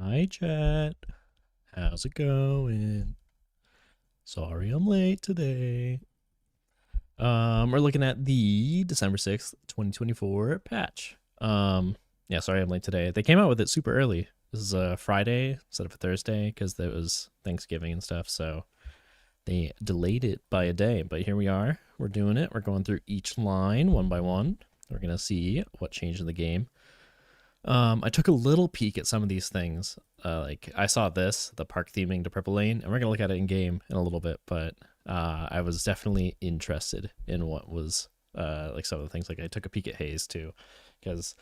Hi, chat. How's it going? Sorry I'm late today. We're looking at the December 6th, 2024 patch. Yeah, sorry I'm late today. They came out with it super early. This is a Friday instead of a Thursday because it was Thanksgiving and stuff, so they delayed it by a day. But here we are. We're doing it. We're going through each line one by one. We're gonna see what changed in the game. I took a little peek at some of these things. Like I saw this, the park theming to Purple Lane, and we're gonna look at it in game in a little bit. But I was definitely interested in what was like some of the things. Like I took a peek at Haze too, because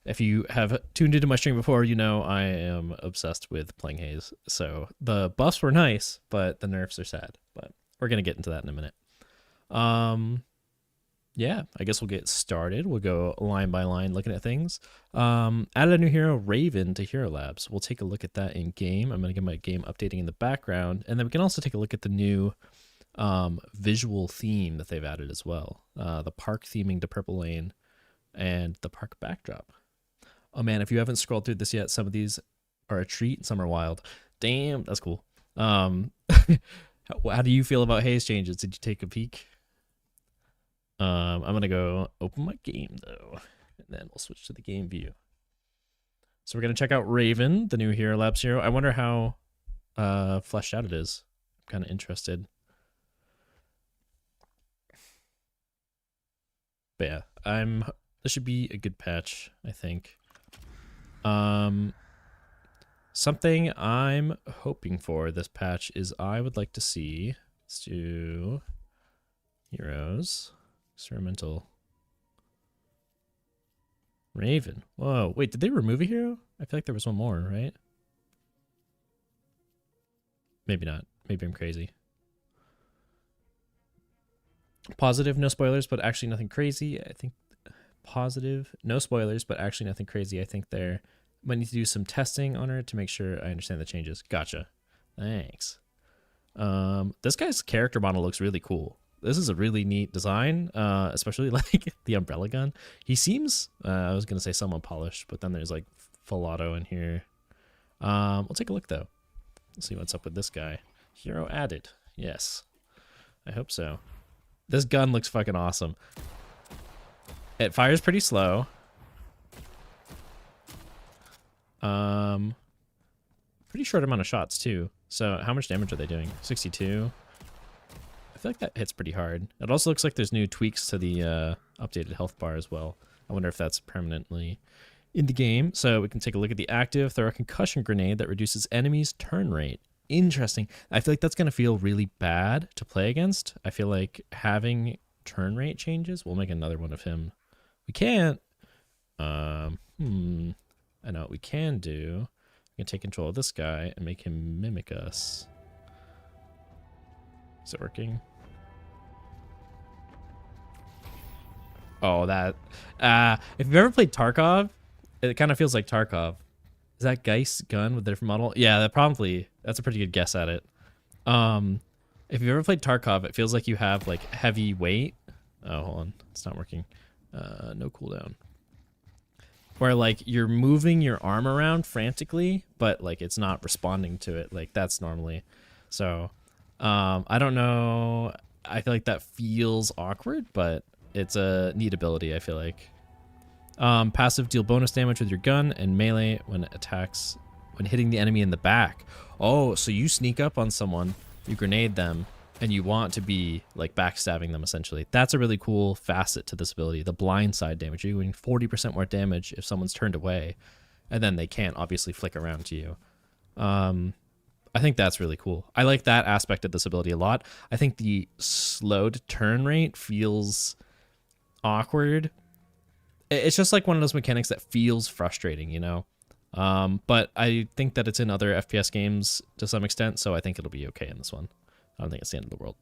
if you have tuned into my stream before, you know I am obsessed with playing Haze. So the buffs were nice, but the nerfs are sad. But we're gonna get into that in a minute. Yeah, I guess we'll get started. We'll go line by line looking at things. Added a new hero, Raven, to Hero Labs. We'll take a look at that in game. I'm going to get my game updating in the background. And then we can also take a look at the new visual theme that they've added as well. The park theming to Purple Lane and the park backdrop. Oh man, if you haven't scrolled through this yet, some of these are a treat and some are wild. Damn, that's cool. How do you feel about Haze changes? Did you take a peek? I'm gonna go open my game though, and then we'll switch to the game view. So we're gonna check out Raven, the new Hero Labs hero. I wonder how fleshed out it is. I'm kind of interested. But yeah, this should be a good patch, I think. Something I'm hoping for this patch is I would like to see, let's do heroes. Experimental. Raven. Whoa, wait, did they remove a hero? I feel like there was one more, right? Maybe not. Maybe I'm crazy. Positive, no spoilers, but actually nothing crazy. I think positive, no spoilers, but actually nothing crazy. I think there might need to do some testing on her to make sure I understand the changes. Gotcha. Thanks. This guy's character model looks really cool. This is a really neat design, especially like the umbrella gun. He seems, I was going to say somewhat polished, but then there's like full auto in here. We'll take a look though. Let's see what's up with this guy. Hero added. Yes. I hope so. This gun looks fucking awesome. It fires pretty slow. Pretty short amount of shots too. So how much damage are they doing? 62. I feel like that hits pretty hard. It also looks like there's new tweaks to the updated health bar as well. I wonder if that's permanently in the game. So we can take a look at the active. Throw a concussion grenade that reduces enemies' turn rate. Interesting. I feel like that's going to feel really bad to play against. I feel like having turn rate changes. We'll make another one of him. We can't. I know what we can do. We can take control of this guy and make him mimic us. Is it working? Oh, that. If you've ever played Tarkov, it kind of feels like Tarkov. Is that Geist's gun with a different model? Yeah, that's a pretty good guess at it. If you've ever played Tarkov, it feels like you have like heavy weight. Oh, hold on. It's not working. No cooldown. Where like you're moving your arm around frantically, but like it's not responding to it. Like that's normally. So, I don't know. I feel like that feels awkward, but it's a neat ability, I feel like. Passive, deal bonus damage with your gun, and melee when hitting the enemy in the back. Oh, so you sneak up on someone, you grenade them, and you want to be like backstabbing them essentially. That's a really cool facet to this ability. The blindside damage. You're doing 40% more damage if someone's turned away, and then they can't obviously flick around to you. I think that's really cool. I like that aspect of this ability a lot. I think the slowed turn rate feels awkward. It's just like one of those mechanics that feels frustrating, you know? But I think that it's in other FPS games to some extent, so I think it'll be okay in this one. I don't think it's the end of the world.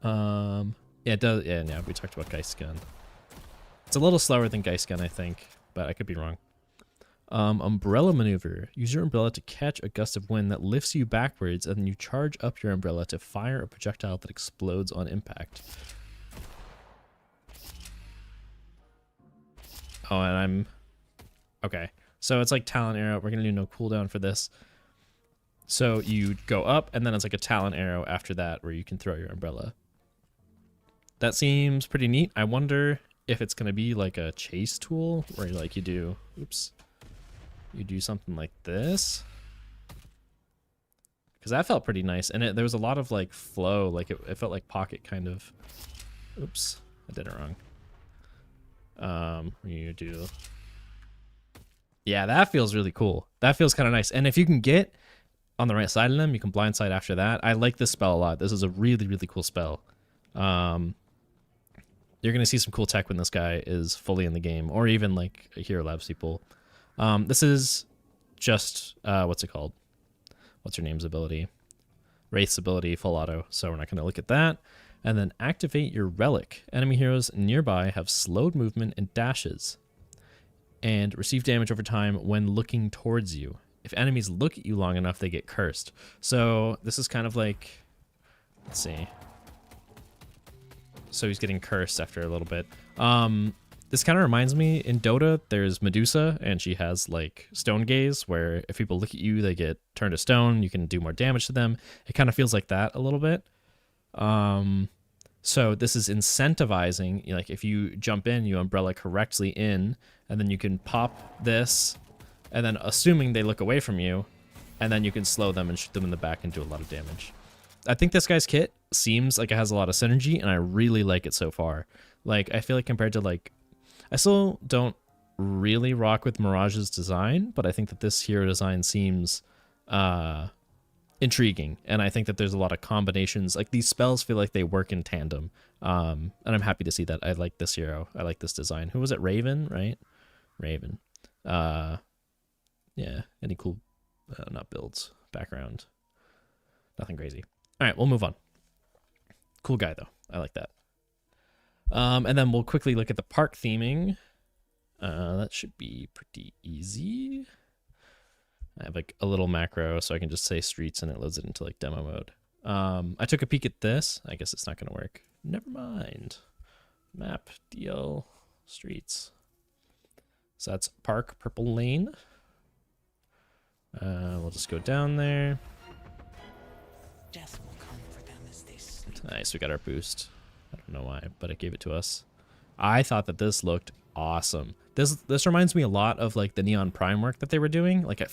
Yeah, it does. Yeah, we talked about Geist's gun. It's a little slower than Geist's gun, I think, but I could be wrong. Umbrella maneuver. Use your umbrella to catch a gust of wind that lifts you backwards, and then you charge up your umbrella to fire a projectile that explodes on impact. Oh, and I'm... Okay. So it's like Talon Arrow. We're going to do no cooldown for this. So you go up, and then it's like a Talon Arrow after that where you can throw your umbrella. That seems pretty neat. I wonder if it's going to be like a chase tool where like you do, oops, you do something like this. Because that felt pretty nice. And there was a lot of like flow, like it felt like pocket kind of. Oops, I did it wrong. You do. Yeah, that feels really cool. That feels kind of nice. And if you can get on the right side of them, you can blindside after that. I like this spell a lot. This is a really, really cool spell. You're going to see some cool tech when this guy is fully in the game, or even like Hero Labs people. This is just, what's it called? What's her name's ability? Wraith's ability, full auto. So we're not going to look at that. And then activate your relic. Enemy heroes nearby have slowed movement and dashes, and receive damage over time when looking towards you. If enemies look at you long enough, they get cursed. So this is kind of like, let's see. So he's getting cursed after a little bit. This kind of reminds me, in Dota, there's Medusa, and she has like stone gaze, where if people look at you, they get turned to stone. You can do more damage to them. It kind of feels like that a little bit. So this is incentivizing, like if you jump in, you umbrella correctly in, and then you can pop this, and then assuming they look away from you, and then you can slow them and shoot them in the back and do a lot of damage. I think this guy's kit seems like it has a lot of synergy, and I really like it so far. Like, I feel like compared to like, I still don't really rock with Mirage's design, but I think that this hero design seems intriguing, and I think that there's a lot of combinations. Like, these spells feel like they work in tandem, and I'm happy to see that. I like this hero. I like this design. Who was it? Raven, right? Raven. Yeah, any cool, not builds, background, nothing crazy. All right, we'll move on. Cool guy, though. I like that. And then we'll quickly look at the park theming. That should be pretty easy. I have like a little macro, so I can just say streets and it loads it into like demo mode. I took a peek at this. I guess it's not going to work. Never mind. Map, DL, streets. So that's park, purple lane. We'll just go down there. Death will come for them as they sleep. Nice, we got our boost. I don't know why, but it gave it to us. I thought that this looked awesome. This reminds me a lot of like the Neon Prime work that they were doing. Like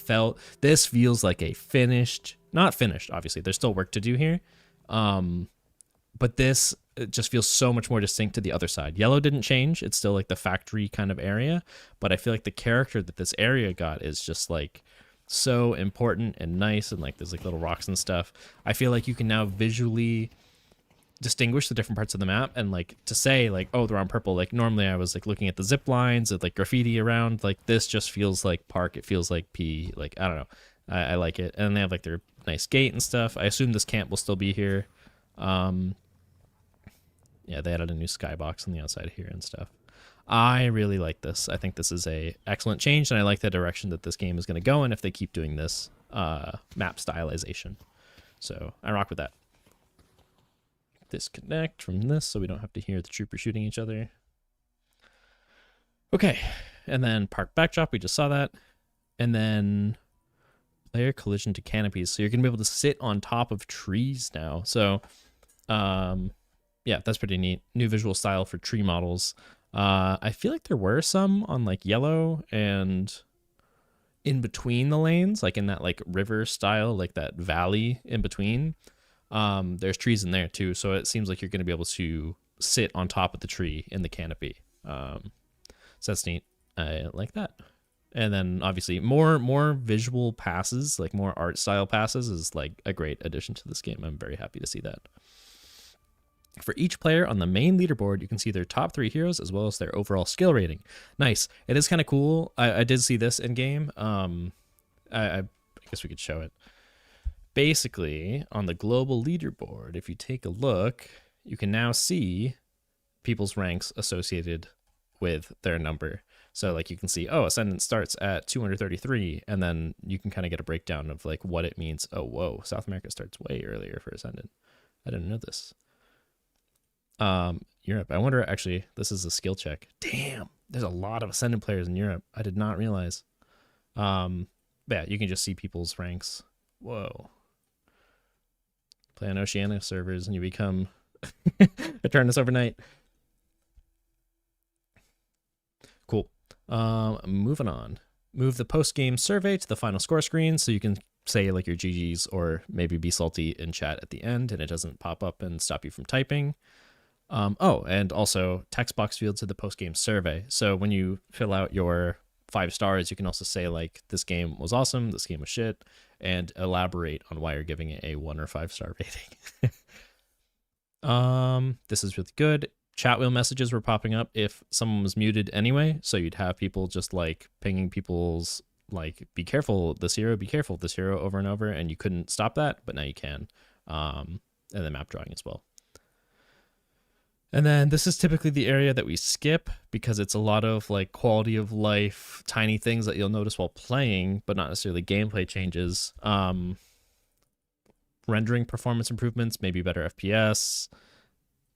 this feels like a finished, not finished, obviously. There's still work to do here. But this, it just feels so much more distinct to the other side. Yellow didn't change. It's still like the factory kind of area, but I feel like the character that this area got is just like so important and nice, and like there's like little rocks and stuff. I feel like you can now visually distinguish the different parts of the map, and like to say like, oh, they're on purple. Like normally I was like looking at the zip lines and like graffiti around. Like this just feels like park. It feels like P. Like I don't know. I like it, and they have like their nice gate and stuff. I assume this camp will still be here. Yeah, they added a new skybox on the outside here and stuff. I really like this. I think this is a excellent change, and I like the direction that this game is going to go in if they keep doing this map stylization. So I rock with that. Disconnect from this so we don't have to hear the troopers shooting each other. Okay, and then park backdrop, we just saw that. And then player collision to canopies. So you're going to be able to sit on top of trees now. So yeah, that's pretty neat. New visual style for tree models. I feel like there were some on like yellow and in between the lanes, like in that like river style, like that valley in between. There's trees in there too, so it seems like you're going to be able to sit on top of the tree in the canopy. So that's neat. I like that. And then obviously more visual passes, like more art style passes, is like a great addition to this game. I'm very happy to see that. For each player on the main leaderboard, you can see their top 3 heroes as well as their overall skill rating. Nice. It is kind of cool. I did see this in game. I guess we could show it. Basically, on the global leaderboard, if you take a look, you can now see people's ranks associated with their number. So like you can see, oh, Ascendant starts at 233, and then you can kind of get a breakdown of like what it means. Oh, whoa, South America starts way earlier for Ascendant. I didn't know this. Europe. I wonder, actually, this is a skill check. Damn, there's a lot of Ascendant players in Europe. I did not realize. But yeah, you can just see people's ranks. Whoa. Play on Oceania servers and you become Eternus overnight. Cool. Moving on. Move the post-game survey to the final score screen so you can say like your GGs or maybe be salty in chat at the end and it doesn't pop up and stop you from typing. Oh, and also text box fields to the post-game survey. So when you fill out your 5 stars, you can also say like, this game was awesome, this game was shit, and elaborate on why you're giving it a 1 or 5 star rating. This is really good. Chat wheel messages were popping up if someone was muted anyway. So you'd have people just like pinging people's like, be careful this hero, be careful this hero over and over. And you couldn't stop that, but now you can. And then map drawing as well. And then this is typically the area that we skip because it's a lot of like quality of life, tiny things that you'll notice while playing, but not necessarily gameplay changes. Rendering performance improvements, maybe better FPS.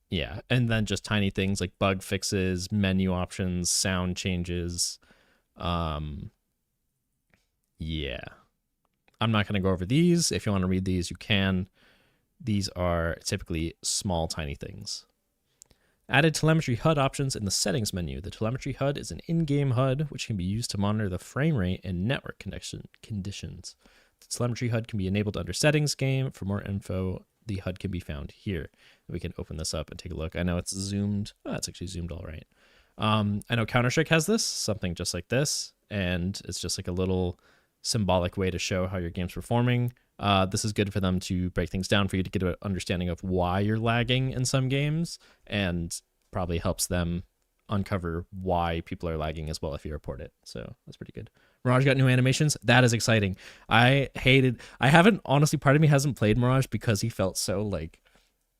Yeah, and then just tiny things like bug fixes, menu options, sound changes. Yeah. I'm not going to go over these. If you want to read these, you can. These are typically small, tiny things. Added telemetry HUD options in the settings menu. The telemetry HUD is an in-game HUD which can be used to monitor the frame rate and network conditions. The telemetry HUD can be enabled under settings game. For more info, the HUD can be found here. We can open this up and take a look. I know it's zoomed. Oh, it's actually zoomed all right. I know Counter-Strike has this, something just like this, and it's just like a little symbolic way to show how your game's performing. This is good for them to break things down for you to get an understanding of why you're lagging in some games, and probably helps them uncover why people are lagging as well if you report it. So that's pretty good. Mirage got new animations. That is exciting. I haven't, honestly, part of me hasn't played Mirage because he felt so like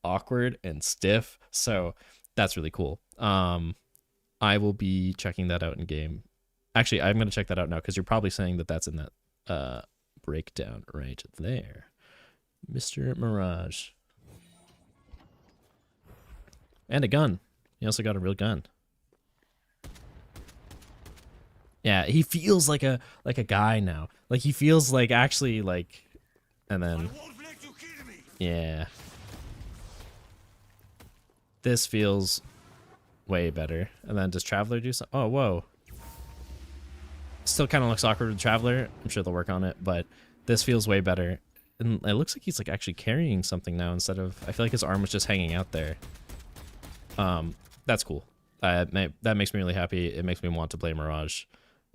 awkward and stiff. So that's really cool. I will be checking that out in game. Actually, I'm going to check that out now because you're probably saying that that's in that breakdown right there. Mr. Mirage. And a gun. He also got a real gun. Yeah, he feels like a guy now. Like he feels like actually like, and then yeah. This feels way better. And then does Traveler do something? Oh, whoa. Still kind of looks awkward with Traveler. I'm sure they'll work on it, but this feels way better. And it looks like he's like actually carrying something now instead of, I feel like his arm was just hanging out there. That's cool. That makes me really happy. It makes me want to play Mirage.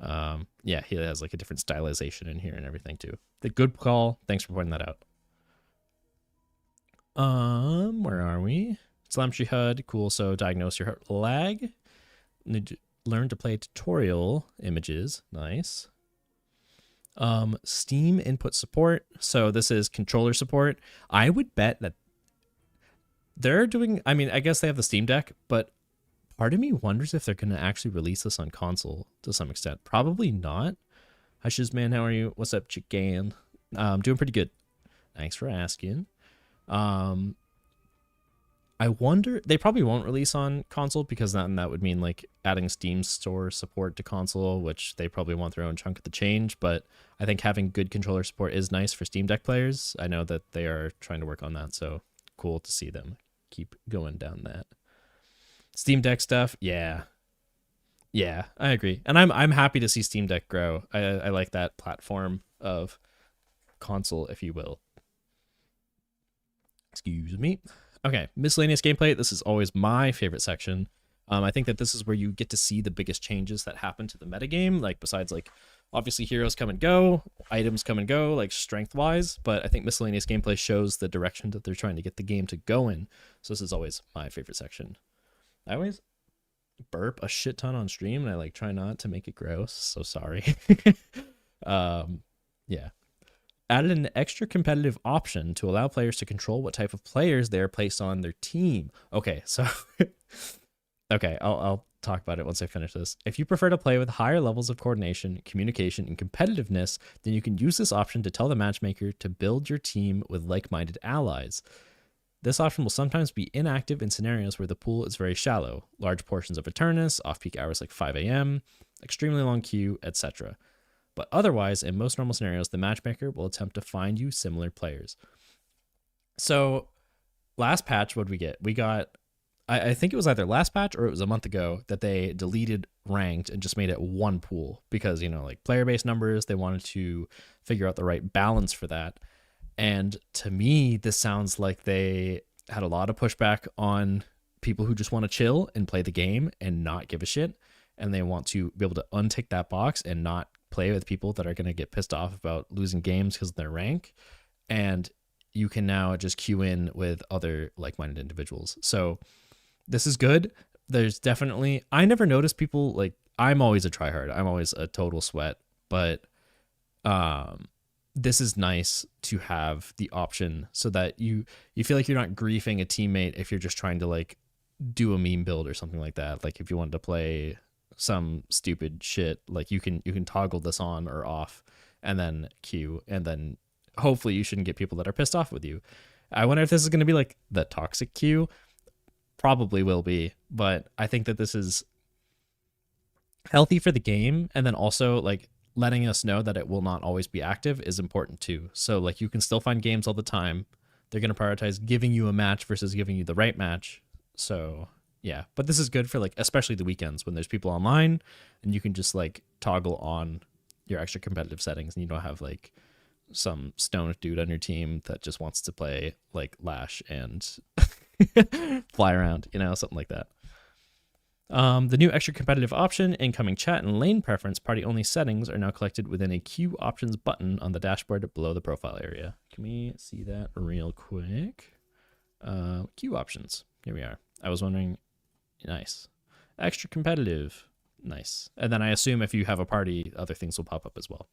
Yeah, he has like a different stylization in here and everything too. The good call. Thanks for pointing that out. Where are we? Telemetry HUD. Cool. So diagnose your lag. Need to learn to play tutorial images. Nice. Steam input support. So this is controller support. I would bet that they're doing, I mean, I guess they have the Steam Deck, but part of me wonders if they're going to actually release this on console to some extent. Probably not. Hi, Shizman. How are you? What's up, chicken? Doing pretty good. Thanks for asking. I wonder, they probably won't release on console because then that would mean like adding Steam Store support to console, which they probably want their own chunk of the change. But I think having good controller support is nice for Steam Deck players. I know that they are trying to work on that, so cool to see them keep going down that. Steam Deck stuff, yeah, I agree, and I'm happy to see Steam Deck grow. I like that platform of console, if you will. Excuse me. Okay, miscellaneous gameplay. This is always my favorite section. I think that this is where you get to see the biggest changes that happen to the metagame, like besides like obviously heroes come and go, items come and go, like strength wise, but I think miscellaneous gameplay shows the direction that they're trying to get the game to go in. So this is always my favorite section. I always burp a shit ton on stream and I like try not to make it gross, so sorry. Yeah. Added an extra competitive option to allow players to control what type of players they are placed on their team. Okay, so okay, I'll talk about it once I finish this. If you prefer to play with higher levels of coordination, communication, and competitiveness, then you can use this option to tell the matchmaker to build your team with like-minded allies. This option will sometimes be inactive in scenarios where the pool is very shallow, large portions of Eternus, off-peak hours like 5 a.m., extremely long queue, etc. But otherwise, in most normal scenarios, the matchmaker will attempt to find you similar players. So last patch, what did we get? We got, I think it was either last patch or it was a month ago that they deleted ranked and just made it one pool because, like player base numbers, they wanted to figure out the right balance for that. And to me, this sounds like they had a lot of pushback on people who just want to chill and play the game and not give a shit. And they want to be able to untick that box and not play with people that are going to get pissed off about losing games because of their rank. And you can now just queue in with other like-minded individuals. So this is good. There's definitely, I never notice people like, I'm always a tryhard. I'm always a total sweat, but this is nice to have the option so that you feel like you're not griefing a teammate if you're just trying to like do a meme build or something like that. Like if you wanted to play some stupid shit, like you can toggle this on or off and then queue, and then hopefully you shouldn't get people that are pissed off with you. I wonder if this is going to be like the toxic queue. Probably will be, but I think that this is healthy for the game, and then also like letting us know that it will not always be active is important too. So like you can still find games all the time. They're going to prioritize giving you a match versus giving you the right match. So yeah, but this is good for like especially the weekends when there's people online and you can just like toggle on your extra competitive settings and you don't have like some stoned dude on your team that just wants to play like Lash and fly around, something like that. The new extra competitive option, incoming chat and lane preference party only settings are now collected within a queue options button on the dashboard below the profile area. Can we see that real quick? Queue options. Here we are. I was wondering. Nice. Extra competitive. Nice. And then I assume if you have a party, other things will pop up as well.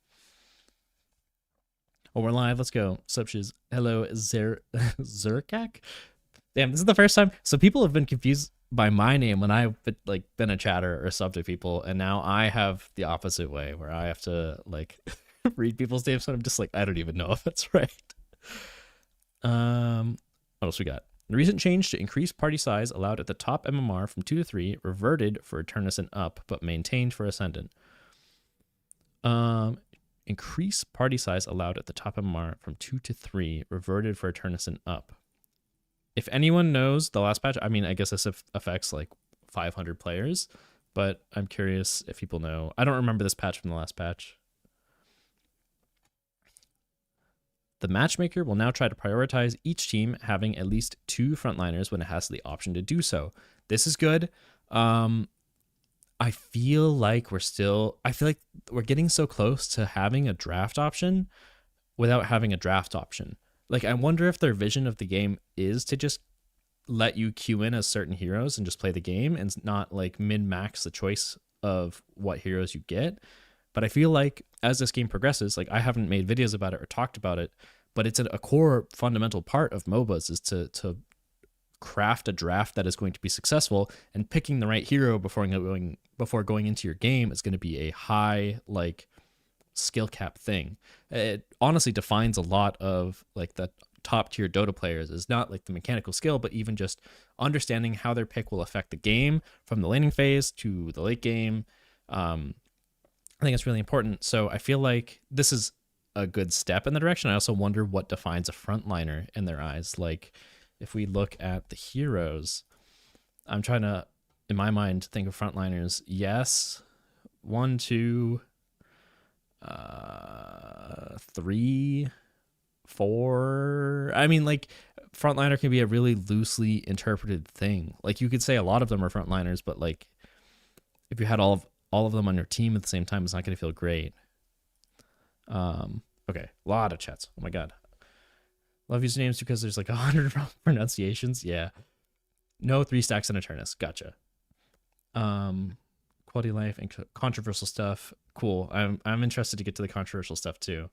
Oh, we're live. Let's go. Sup, shiz. Hello, Zerkak? Damn, this is the first time. So people have been confused by my name when I've been a chatter or sub to people, and now I have the opposite way where I have to like read people's names, and I'm just like, I don't even know if that's right. What else we got? The recent change to increase party size allowed at the top MMR from 2 to 3, reverted for Eternus and up, but maintained for Ascendant. Increase party size allowed at the top MMR from 2 to 3, reverted for Eternus and up. If anyone knows the last patch, I mean, I guess this affects like 500 players, but I'm curious if people know. I don't remember this patch from the last patch. The matchmaker will now try to prioritize each team having at least 2 frontliners when it has the option to do so. This is good. I feel like we're getting so close to having a draft option without having a draft option. Like, I wonder if their vision of the game is to just let you queue in as certain heroes and just play the game and not like min-max the choice of what heroes you get. But I feel like as this game progresses, like I haven't made videos about it or talked about it, but it's a core fundamental part of MOBAs is to craft a draft that is going to be successful, and picking the right hero before going into your game is going to be a high like skill cap thing. It honestly defines a lot of like the top tier Dota players is not like the mechanical skill, but even just understanding how their pick will affect the game from the laning phase to the late game. I think it's really important. So I feel like this is a good step in the direction. I also wonder what defines a frontliner in their eyes. Like if we look at the heroes, I'm trying to, in my mind, think of frontliners. Yes, 1, 2, 3, 4. I mean, like frontliner can be a really loosely interpreted thing. Like you could say a lot of them are frontliners, but like if you had all of them on your team at the same time, it's not going to feel great. Okay, a lot of chats. Oh my god. Love usernames because there's like 100 pronunciations. Yeah. No 3 stacks in Eternus. Gotcha. Quality of life and controversial stuff. Cool. I'm interested to get to the controversial stuff too.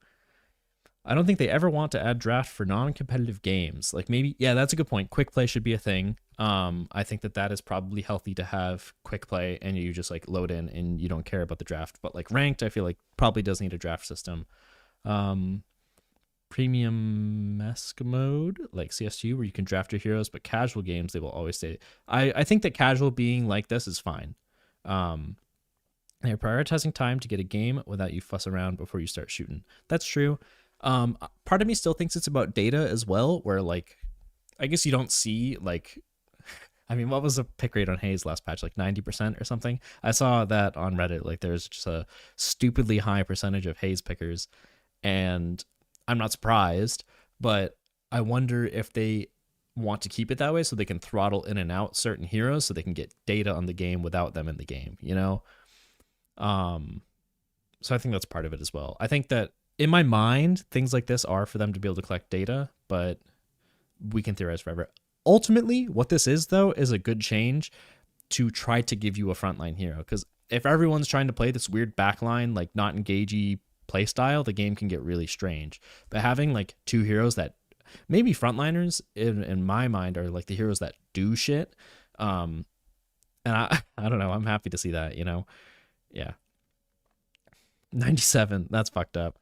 I don't think they ever want to add draft for non-competitive games. Like maybe, yeah, that's a good point. Quick play should be a thing. I think that is probably healthy to have quick play and you just like load in and you don't care about the draft. But like ranked, I feel like probably does need a draft system. Premium-esque mode like CS2 where you can draft your heroes, but casual games they will always stay. I think that casual being like this is fine. They're prioritizing time to get a game without you fuss around before you start shooting. That's true. Part of me still thinks it's about data as well, where like I guess you don't see like I mean, what was the pick rate on Haze last patch? Like 90% or something? I saw that on Reddit. Like there's just a stupidly high percentage of Haze pickers. And I'm not surprised, but I wonder if they want to keep it that way so they can throttle in and out certain heroes so they can get data on the game without them in the game, you know? Um, so I think that's part of it as well. I think that in my mind, things like this are for them to be able to collect data, but we can theorize forever. Ultimately, what this is, though, is a good change to try to give you a frontline hero. Because if everyone's trying to play this weird backline, like not engagey play style, the game can get really strange. But having like two heroes that maybe frontliners, in my mind, are like the heroes that do shit. And I don't know. I'm happy to see that, you know? Yeah. 97. That's fucked up.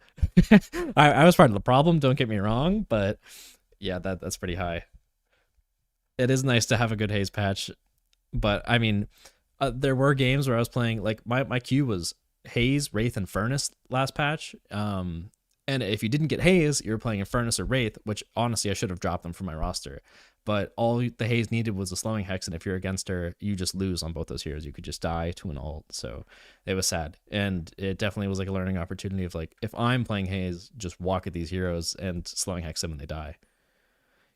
I was part of the problem, don't get me wrong, but yeah, that's pretty high. It is nice to have a good Haze patch, but I mean, there were games where I was playing like my queue was Haze, Wraith, and Furnace last patch. And if you didn't get Haze, you were playing a Furnace or Wraith, which honestly I should have dropped them from my roster. But all the Haze needed was a slowing hex, and if you're against her, you just lose on both those heroes. You could just die to an ult, so it was sad. And it definitely was like a learning opportunity of like, if I'm playing Haze, just walk at these heroes and slowing hex them and they die.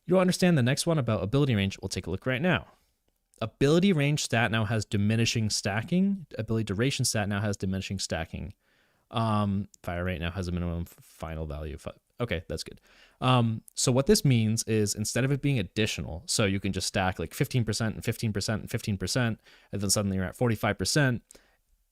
You don't understand the next one about ability range? We'll take a look right now. Ability range stat now has diminishing stacking. Ability duration stat now has diminishing stacking. Fire rate now has a minimum final value. Okay, that's good. So what this means is instead of it being additional, so you can just stack like 15% and 15% and 15%, and then suddenly you're at 45%,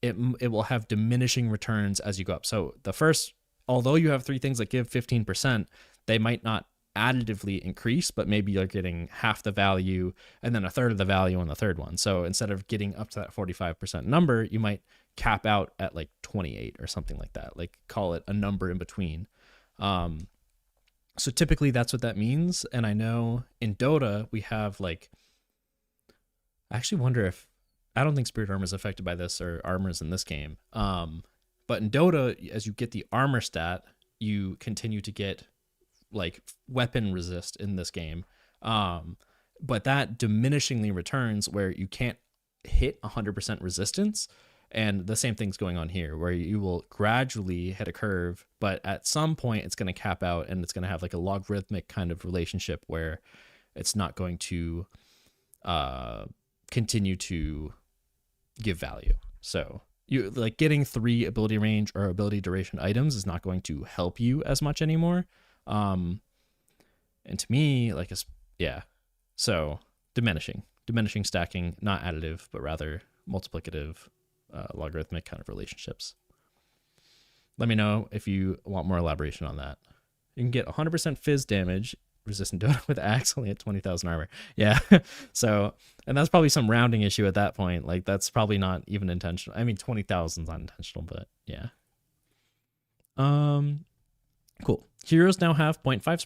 it will have diminishing returns as you go up. So the first, although you have three things that give 15%, they might not additively increase, but maybe you're getting half the value and then a third of the value on the third one. So instead of getting up to that 45% number, you might cap out at like 28 or something like that, like call it a number in between. So typically that's what that means. And I know in Dota we have like, I actually wonder if, I don't think spirit armor is affected by this, or armors in this game. But in Dota, as you get the armor stat, you continue to get like weapon resist in this game. But that diminishingly returns where you can't hit 100% resistance. And the same thing's going on here, where you will gradually hit a curve, but at some point it's going to cap out, and it's going to have like a logarithmic kind of relationship where it's not going to continue to give value. So you like getting 3 ability range or ability duration items is not going to help you as much anymore. And to me, like, yeah. So diminishing stacking, not additive, but rather multiplicative, logarithmic kind of relationships. Let me know if you want more elaboration on that. You can get 100% fizz damage resistant Dota with axe only at 20,000 armor. Yeah. So, and that's probably some rounding issue at that point. Like that's probably not even intentional. I mean, 20,000 is not intentional, but yeah. Cool. Heroes now have 0.5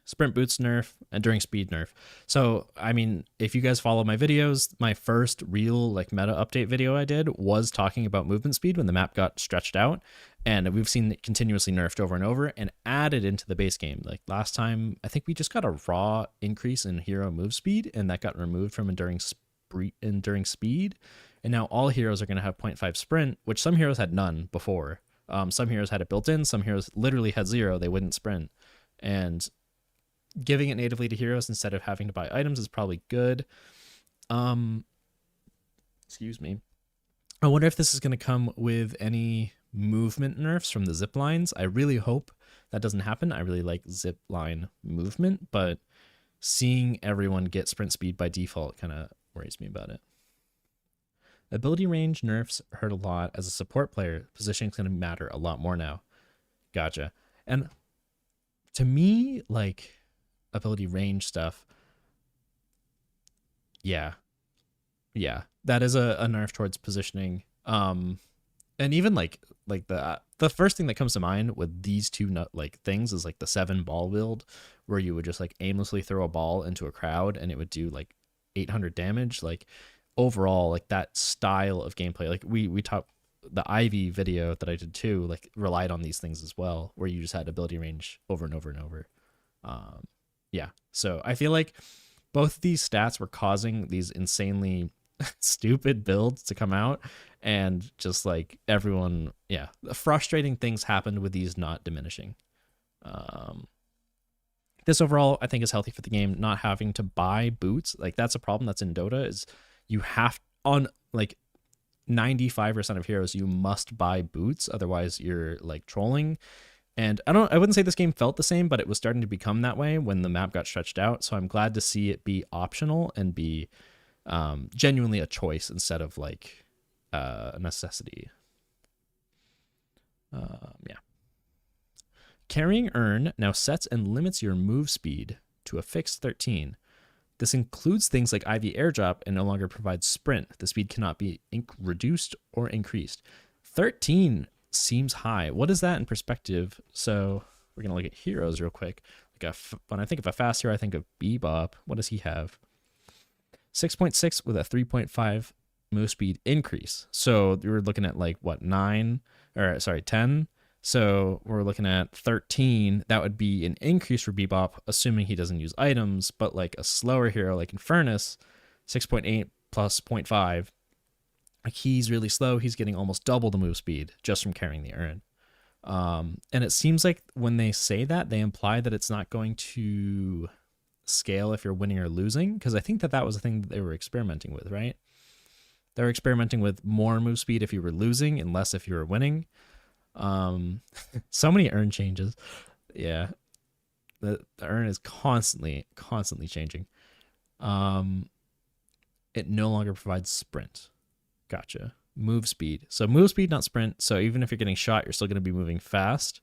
sprint boots nerf, enduring speed nerf. So, I mean, if you guys follow my videos, my first real like meta update video I did was talking about movement speed when the map got stretched out, and we've seen it continuously nerfed over and over and added into the base game. Like last time, I think we just got a raw increase in hero move speed, and that got removed from enduring speed. And now all heroes are going to have 0.5 sprint, which some heroes had none before. Some heroes had it built in. Some heroes literally had 0. They wouldn't sprint. And giving it natively to heroes instead of having to buy items is probably good. Excuse me. I wonder if this is going to come with any movement nerfs from the zip lines. I really hope that doesn't happen. I really like zip line movement, but seeing everyone get sprint speed by default kind of worries me about it. Ability range nerfs hurt a lot. As a support player, positioning is going to matter a lot more now. Gotcha. And to me, like ability range stuff, yeah, that is a nerf towards positioning. And even like the first thing that comes to mind with these two like things is like the 7 ball build, where you would just like aimlessly throw a ball into a crowd and it would do like 800 damage. Like overall, like that style of gameplay, like we talk the Ivy video that I did too, like relied on these things as well, where you just had ability range over and over and over. Yeah. So I feel like both of these stats were causing these insanely stupid builds to come out, and just like everyone, yeah, frustrating things happened with these not diminishing. This overall I think is healthy for the game, not having to buy boots. Like that's a problem that's in Dota, is you have on like 95% of heroes you must buy boots, otherwise you're like trolling. And I wouldn't say this game felt the same, but it was starting to become that way when the map got stretched out. So I'm glad to see it be optional and be genuinely a choice instead of like a necessity. Yeah. Carrying Urn now sets and limits your move speed to a fixed 13. This includes things like IV airdrop and no longer provides sprint. The speed cannot be reduced or increased. 13 seems high. What is that in perspective? So we're going to look at heroes real quick. Like when I think of a fast hero, I think of Bebop. What does he have? 6.6 with a 3.5 move speed increase. So you're looking at like what, 10. So we're looking at 13. That would be an increase for Bebop, assuming he doesn't use items, but like a slower hero like Infernus, 6.8 plus 0.5. Like he's really slow. He's getting almost double the move speed just from carrying the urn. And it seems like when they say that, they imply that it's not going to scale if you're winning or losing, because I think that was the thing that they were experimenting with, right? They were experimenting with more move speed if you were losing and less if you were winning. So many urn changes. Yeah, the urn is constantly changing. It no longer provides sprint. Gotcha. Move speed. So move speed, not sprint. So even if you're getting shot, you're still going to be moving fast.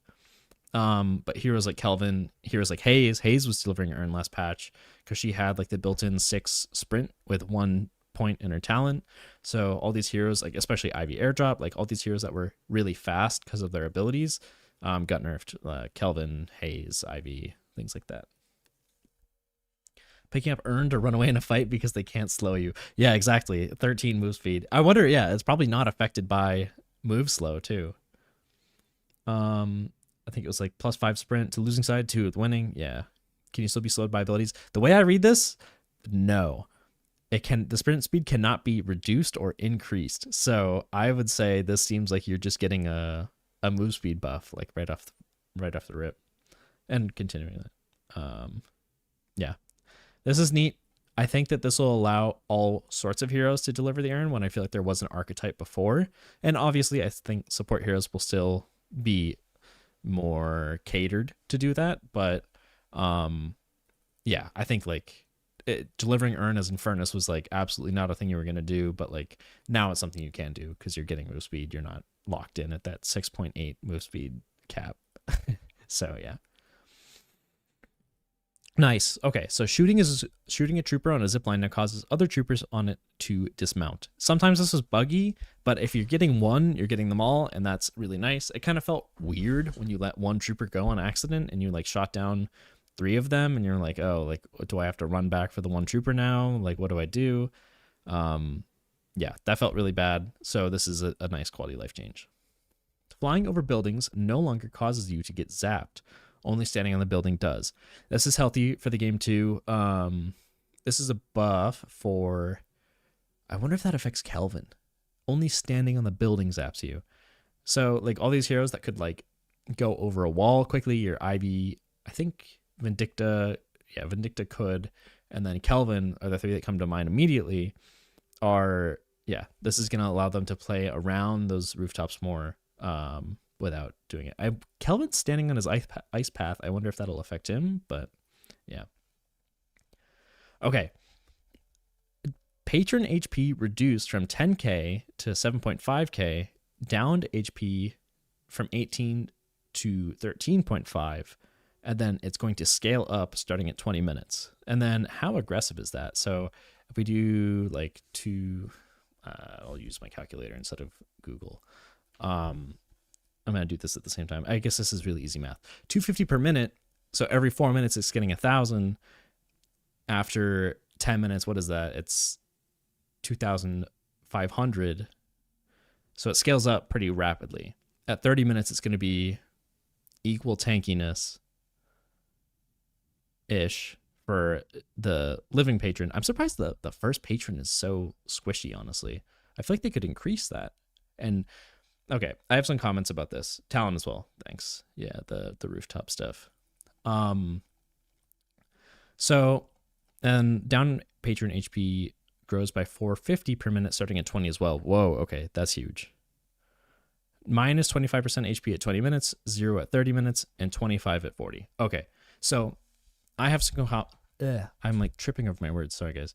But heroes like Kelvin, heroes like Hayes was delivering urn last patch because she had like the built-in 6 sprint with 1 point in her talent. So all these heroes, like especially IV airdrop, like all these heroes that were really fast because of their abilities, got nerfed. Kelvin, Hayes, IV, things like that. Picking up urn to run away in a fight because they can't slow you. Yeah, exactly. 13 move speed. I wonder, yeah, it's probably not affected by move slow too. I think it was like +5 sprint to losing side, 2 with winning. Yeah. Can you still be slowed by abilities? The way I read this, no. The sprint speed cannot be reduced or increased. So I would say this seems like you're just getting a move speed buff, like right off the rip. And continuing that. Yeah. This is neat. I think that this will allow all sorts of heroes to deliver the urn when I feel like there was an archetype before. And obviously I think support heroes will still be more catered to do that. But yeah, I think like delivering urn as Infernus was like absolutely not a thing you were going to do. But like now it's something you can do because you're getting move speed. You're not locked in at that 6.8 move speed cap. So yeah. Nice. Okay, so shooting a trooper on a zipline now causes other troopers on it to dismount. Sometimes this is buggy, but if you're getting one, you're getting them all, and that's really nice. It kind of felt weird when you let one trooper go on accident and you like shot down 3 of them, and you're like, oh, like do I have to run back for the one trooper now? Like what do I do? Yeah, that felt really bad. So this is a nice quality life change. Flying over buildings no longer causes you to get zapped. Only standing on the building does. This is healthy for the game too. This is a buff for, I wonder if that affects Kelvin. Only standing on the building zaps you. So like all these heroes that could like go over a wall quickly, your Ivy, I think Vindicta could, and then Kelvin are the 3 that come to mind immediately. Yeah, this is gonna allow them to play around those rooftops more. Without doing it. Kelvin's standing on his ice path. I wonder if that'll affect him, but yeah. Okay. Patron HP reduced from 10k to 7.5k, down to HP from 18 to 13.5, and then it's going to scale up starting at 20 minutes. And then how aggressive is that? So if we do like I'll use my calculator instead of Google. I'm going to do this at the same time. I guess this is really easy math. 250 per minute. So every 4 minutes, it's getting 1,000. After 10 minutes, what is that? It's 2,500. So it scales up pretty rapidly. At 30 minutes, it's going to be equal tankiness ish for the living patron. I'm surprised the first patron is so squishy, honestly. I feel like they could increase that. And okay, I have some comments about this. Talon as well. Thanks. Yeah, the rooftop stuff. So and down patron HP grows by 450 per minute starting at 20 as well. Whoa, okay, that's huge. Minus 25% HP at 20 minutes, 0 at 30 minutes, and 25 at 40. Okay, so I have some I'm like tripping over my words. Sorry, guys.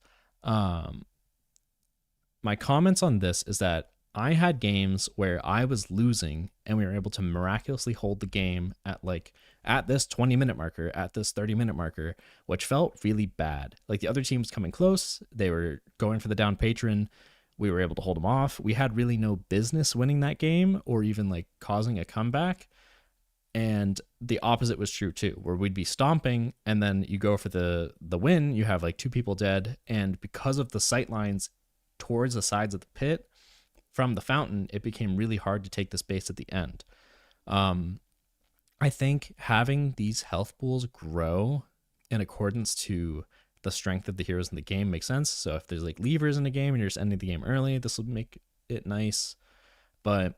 My comments on this is that I had games where I was losing and we were able to miraculously hold the game at this 20-minute marker, at this 30-minute marker, which felt really bad. Like the other team was coming close. They were going for the down patron. We were able to hold them off. We had really no business winning that game or even like causing a comeback. And the opposite was true too, where we'd be stomping and then you go for the win, you have like 2 people dead, and because of the sight lines towards the sides of the pit from the fountain, it became really hard to take the space at the end. I think having these health pools grow in accordance to the strength of the heroes in the game makes sense. So if there's like levers in the game and you're just ending the game early, this will make it nice. But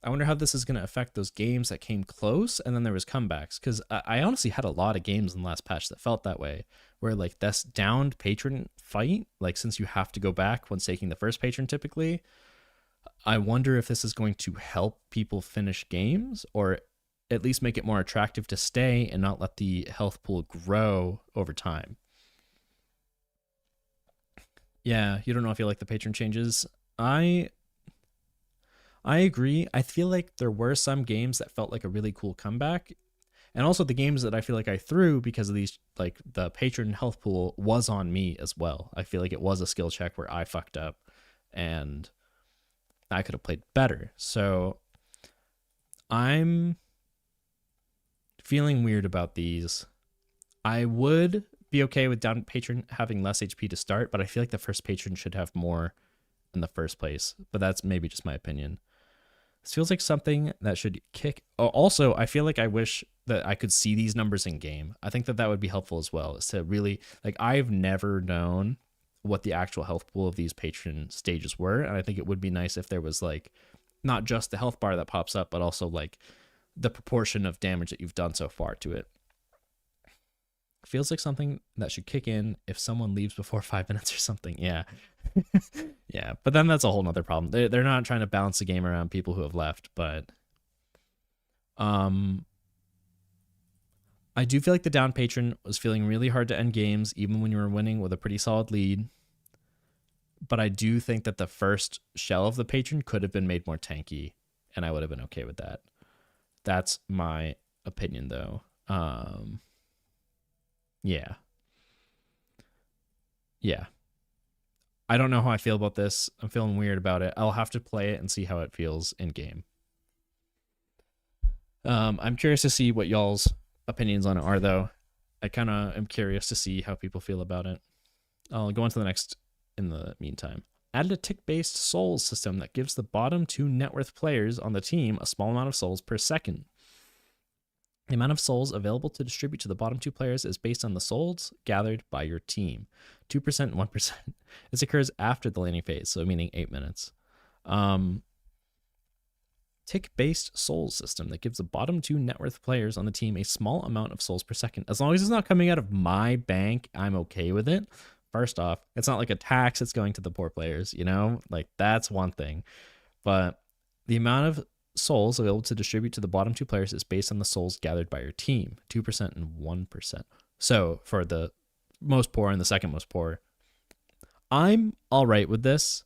I wonder how this is going to affect those games that came close and then there was comebacks, because I honestly had a lot of games in the last patch that felt that way, where like this downed patron fight, like since you have to go back once taking the first patron typically, I wonder if this is going to help people finish games or at least make it more attractive to stay and not let the health pool grow over time. Yeah, you don't know if you like the patron changes. I agree. I feel like there were some games that felt like a really cool comeback. And also the games that I feel like I threw because of these, like the patron health pool was on me as well. I feel like it was a skill check where I fucked up and I could have played better. So I'm feeling weird about these. I would be okay with down patron having less HP to start, but I feel like the first patron should have more in the first place. But that's maybe just my opinion. This feels like something that should kick. Oh, also, I feel like I wish that I could see these numbers in game. I think that would be helpful as well, is to really, like, I've never known what the actual health pool of these patron stages were. And I think it would be nice if there was like not just the health bar that pops up, but also like the proportion of damage that you've done so far to it. Feels like something that should kick in if someone leaves before 5 minutes or something. Yeah. Yeah, but then that's a whole nother problem. They're not trying to balance the game around people who have left, but I do feel like the down patron was feeling really hard to end games even when you were winning with a pretty solid lead. But I do think that the first shell of the patron could have been made more tanky, and I would have been okay with that. That's my opinion, though. Yeah. Yeah. I don't know how I feel about this. I'm feeling weird about it. I'll have to play it and see how it feels in game. I'm curious to see what y'all's opinions on it are, though. I kind of am curious to see how people feel about it. I'll go on to the next in the meantime. Added a tick-based souls system that gives the bottom 2 net worth players on the team a small amount of souls per second. The amount of souls available to distribute to the bottom 2 players is based on the souls gathered by your team. 2% and 1%. This occurs after the laning phase, so meaning 8 minutes. Tick-based souls system that gives the bottom 2 net worth players on the team a small amount of souls per second. As long as it's not coming out of my bank, I'm okay with it. First off, it's not like a tax that's going to the poor players, you know? Like, that's one thing. But the amount of souls available to distribute to the bottom 2 players is based on the souls gathered by your team, 2% and 1%. So for the most poor and the second most poor, I'm all right with this.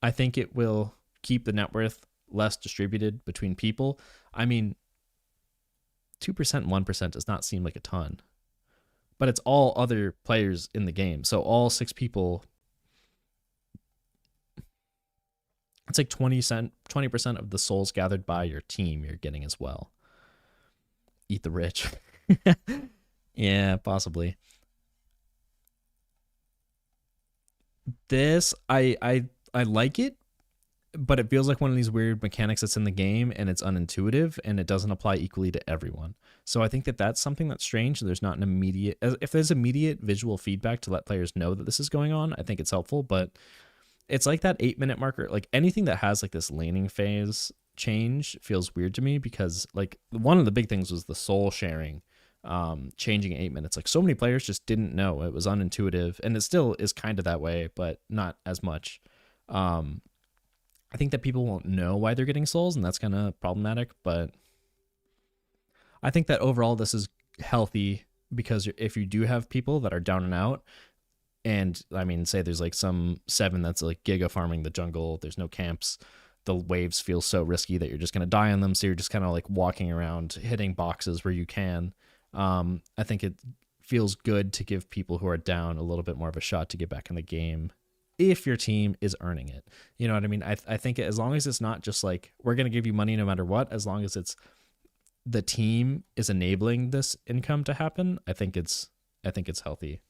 I think it will keep the net worth less distributed between people. I mean, 2% and 1% does not seem like a ton, but it's all other players in the game. So all 6 people, it's like 20% of the souls gathered by your team you're getting as well. Eat the rich. Yeah, possibly. This, I like it. but it feels like one of these weird mechanics that's in the game and it's unintuitive and it doesn't apply equally to everyone. So I think that that's something that's strange. There's not an immediate, if there's immediate visual feedback to let players know that this is going on, I think it's helpful. But it's like that 8 minute marker, like anything that has like this laning phase change feels weird to me, because like one of the big things was the soul sharing changing 8 minutes. Like so many players just didn't know. It was unintuitive, and it still is kind of that way, but not as much. I think that people won't know why they're getting souls, and that's kind of problematic. But I think that overall this is healthy, because if you do have people that are down and out, and I mean, say there's like some 7 that's like giga farming the jungle, there's no camps, the waves feel so risky that you're just going to die on them. So you're just kind of like walking around hitting boxes where you can. I think it feels good to give people who are down a little bit more of a shot to get back in the game if your team is earning it. You know what I mean? I think as long as it's not just like, we're going to give you money no matter what, as long as it's the team is enabling this income to happen, I think it's healthy.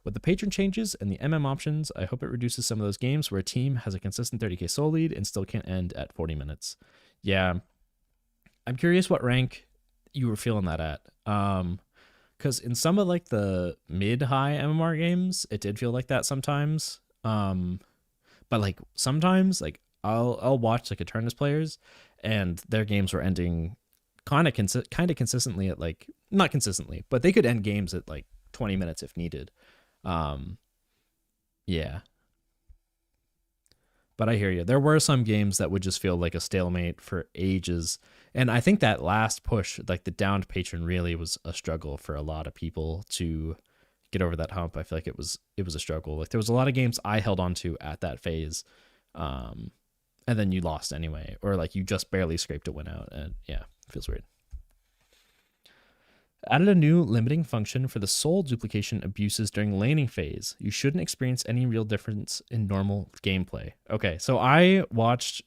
With the patron changes and the MM options, I hope it reduces some of those games where a team has a consistent 30k soul lead and still can't end at 40 minutes. Yeah. I'm curious what rank you were feeling that at. Because in some of like the mid-high MMR games, it did feel like that sometimes. But like sometimes like I'll watch like Eternus players and their games were ending kind of consistently at like, not consistently, but they could end games at like 20 minutes if needed. Yeah. But I hear you. There were some games that would just feel like a stalemate for ages. And I think that last push, like the downed patron, really was a struggle for a lot of people to get over that hump. I feel like it was a struggle. Like there was a lot of games I held on to at that phase. And then you lost anyway, or like you just barely scraped a win out. And yeah, it feels weird. Added a new limiting function for the soul duplication abuses during laning phase. You shouldn't experience any real difference in normal gameplay. Okay, so I watched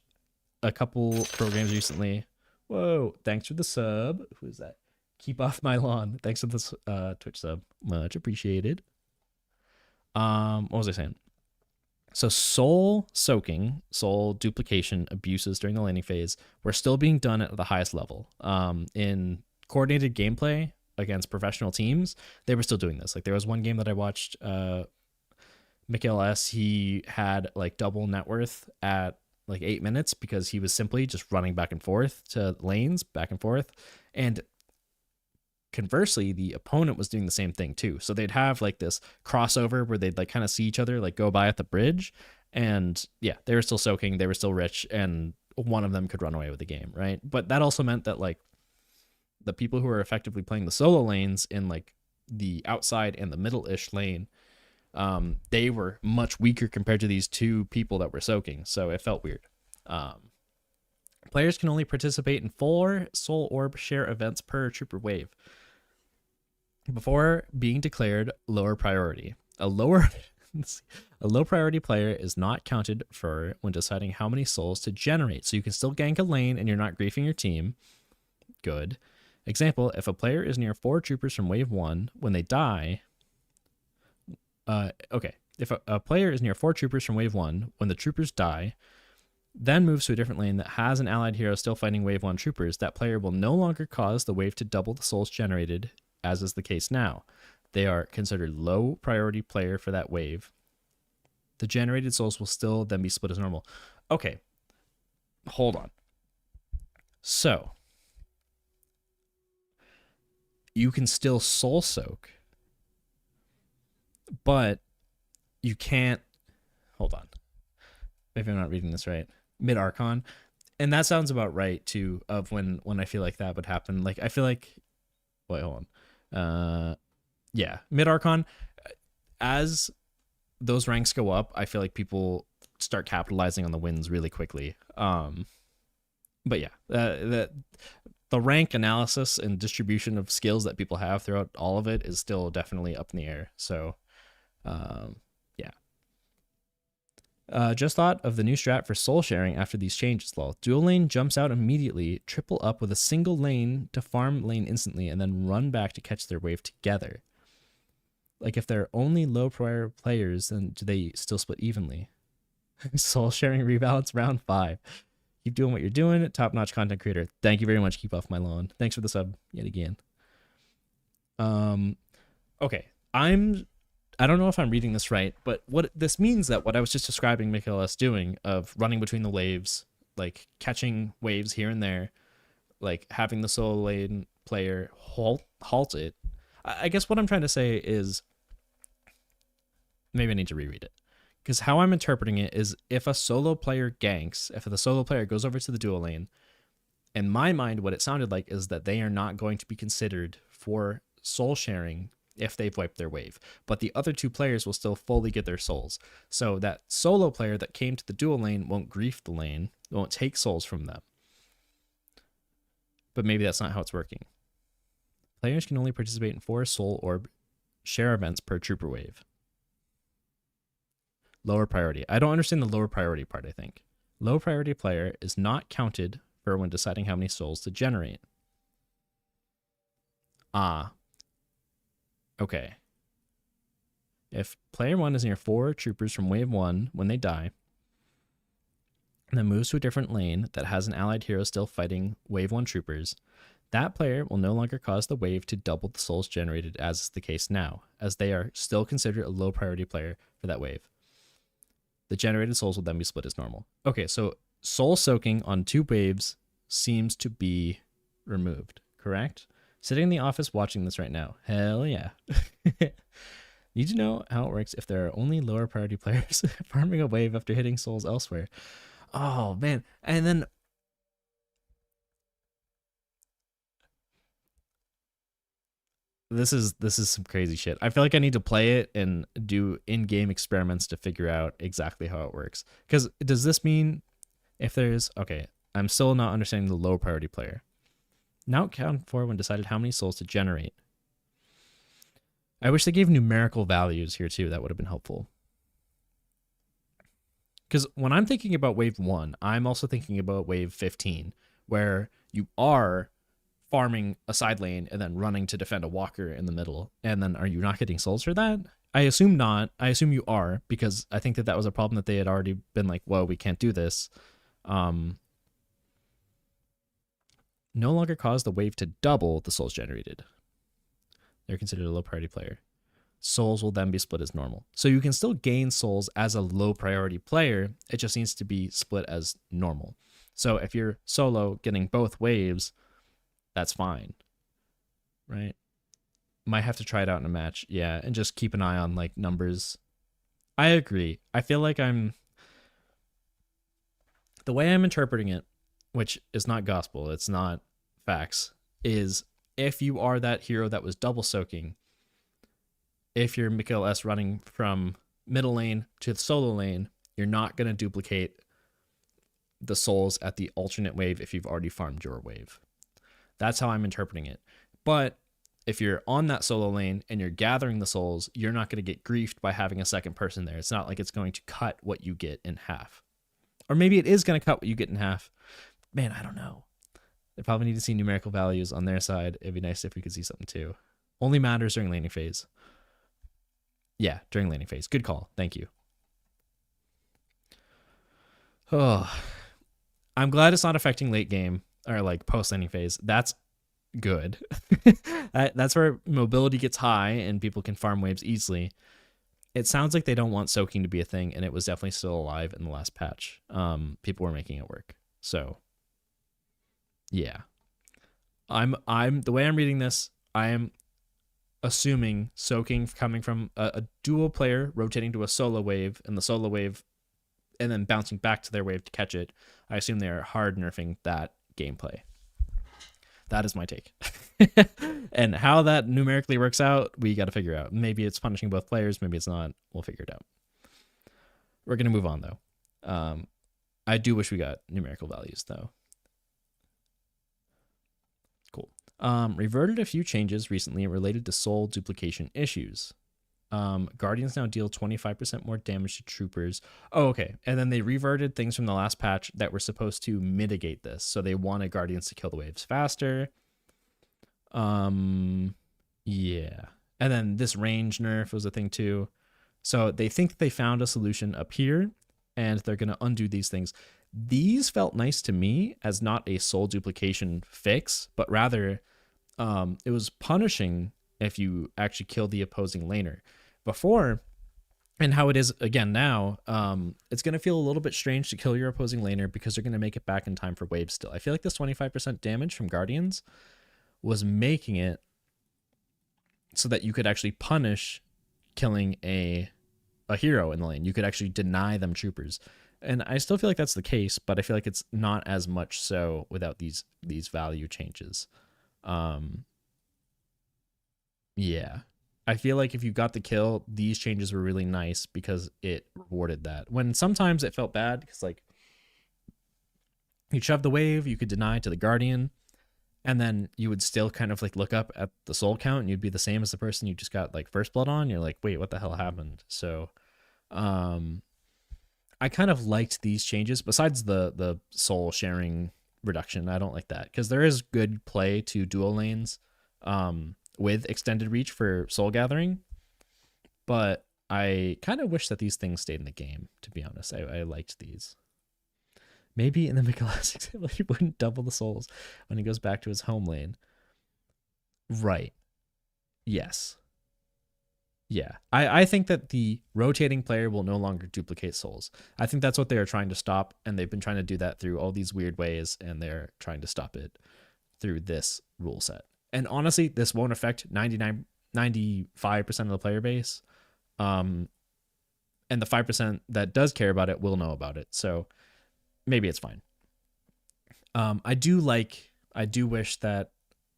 a couple programs recently. Whoa, thanks for the sub. Who is that? Keep off my lawn. Thanks for this Twitch sub. Much appreciated. What was I saying? So soul soaking, soul duplication abuses during the laning phase were still being done at the highest level. In coordinated gameplay against professional teams, they were still doing this. Like there was one game that I watched, Mikhail S, he had like double net worth at like 8 minutes because he was simply just running back and forth to lanes, back and forth. And conversely, the opponent was doing the same thing too. So they'd have like this crossover where they'd like kind of see each other like go by at the bridge. And yeah, they were still soaking, they were still rich, and one of them could run away with the game, right? But that also meant that like the people who are effectively playing the solo lanes in like the outside and the middle-ish lane, they were much weaker compared to these two people that were soaking. So it felt weird. Players can only participate in 4 soul orb share events per trooper wave before being declared lower priority. A low priority player is not counted for when deciding how many souls to generate. So you can still gank a lane and you're not griefing your team. Good. Example, if a player is near 4 troopers from wave 1, when they die... If a player is near 4 troopers from wave 1, when the troopers die, then moves to a different lane that has an allied hero still fighting wave 1 troopers, that player will no longer cause the wave to double the souls generated, as is the case now. They are considered low priority player for that wave. The generated souls will still then be split as normal. Okay, hold on. So... you can still soul soak, but you can't, hold on, maybe I'm not reading this right, mid Archon, and that sounds about right too, of when I feel like that would happen. Like I feel like, wait, hold on, yeah, mid Archon, as those ranks go up, I feel like people start capitalizing on the wins really quickly. But yeah, the rank analysis and distribution of skills that people have throughout all of it is still definitely up in the air. So, yeah. Just thought of the new strat for soul sharing after these changes, lol. Dual lane jumps out immediately, triple up with a single lane to farm lane instantly, and then run back to catch their wave together. Like if they're only low prior players, then do they still split evenly? Soul sharing rebalance round 5. Keep doing what you're doing. Top-notch content creator. Thank you very much. Keep off my lawn. Thanks for the sub yet again. Okay. I don't know if I'm reading this right, but what this means that what I was just describing Mikhail S doing of running between the waves, like catching waves here and there, like having the solo lane player halt it. I guess what I'm trying to say is, maybe I need to reread it. Because how I'm interpreting it is, if a solo player ganks, if the solo player goes over to the duo lane, in my mind, what it sounded like is that they are not going to be considered for soul sharing if they've wiped their wave. But the other two players will still fully get their souls. So that solo player that came to the duo lane won't grief the lane, won't take souls from them. But maybe that's not how it's working. Players can only participate in 4 soul orb share events per trooper wave. Lower priority. I don't understand the lower priority part, I think. Low priority player is not counted for when deciding how many souls to generate. Ah. Okay. If player 1 is near 4 troopers from wave 1 when they die, and then moves to a different lane that has an allied hero still fighting wave 1 troopers, that player will no longer cause the wave to double the souls generated, as is the case now, as they are still considered a low priority player for that wave. The generated souls will then be split as normal. Okay, so soul soaking on 2 waves seems to be removed, correct? Sitting in the office watching this right now. Hell yeah. Need to know how it works if there are only lower priority players farming a wave after hitting souls elsewhere. Oh, man. And then this is some crazy shit. I feel like I need to play it and do in-game experiments to figure out exactly how it works. Because does this mean if there's... Okay, I'm still not understanding the low priority player. Now count for when decided how many souls to generate. I wish they gave numerical values here too. That would have been helpful. Because when I'm thinking about wave 1, I'm also thinking about wave 15, where you are farming a side lane and then running to defend a walker in the middle. And then are you not getting souls for that? I assume not. I assume you are, because I think that that was a problem that they had already been like, whoa, we can't do this. No longer cause the wave to double the souls generated. They're considered a low priority player. Souls will then be split as normal. So you can still gain souls as a low priority player. It just needs to be split as normal. So if you're solo getting both waves, that's fine, right? Might have to try it out in a match. Yeah, and just keep an eye on like numbers. I agree. I feel like the way I'm interpreting it, which is not gospel, it's not facts, is if you are that hero that was double soaking, if you're Mikhail S running from middle lane to the solo lane, you're not going to duplicate the souls at the alternate wave if you've already farmed your wave. That's how I'm interpreting it. But if you're on that solo lane and you're gathering the souls, you're not going to get griefed by having a second person there. It's not like it's going to cut what you get in half. Or maybe it is going to cut what you get in half. Man, I don't know. They probably need to see numerical values on their side. It'd be nice if we could see something too. Only matters during laning phase. Yeah, during laning phase. Good call. Thank you. Oh, I'm glad it's not affecting late game or like post laning phase. That's good. That's where mobility gets high and people can farm waves easily. It sounds like they don't want soaking to be a thing, and it was definitely still alive in the last patch. People were making it work. So yeah. I'm the way I'm reading this, I am assuming soaking coming from a dual player rotating to a solo wave, and the solo wave and then bouncing back to their wave to catch it. I assume they're hard nerfing that gameplay. That is my take. And how that numerically works out, we got to figure out. Maybe it's punishing both players, maybe it's not. We'll figure it out. We're going to move on though. I do wish we got numerical values though. Cool. Reverted a few changes recently related to soul duplication issues. Guardians now deal 25% more damage to troopers. Oh, okay. And then they reverted things from the last patch that were supposed to mitigate this. So they wanted Guardians to kill the waves faster. Yeah. And then this range nerf was a thing too. So they think they found a solution up here, and they're going to undo these things. These felt nice to me as not a soul duplication fix, but rather it was punishing if you actually kill the opposing laner. Before, and how it is again now, it's going to feel a little bit strange to kill your opposing laner because they're going to make it back in time for waves still. I feel like this 25% damage from Guardians was making it so that you could actually punish killing a hero in the lane. You could actually deny them troopers. And I still feel like that's the case, but I feel like it's not as much so without these value changes. Yeah. I feel like if you got the kill, these changes were really nice because it rewarded that. When sometimes it felt bad because like you'd shove the wave, you could deny to the Guardian, and then you would still kind of like look up at the soul count and you'd be the same as the person you just got like first blood on. You're like, wait, what the hell happened? So I kind of liked these changes besides the soul sharing reduction. I don't like that because there is good play to dual lanes with extended reach for soul gathering, but I kind of wish that these things stayed in the game, to be honest. I liked these. Maybe in the Mikolas example, he wouldn't double the souls when he goes back to his home lane. Right. Yes. Yeah. I think that the rotating player will no longer duplicate souls. I think that's what they are trying to stop, and they've been trying to do that through all these weird ways, and they're trying to stop it through this rule set. And honestly, this won't affect 95% of the player base. And the 5% that does care about it will know about it. So maybe it's fine. I do wish that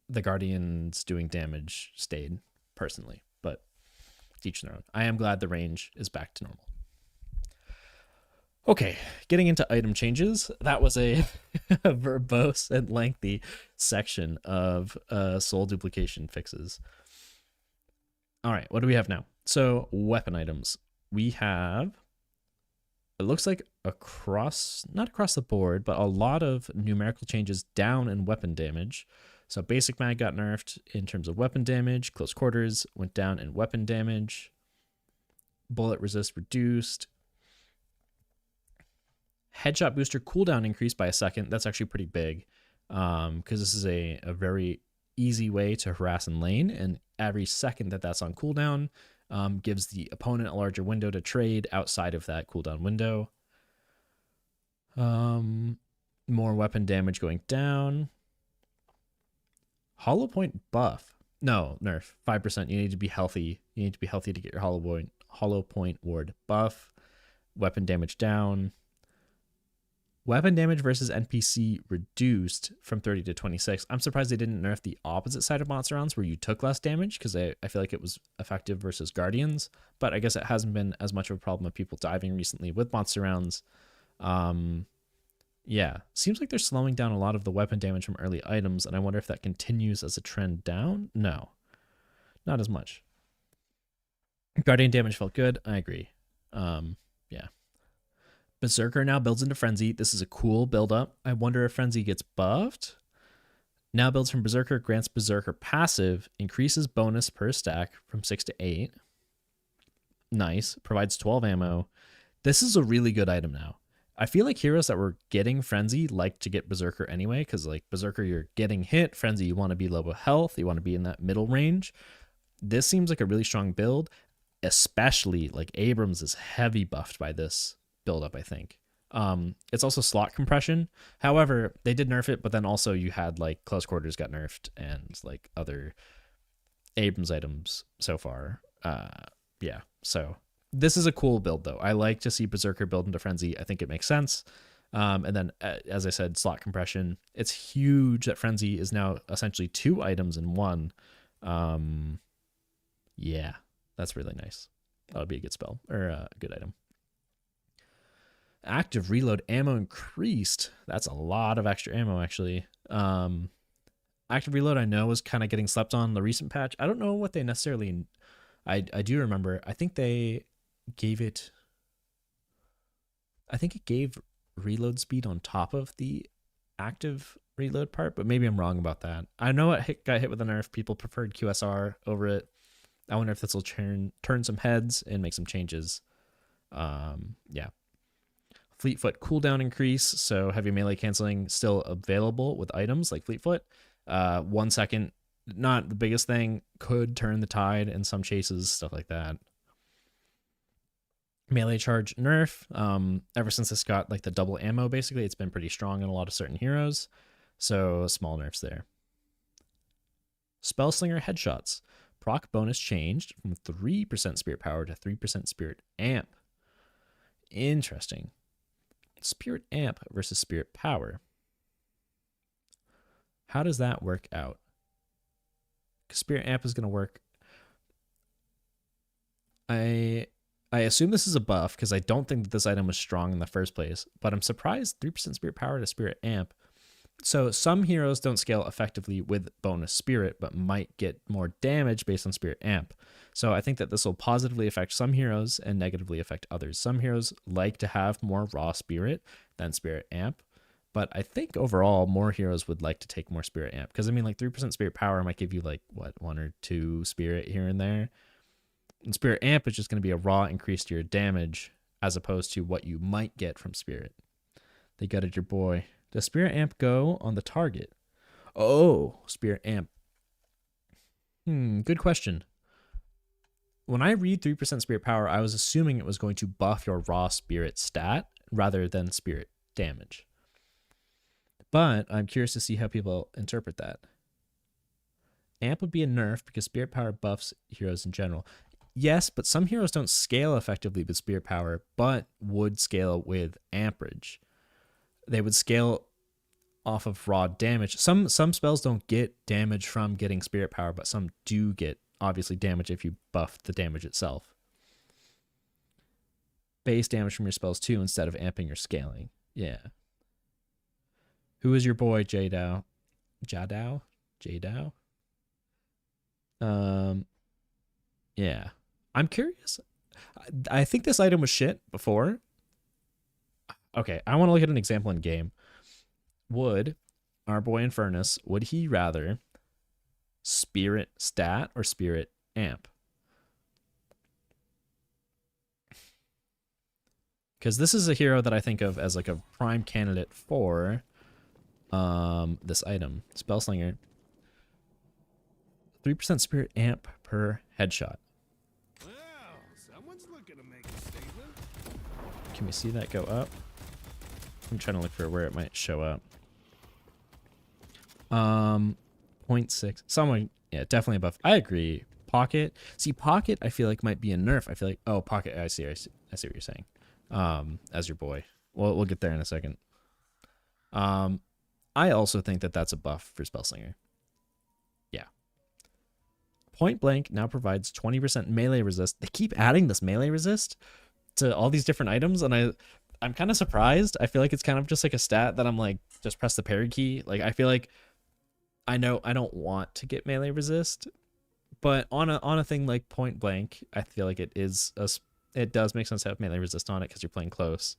the Guardians doing damage stayed personally, but each their own. I am glad the range is back to normal. Okay, getting into item changes. That was a verbose and lengthy section of soul duplication fixes. All right, what do we have now? So weapon items. We have, it looks like not across the board, but a lot of numerical changes down in weapon damage. So basic mag got nerfed in terms of weapon damage. Close quarters went down in weapon damage. Bullet resist reduced. Headshot booster cooldown increased by a second. That's actually pretty big because this is a very easy way to harass in lane, and every second that's on cooldown gives the opponent a larger window to trade outside of that cooldown window. More weapon damage going down. Hollow point buff. No, nerf. 5%. You need to be healthy. You need to be healthy to get your hollow point ward buff. Weapon damage down. Weapon damage versus NPC reduced from 30 to 26. I'm surprised they didn't nerf the opposite side of monster rounds where you took less damage, because I feel like it was effective versus Guardians, but I guess it hasn't been as much of a problem of people diving recently with monster rounds. Yeah, seems like they're slowing down a lot of the weapon damage from early items, and I wonder if that continues as a trend down. No, not as much. Guardian damage felt good. I agree. Yeah. Berserker now builds into Frenzy. This is a cool build up. I wonder if Frenzy gets buffed. Now builds from Berserker, grants Berserker passive, increases bonus per stack from 6 to 8. Nice. Provides 12 ammo. This is a really good item now. I feel like heroes that were getting Frenzy like to get Berserker anyway, because like Berserker, you're getting hit. Frenzy, you want to be low health. You want to be in that middle range. This seems like a really strong build, especially like Abrams is heavy buffed by this build up, I think. It's also slot compression. However, they did nerf it, but then also you had like close quarters got nerfed and like other Abrams items so far. Yeah, so this is a cool build though. I like to see Berserker build into Frenzy. I think it makes sense. And then as I said, slot compression. It's huge that Frenzy is now essentially 2 items in one. Yeah, that's really nice. That would be a good spell, or a good item. Active reload ammo increased. That's a lot of extra ammo, actually. Active reload, I know, was kind of getting slept on in the recent patch. I don't know what they necessarily... I do remember. I think they gave it... I think it gave reload speed on top of the active reload part, but maybe I'm wrong about that. I know it got hit with a nerf. People preferred QSR over it. I wonder if this will turn some heads and make some changes. Yeah. Fleetfoot cooldown increase, so heavy melee canceling still available with items like Fleetfoot. 1 second, not the biggest thing, could turn the tide in some chases, stuff like that. Melee charge nerf. Ever since this got like the double ammo, basically, it's been pretty strong in a lot of certain heroes. So small nerfs there. Spellslinger headshots. Proc bonus changed from 3% spirit power to 3% spirit amp. Interesting. Spirit amp versus spirit power. How does that work out? Because spirit amp is going to work. I assume this is a buff because I don't think that this item was strong in the first place, but I'm surprised 3% spirit power to spirit amp. So some heroes don't scale effectively with bonus spirit, but might get more damage based on spirit amp. So I think that this will positively affect some heroes and negatively affect others. Some heroes like to have more raw spirit than spirit amp, but I think overall more heroes would like to take more spirit amp, because I mean, like 3% spirit power might give you like what, 1 or 2 spirit here and there. And spirit amp is just going to be a raw increase to your damage as opposed to what you might get from spirit. They gutted your boy. Does spirit amp go on the target? Oh, spirit amp. Good question. When I read 3% spirit power, I was assuming it was going to buff your raw spirit stat rather than spirit damage. But I'm curious to see how people interpret that. Amp would be a nerf because spirit power buffs heroes in general. Yes, but some heroes don't scale effectively with spirit power, but would scale with amperage. They would scale off of raw damage. Some spells don't get damage from getting spirit power, but some do get obviously damage if you buff the damage itself. Base damage from your spells too instead of amping or scaling. Yeah. Who is your boy, J-Dow? Jadow? J-Dow? Yeah. I'm curious. I think this item was shit before. Okay, I want to look at an example in game. Would our boy Infernus, would he rather spirit stat or spirit amp? Because this is a hero that I think of as like a prime candidate for this item. Spellslinger. 3% spirit amp per headshot. Well, someone's looking to make a statement. Can we see that go up? I'm trying to look for where it might show up. 0.6. Someone, yeah, definitely above. I agree. Pocket. See, pocket, I feel like might be a nerf. I feel like, oh, pocket. I see what you're saying. As your boy. We'll get there in a second. I also think that that's a buff for Spellslinger. Yeah. Point Blank now provides 20% melee resist. They keep adding this melee resist to all these different items, and I'm kind of surprised. I feel like it's kind of just like a stat that I'm like, just press the parry key. Like, I feel like I know I don't want to get melee resist, but on a thing like Point Blank, I feel like it does make sense to have melee resist on it because you're playing close.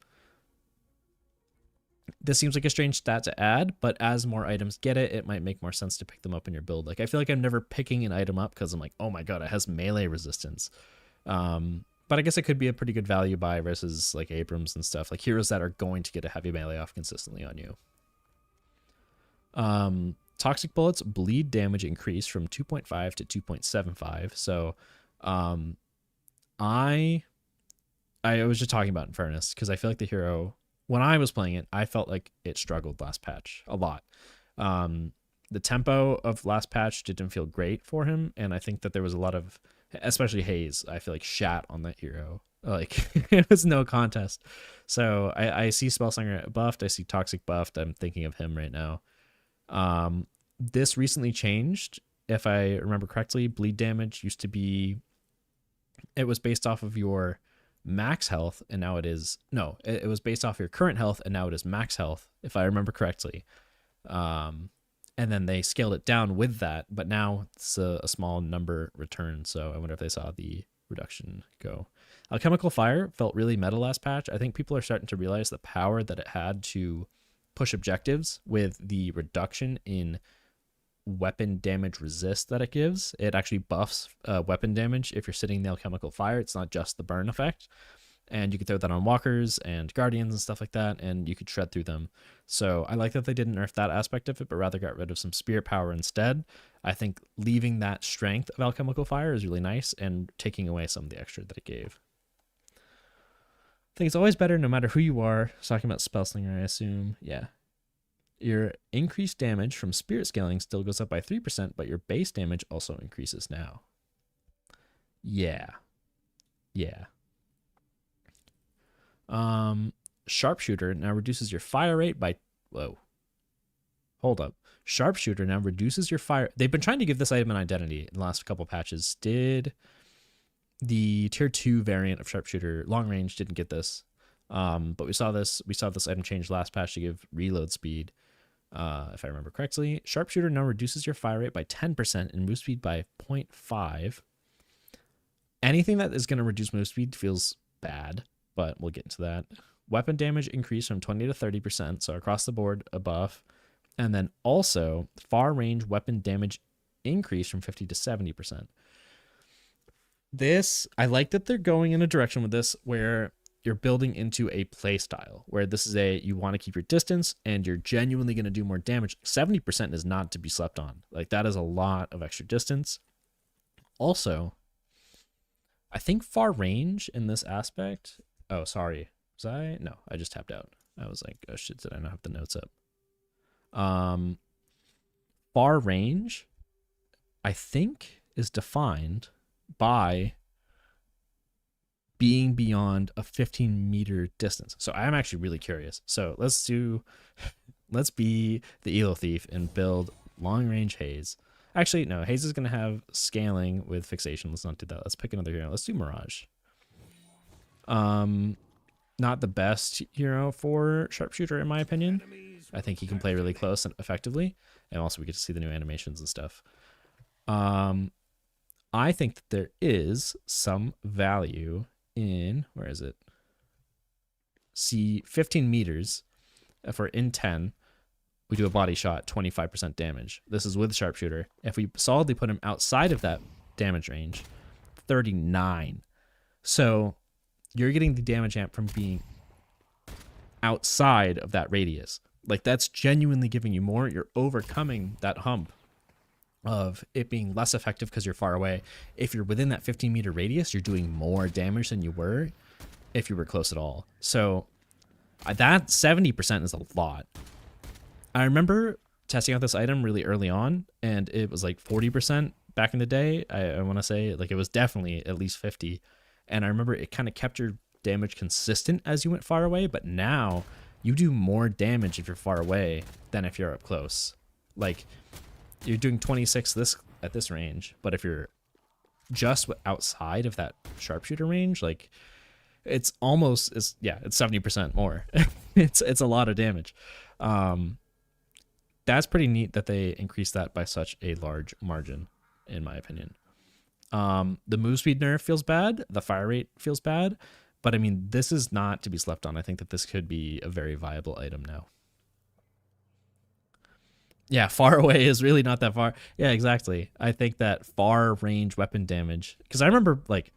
This seems like a strange stat to add, but as more items get it, it might make more sense to pick them up in your build. Like, I feel like I'm never picking an item up because I'm like, oh my god, it has melee resistance. But I guess it could be a pretty good value buy versus like Abrams and stuff, like heroes that are going to get a heavy melee off consistently on you. Toxic bullets bleed damage increase from 2.5 to 2.75. So I was just talking about Infernus because I feel like the hero, when I was playing it, I felt like it struggled last patch a lot. The tempo of last patch didn't feel great for him, and I think that there was a lot of, especially Hayes, I feel like shat on that hero. Like, it was no contest. So I see Spellslinger buffed, I see Toxic buffed. I'm thinking of him right now. This recently changed, if I remember correctly. Bleed damage used to be, it was based off of your max health, and now it is, no, it was based off your current health, and now it is max health, if I remember correctly. And then they scaled it down with that, but now it's a small number return, so I wonder if they saw the reduction go. Alchemical Fire felt really meta last patch. I think people are starting to realize the power that it had to push objectives with the reduction in weapon damage resist that it gives. It actually buffs weapon damage if you're sitting in the Alchemical Fire. It's not just the burn effect. and you could throw that on walkers and guardians and stuff like that, and you could shred through them. So I like that they didn't nerf that aspect of it, but rather got rid of some spirit power instead. I think leaving that strength of alchemical fire is really nice, and taking away some of the extra that it gave. I think it's always better no matter who you are. Talking about Spellslinger, I assume. Yeah. Your increased damage from spirit scaling still goes up by 3%, but your base damage also increases now. Yeah. Yeah. Sharpshooter now reduces your fire rate by... Whoa. Hold up. Sharpshooter now reduces your fire... They've been trying to give this item an identity in the last couple patches. Did the tier 2 variant of Sharpshooter long range didn't get this. But we saw this item change last patch to give reload speed. If I remember correctly. Sharpshooter now reduces your fire rate by 10% and move speed by 0.5. Anything that is going to reduce move speed feels bad, but we'll get into that. Weapon damage increased from 20 to 30%, so across the board a buff. And then also far range weapon damage increased from 50 to 70%. This, I like that they're going in a direction with this where you're building into a play style where this is you want to keep your distance and you're genuinely going to do more damage. 70% is not to be slept on. Like, that is a lot of extra distance. Also, I think far range in this aspect. Oh, sorry. Was I? No, I just tapped out. I was like, oh shit, did I not have the notes up? Far range, I think, is defined by being beyond a 15-meter distance. So I'm actually really curious. So let's be the Elo Thief and build long-range Haze. Actually, no, Haze is going to have scaling with fixation. Let's not do that. Let's pick another hero. Let's do Mirage. Not the best hero for Sharpshooter, in my opinion. I think he can play really close and effectively. And also we get to see the new animations and stuff. I think that there is some value in, where is it? See, 15 meters. If we're in 10, we do a body shot, 25% damage. This is with Sharpshooter. If we solidly put him outside of that damage range, 39. So you're getting the damage amp from being outside of that radius. Like, that's genuinely giving you more. You're overcoming that hump of it being less effective because you're far away. If you're within that 15-meter radius, you're doing more damage than you were if you were close at all. So that 70% is a lot. I remember testing out this item really early on, and it was like 40% back in the day. I want to say, like, it was definitely at least 50. And I remember it kind of kept your damage consistent as you went far away, but now you do more damage if you're far away than if you're up close. Like, you're doing 26 at this range, but if you're just outside of that Sharpshooter range, like, it's almost, it's 70% more. it's a lot of damage. That's pretty neat that they increased that by such a large margin, in my opinion. The move speed nerf feels bad. The fire rate feels bad. But I mean, this is not to be slept on. I think that this could be a very viable item now. Yeah, far away is really not that far. Yeah, exactly. I think that far range weapon damage, because I remember, like,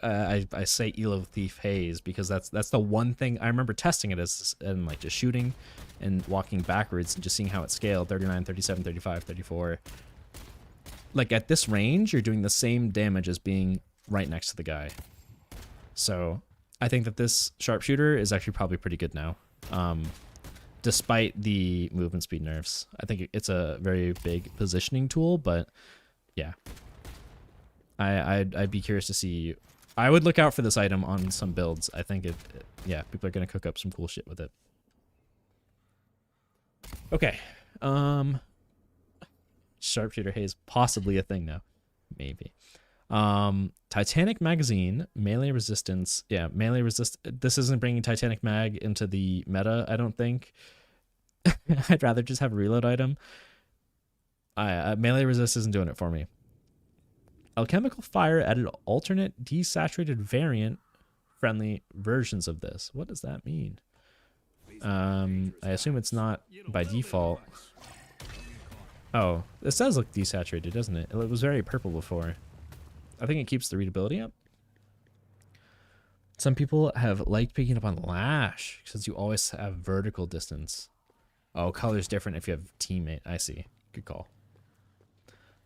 I say Elo Thief Haze because that's the one thing I remember testing it as, and like just shooting and walking backwards and just seeing how it scaled. 39, 37, 35, 34. Like, at this range, you're doing the same damage as being right next to the guy. So I think that this Sharpshooter is actually probably pretty good now. Despite the movement speed nerfs. I think it's a very big positioning tool, but yeah. I'd be curious to see. I would look out for this item on some builds. I think yeah, people are going to cook up some cool shit with it. Okay. Sharpshooter Haze, possibly a thing now. Maybe. Titanic Magazine, melee resistance. Yeah, melee resist. This isn't bringing Titanic Mag into the meta, I don't think. I'd rather just have a reload item. Melee resist isn't doing it for me. Alchemical Fire added alternate desaturated variant friendly versions of this. What does that mean? I assume it's not by default. Oh, this does look desaturated, doesn't it? It was very purple before. I think it keeps the readability up. Some people have liked picking up on Lash since you always have vertical distance. Oh, color's different if you have teammate. I see. Good call.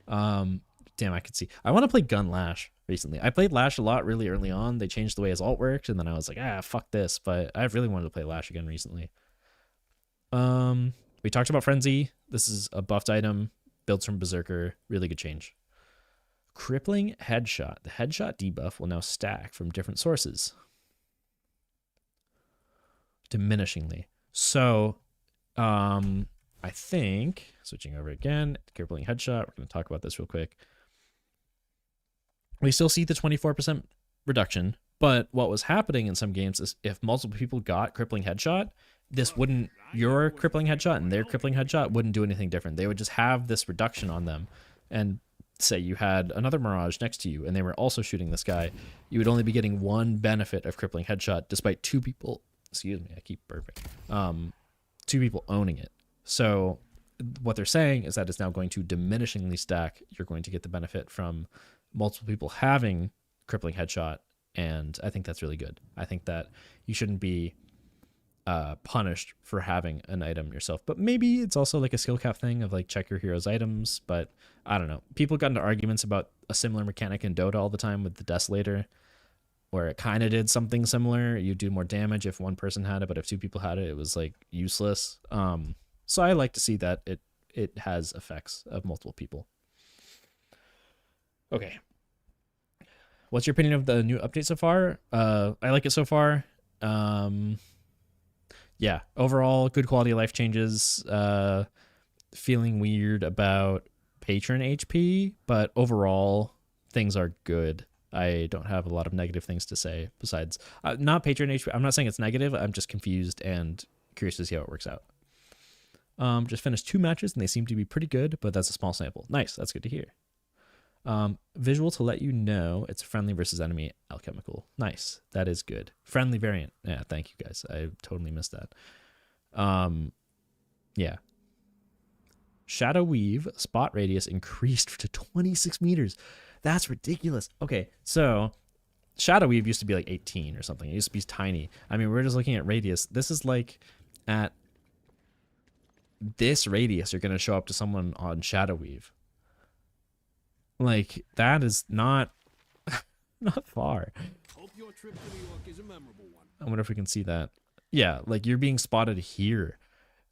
Damn, I could see. I want to play Gun Lash recently. I played Lash a lot really early on. They changed the way his ult worked, and then I was like, fuck this. But I really wanted to play Lash again recently. We talked about Frenzy. This is a buffed item, builds from Berserker. Really good change. Crippling Headshot. The headshot debuff will now stack from different sources. Diminishingly. So, I think, switching over again, crippling headshot. We're going to talk about this real quick. We still see the 24% reduction, but what was happening in some games is if multiple people got crippling headshot, this wouldn't, your crippling headshot and their crippling headshot wouldn't do anything different. They would just have this reduction on them. And say you had another Mirage next to you and they were also shooting this guy, you would only be getting one benefit of crippling headshot despite two people, excuse me, I keep burping, two people owning it. So what they're saying is that it's now going to diminishingly stack. You're going to get the benefit from multiple people having crippling headshot, and I think that's really good. I think that you shouldn't be punished for having an item yourself, but maybe it's also like a skill cap thing of like check your hero's items. But I don't know. People got into arguments about a similar mechanic in Dota all the time with the Desolator, where it kind of did something similar. You do more damage if one person had it, but if two people had it, it was like useless. So I like to see that it has effects of multiple people. Okay. What's your opinion of the new update so far? I like it so far. Yeah, overall, good quality of life changes. Feeling weird about patron HP, but overall, things are good. I don't have a lot of negative things to say besides not patron HP. I'm not saying it's negative. I'm just confused and curious to see how it works out. Just finished 2 matches and they seem to be pretty good, but that's a small sample. Nice. That's good to hear. Visual to let you know it's friendly versus enemy alchemical. Nice. That is good. Friendly variant. Yeah, thank you guys. I totally missed that. Yeah. Shadow Weave spot radius increased to 26 meters. That's ridiculous. Okay, so Shadow Weave used to be like 18 or something. It used to be tiny. I mean, we're just looking at radius. This is like at this radius, you're going to show up to someone on Shadow Weave. Like, that is not far. Hope your trip to New York is a memorable one. I wonder if we can see that. Yeah, like you're being spotted here.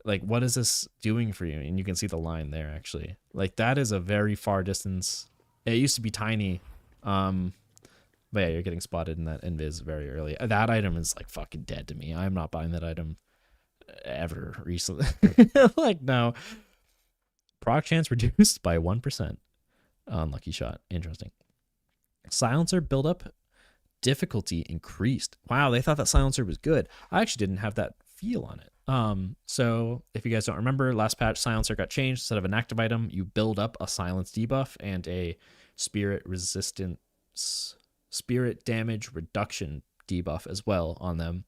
Like, what is this doing for you? And you can see the line there, actually. Like, that is a very far distance. It used to be tiny. But yeah, you're getting spotted in that invis very early. That item is, like, fucking dead to me. I'm not buying that item ever recently. Like, no. Proc chance reduced by 1%. Unlucky shot. Interesting. Silencer buildup difficulty increased. Wow, they thought that silencer was good. I actually didn't have that feel on it. So if you guys don't remember, last patch silencer got changed. Instead of an active item, you build up a silence debuff and a spirit damage reduction debuff as well on them,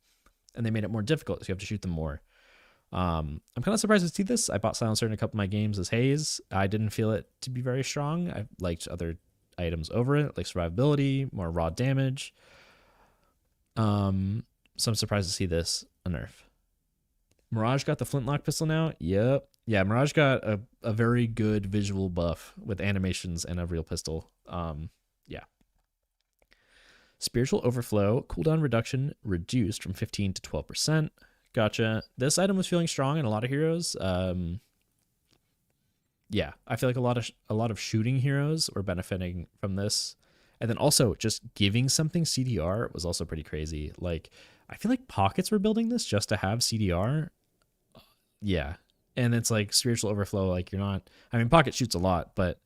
and they made it more difficult, so you have to shoot them more. I'm kind of surprised to see this. I bought silencer in a couple of my games as Haze. I didn't feel it to be very strong. I liked other items over it, like survivability, more raw damage. So I'm surprised to see this a nerf. Mirage got the flintlock pistol now. Yep. Yeah, Mirage got a very good visual buff with animations and a real pistol. Yeah. Spiritual overflow cooldown reduction reduced from 15 to 12%. Gotcha. This item was feeling strong in a lot of heroes. Yeah, I feel like a lot of shooting heroes were benefiting from this. And then also just giving something CDR was also pretty crazy. Like, I feel like pockets were building this just to have CDR. Yeah. And it's like spiritual overflow, like you're not, I mean, pocket shoots a lot, but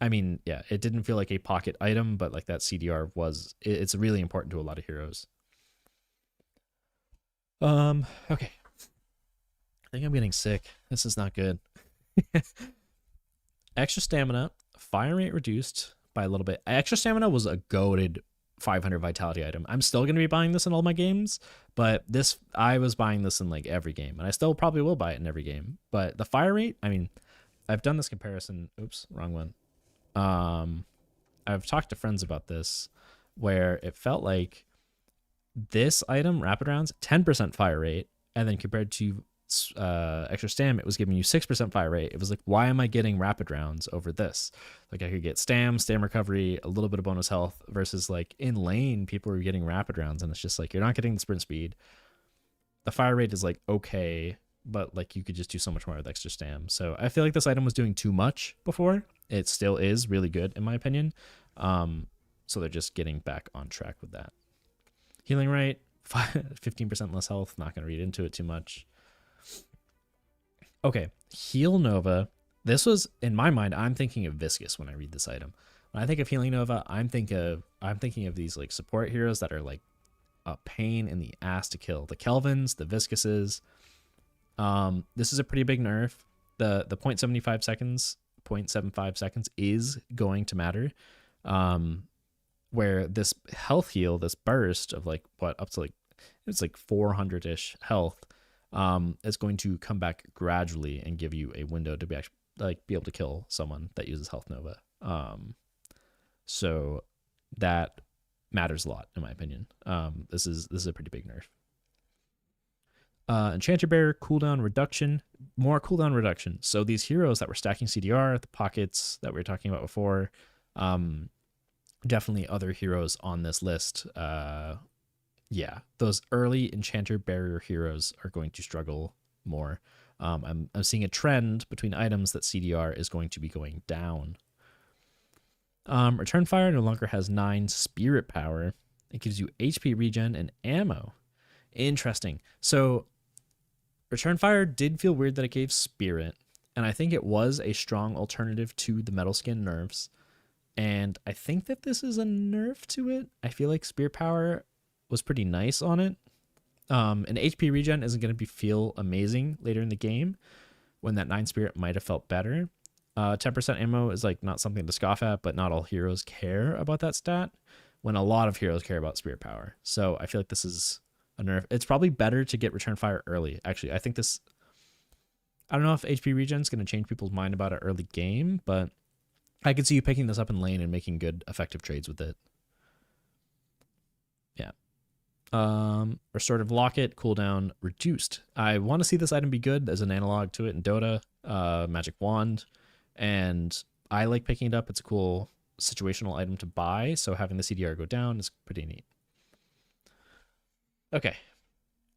I mean, yeah, it didn't feel like a pocket item, but like that CDR was, it's really important to a lot of heroes. Okay. I think I'm getting sick. This is not good. Extra stamina, fire rate reduced by a little bit. Extra stamina was a goated 500 vitality item. I'm still going to be buying this in all my games, but this, I was buying this in like every game, and I still probably will buy it in every game. But the fire rate, I mean, I've done this comparison. Oops, wrong one. I've talked to friends about this where it felt like this item, rapid rounds, 10% fire rate, and then compared to extra stam, it was giving you 6% fire rate. It was like, why am I getting rapid rounds over this? Like I could get stam recovery, a little bit of bonus health, versus like in lane, people were getting rapid rounds, and it's just like, you're not getting the sprint speed. The fire rate is like okay, but like you could just do so much more with extra stam. So I feel like this item was doing too much before. It still is really good in my opinion. So they're just getting back on track with that. Healing rate, 15% less health. Not going to read into it too much. Okay, Heal Nova. This was, in my mind, I'm thinking of Viscous when I read this item. When I think of Healing Nova, I'm thinking of these like support heroes that are like a pain in the ass to kill. The Kelvins, the Viscuses. This is a pretty big nerf. The 0.75 seconds is going to matter. Where this health heal, this burst of like what up to like it's like 400-ish health, is going to come back gradually and give you a window to be actually like be able to kill someone that uses Health Nova. So that matters a lot in my opinion. This is a pretty big nerf. Enchanter Bearer cooldown reduction, more cooldown reduction. So these heroes that were stacking CDR, the pockets that we were talking about before, definitely other heroes on this list. Yeah, those early Enchanter Barrier heroes are going to struggle more. I'm seeing a trend between items that CDR is going to be going down. Return Fire no longer has 9 spirit power. It gives you HP regen and ammo. Interesting. So Return Fire did feel weird that it gave spirit, and I think it was a strong alternative to the metal skin nerfs. And I think that this is a nerf to it. I feel like Spirit Power was pretty nice on it. And HP regen isn't going to feel amazing later in the game when that 9 Spirit might have felt better. 10% ammo is like not something to scoff at, but not all heroes care about that stat when a lot of heroes care about Spirit Power. So I feel like this is a nerf. It's probably better to get Return Fire early. Actually, I think this... I don't know if HP regen is going to change people's mind about it early game, but I could see you picking this up in lane and making good, effective trades with it. Yeah. Restorative Locket, cooldown reduced. I want to see this item be good as an analog to it in Dota. Magic Wand. And I like picking it up. It's a cool situational item to buy, so having the CDR go down is pretty neat. Okay.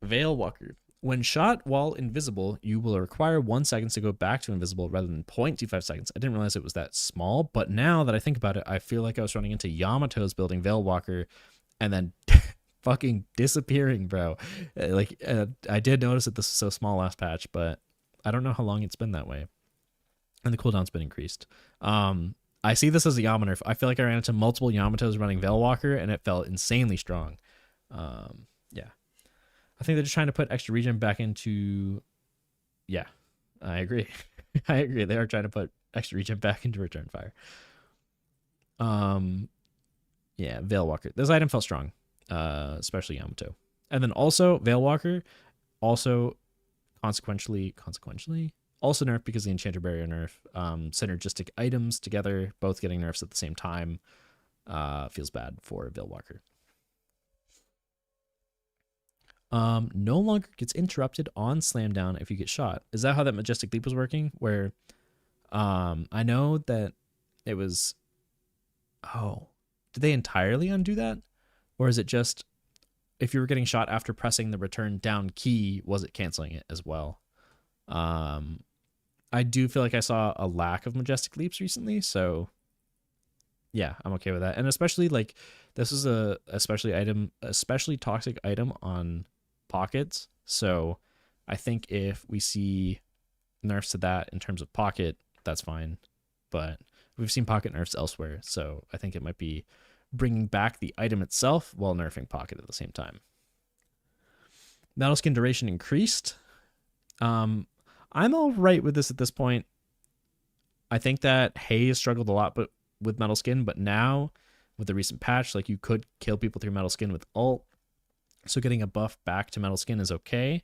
Veil Walker. When shot while invisible, you will require 1 second to go back to invisible rather than 0.25 seconds. I didn't realize it was that small, but now that I think about it, I feel like I was running into Yamato's building Veil Walker and then fucking disappearing, bro. I did notice that this is so small last patch, but I don't know how long it's been that way. And the cooldown's been increased. I see this as a Yama nerf. I feel like I ran into multiple Yamatos running Veil Walker, and it felt insanely strong. Yeah. I think they're just trying to put extra regen back into... Yeah, I agree. I agree. They are trying to put extra regen back into Return Fire. Yeah, Veil Walker. This item felt strong, especially Yamato. And then also, Veil Walker, also consequentially, also nerfed because of the Enchanter Barrier nerf. Synergistic items together, both getting nerfs at the same time, feels bad for Veil Walker. No longer gets interrupted on slam down if you get shot. Is that how that Majestic Leap was working? Where I know that it was... Oh, did they entirely undo that? Or is it just if you were getting shot after pressing the return down key, was it canceling it as well? I do feel like I saw a lack of Majestic Leaps recently, so yeah, I'm okay with that. And especially like this is a especially toxic item on pockets, so I think if we see nerfs to that in terms of pocket, that's fine, but we've seen pocket nerfs elsewhere, so I think it might be bringing back the item itself while nerfing pocket at the same time. Metal skin duration increased. I'm all right with this at this point. I think that Haze struggled a lot with metal skin, but now with the recent patch, like you could kill people through metal skin with ult, so getting a buff back to metal skin is okay.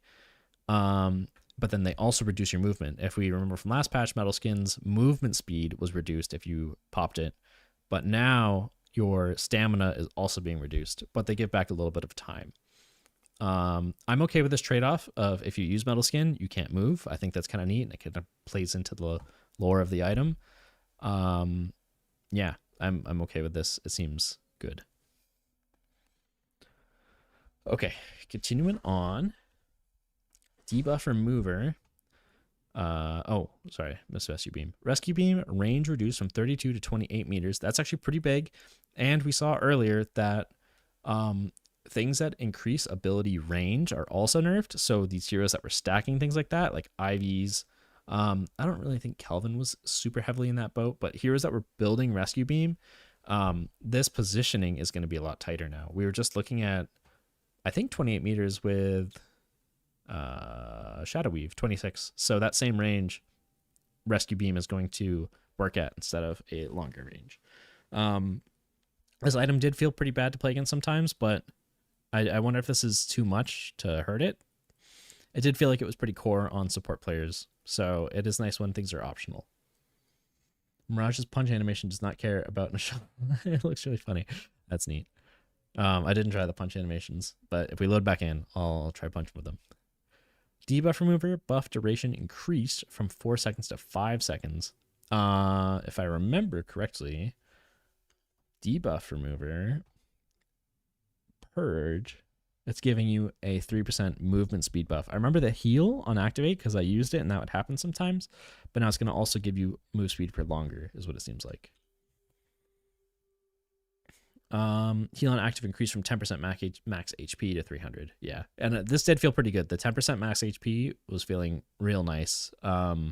But then they also reduce your movement. If we remember from last patch, metal skin's movement speed was reduced if you popped it, but now your stamina is also being reduced, but they give back a little bit of time. I'm okay with this trade-off of if you use metal skin, you can't move. I think that's kind of neat, and it kind of plays into the lore of the item. Yeah, I'm okay with this. It seems good. Okay, continuing on. Debuff remover. Oh, sorry, missed rescue beam. Rescue beam range reduced from 32 to 28 meters. That's actually pretty big. And we saw earlier that things that increase ability range are also nerfed. So these heroes that were stacking things like that, like Ivy's, I don't really think Kelvin was super heavily in that boat, but heroes that were building rescue beam, this positioning is going to be a lot tighter now. We were just looking at, I think 28 meters with Shadow Weave 26. So that same range, rescue beam is going to work at instead of a longer range. This item did feel pretty bad to play against sometimes, but I wonder if this is too much to hurt it. It did feel like it was pretty core on support players, so it is nice when things are optional. Mirage's punch animation does not care about Michelle. It looks really funny. That's neat. I didn't try the punch animations, but if we load back in, I'll try punching with them. Debuff remover, buff duration increased from 4 seconds to 5 seconds. If I remember correctly, debuff remover, purge, it's giving you a 3% movement speed buff. I remember the heal on activate because I used it and that would happen sometimes, but now it's going to also give you move speed for longer is what it seems like. Heal on active increased from 10% max HP to 300. Yeah, and this did feel pretty good. The 10% max HP was feeling real nice. Yeah,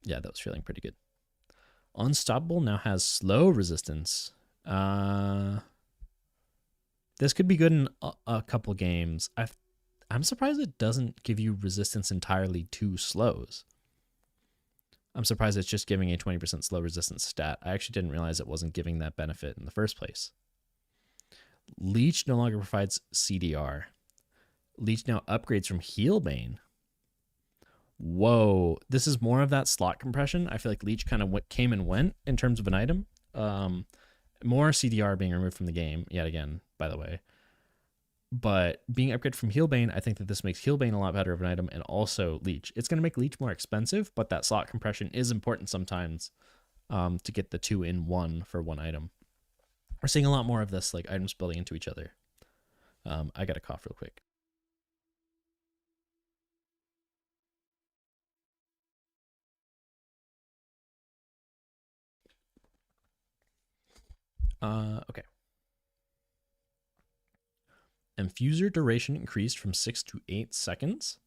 that was feeling pretty good. Unstoppable now has slow resistance. This could be good in a couple games. I'm surprised it doesn't give you resistance entirely to slows. I'm surprised it's just giving a 20% slow resistance stat. I actually didn't realize it wasn't giving that benefit in the first place. Leech no longer provides CDR. Leech now upgrades from Healbane. Whoa, this is more of that slot compression. I feel like Leech kind of came and went in terms of an item. More CDR being removed from the game, yet again, by the way. But being upgraded from Healbane, I think that this makes Healbane a lot better of an item, and also Leech. It's going to make Leech more expensive, but that slot compression is important sometimes to get the 2-in-1 for one item. We're seeing a lot more of this, like items building into each other. I got to cough real quick. Okay. Infuser duration increased from 6 to 8 seconds.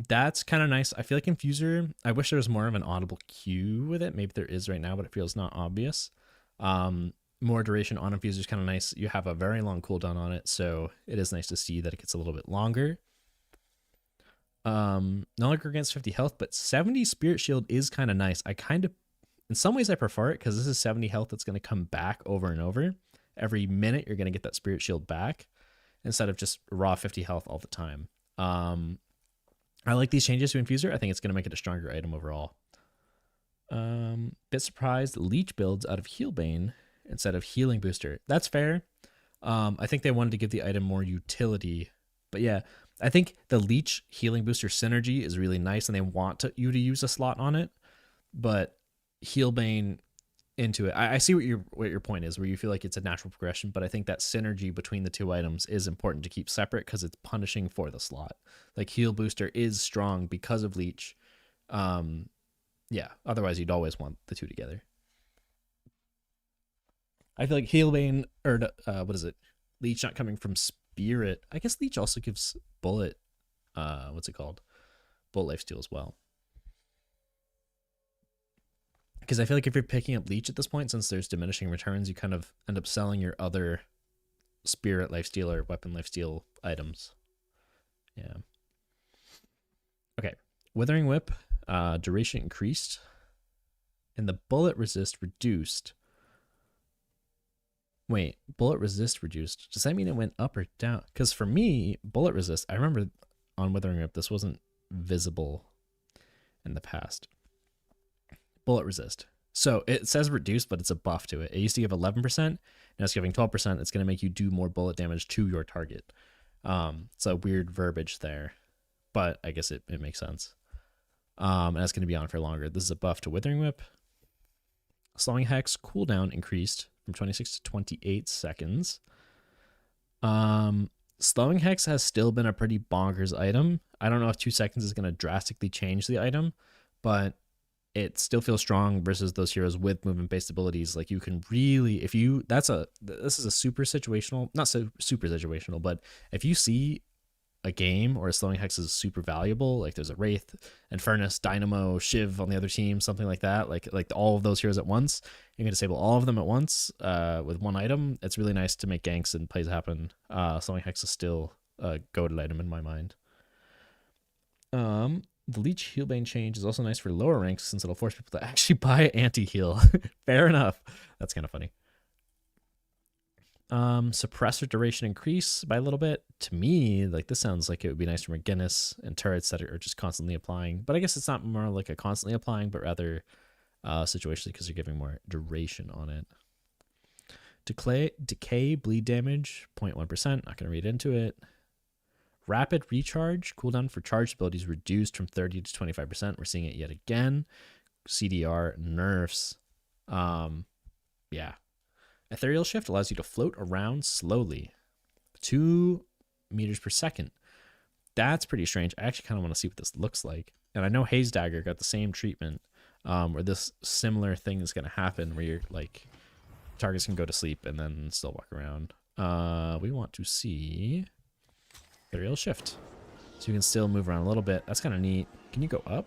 That's kind of nice. I feel like Infuser, I wish there was more of an audible cue with it. Maybe there is right now, but it feels not obvious. More duration on Infuser is kind of nice. You have a very long cooldown on it, so it is nice to see that it gets a little bit longer. No longer against 50 health, but 70 Spirit Shield is kind of nice. In some ways I prefer it because this is 70 health that's going to come back over and over. Every minute you're going to get that Spirit Shield back instead of just raw 50 health all the time. I like these changes to Infuser. I think it's going to make it a stronger item overall. Bit surprised Leech builds out of Healbane instead of Healing Booster. That's fair. I think they wanted to give the item more utility. But yeah, I think the Leech Healing Booster synergy is really nice and they want you to use a slot on it. But Healbane into it, I see what your point is, where you feel like it's a natural progression, but I think that synergy between the two items is important to keep separate because it's punishing for the slot. Like Heal Booster is strong because of Leech. Yeah, otherwise you'd always want the two together. I feel like Healbane, or what is it? Leech not coming from Spirit. I guess Leech also gives Bullet, what's it called? Bullet Lifesteal as well. Because I feel like if you're picking up Leech at this point, since there's diminishing returns, you kind of end up selling your other Spirit Lifesteal or Weapon Lifesteal items. Yeah. Okay. Withering Whip, duration increased, and the bullet resist reduced. Wait, bullet resist reduced. Does that mean it went up or down? Because for me, bullet resist, I remember on Withering Whip, this wasn't visible in the past. Bullet resist. So it says reduced, but it's a buff to it. It used to give 11%. Now it's giving 12%. It's going to make you do more bullet damage to your target. It's a weird verbiage there, but I guess it makes sense. And that's going to be on for longer. This is a buff to Withering Whip. Slowing Hex cooldown increased from 26 to 28 seconds. Slowing Hex has still been a pretty bonkers item. I don't know if 2 seconds is going to drastically change the item, but it still feels strong versus those heroes with movement-based abilities. Like, you can really, this is a super situational, not so super situational, but if you see a game or a slowing hex is super valuable, like there's a Wraith, Infernus, Dynamo, Shiv on the other team, something like that, like all of those heroes at once, you can disable all of them at once with one item. It's really nice to make ganks and plays happen. Slowing hex is still a goated item in my mind. The Leech Healbane change is also nice for lower ranks since it'll force people to actually buy anti-heal. Fair enough. That's kind of funny. Suppressor duration increase by a little bit. To me, like, this sounds like it would be nice for McGinnis and turrets that are just constantly applying. But I guess it's not more like a constantly applying, but rather situationally because you're giving more duration on it. Decay bleed damage, 0.1%. Not going to read into it. Rapid recharge, cooldown for charged abilities reduced from 30 to 25%. We're seeing it yet again. CDR nerfs. Yeah. Ethereal Shift allows you to float around slowly. 2 meters per second. That's pretty strange. I actually kind of want to see what this looks like. And I know Haze Dagger got the same treatment, where this similar thing is going to happen, where you're like, targets can go to sleep and then still walk around. We want to see Ethereal Shift. So you can still move around a little bit. That's kind of neat. Can you go up?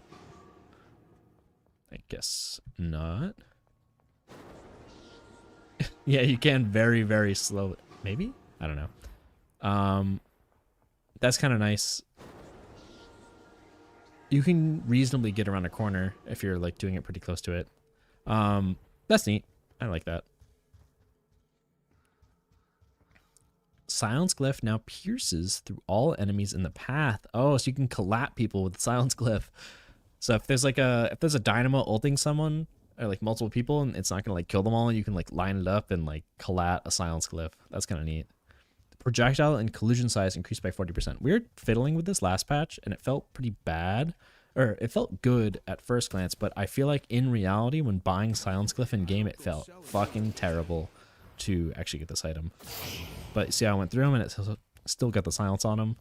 I guess not. Yeah, you can very, very slow. Maybe? I don't know. That's kind of nice. You can reasonably get around a corner if you're like doing it pretty close to it. That's neat. I like that. Silence Glyph now pierces through all enemies in the path. Oh, so you can collap people with Silence Glyph. So if there's a dynamo ulting someone, or like multiple people, and it's not gonna like kill them all, and you can like line it up and like collat a Silence Glyph. That's kind of neat. The projectile and collision size increased by 40%. We were fiddling with this last patch, and it felt pretty bad, or it felt good at first glance, but I feel like in reality, when buying Silence Glyph in game, it felt fucking terrible to actually get this item. But see how I went through them, and it still got the silence on them.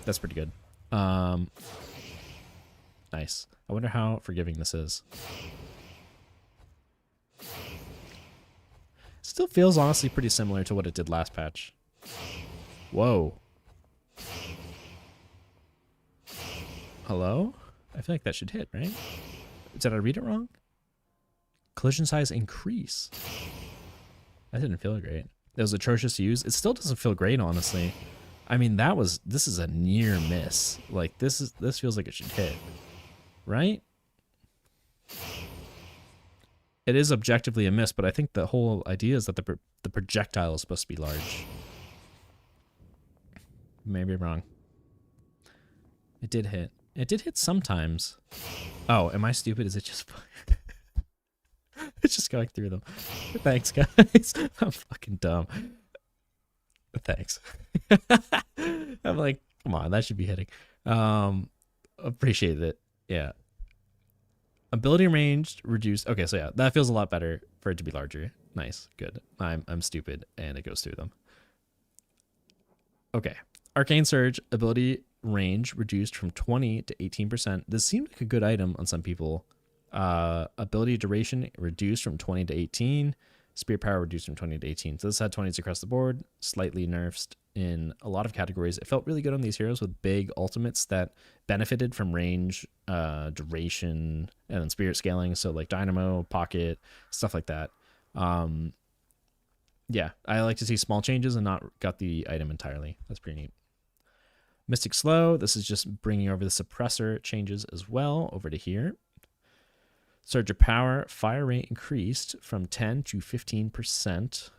That's pretty good. Nice. I wonder how forgiving this is. Still feels honestly pretty similar to what it did last patch. Whoa. Hello? I feel like that should hit, right? Did I read it wrong? Collision size increase. That didn't feel great. It was atrocious to use. It still doesn't feel great, honestly. I mean, this is a near miss. Like, this feels like it should hit. Right? It is objectively a miss, but I think the whole idea is that the projectile is supposed to be large. Maybe I'm wrong. It did hit. It did hit sometimes. Oh, am I stupid? Is it just... It's just going through them. Thanks, guys. I'm fucking dumb. Thanks. I'm like, come on, that should be hitting. Appreciate it. Yeah. Ability range reduced. Okay, so yeah, that feels a lot better for it to be larger. Nice, good. I'm stupid, and it goes through them. Okay. Arcane Surge ability range reduced from 20 to 18%. This seemed like a good item on some people. Ability duration reduced from 20 to 18. Spear power reduced from 20 to 18. So this had 20s across the board, slightly nerfed in a lot of categories. It felt really good on these heroes with big ultimates that benefited from range, duration, and then spirit scaling. So like Dynamo, Pocket, stuff like that. Yeah, I like to see small changes and not got the item entirely. That's pretty neat. Mystic Slow, this is just bringing over the suppressor changes as well over to here. Surge of Power, fire rate increased from 10 to 15%.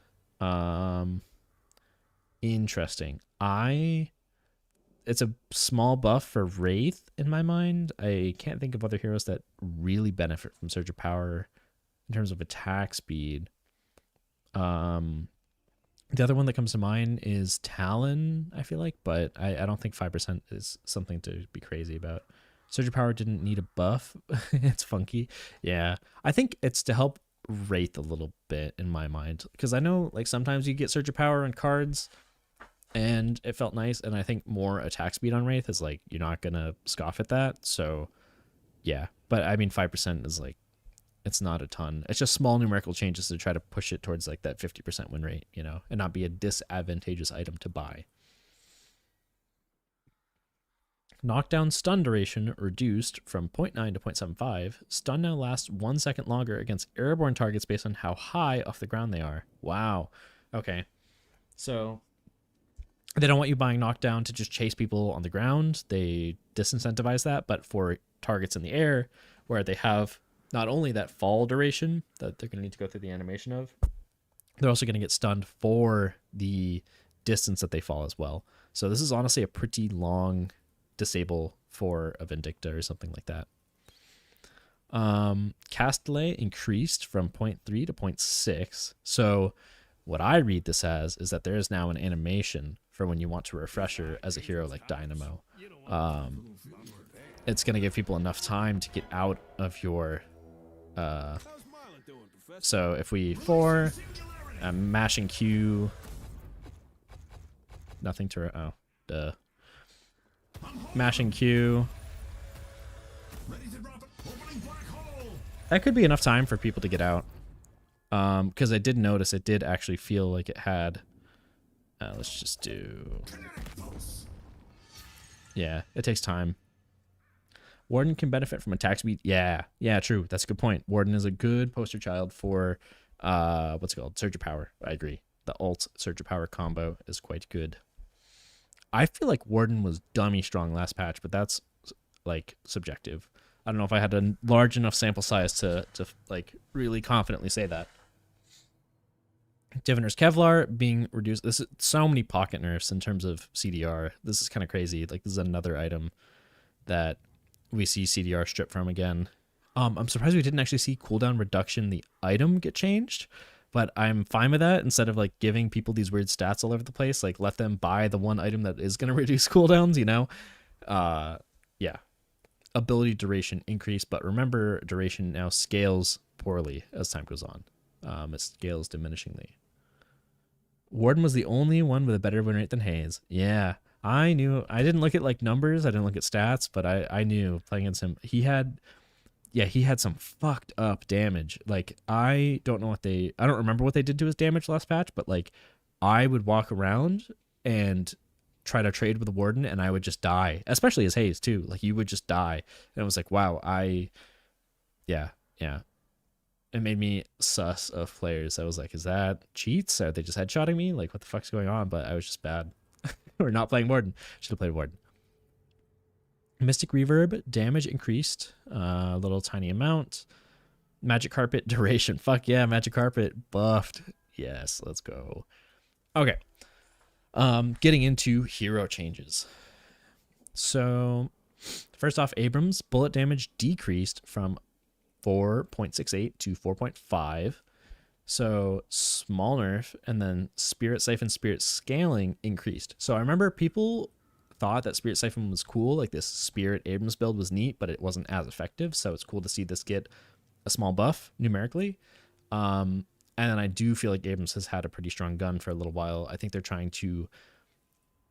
Interesting. It's a small buff for Wraith in my mind. I can't think of other heroes that really benefit from Surge of Power in terms of attack speed. The other one that comes to mind is Talon, I feel like, but I don't think 5% is something to be crazy about. Surge Power didn't need a buff. It's funky. Yeah, I think it's to help Wraith a little bit in my mind, because I know like sometimes you get Surge of Power on cards and it felt nice, and I think more attack speed on Wraith is like you're not gonna scoff at that. So yeah, but I mean 5% is like, it's not a ton. It's just small numerical changes to try to push it towards like that 50% win rate, you know, and not be a disadvantageous item to buy. Knockdown stun duration reduced from 0.9 to 0.75. Stun now lasts 1 second longer against airborne targets based on how high off the ground they are. Wow. Okay. So they don't want you buying knockdown to just chase people on the ground. They disincentivize that, but for targets in the air where they have not only that fall duration that they're going to need to go through the animation of, they're also going to get stunned for the distance that they fall as well. So this is honestly a pretty long disable for a Vindicta or something like that. Cast delay increased from 0.3 to 0.6. So what I read this as is that there is now an animation for when you want to refresher as a hero like Dynamo. It's going to give people enough time to get out of your so if we 4, mashing Q, nothing to, mashing Q. That could be enough time for people to get out. Because I did notice it did actually feel like it had, let's just do, yeah, it takes time. Warden can benefit from attack speed. Yeah, true. That's a good point. Warden is a good poster child for, what's it called? Surge of Power. I agree. The ult Surge of Power combo is quite good. I feel like Warden was dummy strong last patch, but that's like subjective. I don't know if I had a large enough sample size to like really confidently say that. Diviner's Kevlar being reduced. This is so many pocket nerfs in terms of CDR. This is kind of crazy. Like this is another item that we see CDR stripped from again. I'm surprised we didn't actually see cooldown reduction, the item, get changed, but I'm fine with that. Instead of like giving people these weird stats all over the place, like let them buy the one item that is going to reduce cooldowns, you know? Yeah. Ability duration increase, but remember duration now scales poorly as time goes on. It scales diminishingly. Warden was the only one with a better win rate than Hayes. Yeah. I knew. I didn't look at like numbers. I didn't look at stats, but I knew playing against him. He had some fucked up damage. Like I don't remember what they did to his damage last patch, but like I would walk around and try to trade with the Warden and I would just die, especially as Hayes too. Like you would just die. And it was like, wow, yeah. It made me sus of players. I was like, is that cheats? Are they just headshotting me? Like what the fuck's going on? But I was just bad. We're not playing Warden. Should have played Warden. Mystic Reverb damage increased a little tiny amount. Magic Carpet duration. Fuck yeah, Magic Carpet buffed. Yes, let's go. Okay. Getting into hero changes. So first off, Abrams bullet damage decreased from 4.68 to 4.5. So small nerf, and then Spirit Siphon, Spirit Scaling increased. So I remember people thought that Spirit Siphon was cool, like this Spirit Abrams build was neat, but it wasn't as effective. So it's cool to see this get a small buff numerically. And then I do feel like Abrams has had a pretty strong gun for a little while. I think they're trying to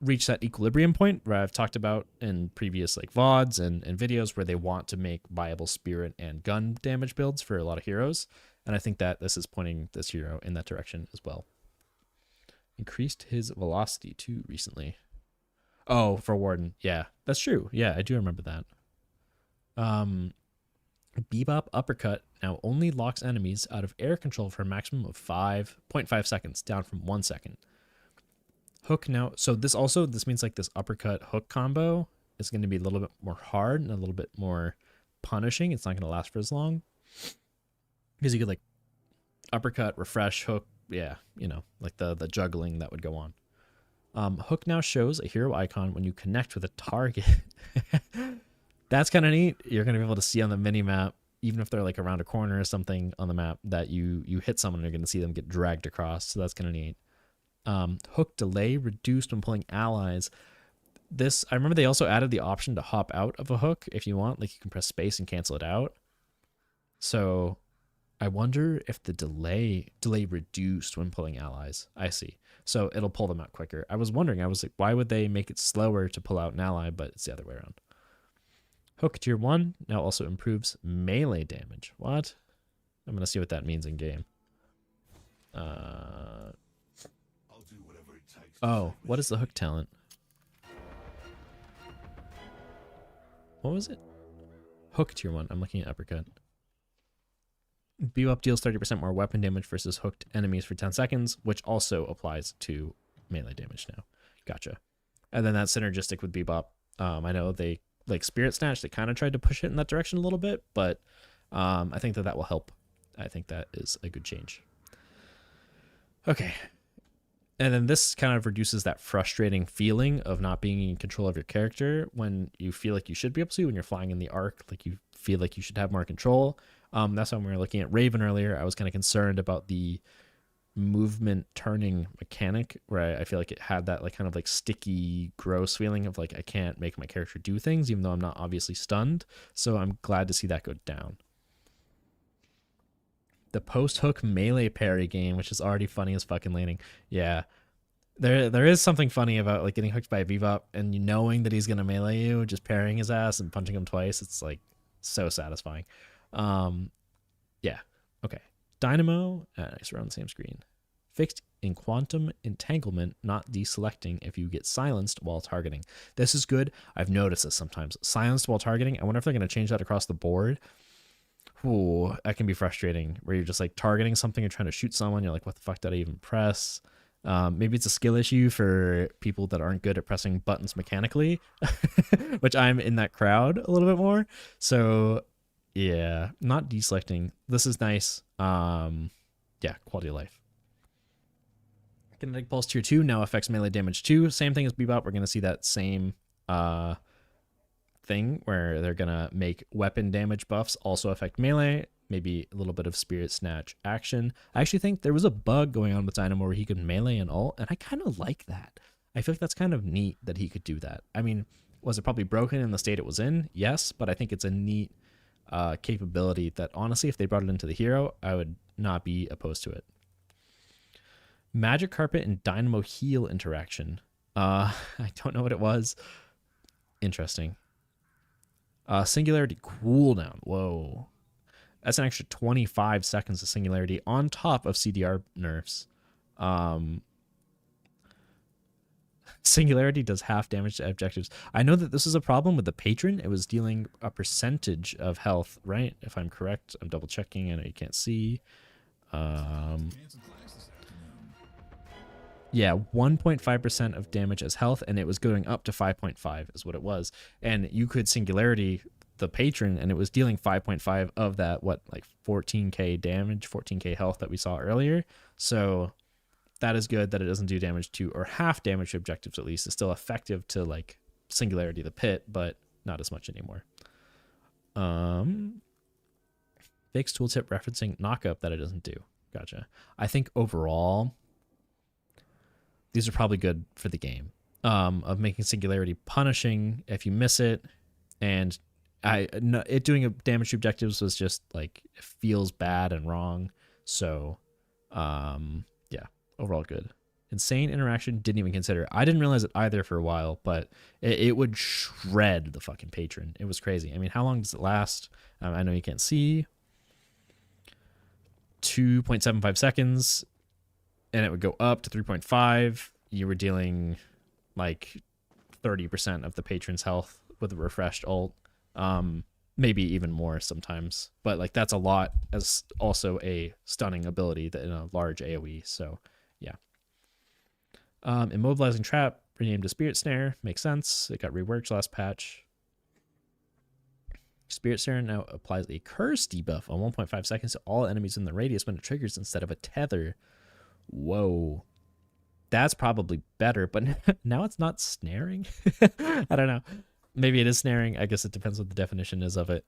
reach that equilibrium point where I've talked about in previous like VODs and videos where they want to make viable spirit and gun damage builds for a lot of heroes. And I think that this is pointing this hero in that direction as well. Increased his velocity too recently. Oh, for Warden. Yeah, that's true. Yeah, I do remember that. Bebop Uppercut now only locks enemies out of air control for a maximum of 5.5 seconds, down from 1 second. Hook now, so this means like this uppercut hook combo is going to be a little bit more hard and a little bit more punishing. It's not going to last for as long. Because you could like uppercut, refresh, hook, yeah, you know, like the juggling that would go on. Hook now shows a hero icon when you connect with a target. That's kind of neat. You're going to be able to see on the mini map. even if they're like around a corner or something on the map, that you hit someone, you're going to see them get dragged across. So that's kind of neat. Hook delay reduced when pulling allies. This, I remember they also added the option to hop out of a hook if you want. Like you can press space and cancel it out. So I wonder if the delay reduced when pulling allies. I see. So it'll pull them out quicker. I was wondering, I was like, why would they make it slower to pull out an ally? But it's the other way around. Hook tier 1 now also improves melee damage. What? I'm going to see what that means in game. Oh, what is the hook talent? What was it? Hook tier 1. I'm looking at uppercut. Bebop deals 30% more weapon damage versus hooked enemies for 10 seconds, which also applies to melee damage now. Gotcha. And then that's synergistic with Bebop. I know they, like Spirit Snatch, they kind of tried to push it in that direction a little bit, but I think that will help. I think that is a good change. Okay. And then this kind of reduces that frustrating feeling of not being in control of your character when you feel like you should be able to, when you're flying in the arc, like you feel like you should have more control. That's when we were looking at Raven earlier. I was kind of concerned about the movement turning mechanic, where I feel like it had that like kind of like sticky, gross feeling of like I can't make my character do things, even though I'm not obviously stunned. So I'm glad to see that go down. The post-hook melee parry game, which is already funny as fucking laning. Yeah. There is something funny about like getting hooked by a Bebop and you knowing that he's gonna melee you, just parrying his ass and punching him twice. It's like so satisfying. Yeah. Okay. Dynamo. Nice, we're on the same screen. Fixed in quantum entanglement, not deselecting if you get silenced while targeting. This is good. I've noticed this sometimes. Silenced while targeting. I wonder if they're gonna change that across the board. Ooh, that can be frustrating, where you're just like targeting something, you're trying to shoot someone, you're like, what the fuck did I even press? Maybe it's a skill issue for people that aren't good at pressing buttons mechanically, which I'm in that crowd a little bit more. So yeah, not deselecting. This is nice. Yeah, quality of life. Kinetic Pulse tier 2 now affects melee damage too. Same thing as Bebop. We're gonna see that same thing where they're gonna make weapon damage buffs also affect melee. Maybe a little bit of Spirit Snatch action. I actually think there was a bug going on with Dynamo where he could melee and ult, and I kind of like that. I feel like that's kind of neat that he could do that. I mean, was it probably broken in the state it was in? Yes, but I think it's a neat capability that honestly, if they brought it into the hero, I would not be opposed to it. Magic Carpet and Dynamo heal interaction. I don't know what it was. Interesting. Singularity cooldown. Whoa. That's an extra 25 seconds of Singularity on top of CDR nerfs. Singularity does half damage to objectives. I know that this is a problem with the patron. It was dealing a percentage of health, right? If I'm correct. I'm double checking. I know you can't see. Yeah, 1.5% of damage as health, and it was going up to 5.5 is what it was. And you could Singularity the patron, and it was dealing 5.5 of that, what, like 14k damage, 14k health that we saw earlier. So that is good that it doesn't do damage to, or half damage to objectives at least. It's still effective to like Singularity the pit, but not as much anymore. Fixed tooltip referencing knockup that it doesn't do. Gotcha. I think overall, these are probably good for the game, of making Singularity punishing if you miss it, and it doing a damage to objectives was just like, it feels bad and wrong. So yeah, overall good. Insane interaction, didn't even consider. I didn't realize it either for a while, but it would shred the fucking patron. It was crazy. I mean, how long does it last? I know you can't see. 2.75 seconds, and it would go up to 3.5. You were dealing like 30% of the patron's health with a refreshed ult. Maybe even more sometimes, but like that's a lot, as also a stunning ability that in a large AoE. So yeah. Immobilizing Trap renamed to Spirit Snare, makes sense. It got reworked last patch. Spirit Snare now applies a curse debuff on 1.5 seconds to all enemies in the radius when it triggers instead of a tether. Whoa, that's probably better, but now it's not snaring. I don't know. Maybe it is snaring. I guess it depends what the definition is of it.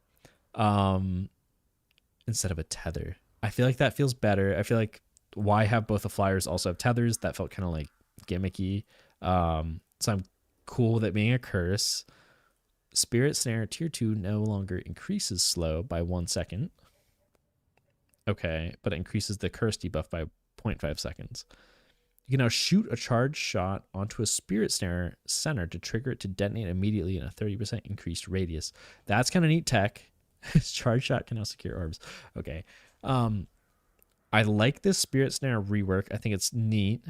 instead of a tether. I feel like that feels better. I feel like why have both the flyers also have tethers? That felt kind of like gimmicky. So I'm cool with it being a curse. Spirit Snare tier 2 no longer increases slow by 1 second. Okay, but it increases the curse debuff by 0.5 seconds. You can now shoot a charged shot onto a Spirit Snare center to trigger it to detonate immediately in a 30% increased radius. That's kind of neat tech. Charge shot can now secure orbs. Okay. I like this Spirit Snare rework. I think it's neat.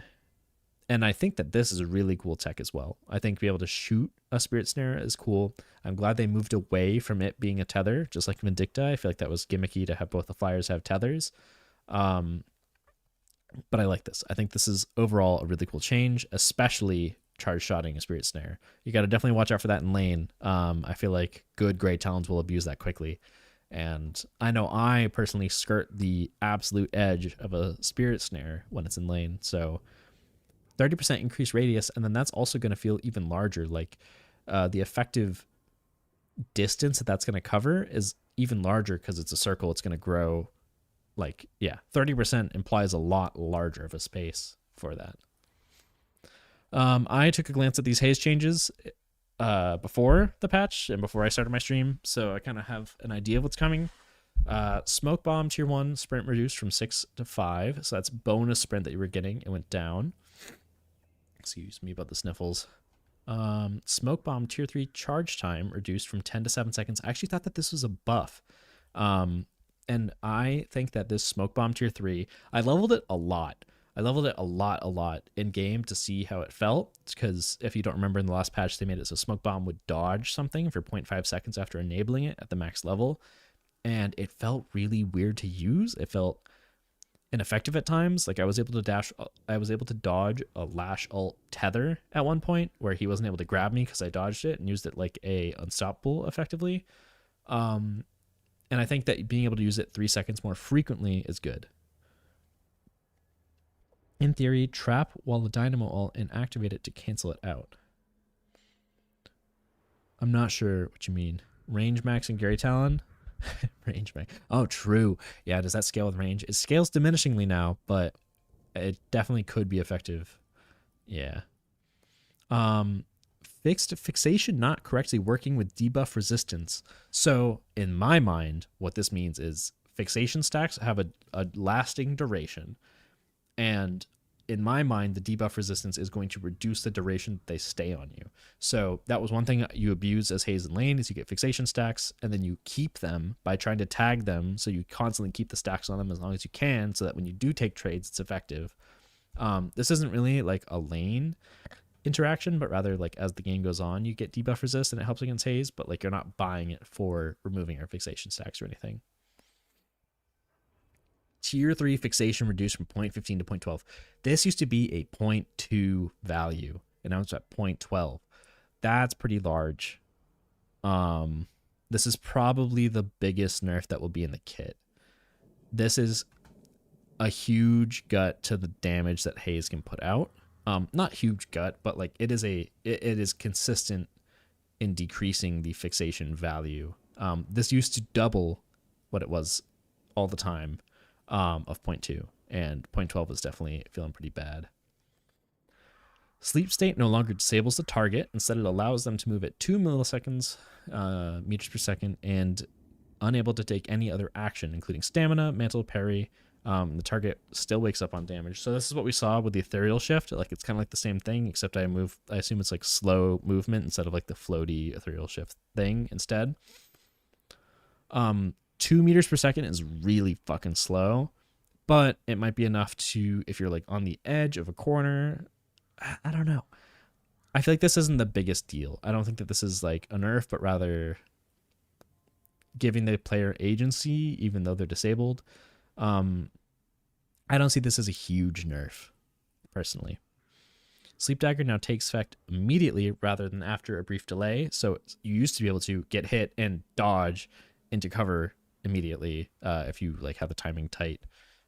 And I think that this is a really cool tech as well. I think being able to shoot a Spirit Snare is cool. I'm glad they moved away from it being a tether, just like Vindicta. I feel like that was gimmicky to have both the flyers have tethers. But I like this. I think this is overall a really cool change, especially charge shotting a Spirit Snare. You got to definitely watch out for that in lane. I feel like good Grey Talons will abuse that quickly. And I know I personally skirt the absolute edge of a Spirit Snare when it's in lane. So 30% increased radius, and then that's also going to feel even larger. Like the effective distance that that's going to cover is even larger because it's a circle. It's going to grow. Like, yeah, 30% implies a lot larger of a space for that. I took a glance at these haze changes before the patch and before I started my stream, so I kind of have an idea of what's coming. Smoke Bomb tier 1 sprint reduced from 6 to 5, so that's bonus sprint that you were getting. It went down. Excuse me about the sniffles. Smoke Bomb tier 3 charge time reduced from 10 to 7 seconds. I actually thought that this was a buff. And I think that this Smoke Bomb tier 3, I leveled it a lot. I leveled it a lot in game to see how it felt. Because if you don't remember, in the last patch, they made it so Smoke Bomb would dodge something for 0.5 seconds after enabling it at the max level. And it felt really weird to use. It felt ineffective at times. Like I was able to dodge a Lash ult tether at one point where he wasn't able to grab me because I dodged it and used it like a unstoppable effectively. And I think that being able to use it 3 seconds more frequently is good. In theory, trap while the Dynamo ult and activate it to cancel it out. I'm not sure what you mean. Range max and Gary Talon? Range max. Oh, true. Yeah, does that scale with range? It scales diminishingly now, but it definitely could be effective. Yeah. Fixation not correctly working with debuff resistance. So in my mind, what this means is fixation stacks have a lasting duration. And in my mind, the debuff resistance is going to reduce the duration that they stay on you. So that was one thing you abuse as Haze and Lane is you get fixation stacks and then you keep them by trying to tag them. So you constantly keep the stacks on them as long as you can so that when you do take trades, it's effective. This isn't really like a lane interaction, but rather like as the game goes on, you get debuff resist and it helps against Haze, but like you're not buying it for removing our fixation stacks or anything. Tier 3 fixation reduced from 0.15 to 0.12. This used to be a 0.2 value, and now it's at 0.12. That's pretty large. This is probably the biggest nerf that will be in the kit. This is a huge gut to the damage that Haze can put out. Not huge gut, but like it is consistent in decreasing the fixation value. This used to double what it was all the time. Of 0.2, and 0.12 is definitely feeling pretty bad. Sleep state no longer disables the target. Instead, it allows them to move at 2 milliseconds, meters per second, and unable to take any other action, including stamina, mantle, parry. The target still wakes up on damage. So this is what we saw with the ethereal shift. Like it's kind of like the same thing, except I assume it's like slow movement instead of like the floaty ethereal shift thing instead. 2 meters per second is really fucking slow, but it might be enough to, if you're like on the edge of a corner, I don't know. I feel like this isn't the biggest deal. I don't think that this is like a nerf, but rather giving the player agency, even though they're disabled. I don't see this as a huge nerf, personally. Sleep Dagger now takes effect immediately rather than after a brief delay. So you used to be able to get hit and dodge into cover immediately if you like have the timing tight,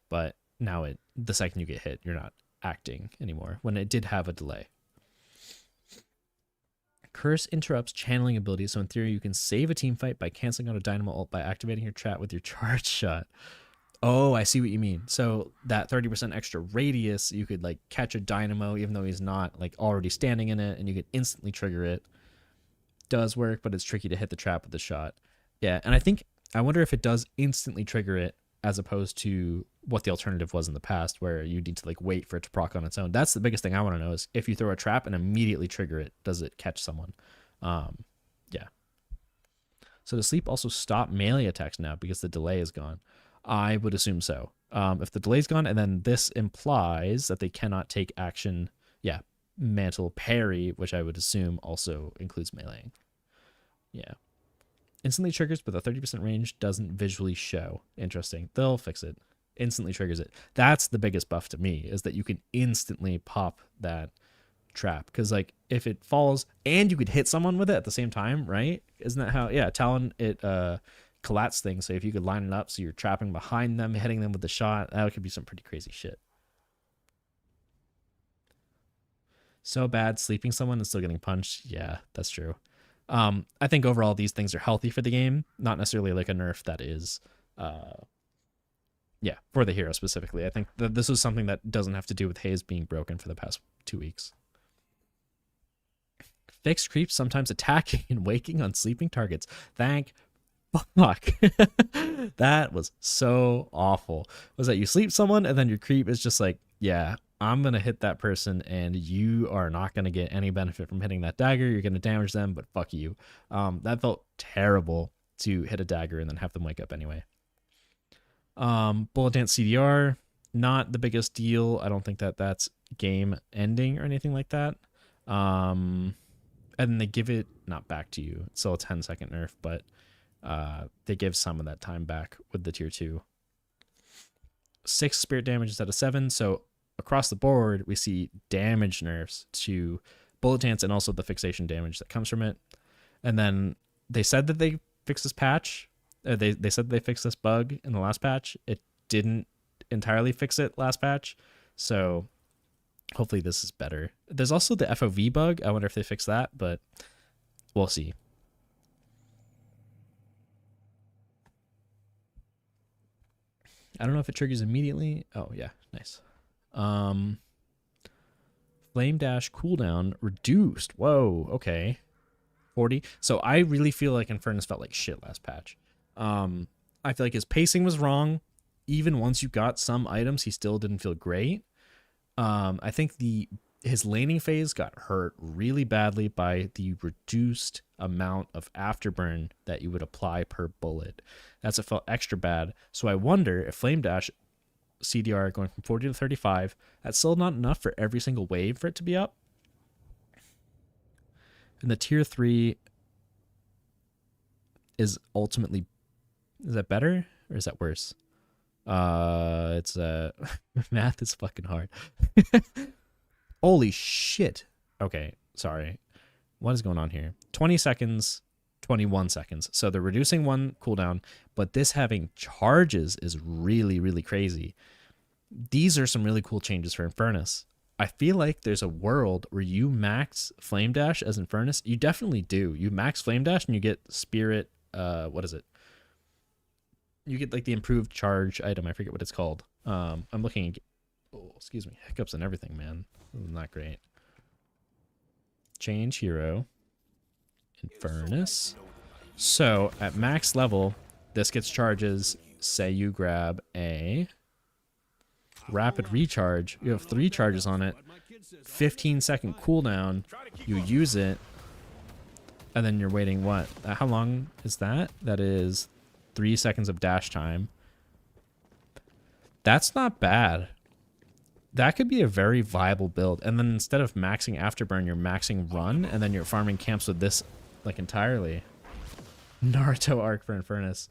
but now the second you get hit, you're not acting anymore when it did have a delay. Curse interrupts channeling ability, so in theory you can save a team fight by canceling out a dynamo ult by activating your trap with your charge shot. Oh, I see what you mean. So that 30% extra radius, you could like catch a dynamo even though he's not like already standing in it, and you could instantly trigger it. Does work, but it's tricky to hit the trap with the shot. Yeah, and I wonder if it does instantly trigger it as opposed to what the alternative was in the past, where you need to like wait for it to proc on its own. That's the biggest thing I want to know, is if you throw a trap and immediately trigger it, does it catch someone? Yeah. So does sleep also stop melee attacks now because the delay is gone? I would assume so. If the delay's gone, and then this implies that they cannot take action. Yeah, mantle parry, which I would assume also includes meleeing. Yeah. Instantly triggers with a 30% range, doesn't visually show. Interesting. They'll fix it. Instantly triggers it. That's the biggest buff to me, is that you can instantly pop that trap. Because like if it falls and you could hit someone with it at the same time, right? Isn't that how? Yeah, Talon, it collates things. So if you could line it up so you're trapping behind them, hitting them with the shot, that could be some pretty crazy shit. So bad sleeping someone and still getting punched. Yeah, that's true. I think overall these things are healthy for the game, not necessarily like a nerf that is, yeah, for the hero specifically. I think that this is something that doesn't have to do with Haze being broken for the past 2 weeks. Fixed creeps sometimes attacking and waking on sleeping targets. Thank fuck. That was so awful. Was that you sleep someone and then your creep is just like, yeah, I'm going to hit that person and you are not going to get any benefit from hitting that dagger. You're going to damage them, but fuck you. That felt terrible, to hit a dagger and then have them wake up anyway. Bullet Dance CDR, not the biggest deal. I don't think that that's game ending or anything like that. And then they give it not back to you. It's still a 10-second nerf, but they give some of that time back with the tier 2. 6 spirit damage instead of 7, so across the board, we see damage nerfs to Bullet Dance and also the fixation damage that comes from it. And then they said that they fixed this patch. They said they fixed this bug in the last patch. It didn't entirely fix it last patch. So hopefully this is better. There's also the FOV bug. I wonder if they fix that, but we'll see. I don't know if it triggers immediately. Oh, yeah. Nice. Flame dash cooldown reduced. Whoa, okay. 40. So I really feel like Infernus felt like shit last patch. I feel like his pacing was wrong. Even once you got some items, he still didn't feel great. I think his laning phase got hurt really badly by the reduced amount of afterburn that you would apply per bullet. That's what felt extra bad. So I wonder if Flame Dash CDR going from 40 to 35, that's still not enough for every single wave for it to be up. And the tier 3 is ultimately, is that better or is that worse? It's math is fucking hard. Holy shit. Okay, sorry. What is going on here? 20 seconds, 21 seconds. So they're reducing one cooldown, but this having charges is really, really crazy. These are some really cool changes for Infernus. I feel like there's a world where you max Flame Dash as Infernus. You definitely do. You max Flame Dash and you get Spirit, what is it? You get like the improved charge item. I forget what it's called. I'm looking. Oh, excuse me. Hiccups and everything, man. Not great. Change hero. Infernus. So at max level, this gets charges. Say you grab a rapid recharge. You have 3 charges on it. 15-second cooldown. You use it. And then you're waiting what? How long is that? That is 3 seconds of dash time. That's not bad. That could be a very viable build. And then instead of maxing Afterburn, you're maxing Run, and then you're farming camps with this like entirely. Naruto arc for Infernus.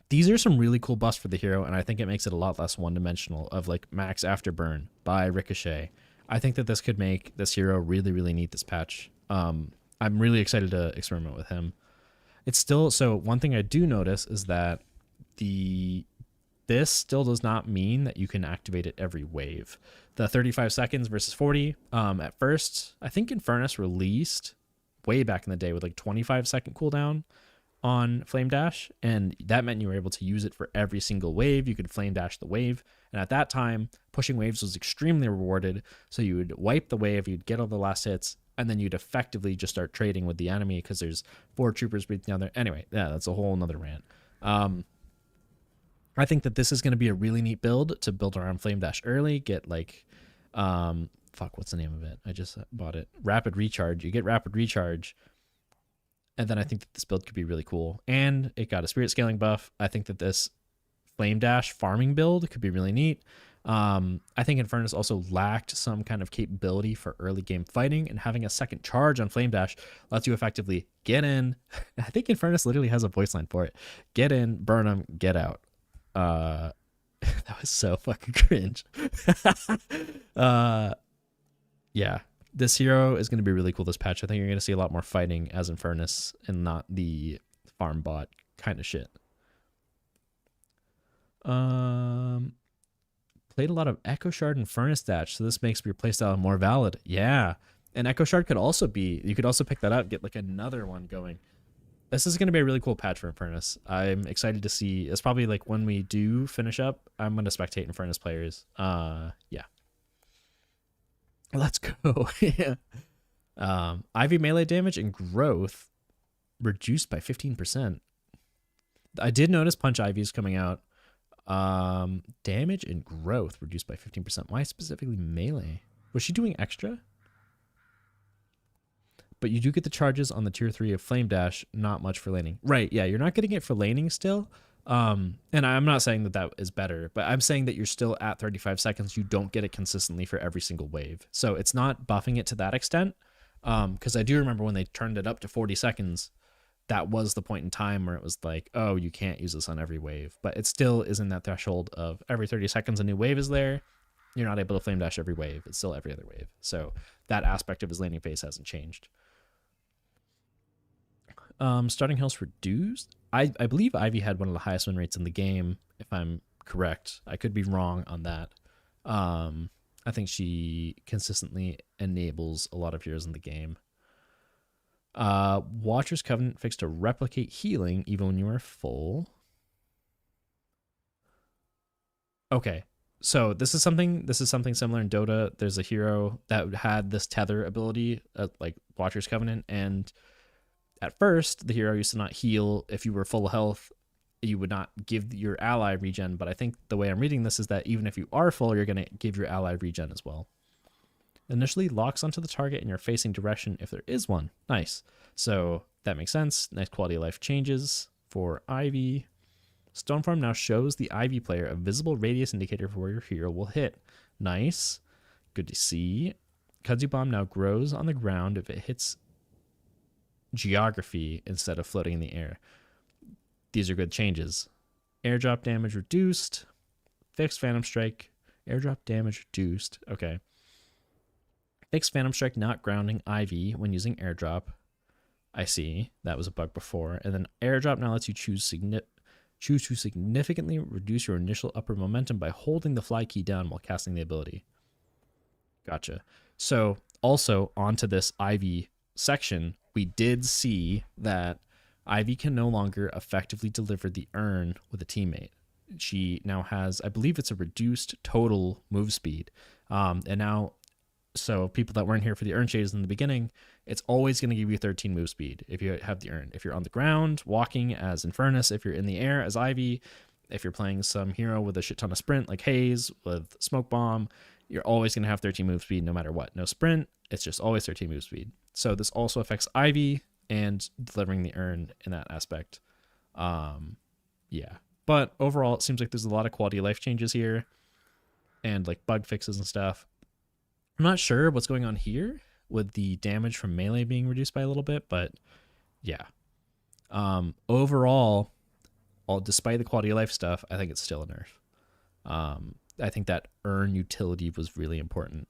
These are some really cool buffs for the hero, and I think it makes it a lot less one-dimensional of like max Afterburn by Ricochet. I think that this could make this hero really, really neat this patch. I'm really excited to experiment with him. It's still, so one thing I do notice is that the this still does not mean that you can activate it every wave. The 35 seconds versus 40, at first, I think Infernus released way back in the day with like 25-second cooldown on Flame Dash, and that meant you were able to use it for every single wave. You could Flame Dash the wave, and at that time, pushing waves was extremely rewarded, so you would wipe the wave, you'd get all the last hits, and then you'd effectively just start trading with the enemy because there's 4 troopers breathing down there. Anyway, yeah, that's a whole nother rant. I think that this is going to be a really neat build to build around Flame Dash early, get like, what's the name of it? I just bought it. Rapid Recharge. You get Rapid Recharge, and then I think that this build could be really cool. And it got a Spirit Scaling buff. I think that this Flame Dash farming build could be really neat. I think Infernus also lacked some kind of capability for early game fighting, and having a second charge on Flame Dash lets you effectively get in. I think Infernus literally has a voice line for it. Get in, burn them, get out. That was so fucking cringe. Yeah, this hero is going to be really cool this patch. I think you're going to see a lot more fighting as Infernus and not the farm bot kind of shit. Played a lot of Echo Shard and Furnace Dash, so this makes your playstyle more valid. Yeah, and Echo Shard could also be, you could also pick that up, get like another one going. This is going to be a really cool patch for Infernus. I'm excited to see. It's probably like when we do finish up, I'm going to spectate Infernus players. Yeah. Let's go. Yeah. Ivy melee damage and growth reduced by 15%. I did notice Punch Ivy's coming out. Damage and growth reduced by 15%. Why specifically melee? Was she doing extra? But you do get the charges on the tier 3 of Flame Dash, not much for laning. Right, yeah, you're not getting it for laning still. And I'm not saying that that is better, but I'm saying that you're still at 35 seconds. You don't get it consistently for every single wave. So it's not buffing it to that extent. Because I do remember when they turned it up to 40 seconds, that was the point in time where it was like, oh, you can't use this on every wave. But it still is in that threshold of every 30 seconds a new wave is there. You're not able to Flame Dash every wave. It's still every other wave. So that aspect of his laning phase hasn't changed. Starting health reduced. I believe Ivy had one of the highest win rates in the game, if I'm correct. I could be wrong on that. I think she consistently enables a lot of heroes in the game. Watcher's Covenant fixed to replicate healing even when you are full. Okay, so this is something similar in Dota. There's a hero that had this tether ability, like Watcher's Covenant, and at first, the hero used to not heal if you were full health. You would not give your ally regen, but I think the way I'm reading this is that even if you are full, you're going to give your ally regen as well. Initially locks onto the target in your facing direction if there is one. Nice. So that makes sense. Nice quality of life changes for Ivy. Stoneform now shows the Ivy player a visible radius indicator for where your hero will hit. Nice. Good to see. Kudzu Bomb now grows on the ground if it hits geography instead of floating in the air. These are good changes. Airdrop damage reduced. Fixed Phantom Strike. Airdrop damage reduced. Okay. Fixed Phantom Strike not grounding Ivy when using airdrop. I see. That was a bug before. And then airdrop now lets you choose to significantly reduce your initial upper momentum by holding the fly key down while casting the ability. Gotcha. So also onto this Ivy section, we did see that Ivy can no longer effectively deliver the urn with a teammate. She now has, I believe it's a reduced total move speed. And now, so people that weren't here for the urn shades in the beginning, it's always going to give you 13 move speed if you have the urn. If you're on the ground, walking as Infernus, if you're in the air as Ivy, if you're playing some hero with a shit ton of sprint like Haze with Smoke Bomb, you're always going to have 13 move speed no matter what. No sprint, it's just always 13 move speed. So this also affects Ivy and delivering the urn in that aspect. Yeah. But overall, it seems like there's a lot of quality of life changes here and like bug fixes and stuff. I'm not sure what's going on here with the damage from melee being reduced by a little bit, but yeah. Overall, despite the quality of life stuff, I think it's still a nerf. I think that urn utility was really important.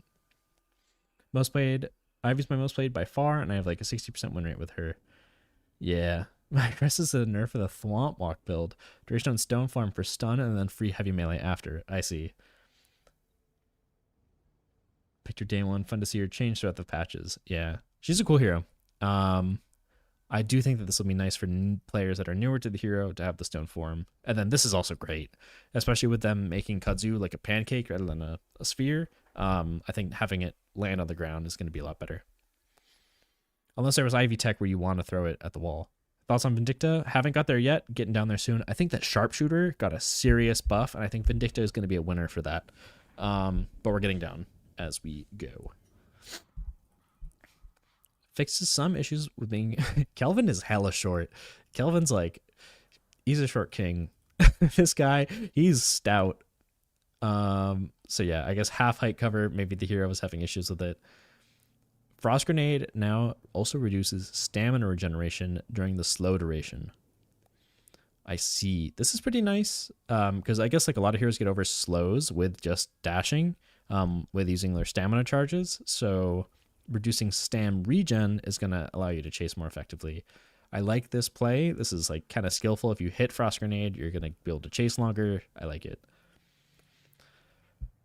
Most played, Ivy's my most played by far, and I have like a 60% win rate with her. Yeah, My dress is a nerf of the Thwomp Walk build. Duration on Stone Farm for stun and then free heavy melee after. I see. Picked your day one. Fun to see her change throughout the patches. Yeah, she's a cool hero. I do think that this will be nice for players that are newer to the hero to have the stone form. And then this is also great, especially with them making Kudzu like a pancake rather than a sphere. I think having it land on the ground is going to be a lot better. Unless there was Ivy Tech where you want to throw it at the wall. Thoughts on Vindicta? Haven't got there yet. Getting down there soon. I think that Sharpshooter got a serious buff, and I think Vindicta is going to be a winner for that. But we're getting down as we go. Fixes some issues with being... Kelvin is hella short. Kelvin's like... He's a short king. This guy, he's stout. So yeah, I guess half height cover. Maybe the hero was having issues with it. Frost Grenade now also reduces stamina regeneration during the slow duration. I see. This is pretty nice, because I guess like a lot of heroes get over slows with just dashing, with using their stamina charges. So reducing stam regen is going to allow you to chase more effectively. I like this play. This is like kind of skillful. If you hit Frost Grenade, you're going to be able to chase longer. I like it.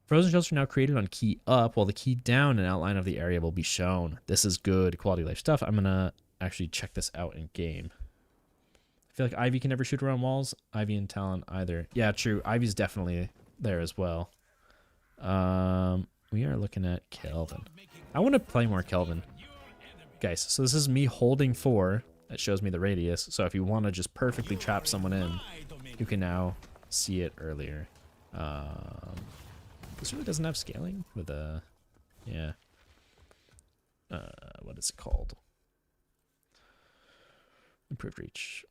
Frozen shells are now created on key up, while the key down an outline of the area will be shown. This is good quality of life stuff. I'm going to actually check this out in game. I feel like Ivy can never shoot around walls. Ivy and Talon either. Yeah, true. Ivy's definitely there as well. We are looking at Kelvin. I want to play more Kelvin. Guys, so this is me holding 4. That shows me the radius. So if you want to just perfectly trap someone in, you can now see it earlier. This really doesn't have scaling with a, yeah. What is it called? Improved reach.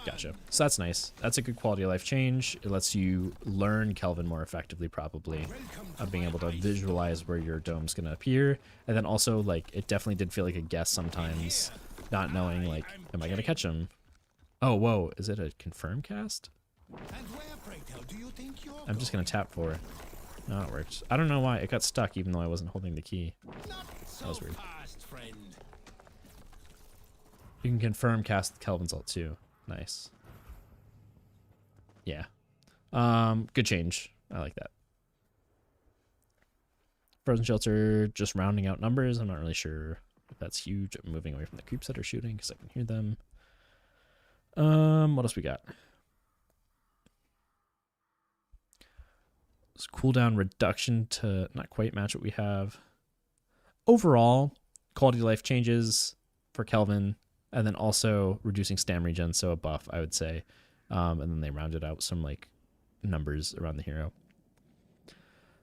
Gotcha. So that's nice. That's a good quality of life change. It lets you learn Kelvin more effectively, probably, of being able to visualize where your dome's gonna appear. And then also, like, it definitely did feel like a guess sometimes, not knowing, like, am I gonna catch him? Oh, whoa, is it a confirm cast? I'm just gonna tap for it. No, it worked. I don't know why it got stuck even though I wasn't holding the key. That was weird. You can confirm cast Kelvin's ult too. Nice. Yeah. Good change. I like that. Frozen Shelter just rounding out numbers. I'm not really sure if that's huge. I'm moving away from the creeps that are shooting because I can hear them. What else we got? This cooldown reduction to not quite match what we have. Overall, quality of life changes for Kelvin, and then also reducing stam regen, so a buff, I would say. And then they rounded out some like numbers around the hero.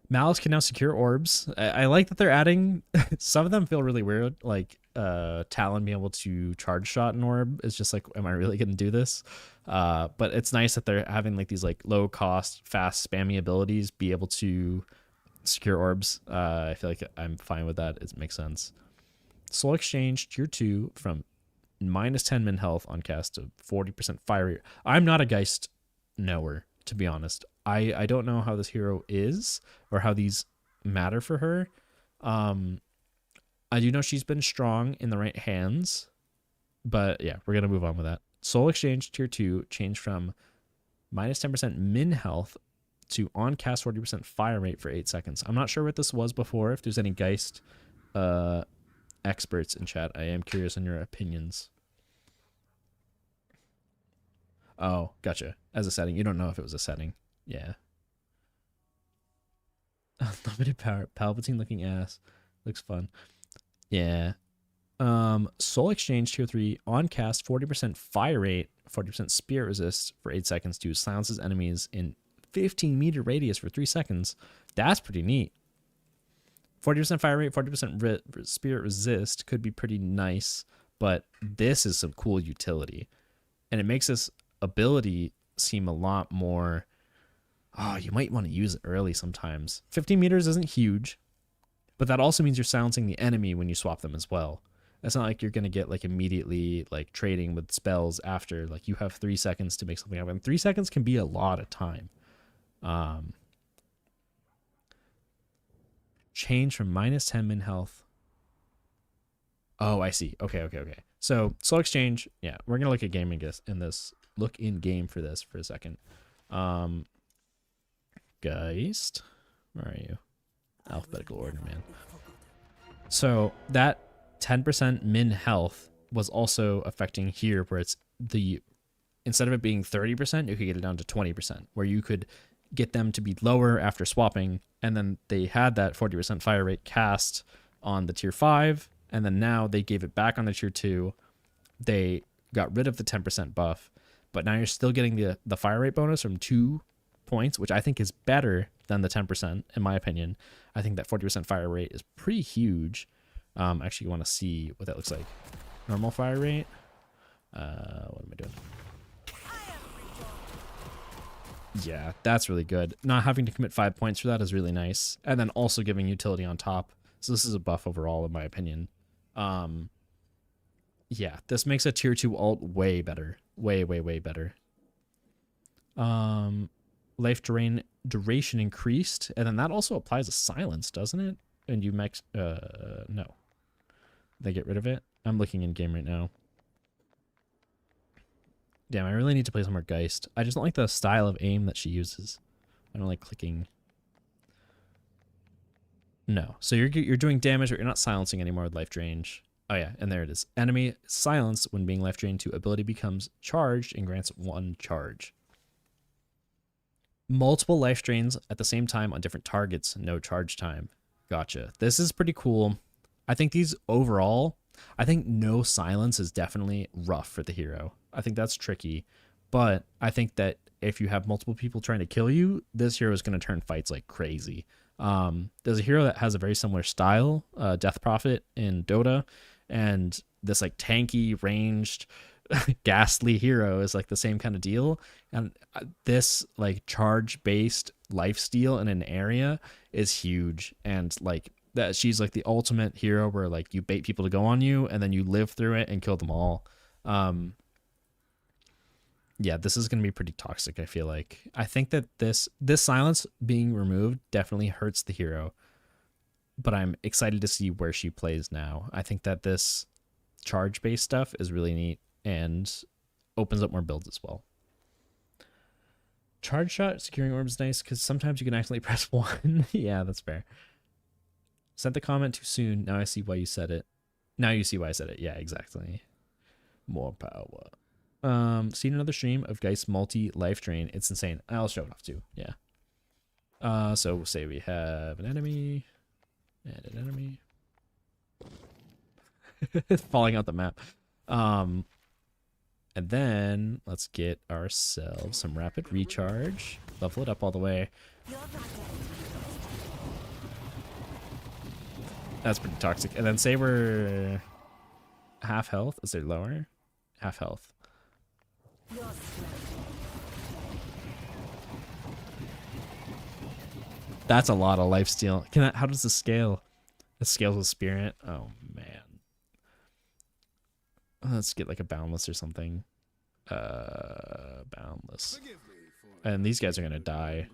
Malice can now secure orbs. I like that they're adding. Some of them feel really weird, like Talon being able to charge shot an orb is just like, am I really gonna do this? But it's nice that they're having like these like low cost, fast, spammy abilities be able to secure orbs. I feel like I'm fine with that. It makes sense. Soul Exchange tier 2 from -10 min health on cast to 40% fire rate. I'm not a Geist knower, to be honest. I don't know how this hero is or how these matter for her. I do know she's been strong in the right hands, but yeah, we're going to move on with that. Soul Exchange tier 2 changed from -10% min health to on cast 40% fire rate for 8 seconds. I'm not sure what this was before. If there's any Geist experts in chat, I am curious on your opinions. Oh, gotcha. As a setting. You don't know if it was a setting. Yeah. Unlimited power. Palpatine looking ass. Looks fun. Yeah. Soul Exchange tier 3 on cast 40% fire rate, 40% spirit resist for 8 seconds to silences enemies in 15-meter radius for 3 seconds. That's pretty neat. 40% fire rate, 40% spirit resist could be pretty nice, but this is some cool utility. And it makes this ability seem a lot more... Oh, you might want to use it early sometimes. 15 meters isn't huge, but that also means you're silencing the enemy when you swap them as well. It's not like you're going to get like immediately like trading with spells after. Like you have 3 seconds to make something happen. 3 seconds can be a lot of time. Change from -10 min health. Oh, I see. Okay. So Soul Exchange, yeah, we're gonna look at game in this. Look in game for this for a second. Geist, where are you? Alphabetical order, man. So that 10% min health was also affecting here, where it's the instead of it being 30%, you could get it down to 20%, where you could get them to be lower after swapping, and then they had that 40% fire rate cast on the tier 5, and then now they gave it back on the tier 2. They got rid of the 10% buff, but now you're still getting the fire rate bonus from 2 points, which I think is better than the 10%, in my opinion. I think that 40% fire rate is pretty huge. Actually, you want to see what that looks like. Normal fire rate. What am I doing? Yeah, that's really good. Not having to commit 5 points for that is really nice. And then also giving utility on top. So this is a buff overall, in my opinion. Yeah, this makes a tier 2 ult way better. Way, way, way better. Life duration increased. And then that also applies to silence, doesn't it? And you max... no. They get rid of it? I'm looking in game right now. Damn, I really need to play some more Geist. I just don't like the style of aim that she uses. I don't like clicking. No. So you're doing damage, but you're not silencing anymore with life drain. Oh yeah, and there it is. Enemy silence when being life drained to ability becomes charged and grants 1 charge. Multiple life drains at the same time on different targets, no charge time. Gotcha. This is pretty cool. I think these overall, I think no silence is definitely rough for the hero. I think that's tricky, but I think that if you have multiple people trying to kill you, this hero is going to turn fights like crazy. There's a hero that has a very similar style, Death Prophet in Dota, and this like tanky, ranged, ghastly hero is like the same kind of deal. And this like charge-based lifesteal in an area is huge, and like that she's like the ultimate hero where like you bait people to go on you and then you live through it and kill them all. Yeah, this is going to be pretty toxic, I feel like. I think that this silence being removed definitely hurts the hero, but I'm excited to see where she plays now. I think that this charge-based stuff is really neat and opens up more builds as well. Charge shot securing orb is nice because sometimes you can accidentally press 1. Yeah, that's fair. Sent the comment too soon. Now I see why you said it. Now you see why I said it. Yeah, exactly. More power. Seen another stream of Geist multi life drain. It's insane. I'll show it off too. Yeah. So we'll say we have an enemy and an enemy falling out the map. And then let's get ourselves some rapid recharge. Level it up all the way. That's pretty toxic. And then say we're half health. Is it lower? Half health. That's a lot of life steal. How does this scale? It scales with spirit. Oh man. Let's get like a boundless or something. Boundless. And these guys are gonna die.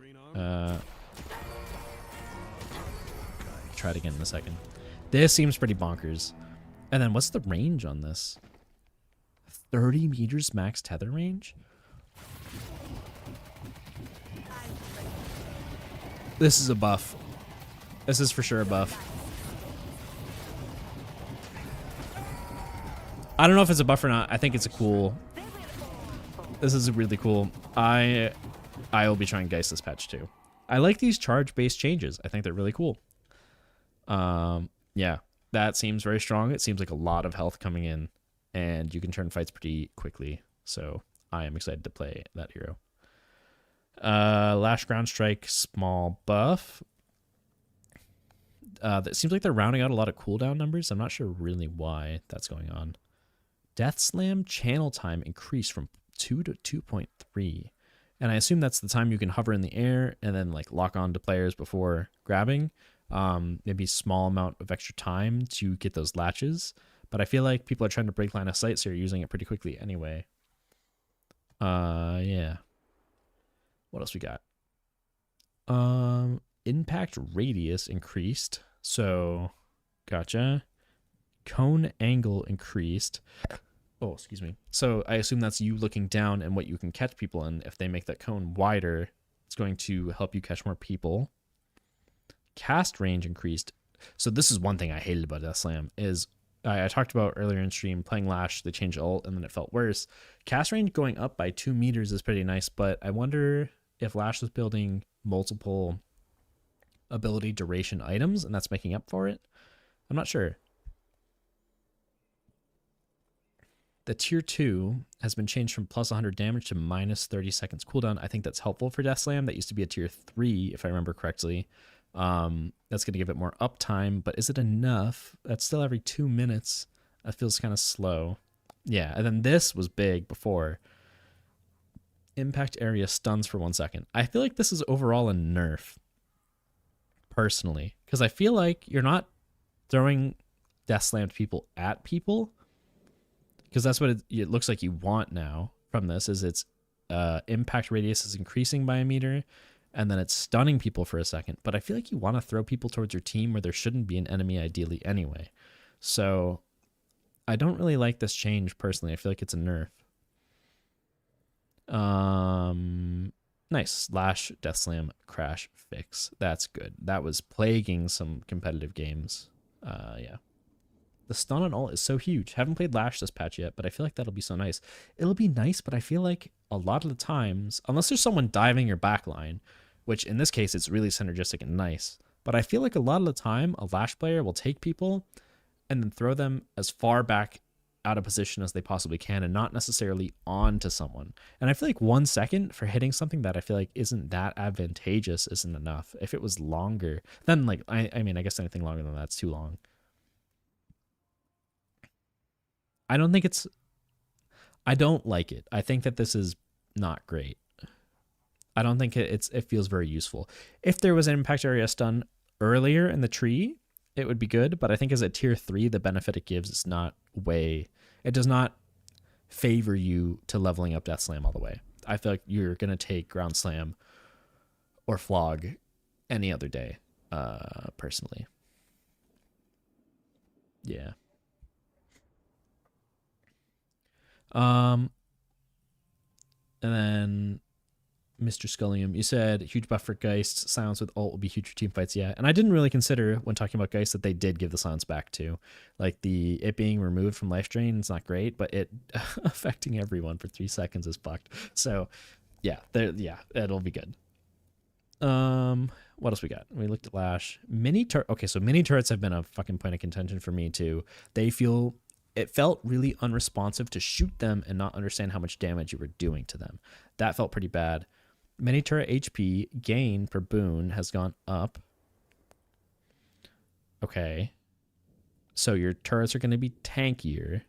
Try it again in a second. This seems pretty bonkers. And then what's the range on this? 30 meters max tether range? This is a buff. This is for sure a buff. I don't know if it's a buff or not. I think it's a cool. This is really cool. I will be trying Geist this patch too. I like these charge-based changes. I think they're really cool. Yeah, that seems very strong. It seems like a lot of health coming in, and you can turn fights pretty quickly. So I am excited to play that hero. Lash Ground Strike, small buff. That seems like they're rounding out a lot of cooldown numbers. I'm not sure really why that's going on. Death Slam channel time increased from 2 to 2.3. And I assume that's the time you can hover in the air and then like lock on to players before grabbing. Maybe a small amount of extra time to get those latches. But I feel like people are trying to break line of sight, so you're using it pretty quickly anyway. Yeah. What else we got? Impact radius increased. So, gotcha. cone angle increased. Oh, excuse me. So I assume that's you looking down and what you can catch people in. If they make that cone wider, it's going to help you catch more people. Cast range increased. So this is one thing I hated about Death Slam is I talked about earlier in stream playing Lash, they changed ult and then it felt worse. Cast range going up by 2 meters is pretty nice, but I wonder if Lash was building multiple ability duration items and that's making up for it. I'm not sure. The tier 2 has been changed from plus 100 damage to minus 30 seconds cooldown. I think that's helpful for Death Slam. That used to be a tier 3, if I remember correctly. That's going to give it more uptime, but is it enough? That's still every 2 minutes. That feels kind of slow. Yeah, and then this was big before. Impact area stuns for 1 second. I feel like this is overall a nerf, personally, because I feel like you're not throwing Death Slammed people at people, because that's what it looks like you want now from this, is its impact radius is increasing by a meter, and then it's stunning people for a second. But I feel like you want to throw people towards your team where there shouldn't be an enemy ideally anyway. So I don't really like this change personally. I feel like it's a nerf. Nice. Lash, Death Slam, Crash, Fix. That's good. That was plaguing some competitive games. Yeah. The stun on ult is so huge. Haven't played Lash this patch yet, but I feel like that'll be so nice. It'll be nice, but I feel like a lot of the times, unless there's someone diving your backline, which in this case it's really synergistic and nice, but I feel like a lot of the time a Lash player will take people and then throw them as far back out of position as they possibly can and not necessarily onto someone. And I feel like 1 second for hitting something that I feel like isn't that advantageous isn't enough. If it was longer, then like, I mean, I guess anything longer than that's too long. I don't like it. I think that this is not great. I don't think it feels very useful. If there was an impact area stun earlier in the tree, it would be good, but I think as a tier 3, the benefit it gives is not it does not favor you to leveling up Death Slam all the way. I feel like you're going to take Ground Slam or Flog any other day, personally. Yeah. And then Mr. Scullium, you said huge buff for Geist. Silence with ult will be huge for team fights. Yeah, and I didn't really consider when talking about Geist that they did give the silence back too. Like it being removed from life drain is not great, but it affecting everyone for 3 seconds is fucked. So yeah, it'll be good. What else we got? We looked at Lash. Okay, so mini turrets have been a fucking point of contention for me too. It felt really unresponsive to shoot them and not understand how much damage you were doing to them. That felt pretty bad. Mini turret HP gain per boon has gone up. Okay. So your turrets are going to be tankier,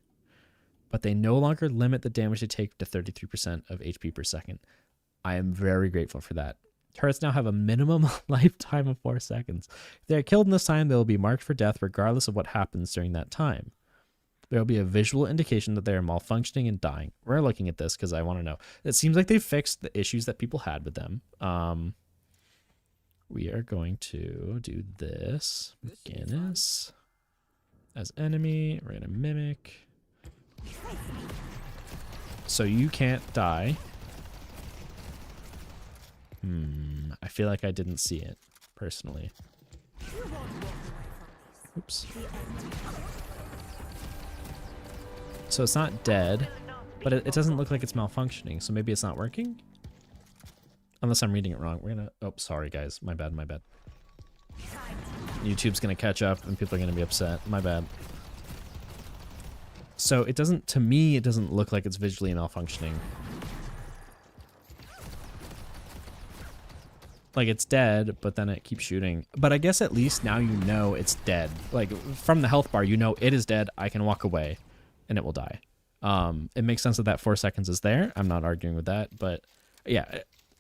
but they no longer limit the damage they take to 33% of HP per second. I am very grateful for that. Turrets now have a minimum lifetime of 4 seconds. If they are killed in this time, they will be marked for death regardless of what happens during that time. There will be a visual indication that they are malfunctioning and dying. We're looking at this because I want to know. It seems like they've fixed the issues that people had with them. We are going to do this. Guinness as enemy. We're going to mimic. So you can't die. I feel like I didn't see it, personally. Oops. So it's not dead, but it doesn't look like it's malfunctioning, so maybe it's not working? Unless I'm reading it wrong. We're gonna... Oh, sorry, guys. My bad, my bad. YouTube's gonna catch up, and people are gonna be upset. My bad. So it doesn't... To me, it doesn't look like it's visually malfunctioning. Like, it's dead, but then it keeps shooting. But I guess at least now you know it's dead. Like, from the health bar, you know it is dead. I can walk away. And it will die. It makes sense that 4 seconds is there. I'm not arguing with that, but yeah,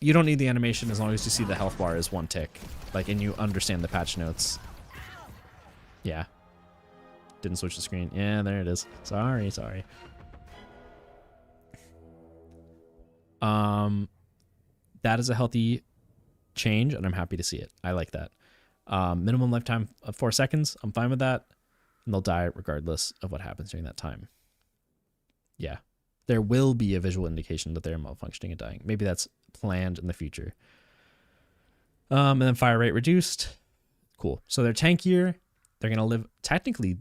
you don't need the animation as long as you see the health bar is 1 tick, like, and you understand the patch notes. Yeah. Didn't switch the screen. Yeah, there it is. Sorry. That is a healthy change, and I'm happy to see it. I like that. Minimum lifetime of 4 seconds. I'm fine with that. and they'll die regardless of what happens during that time. Yeah. There will be a visual indication that they're malfunctioning and dying. Maybe that's planned in the future. And then fire rate reduced. Cool. So they're tankier. They're going to live technically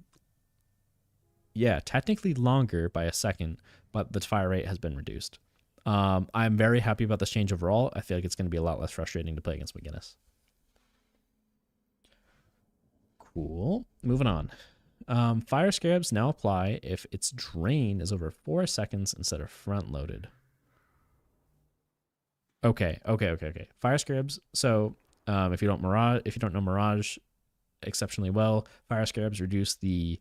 longer by a second, but the fire rate has been reduced. I'm very happy about this change overall. I feel like it's going to be a lot less frustrating to play against McGinnis. Cool. Moving on. Fire Scarabs now apply if its drain is over 4 seconds instead of front loaded. Okay. Fire Scarabs. So if you don't know Mirage exceptionally well, Fire Scarabs reduce the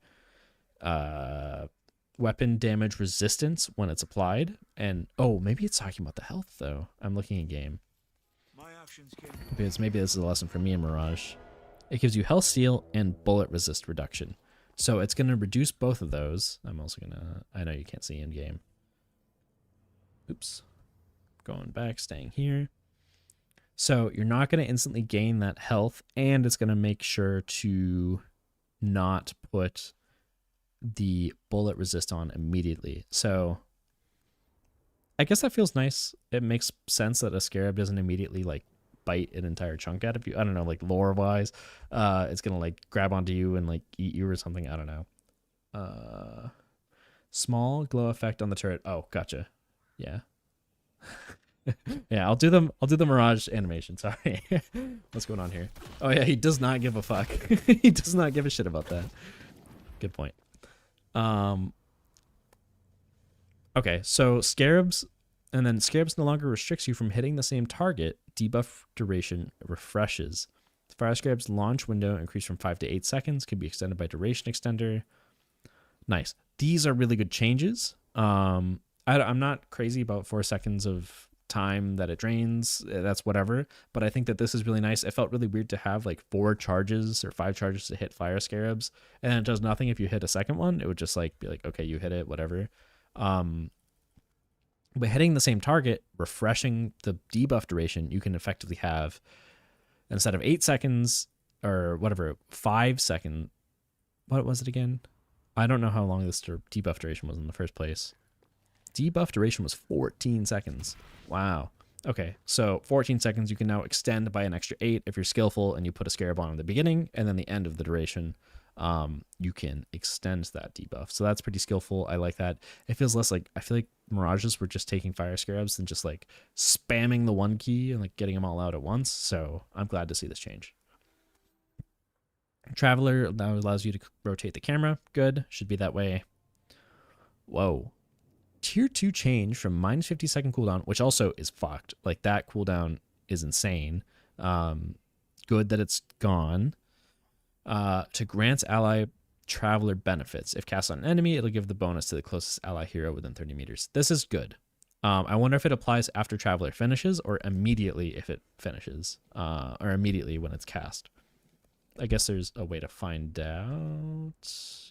weapon damage resistance when it's applied. And maybe it's talking about the health though. I'm looking at game. Because maybe this is a lesson for me in Mirage. It gives you health steal and bullet resist reduction. So it's going to reduce both of those. I'm also going to... I know you can't see in game. Oops. Going back, staying here. So you're not going to instantly gain that health, and it's going to make sure to not put the bullet resist on immediately. So I guess that feels nice. It makes sense that a Scarab doesn't immediately like bite an entire chunk out of you. I don't know, like lore wise, it's gonna like grab onto you and like eat you or something. I don't know. Small glow effect on the turret. Oh, gotcha. Yeah. Yeah, I'll do the Mirage animation. Sorry. What's going on here? Oh yeah, he does not give a fuck. He does not give a shit about that. Good point. Okay, so Scarabs, and then Scarabs no longer restricts you from hitting the same target. Debuff duration refreshes. The Fire Scarab's launch window increased from 5 to 8 seconds. Could be extended by duration extender. Nice. These are really good changes. I'm not crazy about 4 seconds of time that it drains. That's whatever. But I think that this is really nice. It felt really weird to have like 4 charges or 5 charges to hit Fire Scarabs, and then it does nothing if you hit a second one. It would just like be like, okay, you hit it, whatever. But hitting the same target, refreshing the debuff duration, you can effectively have, instead of 8 seconds or whatever, 5 seconds. What was it again? I don't know how long this debuff duration was in the first place. Debuff duration was 14 seconds. Wow. Okay, so 14 seconds you can now extend by an extra 8 if you're skillful and you put a Scarab on at the beginning, and then the end of the duration, you can extend that debuff. So that's pretty skillful. I like that. It feels less like, I feel like Mirages were just taking Fire Scarabs and just like spamming the 1 key and like getting them all out at once. So I'm glad to see this change. Traveler now allows you to rotate the camera. Good. Should be that way. Whoa. Tier 2 change from minus 50 second cooldown, which also is fucked. Like that cooldown is insane. Good that it's gone. To grants ally traveler benefits. If cast on an enemy, it'll give the bonus to the closest ally hero within 30 meters. This is good. I wonder if it applies after traveler finishes or immediately if it finishes, or immediately when it's cast. I guess there's a way to find out.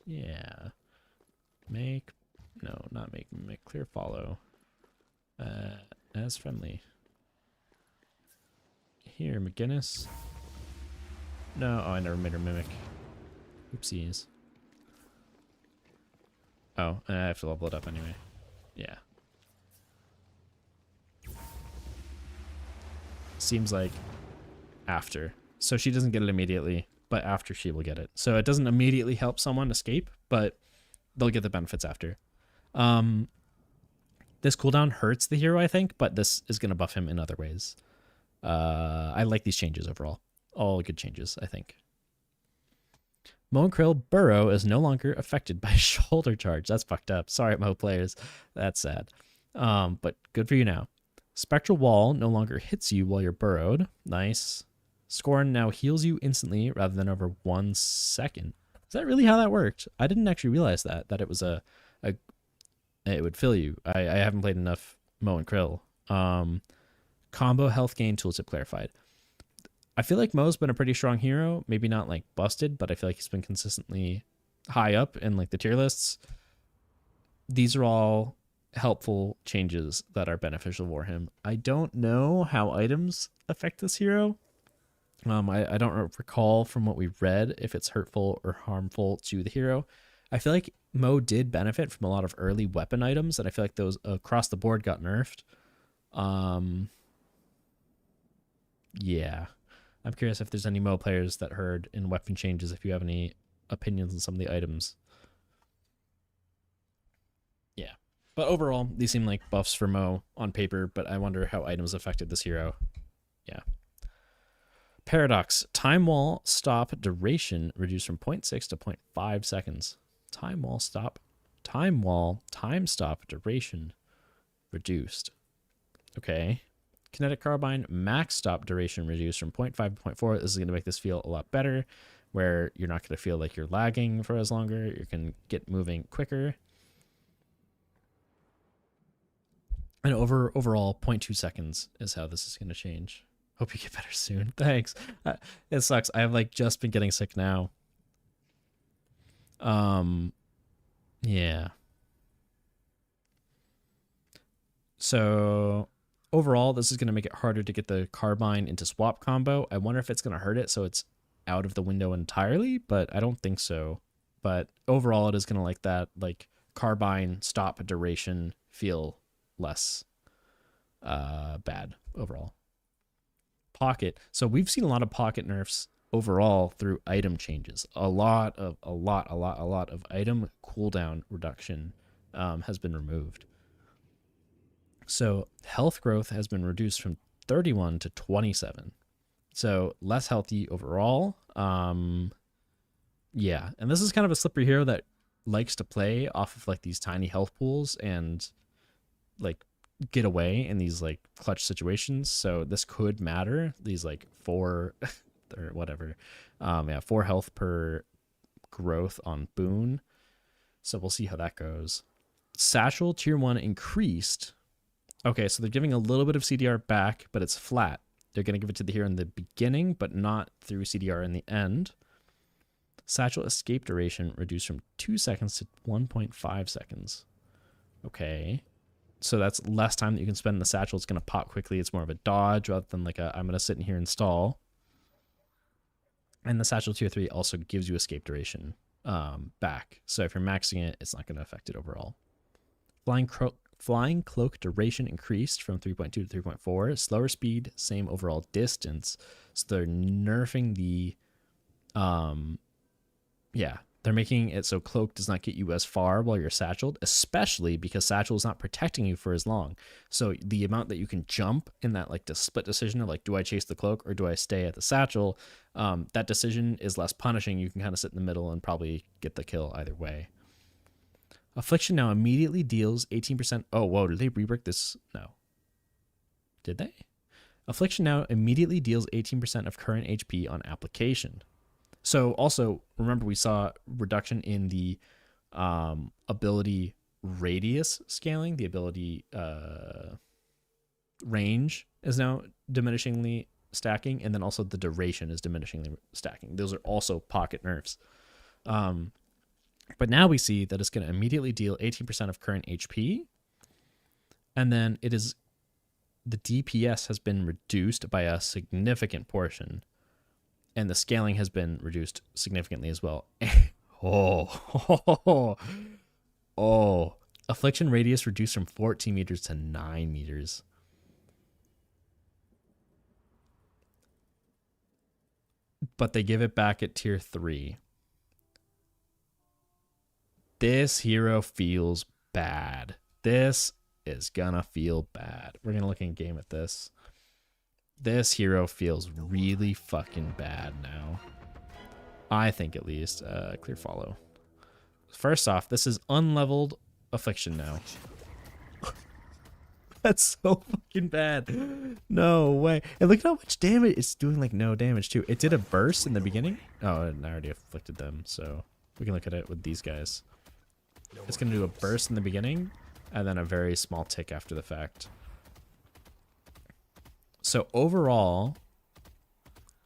Yeah. Make clear follow. As friendly. Here, McGinnis. No, I never made her mimic. Oopsies. Oh, I have to level it up anyway. Yeah. Seems like after. So she doesn't get it immediately, but after she will get it. So it doesn't immediately help someone escape, but they'll get the benefits after. This cooldown hurts the hero, I think, but this is going to buff him in other ways. I like these changes overall. All good changes, I think. Mo and Krill Burrow is no longer affected by shoulder charge. That's fucked up. Sorry, Mo players. That's sad. But good for you now. Spectral Wall no longer hits you while you're burrowed. Nice. Scorn now heals you instantly rather than over 1 second. Is that really how that worked? I didn't actually realize that it was it would fill you. I haven't played enough Mo and Krill. Combo health gain tooltip clarified. I feel like Mo's been a pretty strong hero. Maybe not like busted, but I feel like he's been consistently high up in like the tier lists. These are all helpful changes that are beneficial for him. I don't know how items affect this hero. I don't recall from what we read if it's hurtful or harmful to the hero. I feel like Mo did benefit from a lot of early weapon items, and I feel like those across the board got nerfed. Yeah. I'm curious if there's any Mo players that heard in weapon changes, if you have any opinions on some of the items. Yeah. But overall, these seem like buffs for Mo on paper, but I wonder how items affected this hero. Yeah. Paradox. Time wall stop duration reduced from 0.6 to 0.5 seconds. Time wall time stop duration reduced. Okay. Kinetic carbine max stop duration reduced from 0.5 to 0.4. This is going to make this feel a lot better, where you're not going to feel like you're lagging for as longer. You can get moving quicker. And overall, 0.2 seconds is how this is going to change. Hope you get better soon. Thanks. It sucks. I have like just been getting sick now. Yeah. So overall, this is going to make it harder to get the carbine into swap combo. I wonder if it's going to hurt it so it's out of the window entirely, but I don't think so. But overall, it is going to like that like carbine stop duration feel less bad overall. Pocket. So we've seen a lot of pocket nerfs overall through item changes. A lot of item cooldown reduction has been removed. So health growth has been reduced from 31 to 27. So less healthy overall. Yeah, and this is kind of a slippery hero that likes to play off of like these tiny health pools and like get away in these like clutch situations. So this could matter. These like 4 or whatever. 4 health per growth on boon. So we'll see how that goes. Satchel tier 1 increased. Okay, so they're giving a little bit of CDR back, but it's flat. They're going to give it to the hero in the beginning, but not through CDR in the end. Satchel escape duration reduced from 2 seconds to 1.5 seconds. Okay. So that's less time that you can spend in the satchel. It's going to pop quickly. It's more of a dodge rather than like I'm going to sit in here and stall. And the satchel tier 3 also gives you escape duration back. So if you're maxing it, it's not going to affect it overall. Flying cloak duration increased from 3.2 to 3.4. Slower speed, same overall distance. So they're nerfing the they're making it so cloak does not get you as far while you're satcheled, especially because satchel is not protecting you for as long. So the amount that you can jump in that like the split decision of like, do I chase the cloak or do I stay at the satchel? That decision is less punishing. You can kind of sit in the middle and probably get the kill either way. Affliction now immediately deals 18%. Oh, whoa, did they rework this? No. Did they? Affliction now immediately deals 18% of current HP on application. So also, remember we saw reduction in the ability radius scaling. The ability range is now diminishingly stacking, and then also the duration is diminishingly stacking. Those are also pocket nerfs. But now we see that it's going to immediately deal 18% of current HP, and then it is the DPS has been reduced by a significant portion. And the scaling has been reduced significantly as well. Oh. Affliction radius reduced from 14 meters to 9 meters. But they give it back at tier 3. This hero feels bad. This is gonna feel bad. We're gonna look in game at this. This hero feels really fucking bad now. I think at least. Clear follow. First off, this is unleveled affliction now. That's so fucking bad. No way. And look at how much damage. It's doing like no damage too. It did a burst in the beginning. Oh, and I already afflicted them. So we can look at it with these guys. It's going to do a burst in the beginning and then a very small tick after the fact. So overall,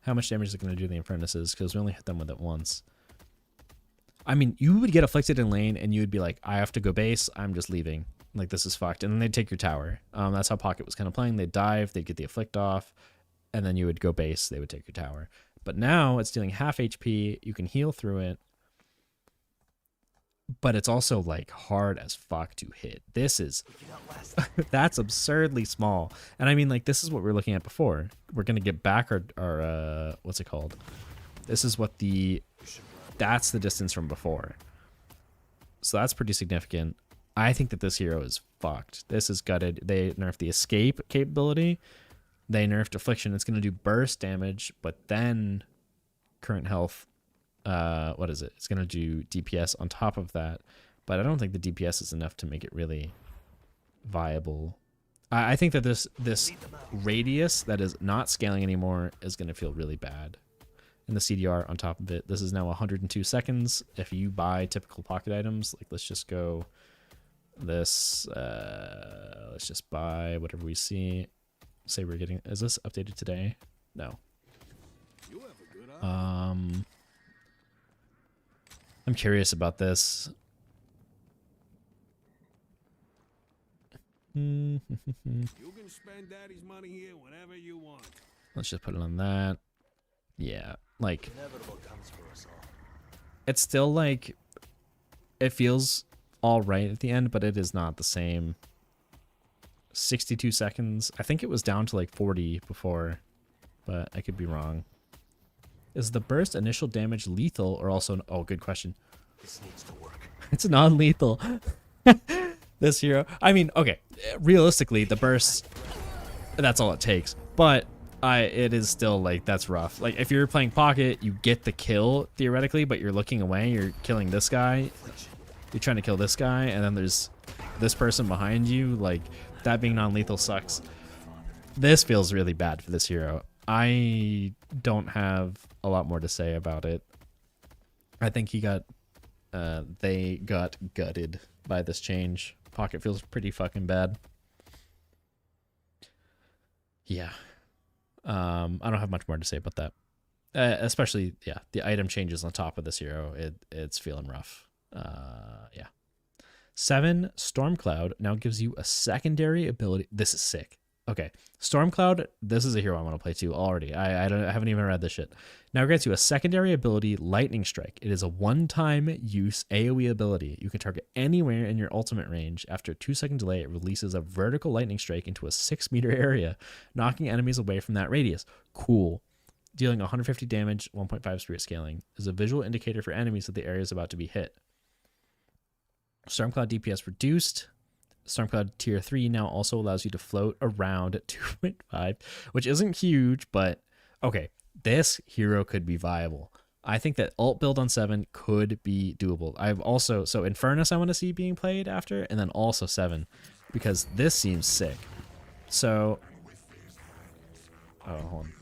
how much damage is it going to do to the apprentices? Because we only hit them with it once. I mean, you would get afflicted in lane and you would be like, I have to go base. I'm just leaving. Like, this is fucked. And then they'd take your tower. That's how Pocket was kind of playing. They'd dive. They'd get the afflict off. and then you would go base, they would take your tower. But now it's dealing half HP, you can heal through it, but it's also like hard as fuck to hit. This is that's absurdly small. And I mean, like, this is what we were looking at before. We're gonna get back our what's it called? This is what that's the distance from before. So that's pretty significant. I think that this hero is fucked. This is gutted. They nerfed the escape capability. They nerfed affliction. It's gonna do burst damage, but then current health. What is it? It's gonna do DPS on top of that, but I don't think the DPS is enough to make it really viable. I think that this radius that is not scaling anymore is gonna feel really bad. And the CDR on top of it. This is now 102 seconds. If you buy typical pocket items, like let's just go this. Let's just buy whatever we see. Say we're getting. Is this updated today? No. I'm curious about this. You can spend daddy's money here whenever you want. Let's just put it on that. Yeah, like it's still like it feels all right at the end, but it is not the same. 62 seconds. I think it was down to like 40 before, but I could be wrong. Is the burst initial damage lethal or also... Oh, good question. This needs to work. It's non-lethal. This hero. I mean, okay. Realistically, the burst, that's all it takes. But it is still like, that's rough. Like if you're playing pocket, you get the kill theoretically, but you're looking away. You're killing this guy. You're trying to kill this guy, and then there's this person behind you. Like that being non-lethal sucks. This feels really bad for this hero. I don't have a lot more to say about it. I think they got gutted by this change. Pocket feels pretty fucking bad. Yeah. I don't have much more to say about that. Especially, yeah, the item changes on top of this hero. It's feeling rough. Yeah. 7, Stormcloud now gives you a secondary ability. This is sick. Okay, Stormcloud, this is a hero I want to play too already. I haven't even read this shit. Now it grants you a secondary ability, Lightning Strike. It is a one-time use AoE ability. You can target anywhere in your ultimate range. After a 2-second delay, it releases a vertical lightning strike into a 6-meter area, knocking enemies away from that radius. Cool. Dealing 150 damage, 1.5 spirit scaling. Is a visual indicator for enemies that the area is about to be hit. Stormcloud DPS reduced. Stormcloud tier 3 now also allows you to float around at 2.5, which isn't huge, but okay, this hero could be viable. I think that ult build on 7 could be doable. I've also, so Infernus I want to see being played after, and then also 7, because this seems sick. So, oh, hold on.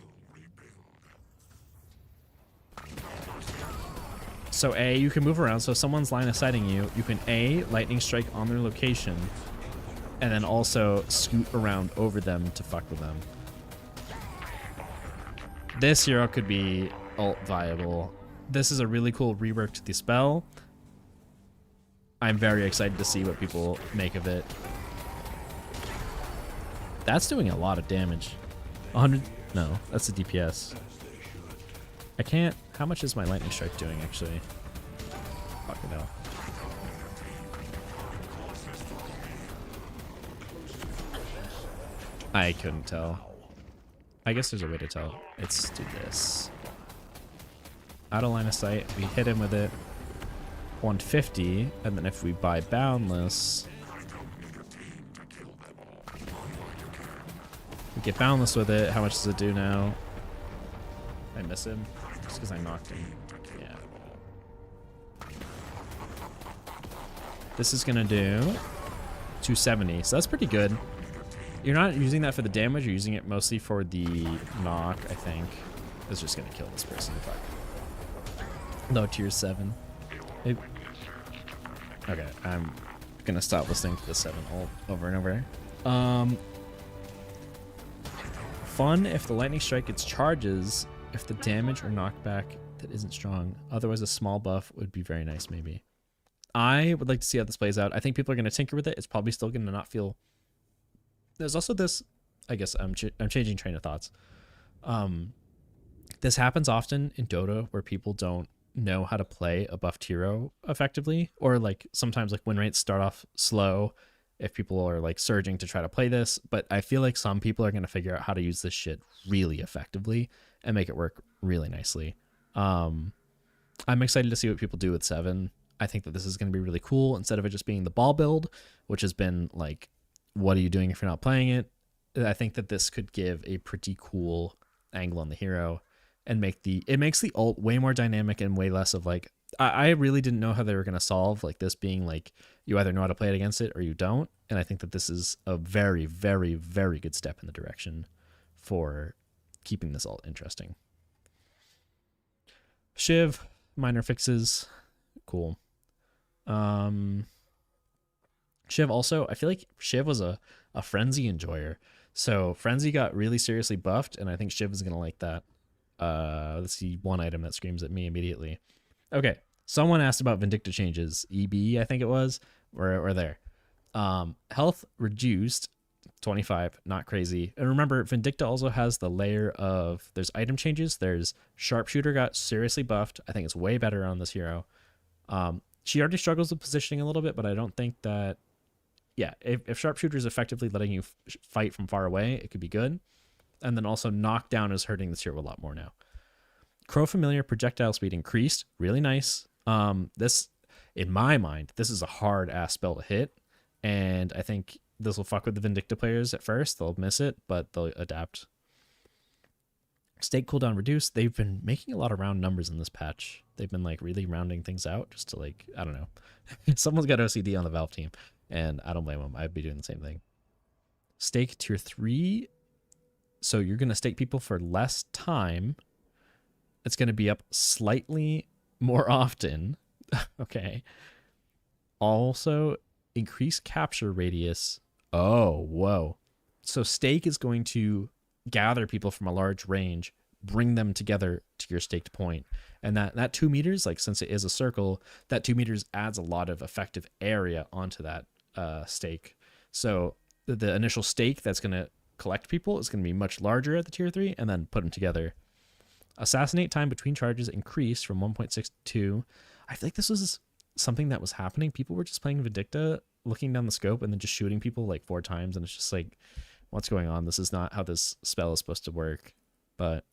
So A, you can move around, so if someone's line of sighting you, you can A, lightning strike on their location, and then also scoot around over them to fuck with them. This hero could be ult viable. This is a really cool rework to the spell. I'm very excited to see what people make of it. That's doing a lot of damage. 100, no, that's the DPS. I can't, how much is my lightning strike doing actually? Fucking hell. I couldn't tell. I guess there's a way to tell. Let's do this. Out of line of sight, we hit him with it. 150, and then if we buy Boundless, we get Boundless with it. How much does it do now? I miss him just because I knocked him. Yeah. This is gonna do 270, so that's pretty good. You're not using that for the damage, you're using it mostly for the knock, I think. It's just gonna kill this person. Fuck. Low tier 7. Okay, I'm gonna stop listening to the 7 ult over and over. Fun if the lightning strike gets charges if the damage or knockback that isn't strong. Otherwise a small buff would be very nice maybe. I would like to see how this plays out. I think people are gonna tinker with it. It's probably still gonna not feel... There's also this, I guess I'm changing train of thoughts. This happens often in Dota where people don't know how to play a buffed hero effectively, or like sometimes like win rates start off slow if people are like surging to try to play this. But I feel like some people are going to figure out how to use this shit really effectively and make it work really nicely. I'm excited to see what people do with 7. I think that this is going to be really cool instead of it just being the ball build, which has been like, what are you doing if you're not playing it? I think that this could give a pretty cool angle on the hero and makes the ult way more dynamic and way less of like, I really didn't know how they were going to solve like this being like you either know how to play it against it or you don't. And I think that this is a very, very, very good step in the direction for keeping this ult interesting. Shiv, minor fixes, cool. Shiv also, I feel like Shiv was a frenzy enjoyer. So frenzy got really seriously buffed, and I think Shiv is gonna like that. Let's see one item that screams at me immediately. Okay, someone asked about Vindicta changes. EB, I think it was. We're there. Health reduced 25, not crazy. And remember, Vindicta also has the layer of there's item changes. There's Sharpshooter got seriously buffed. I think it's way better on this hero. She already struggles with positioning a little bit, but I don't think that. Yeah, if Sharpshooter is effectively letting you fight from far away, it could be good. And then also Knockdown is hurting this hero a lot more now. Crow Familiar projectile speed increased, really nice. This, in my mind, this is a hard ass spell to hit, and I think this will fuck with the Vindicta players at first. They'll miss it, but they'll adapt. Stake cooldown reduced. They've been making a lot of round numbers in this patch. They've been like really rounding things out just to like, I don't know. Someone's got OCD on the Valve team, and I don't blame them. I'd be doing the same thing. Stake tier 3. So you're going to stake people for less time. It's going to be up slightly more often. Okay. Also, increase capture radius. Oh, whoa. So stake is going to gather people from a large range, bring them together to your staked point. And that 2 meters, like since it is a circle, that 2 meters adds a lot of effective area onto that stake. So the initial stake that's going to collect people is going to be much larger at the tier 3 and then put them together. Assassinate time between charges increased from 1.62. I feel like this was something that was happening. People were just playing Vindicta, looking down the scope and then just shooting people like 4 times, and it's just like, what's going on? This is not how this spell is supposed to work. But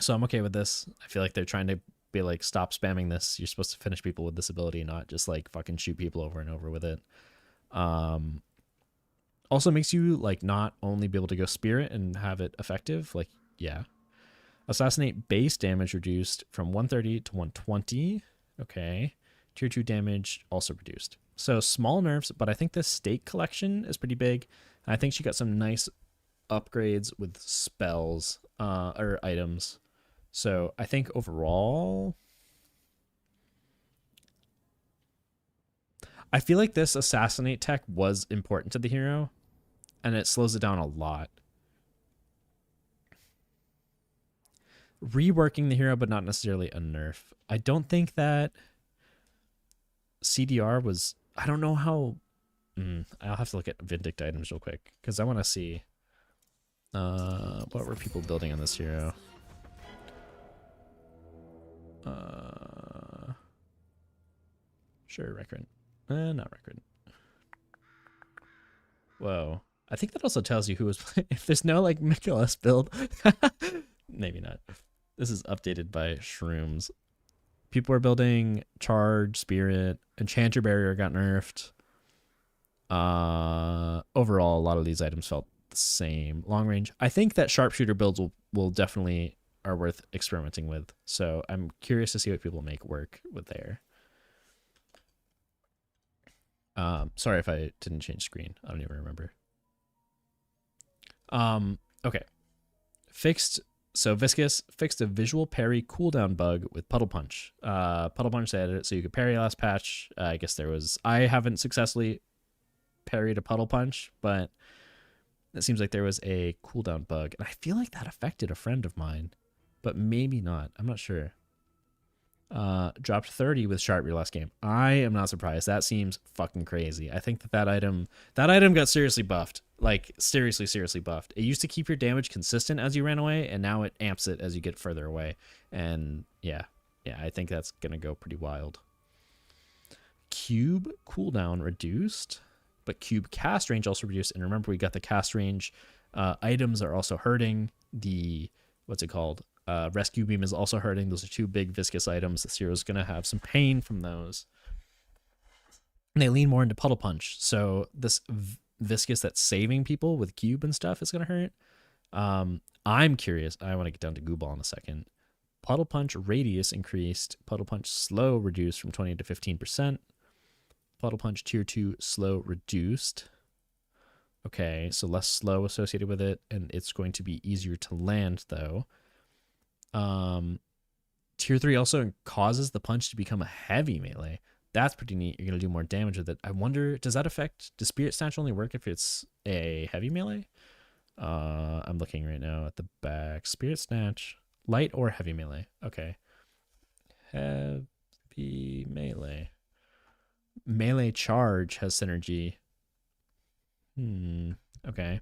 so I'm okay with this. I feel like they're trying to be like, stop spamming this. You're supposed to finish people with this ability, not just like fucking shoot people over and over with it. Also makes you like not only be able to go spirit and have it effective, like, yeah. Assassinate base damage reduced from 130 to 120. Okay. Tier 2 damage also reduced. So small nerfs, but I think this stake collection is pretty big. I think she got some nice upgrades with spells or items. So I think overall, I feel like this assassinate tech was important to the hero, and it slows it down a lot. Reworking the hero, but not necessarily a nerf. I don't think that CDR was... I don't know how... I'll have to look at Vindicta items real quick, because I want to see what were people building on this hero. Sure, Recurrent. Not Recurrent. Whoa. I think that also tells you who was playing. If there's no like Michaelis build, maybe not. This is updated by Shrooms. People are building Charge, Spirit, Enchanter Barrier got nerfed. Overall, a lot of these items felt the same. Long range. I think that Sharpshooter builds will definitely are worth experimenting with. So I'm curious to see what people make work with there. Sorry if I didn't change screen. I don't even remember. Okay. So Viscous fixed a visual parry cooldown bug with Puddle Punch. Puddle Punch added it so you could parry last patch. I guess I haven't successfully parried a Puddle Punch, but it seems like there was a cooldown bug. And I feel like that affected a friend of mine, but maybe not. I'm not sure. Dropped 30 with Sharp your last game. I am not surprised. That seems fucking crazy. I think that item got seriously buffed. Like seriously buffed. It used to keep your damage consistent as you ran away, and now it amps it as you get further away. And yeah, I think that's gonna go pretty wild. Cube cooldown reduced, but cube cast range also reduced. And remember, we got the cast range. Items are also hurting. The what's it called? Rescue beam is also hurting. Those are two big viscous items. This hero's gonna have some pain from those. And they lean more into puddle punch. So this viscous that's saving people with cube and stuff is gonna hurt. I'm curious. I want to get down to goo ball in a second. Puddle punch radius increased. Puddle punch slow reduced from 20 to 15%. Puddle punch tier 2 slow reduced. Okay, so less slow associated with it, and it's going to be easier to land though. Tier 3 also causes the punch to become a heavy melee. That's pretty neat. You're going to do more damage with it. I wonder, does Spirit Snatch only work if it's a heavy melee? I'm looking right now at the back. Spirit Snatch, light or heavy melee? Okay. Heavy melee. Melee charge has synergy. Okay.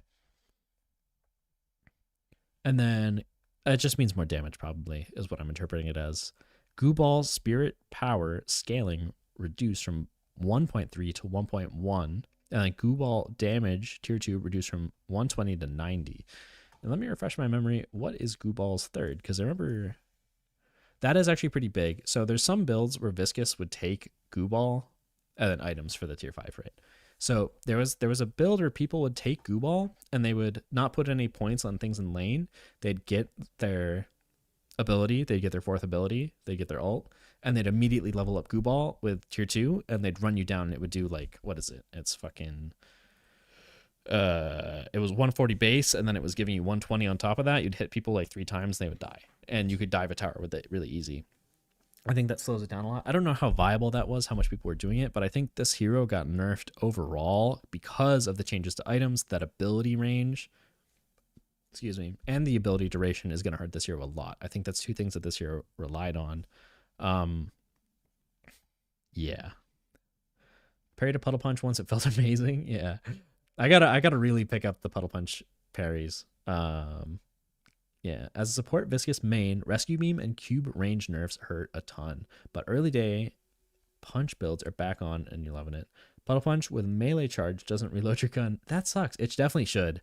And then it just means more damage, probably, is what I'm interpreting it as. Goo Ball's spirit power scaling reduced from 1.3 to 1.1. And then Goo Ball damage, tier 2, reduced from 120 to 90. And let me refresh my memory. What is Goo Ball's third? Because I remember that is actually pretty big. So there's some builds where Viscous would take Goo Ball and then items for the tier 5, right? So there was a build where people would take Goo Ball and they would not put any points on things in lane. They'd get their ability, they'd get their fourth ability, they'd get their ult, and they'd immediately level up Goo Ball with tier 2, and they'd run you down, and it would do like, what is it? It's fucking it was 140 base, and then it was giving you 120 on top of that. You'd hit people like 3 times, they would die. And you could dive a tower with it really easy. I think that slows it down a lot. I don't know how viable that was, how much people were doing it, but I think this hero got nerfed overall because of the changes to items. That ability range, excuse me, and the ability duration is going to hurt this hero a lot. I think that's two things that this hero relied on. Yeah. Parry to puddle punch once, it felt amazing. Yeah. I gotta really pick up the puddle punch parries. Yeah, as a support Viscous main, Rescue Beam and Cube range nerfs hurt a ton, but early day punch builds are back on and you're loving it. Puddle Punch with melee charge doesn't reload your gun. That sucks. It definitely should.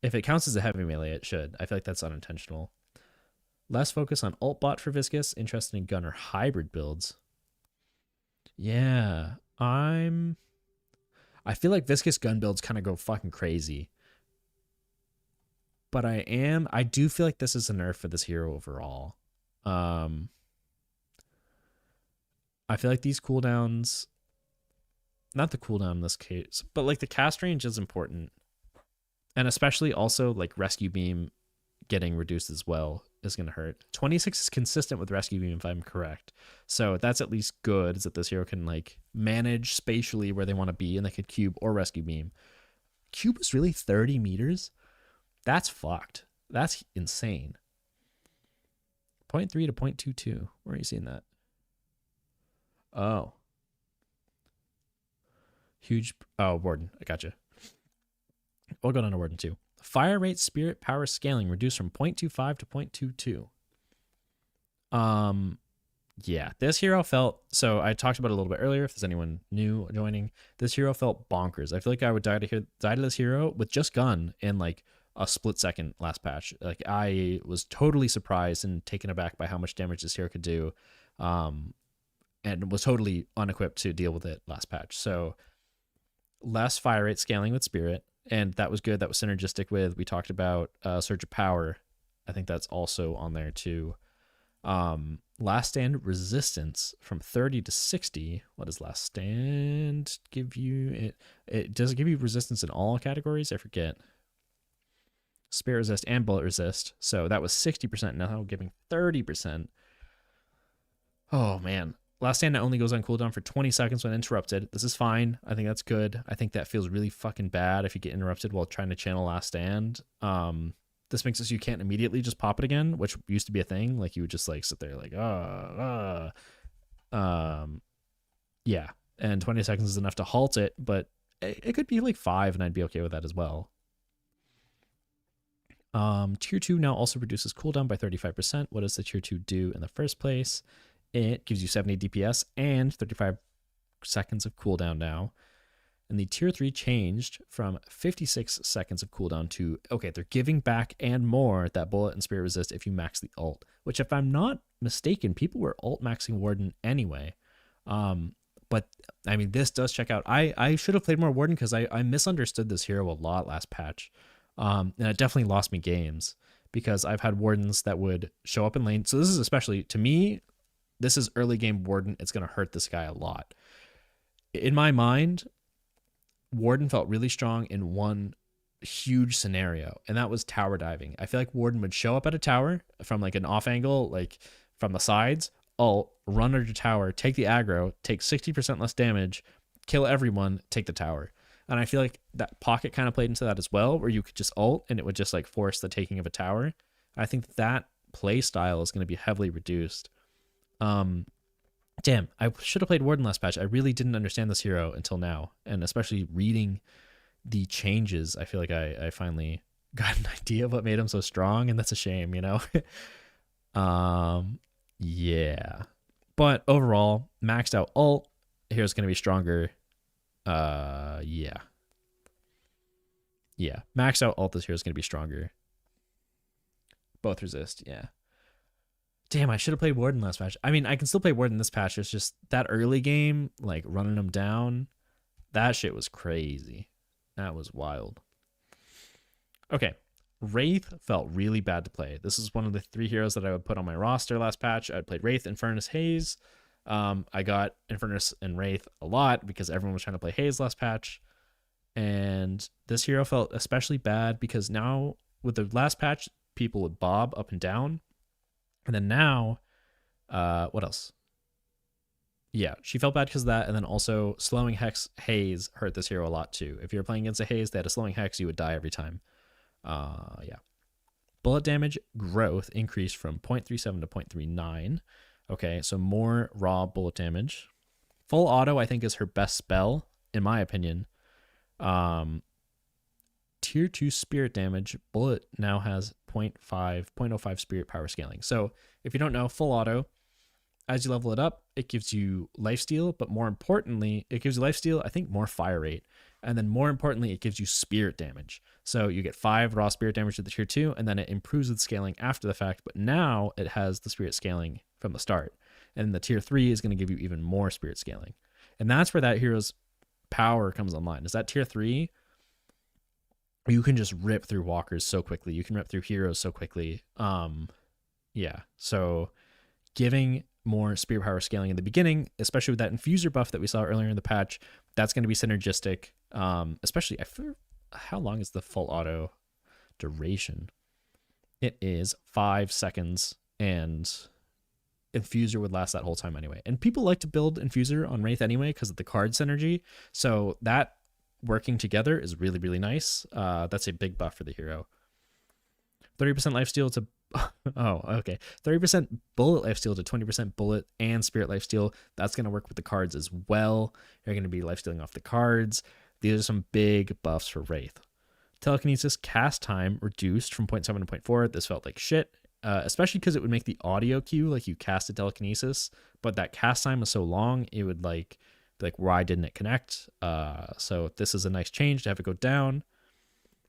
If it counts as a heavy melee, it should. I feel like that's unintentional. Less focus on ult bot for Viscous, interested in gun or hybrid builds. Yeah, I feel like Viscous gun builds kind of go fucking crazy. But I do feel like this is a nerf for this hero overall. I feel like these cooldowns, not the cooldown in this case, but like the cast range is important. And especially also like Rescue Beam getting reduced as well is going to hurt. 26 is consistent with Rescue Beam if I'm correct. So that's at least good, is that this hero can like manage spatially where they want to be and they could cube or Rescue Beam. Cube is really 30 meters? That's fucked. That's insane. 0.3 to 0.22. Where are you seeing that? Oh. Huge. Oh, Warden. I gotcha. We'll go down to Warden 2. Fire rate spirit power scaling reduced from 0.25 to 0.22. Yeah, this hero felt, so I talked about it a little bit earlier, if there's anyone new joining. This hero felt bonkers. I feel like I would die to this hero with just gun in like a split second last patch. Like I was totally surprised and taken aback by how much damage this hero could do, and was totally unequipped to deal with it last patch. So less fire rate scaling with spirit, and that was good. That was synergistic with, we talked about Surge of Power. I think that's also on there too. Last Stand resistance from 30 to 60. What does Last Stand give you? Does it give you resistance in all categories? I forget. Spirit resist and bullet resist. So that was 60%. Now giving 30%. Oh man. Last Stand only goes on cooldown for 20 seconds when interrupted. This is fine. I think that's good. I think that feels really fucking bad if you get interrupted while trying to channel Last Stand. this makes it so you can't immediately just pop it again, which used to be a thing. Like you would just like sit there like, yeah. And 20 seconds is enough to halt it, but it could be like 5 and I'd be okay with that as well. Tier 2 now also reduces cooldown by 35%. What does the tier 2 do in the first place? It gives you 70 DPS and 35 seconds of cooldown now. And the tier 3 changed from 56 seconds of cooldown to, okay, they're giving back and more that bullet and spirit resist if you max the ult, which if I'm not mistaken, people were ult maxing Warden anyway. But I mean, this does check out. I should have played more Warden because I misunderstood this hero a lot last patch. And it definitely lost me games because I've had Wardens that would show up in lane. So this is especially, to me, this is early game Warden. It's going to hurt this guy a lot. In my mind, Warden felt really strong in one huge scenario, and that was tower diving. I feel like Warden would show up at a tower from like an off angle, like from the sides, ult, run under tower, take the aggro, take 60% less damage, kill everyone, take the tower. And I feel like that pocket kind of played into that as well, where you could just ult and it would just like force the taking of a tower. I think that play style is going to be heavily reduced. Damn, I should have played Warden last patch. I really didn't understand this hero until now. And especially reading the changes, I feel like I finally got an idea of what made him so strong, and that's a shame, you know? Yeah. But overall, maxed out ult, here's going to be stronger. Yeah. Yeah. Maxed out ult this hero is going to be stronger. Both resist, yeah. Damn, I should have played Warden last patch. I mean, I can still play Warden this patch. It's just that early game, like running them down, that shit was crazy. That was wild. Okay. Wraith felt really bad to play. This is one of the 3 heroes that I would put on my roster last patch. I'd played Wraith, Infernus, Haze. I got Infernus and Wraith a lot because everyone was trying to play Haze last patch. And this hero felt especially bad because now with the last patch, people would bob up and down. And then now, what else? Yeah, she felt bad because of that. And then also slowing Hex Haze hurt this hero a lot too. If you're playing against a Haze, they had a slowing Hex, you would die every time. Yeah. Bullet damage growth increased from 0.37 to 0.39. Okay, so more raw bullet damage. Full auto, I think, is her best spell, in my opinion. Tier 2 spirit damage, bullet now has 0.05 spirit power scaling. So if you don't know, full auto, as you level it up, it gives you lifesteal, but more importantly, it gives you lifesteal, I think more fire rate. And then more importantly, it gives you spirit damage. So you get 5 raw spirit damage to the tier 2, and then it improves with scaling after the fact, but now it has the spirit scaling from the start. And the tier 3 is going to give you even more spirit scaling. And that's where that hero's power comes online. Is that tier 3? You can just rip through walkers so quickly. You can rip through heroes so quickly. Yeah. So giving more spirit power scaling in the beginning, especially with that infuser buff that we saw earlier in the patch, that's going to be synergistic. Especially, how long is the full auto duration? It is 5 seconds, and infuser would last that whole time anyway. And people like to build infuser on Wraith anyway because of the card synergy. So that working together is really, really nice. That's a big buff for the hero. 30% lifesteal to 30% bullet lifesteal to 20% bullet and spirit lifesteal. That's going to work with the cards as well. You're going to be lifestealing off the cards. These are some big buffs for Wraith. Telekinesis cast time reduced from 0.7 to 0.4. This felt like shit, especially because it would make the audio cue like you casted telekinesis, but that cast time was so long, it would be like, why didn't it connect? So this is a nice change to have it go down.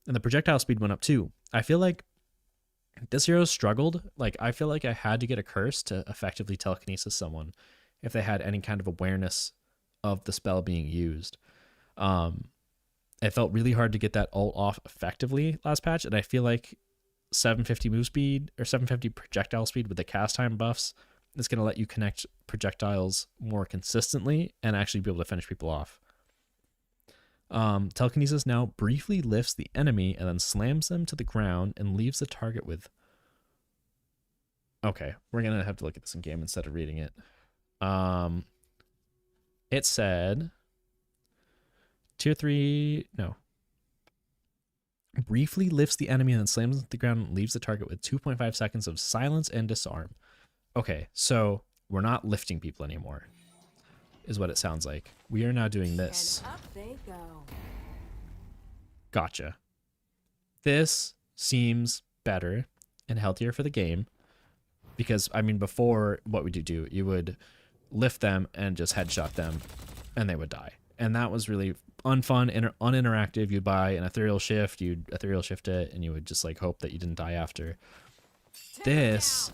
And the projectile speed went up too. I feel like this hero struggled. Like, I feel like I had to get a curse to effectively telekinesis someone if they had any kind of awareness of the spell being used. It felt really hard to get that ult off effectively last patch, and I feel like 750 move speed or 750 projectile speed with the cast time buffs is going to let you connect projectiles more consistently and actually be able to finish people off. Telekinesis now briefly lifts the enemy and then slams them to the ground and leaves the target with... Okay, we're going to have to look at this in game instead of reading it. It said... Tier 3... No. Briefly lifts the enemy and then slams to the ground and leaves the target with 2.5 seconds of silence and disarm. Okay, so we're not lifting people anymore, is what it sounds like. We are now doing this. And up they go. Gotcha. This seems better and healthier for the game because, I mean, before, what would you do? You would lift them and just headshot them and they would die. And that was really unfun and uninteractive. You'd buy an ethereal shift, you'd ethereal shift it, and you would just like hope that you didn't die after. This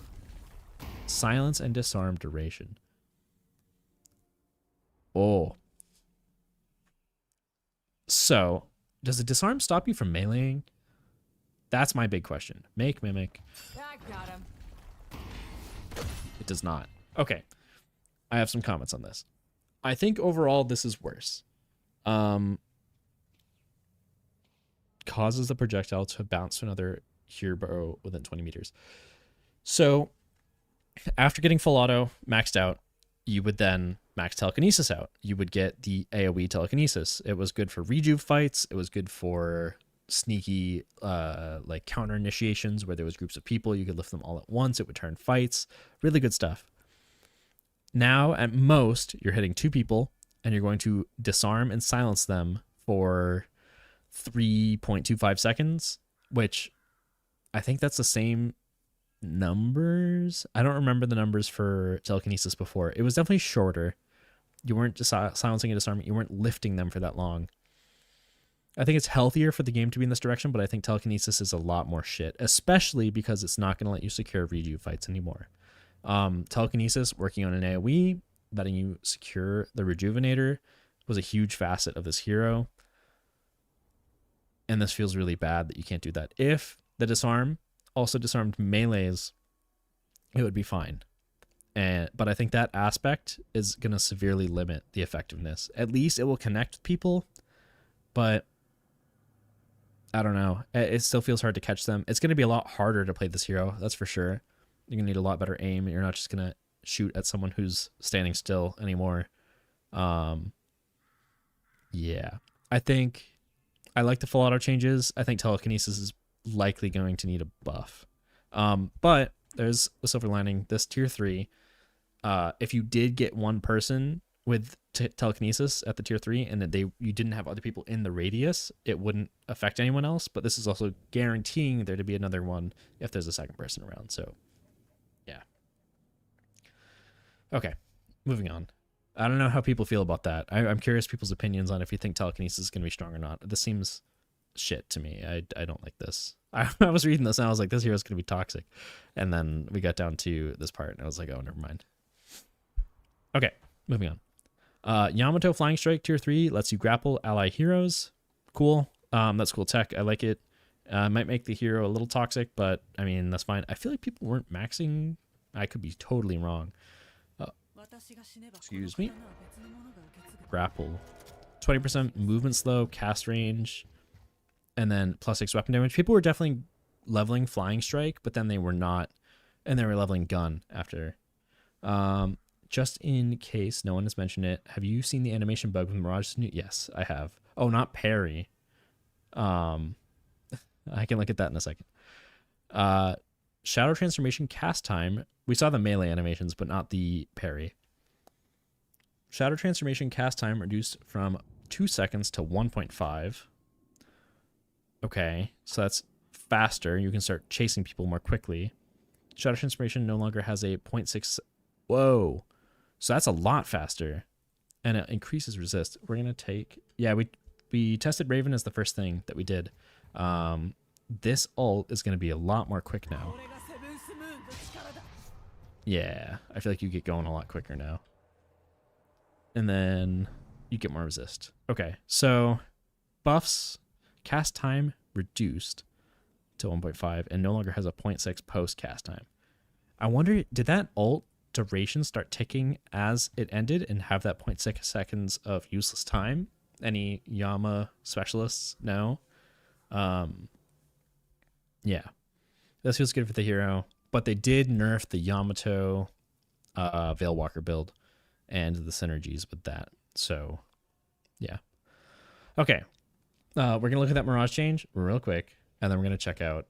silence and disarm duration. Oh. So, does the disarm stop you from meleeing? That's my big question. Make mimic. I got him. It does not. Okay. I have some comments on this. I think overall this is worse. Causes the projectile to bounce to another hero within 20 meters. So after getting full auto maxed out, you would then max telekinesis out. You would get the AoE telekinesis. It was good for rejuve fights. It was good for sneaky like counter initiations where there was groups of people. You could lift them all at once. It would turn fights. Really good stuff. Now, at most, you're hitting 2 people, and you're going to disarm and silence them for 3.25 seconds, which I think that's the same numbers. I don't remember the numbers for telekinesis before. It was definitely shorter. You weren't just silencing and disarming. You weren't lifting them for that long. I think it's healthier for the game to be in this direction, but I think telekinesis is a lot more shit, especially because it's not going to let you secure rejuve fights anymore. Telekinesis, working on an AoE, letting you secure the rejuvenator was a huge facet of this hero. And this feels really bad that you can't do that. If the disarm also disarmed melees, it would be fine. But I think that aspect is going to severely limit the effectiveness. At least it will connect with people, but I don't know. It still feels hard to catch them. It's going to be a lot harder to play this hero, that's for sure. You're going to need a lot better aim. You're not just going to shoot at someone who's standing still anymore. Yeah. I think I like the full auto changes. I think telekinesis is likely going to need a buff. But there's a silver lining. This tier 3, if you did get one person with telekinesis at the tier 3 and you didn't have other people in the radius, it wouldn't affect anyone else. But this is also guaranteeing there to be another one if there's a second person around. So yeah. Okay, moving on. I don't know how people feel about that. I'm curious people's opinions on if you think telekinesis is going to be strong or not. This seems shit to me. I don't like this. I was reading this and I was like, this hero's going to be toxic. And then we got down to this part and I was like, oh, never mind. Okay, moving on. Yamato Flying Strike tier 3 lets you grapple ally heroes. Cool. That's cool tech. I like it. Might make the hero a little toxic, but I mean, that's fine. I feel like people weren't maxing. I could be totally wrong. Excuse me. Grapple. 20% movement slow, cast range, and then +6 weapon damage. People were definitely leveling Flying Strike, but then they were not, and they were leveling Gun after. Just in case no one has mentioned it, have you seen the animation bug with Mirage? Yes, I have. Oh, not parry. I can look at that in a second. Shadow Transformation cast time. We saw the melee animations, but not the parry. Shadow Transformation cast time reduced from 2 seconds to 1.5. Okay, so that's faster. You can start chasing people more quickly. Shadow Transformation no longer has a 0.6. Whoa. So that's a lot faster. And it increases resist. We're going to take... Yeah, we tested Raven as the first thing that we did. This ult is going to be a lot more quick now. Yeah, I feel like you get going a lot quicker now. And then you get more resist. Okay, so buffs, cast time reduced to 1.5 and no longer has a 0.6 post cast time. I wonder, did that ult duration start ticking as it ended and have that 0.6 seconds of useless time? Any Yama specialists? No. Yeah, this feels good for the hero, but they did nerf the Yamato Veilwalker build and the synergies with that. So, yeah. Okay, We're gonna look at that Mirage change real quick, and then we're gonna check out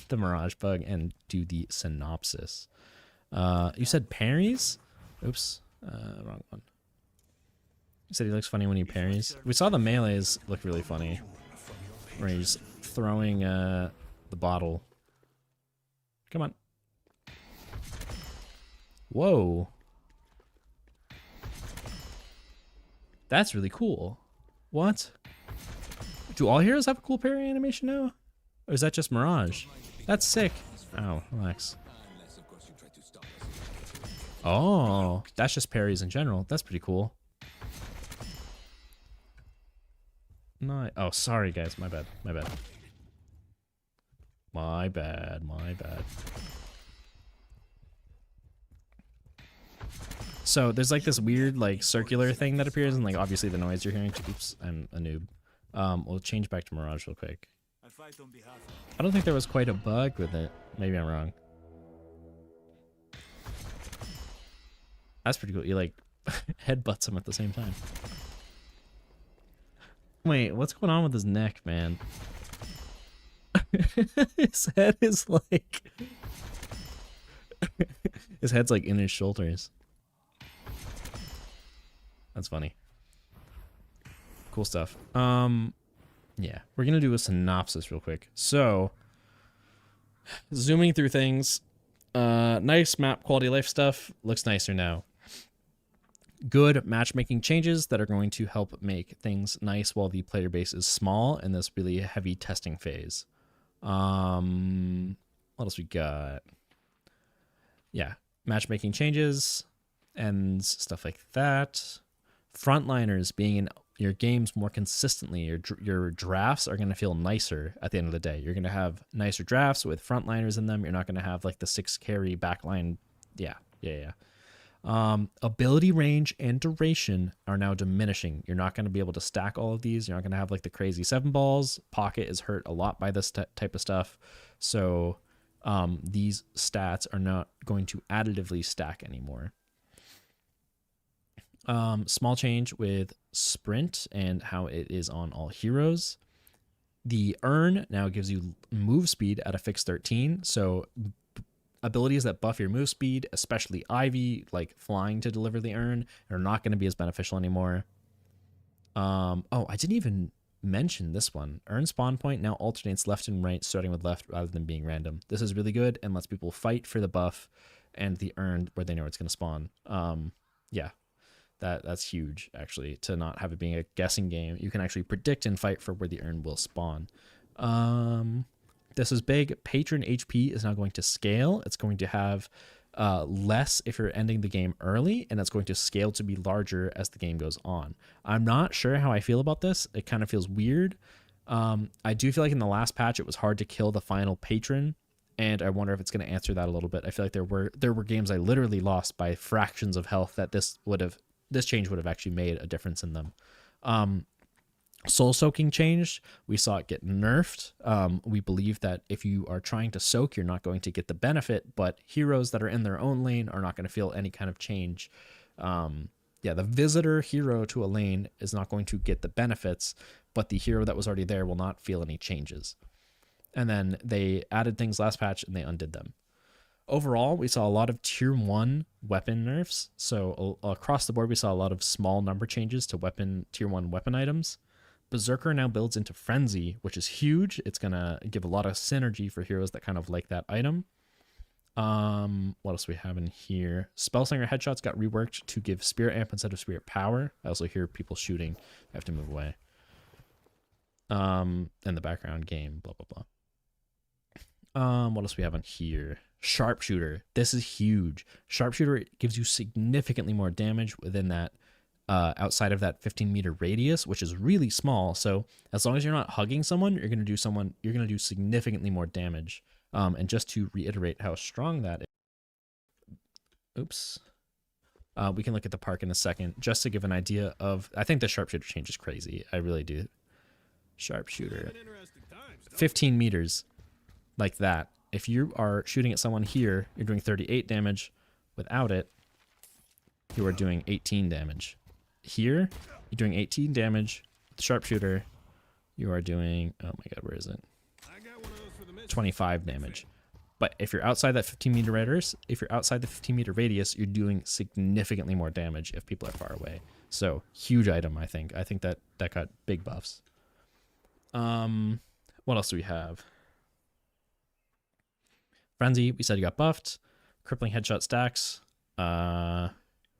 the Mirage bug and do the synopsis. You said parries? Oops, wrong one. You said he looks funny when he parries. We saw the melees look really funny, where he's throwing the bottle. Come on. Whoa. That's really cool. What? Do all heroes have a cool parry animation now? Or is that just Mirage? That's sick. Ow, relax. Oh, that's just parries in general. That's pretty cool. No, oh, sorry guys, my bad, my bad. My bad, my bad. So there's like this weird like circular thing that appears, and like obviously the noise you're hearing. Oops, I'm a noob. We'll change back to Mirage real quick. I don't think there was quite a bug with it. Maybe I'm wrong. That's pretty cool. You like headbutts him at the same time. Wait, what's going on with his neck, man? His head is like... his head's like in his shoulders. That's funny. Cool stuff. Yeah, we're gonna do a synopsis real quick. So, zooming through things, nice map quality of life stuff. Looks nicer now. Good matchmaking changes that are going to help make things nice while the player base is small in this really heavy testing phase. What else we got? Yeah, matchmaking changes and stuff like that. Frontliners being in your games more consistently. Your drafts are going to feel nicer at the end of the day. You're going to have nicer drafts with frontliners in them. You're not going to have like the 6 carry backline. Yeah. Ability range and duration are now diminishing. You're not going to be able to stack all of these. You're not going to have like the crazy 7 balls. Pocket is hurt a lot by this type of stuff. So these stats are not going to additively stack anymore. Small change with sprint and how it is on all heroes. The earn now gives you move speed at a fixed 13. So abilities that buff your move speed, especially Ivy, like flying to deliver the earn, are not going to be as beneficial anymore. Oh, I didn't even mention this one. Earn spawn point now alternates left and right, starting with left rather than being random. This is really good and lets people fight for the buff and the earn where they know it's going to spawn. Yeah. That's huge, actually, to not have it being a guessing game. You can actually predict and fight for where the earn will spawn. This is big. Patron HP is now going to scale. It's going to have less if you're ending the game early, and it's going to scale to be larger as the game goes on. I'm not sure how I feel about this. It kind of feels weird. I do feel like in the last patch, it was hard to kill the final patron, and I wonder if it's going to answer that a little bit. I feel like there were games I literally lost by fractions of health that this change would have actually made a difference in them. Soul soaking changed. We saw it get nerfed. We believe that if you are trying to soak, you're not going to get the benefit, but heroes that are in their own lane are not going to feel any kind of change. Yeah, the visitor hero to a lane is not going to get the benefits, but the hero that was already there will not feel any changes. And then they added things last patch and they undid them. Overall, we saw a lot of tier 1 weapon nerfs. So across the board, we saw a lot of small number changes to tier 1 weapon items. Berserker now builds into Frenzy, which is huge. It's going to give a lot of synergy for heroes that kind of like that item. What else we have in here? Spellslinger headshots got reworked to give Spirit Amp instead of Spirit Power. I also hear people shooting. I have to move away. In the background game, blah, blah, blah. What else we have on here? Sharpshooter. This is huge. Sharpshooter gives you significantly more damage within that outside of that 15-meter radius, which is really small. So as long as you're not hugging someone, you're going to do significantly more damage. And just to reiterate how strong that is. Oops. We can look at the park in a second just to give an idea of, I think the sharpshooter change is crazy. I really do. Sharpshooter. 15 meters like that. If you are shooting at someone here, you're doing 38 damage. Without it, you are doing 18 damage. Here, you're doing 18 damage with the sharpshooter. you are doing, oh my god, where is it? I got one of those for the mission. 25 damage. But if you're outside that 15-meter radius, you're doing significantly more damage if people are far away. So huge item, I think. I think that got big buffs. What else do we have? Frenzy, we said you got buffed. Crippling headshot stacks.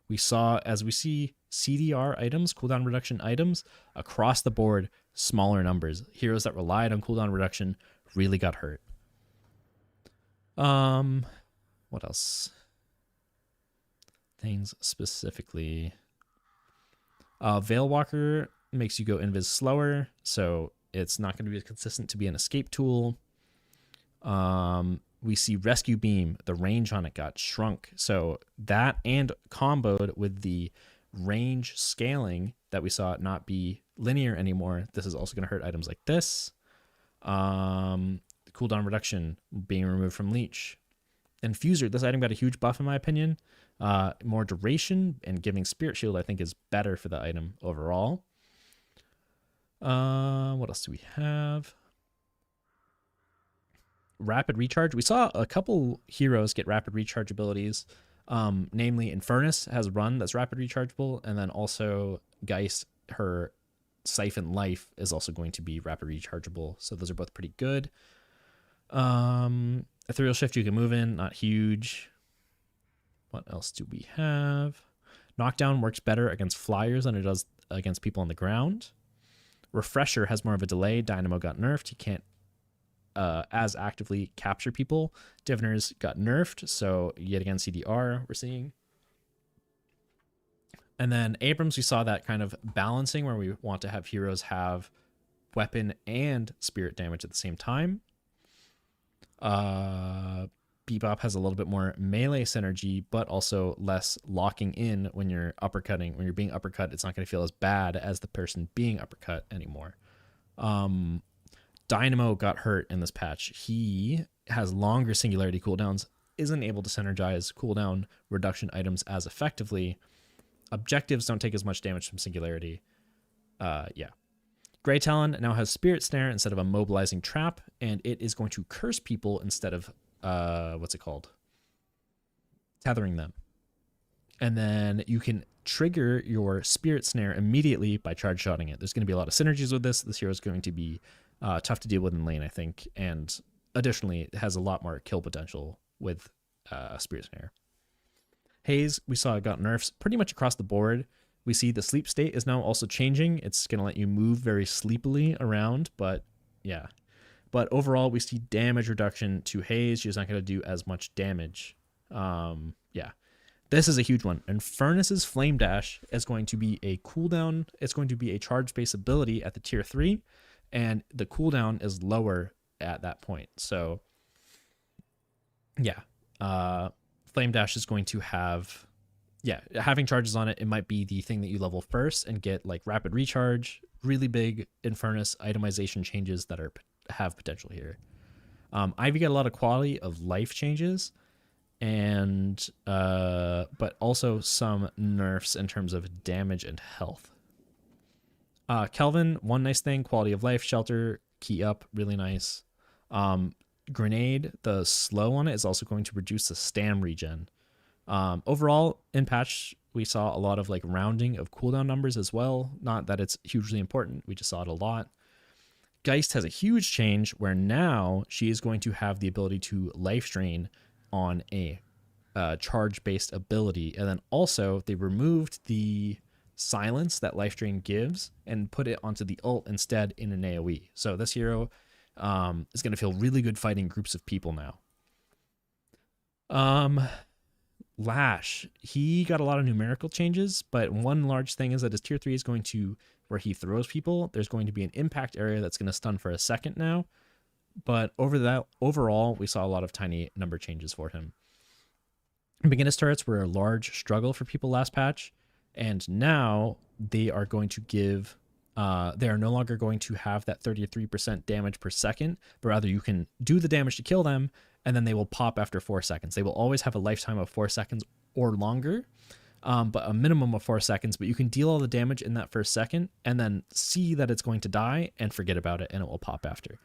We saw, as we see CDR items, cooldown reduction items, across the board, smaller numbers. Heroes that relied on cooldown reduction really got hurt. What else? Things specifically. Veil Walker makes you go invis slower, so it's not going to be as consistent to be an escape tool. We see Rescue Beam, the range on it got shrunk. So that, and comboed with the range scaling that we saw it not be linear anymore, this is also going to hurt items like this. Cooldown reduction being removed from Leech. Infuser, this item got a huge buff in my opinion. More duration, and giving Spirit Shield I think is better for the item overall. What else do we have? Rapid recharge. We saw a couple heroes get rapid recharge abilities. Namely, Infernus has run that's rapid rechargeable, and then also Geist, her Siphon Life is also going to be rapid rechargeable. So those are both pretty good. Ethereal Shift you can move in, not huge. What else do we have? Knockdown works better against flyers than it does against people on the ground. Refresher has more of a delay. Dynamo got nerfed. He can't as actively capture people. Diviners got nerfed, so yet again CDR we're seeing. And then Abrams, we saw that kind of balancing where we want to have heroes have weapon and spirit damage at the same time. Bebop has a little bit more melee synergy, but also less locking in when you're uppercutting. When you're being uppercut, it's not going to feel as bad as the person being uppercut anymore. Dynamo got hurt in this patch. He has longer singularity cooldowns, isn't able to synergize cooldown reduction items as effectively. Objectives don't take as much damage from singularity. Yeah. Grey Talon now has Spirit Snare instead of a mobilizing trap, and it is going to curse people instead of, what's it called? Tethering them. And then you can trigger your Spirit Snare immediately by charge shotting it. There's going to be a lot of synergies with this. This hero is going to be tough to deal with in lane, I think. And additionally, it has a lot more kill potential with Spirit Snare. Haze, we saw it got nerfs pretty much across the board. We see the sleep state is now also changing. It's going to let you move very sleepily around, but yeah. But overall, we see damage reduction to Haze. She's not going to do as much damage. Yeah. This is a huge one. Infernus's Flame Dash is going to be a cooldown. It's going to be a charge-based ability at the tier 3, and the cooldown is lower at that point. So, yeah. Flame Dash is going to have, yeah, having charges on it, it might be the thing that you level first and get like rapid recharge, really big Infernus itemization changes that have potential here. Ivy got a lot of quality of life changes, and but also some nerfs in terms of damage and health. Kelvin, one nice thing, quality of life, shelter, key up, really nice. Grenade, the slow on it is also going to reduce the stam regen. Overall, in patch, we saw a lot of like rounding of cooldown numbers as well. Not that it's hugely important, we just saw it a lot. Geist has a huge change where now she is going to have the ability to life drain on a charge-based ability. And then also they removed the silence that life drain gives and put it onto the ult instead in an AoE. So this hero is going to feel really good fighting groups of people now. Lash, he got a lot of numerical changes, but one large thing is that his tier 3 is going to, where he throws people, there's going to be an impact area that's going to stun for a second now. But overall, we saw a lot of tiny number changes for him. Beginner's turrets were a large struggle for people last patch, and now they are going to give, they are no longer going to have that 33% damage per second, but rather you can do the damage to kill them, and then they will pop after 4 seconds. They will always have a lifetime of 4 seconds or longer. but a minimum of 4 seconds. But you can deal all the damage in that first second and then see that it's going to die and forget about it, and it will pop after.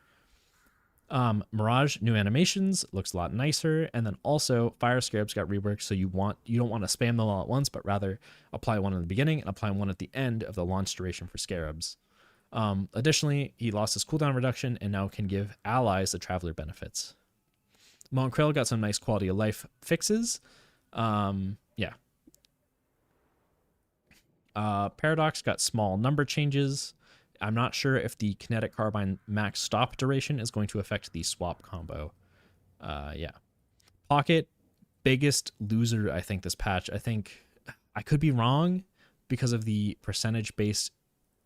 Mirage, new animations, looks a lot nicer. And then also Fire Scarabs got reworked, so you don't want to spam them all at once, but rather apply one in the beginning and apply one at the end of the launch duration for Scarabs. Additionally, he lost his cooldown reduction and now can give allies the Traveler benefits. Monk Krill got some nice quality of life fixes. Yeah. Paradox got small number changes. I'm not sure if the Kinetic Carbine max stop duration is going to affect the swap combo. Yeah. Pocket, biggest loser, I think, this patch. I think I could be wrong because of the percentage-based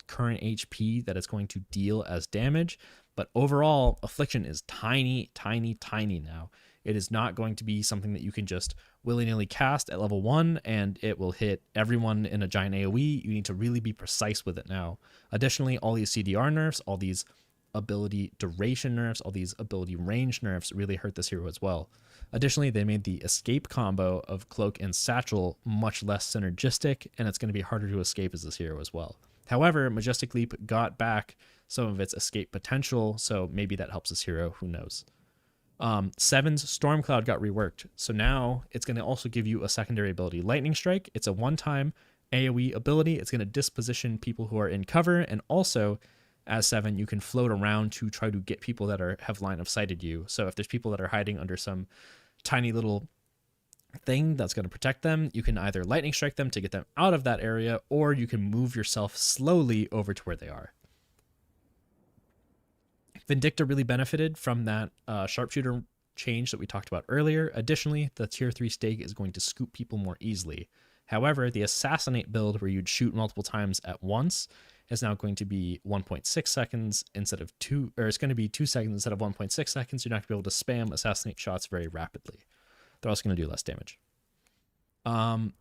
current HP that it's going to deal as damage. But overall, Affliction is tiny, tiny, tiny now. It is not going to be something that you can just willy-nilly cast at level 1 and it will hit everyone in a giant AoE. You need to really be precise with it now. Additionally, all these CDR nerfs, all these ability duration nerfs, all these ability range nerfs really hurt this hero as well. Additionally, they made the escape combo of Cloak and Satchel much less synergistic, and it's going to be harder to escape as this hero as well. However, Majestic Leap got back some of its escape potential, so maybe that helps this hero, who knows. 7's Stormcloud got reworked, so now it's going to also give you a secondary ability, Lightning Strike. It's a one-time AoE ability. It's going to disposition people who are in cover, and also, as 7, you can float around to try to get people that have line of sighted you. So if there's people that are hiding under some tiny little thing that's going to protect them, you can either Lightning Strike them to get them out of that area, or you can move yourself slowly over to where they are. Vindicta really benefited from that sharpshooter change that we talked about earlier. Additionally, the tier 3 stake is going to scoop people more easily. However, the assassinate build where you'd shoot multiple times at once is now going to be 1.6 seconds instead of 2, or it's going to be 2 seconds instead of 1.6 seconds. You're not going to be able to spam assassinate shots very rapidly. They're also going to do less damage.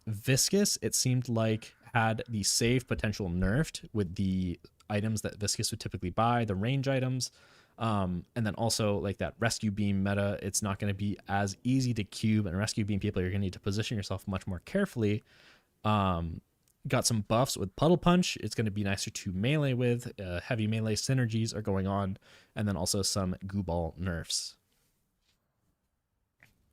Viscous, it seemed like, had the save potential nerfed with the items that Viscous would typically buy, the range items. And then also like that rescue beam meta, it's not going to be as easy to cube, and rescue beam people, you're going to need to position yourself much more carefully. Got some buffs with Puddle Punch. It's going to be nicer to melee with. Heavy melee synergies are going on, and then also some goo ball nerfs.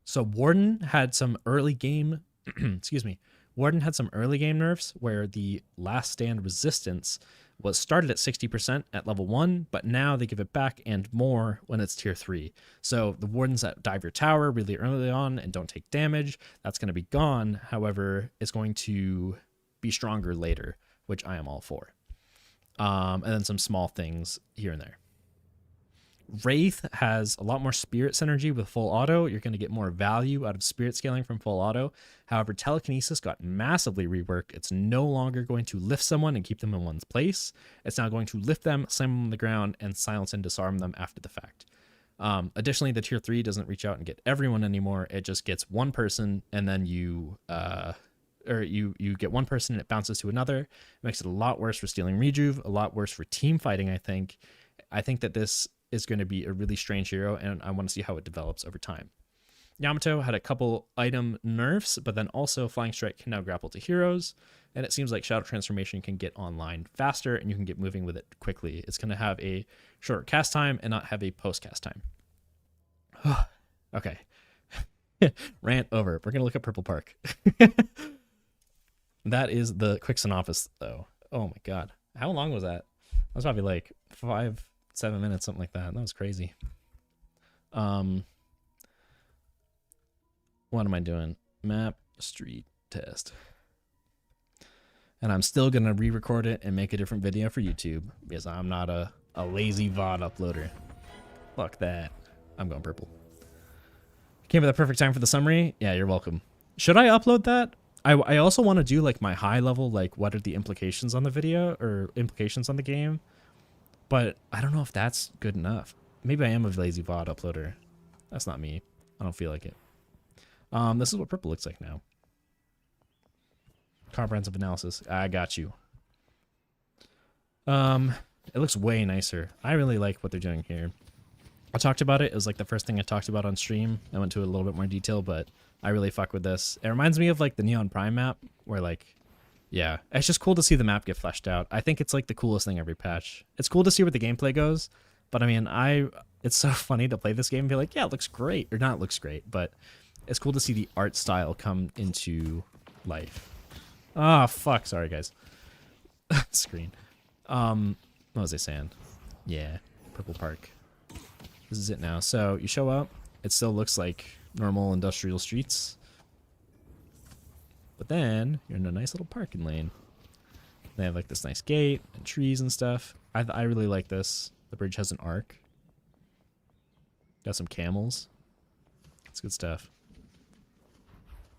So Warden had some early game, excuse me, Warden had some early game nerfs where the last stand resistance was started at 60% at level 1, but now they give it back and more when it's tier 3. So the Wardens that dive your tower really early on and don't take damage, that's going to be gone. However, it's going to be stronger later, which I am all for. And then some small things here and there. Wraith has a lot more spirit synergy with full auto. You're going to get more value out of spirit scaling from full auto. However, telekinesis got massively reworked. It's no longer going to lift someone and keep them in one's place. It's now going to lift them, slam them on the ground, and silence and disarm them after the fact. Additionally, the tier 3 doesn't reach out and get everyone anymore. It just gets one person, and then you get one person and it bounces to another. It makes it a lot worse for stealing rejuve, a lot worse for team fighting, I think. I think that this is going to be a really strange hero, and I want to see how it develops over time. Yamato had a couple item nerfs, but then also Flying Strike can now grapple to heroes, and it seems like Shadow Transformation can get online faster, and you can get moving with it quickly. It's going to have a shorter cast time and not have a post-cast time. Okay. Rant over. We're going to look at Purple Park. That is the quick synopsis, though. Oh my god. How long was that? That was probably like 5-7 minutes, something like that. That was crazy. What am I doing? Map street test. And I'm still going to re-record it and make a different video for YouTube because I'm not a lazy VOD uploader. Fuck that. I'm going purple. Came at the perfect time for the summary. Yeah, you're welcome. Should I upload that? I also want to do like my high level, like what are the implications on the video or implications on the game. But I don't know if that's good enough. Maybe I am a lazy VOD uploader. That's not me. I don't feel like it. This is what purple looks like now. Comprehensive analysis. I got you. It looks way nicer. I really like what they're doing here. I talked about it. It was like the first thing I talked about on stream. I went to a little bit more detail, but I really fuck with this. It reminds me of like the Neon Prime map where like, yeah, it's just cool to see the map get fleshed out. I think it's like the coolest thing every patch. It's cool to see where the gameplay goes, but I mean, it's so funny to play this game and be like, yeah, it looks great. Or not looks great, but it's cool to see the art style come into life. Ah, fuck. Sorry, guys. Screen. What was I saying? Yeah, Purple Park. This is it now. So you show up. It still looks like normal industrial streets. But then you're in a nice little parking lane. They have like this nice gate and trees and stuff. I really like this. The bridge has an arc. Got some camels. It's good stuff.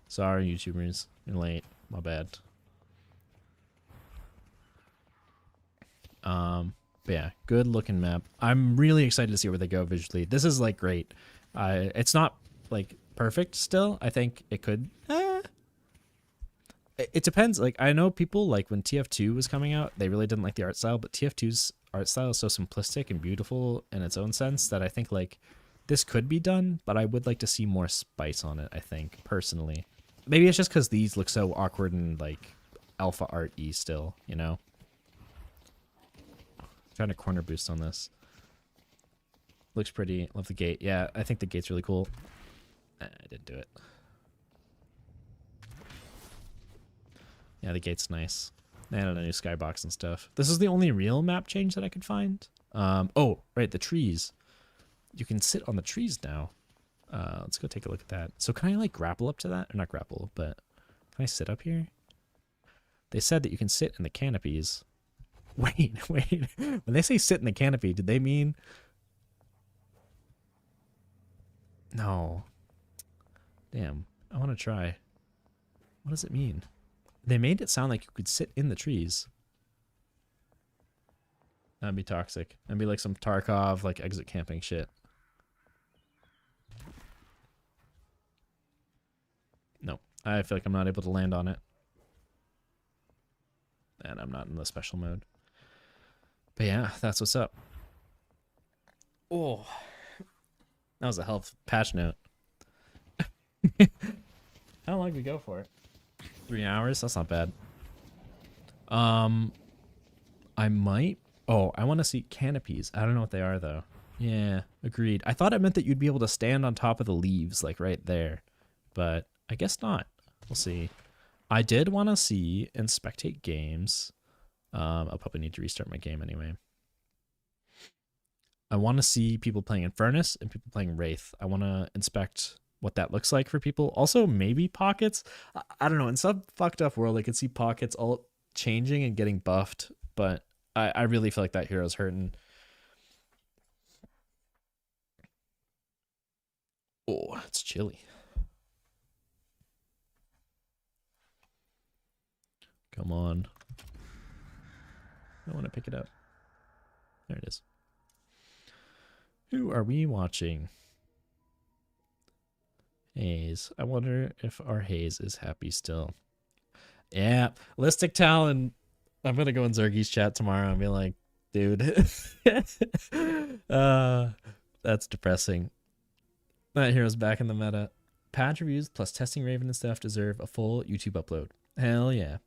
Sorry, YouTubers. You're late. My bad. But yeah, good looking map. I'm really excited to see where they go visually. This is like great. It's not like perfect still. I think it could. It depends. Like I know people like when TF2 was coming out, they really didn't like the art style, but TF2's art style is so simplistic and beautiful in its own sense that I think like this could be done, but I would like to see more spice on it, I think, personally. Maybe it's just because these look so awkward and like alpha art-y still, you know? Trying to corner boost on this. Looks pretty. Love the gate. Yeah, I think the gate's really cool. I didn't do it. Yeah, the gate's nice. They added a new skybox and stuff. This is the only real map change that I could find. Oh, right, the trees. You can sit on the trees now. Let's go take a look at that. So can I like grapple up to that? Or not grapple, but can I sit up here? They said that you can sit in the canopies. Wait. When they say sit in the canopy, did they mean... No. Damn, I want to try. What does it mean? They made it sound like you could sit in the trees. That'd be toxic. That'd be like some Tarkov, like exit camping shit. No, I feel like I'm not able to land on it. And I'm not in the special mode. But yeah, that's what's up. Oh, that was a hell of a patch note. How long did we go for? 3 hours? That's not bad. I might... Oh, I want to see canopies. I don't know what they are, though. Yeah, agreed. I thought it meant that you'd be able to stand on top of the leaves, like right there. But I guess not. We'll see. I did want to see and spectate games. I'll probably need to restart my game anyway. I want to see people playing Infernus and people playing Wraith. I want to inspect what that looks like for people. Also, maybe Pockets. I don't know. In some fucked up world, I could see Pockets all changing and getting buffed, but I really feel like that hero's hurting. Oh, it's chilly. Come on. I want to pick it up. There it is. Who are we watching? Hayes. I wonder if our Hayes is happy still. Yeah, Listic Talon. I'm gonna go in Zergy's chat tomorrow and be like, dude, that's depressing. That hero's back in the meta. Patch reviews plus testing Raven and stuff deserve a full YouTube upload. Hell yeah.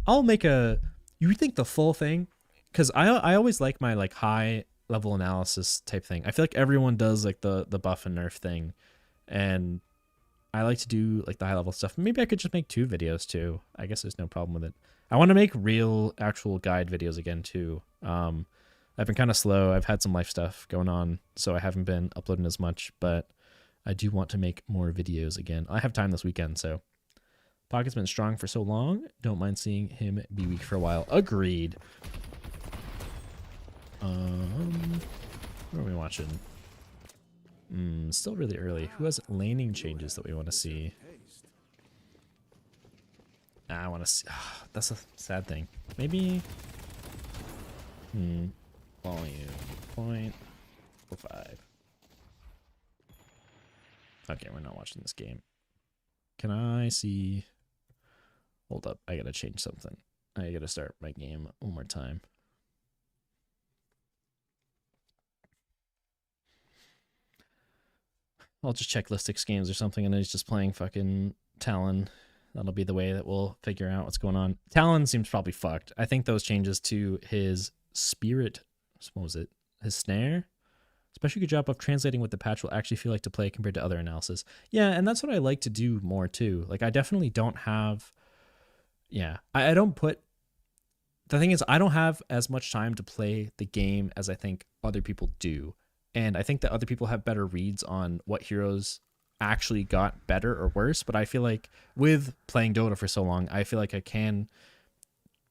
I'll make a... You think the full thing? Because I always like my like high level analysis type thing. I feel like everyone does like the buff and nerf thing, and I like to do like the high level stuff. Maybe I could just make 2 videos too. I guess there's no problem with it. I want to make real actual guide videos again too. I've been kind of slow. I've had some life stuff going on, so I haven't been uploading as much, but I do want to make more videos again. I have time this weekend, so Pocket's been strong for so long. Don't mind seeing him be weak for a while. Agreed. What are we watching? Still really early. Who has laning changes that we want to see? I want to see. That's a sad thing. Maybe. Volume 0.05. Okay, we're not watching this game. Can I see? Hold up. I gotta change something. I gotta start my game one more time. I'll just check Listix games or something, and he's just playing fucking Talon. That'll be the way that we'll figure out what's going on. Talon seems probably fucked. I think those changes to his spirit, what was it? His snare? Especially good job of translating what the patch will actually feel like to play compared to other analysis. Yeah, and that's what I like to do more too. Like I definitely don't have, yeah, I don't put, the thing is I don't have as much time to play the game as I think other people do. And I think that other people have better reads on what heroes actually got better or worse. But I feel like with playing Dota for so long, I feel like I can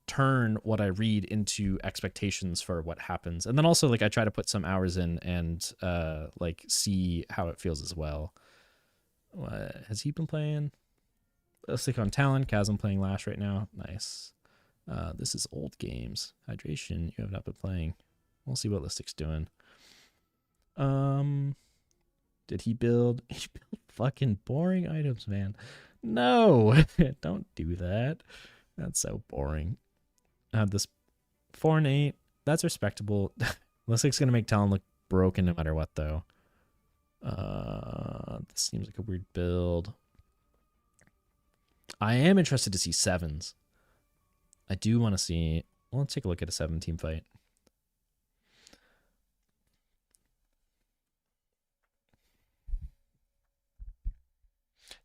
turn what I read into expectations for what happens. And then also like I try to put some hours in and like see how it feels as well. What has he been playing? Let's stick on Talon. Chasm playing Lash right now. Nice. This is old games. Hydration, you have not been playing. We'll see what Listic's doing. Did he build? He built fucking boring items, man. No, don't do that. That's so boring. This 4 and 8. That's respectable. Listic's gonna make Talon look broken no matter what, though. This seems like a weird build. I am interested to see 7s. I do want to see. Well, let's take a look at a 7-team fight.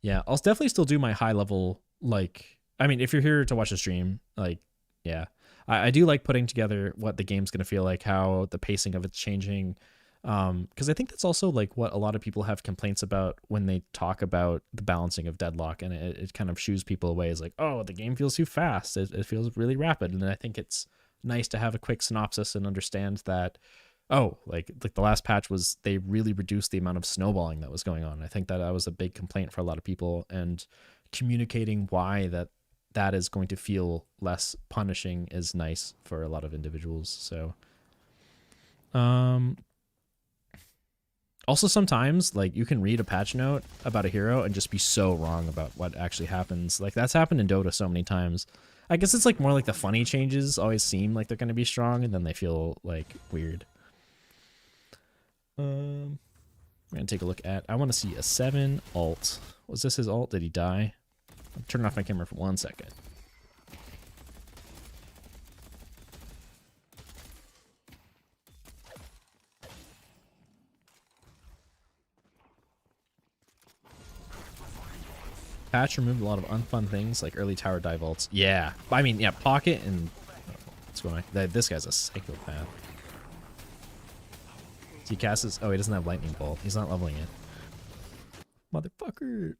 Yeah, I'll definitely still do my high level, like, I mean, if you're here to watch the stream, like, yeah. I do like putting together what the game's going to feel like, how the pacing of it's changing. Because I think that's also, like, what a lot of people have complaints about when they talk about the balancing of Deadlock, and it kind of shoos people away as like, oh, the game feels too fast. It feels really rapid. And I think it's nice to have a quick synopsis and understand that, oh, like the last patch was they really reduced the amount of snowballing that was going on. I think that was a big complaint for a lot of people, and communicating why that is going to feel less punishing is nice for a lot of individuals. So, also sometimes like you can read a patch note about a hero and just be so wrong about what actually happens. Like that's happened in Dota so many times. I guess it's like more like the funny changes always seem like they're going to be strong and then they feel like weird. I'm gonna take a look at. I want to see a 7 ult. Was this his ult? Did he die? I'm turning off my camera for 1 second. Patch removed a lot of unfun things like early tower dive ults. Yeah, I mean, yeah, pocket and what's going on? This guy's a psychopath. He casts his, oh, he doesn't have lightning bolt. He's not leveling it. Motherfucker.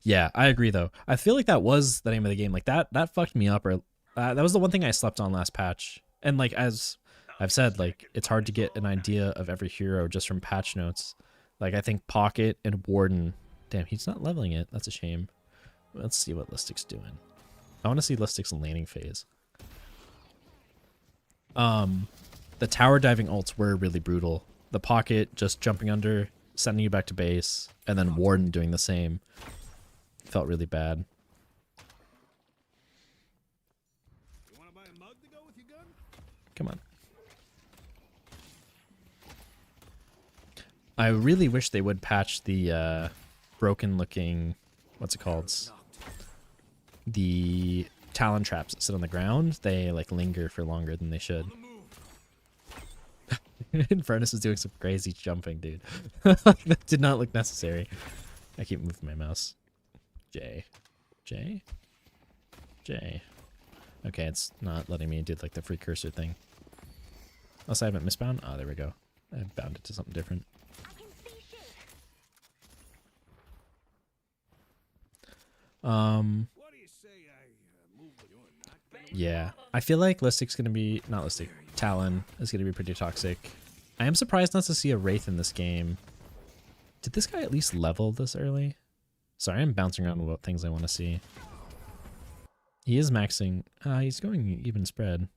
Yeah, I agree though. I feel like that was the name of the game. Like that fucked me up, or that was the one thing I slept on last patch. And like as I've said, like it's hard to get an idea of every hero just from patch notes. Like I think Pocket and Warden. Damn, he's not leveling it. That's a shame. Let's see what Listic's doing. I want to see Listic's laning phase. The tower diving ults were really brutal. The Pocket just jumping under, sending you back to base, and then Warden doing the same. Felt really bad. You want to buy a mug to go with your gun? Come on. I really wish they would patch the broken looking, what's it called? The Talon traps that sit on the ground. They like linger for longer than they should. Infernus is doing some crazy jumping, dude. That did not look necessary. I keep moving my mouse. J. Okay, it's not letting me do like the free cursor thing. Unless I haven't misbound. Oh, there we go. I bound it to something different. Yeah, I feel like Listic's gonna be, not Listic, Talon is gonna be pretty toxic. I am surprised not to see a Wraith in this game. Did this guy at least level this early? Sorry, I'm bouncing around about things I want to see. He is maxing. He's going even spread.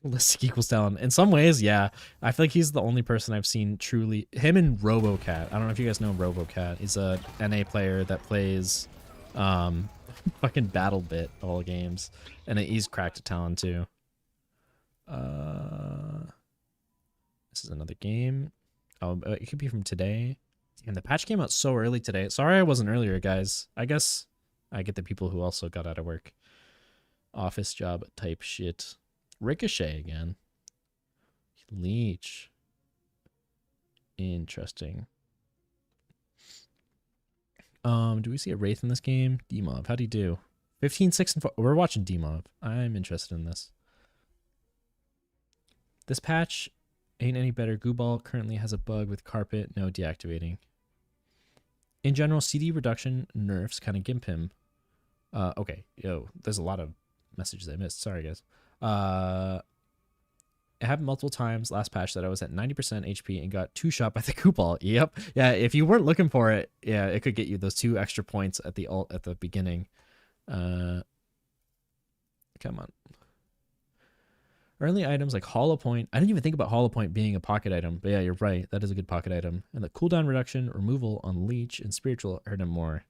Listic equals Talon. In some ways, yeah. I feel like he's the only person I've seen truly. Him and RoboCat. I don't know if you guys know RoboCat. He's a NA player that plays Fucking battle bit all games, and he's cracked a talent too. This is another game. Oh, it could be from today. And the patch came out so early today. Sorry I wasn't earlier, guys. I guess I get the people who also got out of work. Office job type shit. Ricochet again. Leech. Interesting. Do we see a Wraith in this game? D-Mob, how'd he do? 15, 6, and 4. We're watching D-Mob. I'm interested in this. This patch ain't any better. Gooball currently has a bug with carpet. No deactivating. In general, CD reduction nerfs kind of gimp him. Okay. Yo, there's a lot of messages I missed. Sorry, guys. It happened multiple times last patch that I was at 90% HP and got 2-shot by the Gooball. Yep. Yeah, if you weren't looking for it, yeah, it could get you those 2 extra points at the ult at the beginning. Come on. Early items like Hollow Point. I didn't even think about Hollow Point being a pocket item, but yeah, you're right. That is a good pocket item. And the cooldown reduction, removal on Leech and Spiritual hurt him more.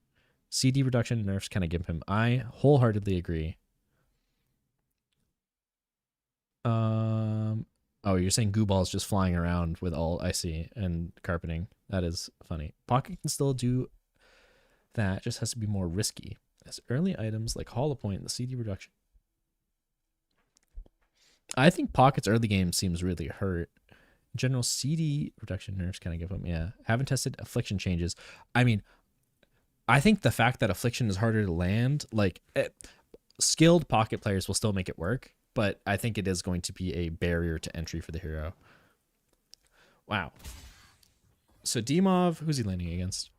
CD reduction nerfs kind of give him. I wholeheartedly agree. Oh, you're saying Gooball is just flying around with all I see and carpeting. That is funny. Pocket can still do that, just has to be more risky. As early items like Hollow Point, the CD reduction. I think Pocket's early game seems really hurt. General CD reduction nerfs kind of give them, yeah. Haven't tested Affliction changes. I mean, I think the fact that Affliction is harder to land, like, skilled Pocket players will still make it work, but I think it is going to be a barrier to entry for the hero. Wow. So D-Mov, who's he landing against?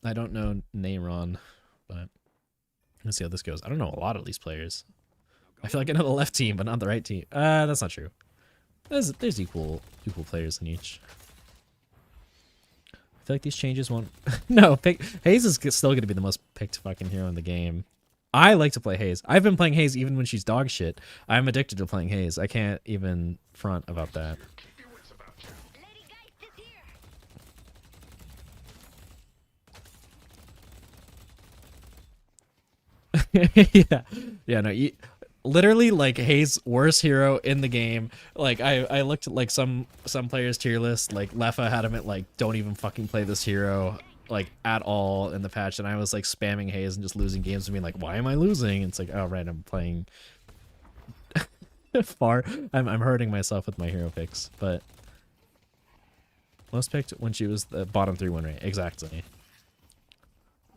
I don't know Neyron, but let's see how this goes. I don't know a lot of these players. I feel like I know the left team, but not the right team. That's not true. There's equal players in each. I feel like these changes won't... No, Hayes is still going to be the most picked fucking hero in the game. I like to play Hayes. I've been playing Hayes even when she's dog shit. I'm addicted to playing Hayes. I can't even front about that. Yeah, no, literally, like, Hayes worst hero in the game. Like, I looked at like some players tier list, like Leffa had him at like don't even fucking play this hero like at all in the patch, and I was like spamming Hayes and just losing games and being like, why am I losing? And it's like, oh right, I'm playing far. I'm hurting myself with my hero picks, but most picked when she was the bottom 3 win rate. Exactly.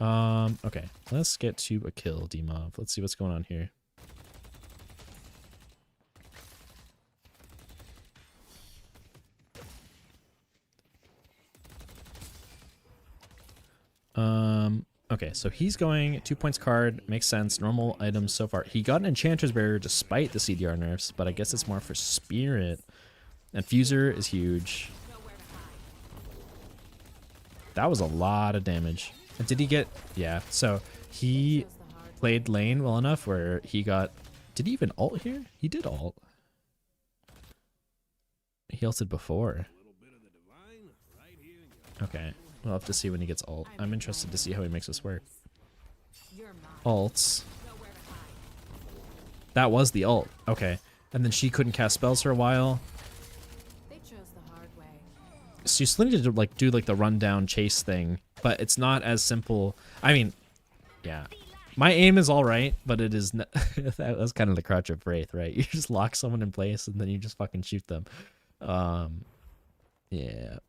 Okay, let's get to a kill, D-Mob. Let's see what's going on here. Okay, so he's going 2 points card, makes sense. Normal items so far. He got an Enchanter's Barrier despite the CDR nerfs, but I guess it's more for Spirit. And Fuser is huge. That was a lot of damage. And did he get... Yeah, so he played lane well enough where he got... Did he even ult here? He did ult. He ulted before. Okay. We'll have to see when he gets ult. I'm interested to see how he makes this work. Ults. That was the ult. Okay. And then she couldn't cast spells for a while. So you still need to like do like the rundown chase thing, but it's not as simple. I mean, yeah. My aim is all right, but it is that was kind of the crutch of Wraith, right? You just lock someone in place and then you just fucking shoot them. Yeah.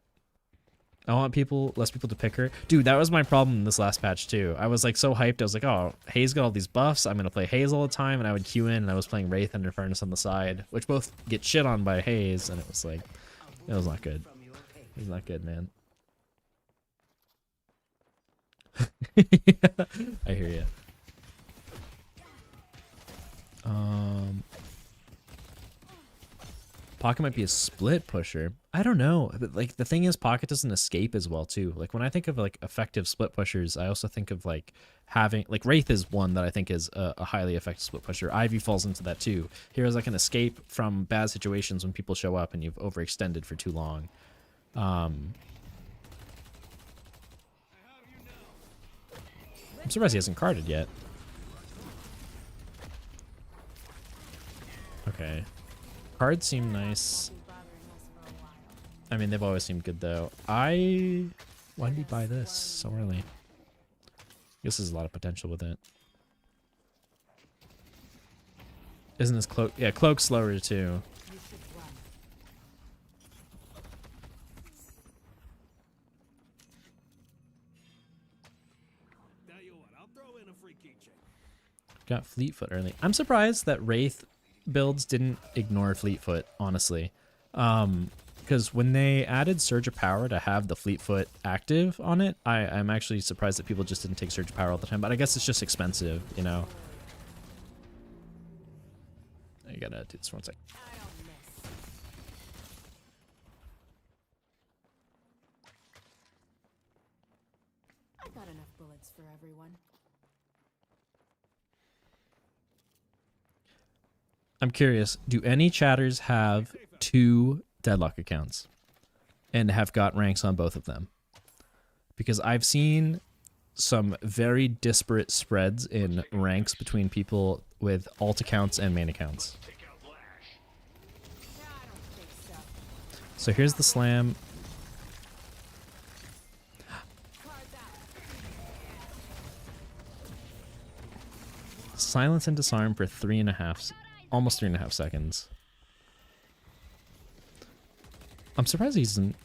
I want less people to pick her. Dude, that was my problem in this last patch too. I was like so hyped. I was like, oh, Hayes got all these buffs. I'm going to play Hayes all the time. And I would queue in and I was playing Wraith and Furnace on the side, which both get shit on by Hayes. And it was like, it was not good. It was not good, man. Yeah, I hear you. Pocket might be a split pusher. I don't know. But like the thing is, Pocket doesn't escape as well too. Like when I think of like effective split pushers, I also think of like having like Wraith is one that I think is a highly effective split pusher. Ivy falls into that too. Heroes that can escape from bad situations when people show up and you've overextended for too long. I'm surprised he hasn't carded yet. Okay. Cards seem nice. I mean, they've always seemed good, though. Why did he buy this so early? I guess there's a lot of potential with it. Isn't this cloak? Yeah, cloak's slower, too. Tell you what, I'll throw in a free keychain. Got Fleetfoot early. I'm surprised that Wraith builds didn't ignore Fleetfoot, honestly. Because when they added Surge of Power to have the Fleetfoot active on it, I'm actually surprised that people just didn't take Surge of Power all the time. But I guess it's just expensive, you know? I gotta do this one sec. I got enough bullets for everyone. I'm curious, do any chatters have 2 Deadlock accounts and have got ranks on both of them? Because I've seen some very disparate spreads in ranks between people with alt accounts and main accounts. So here's the slam. Silence and disarm for 3.5, almost 3.5 seconds. I'm surprised he's in,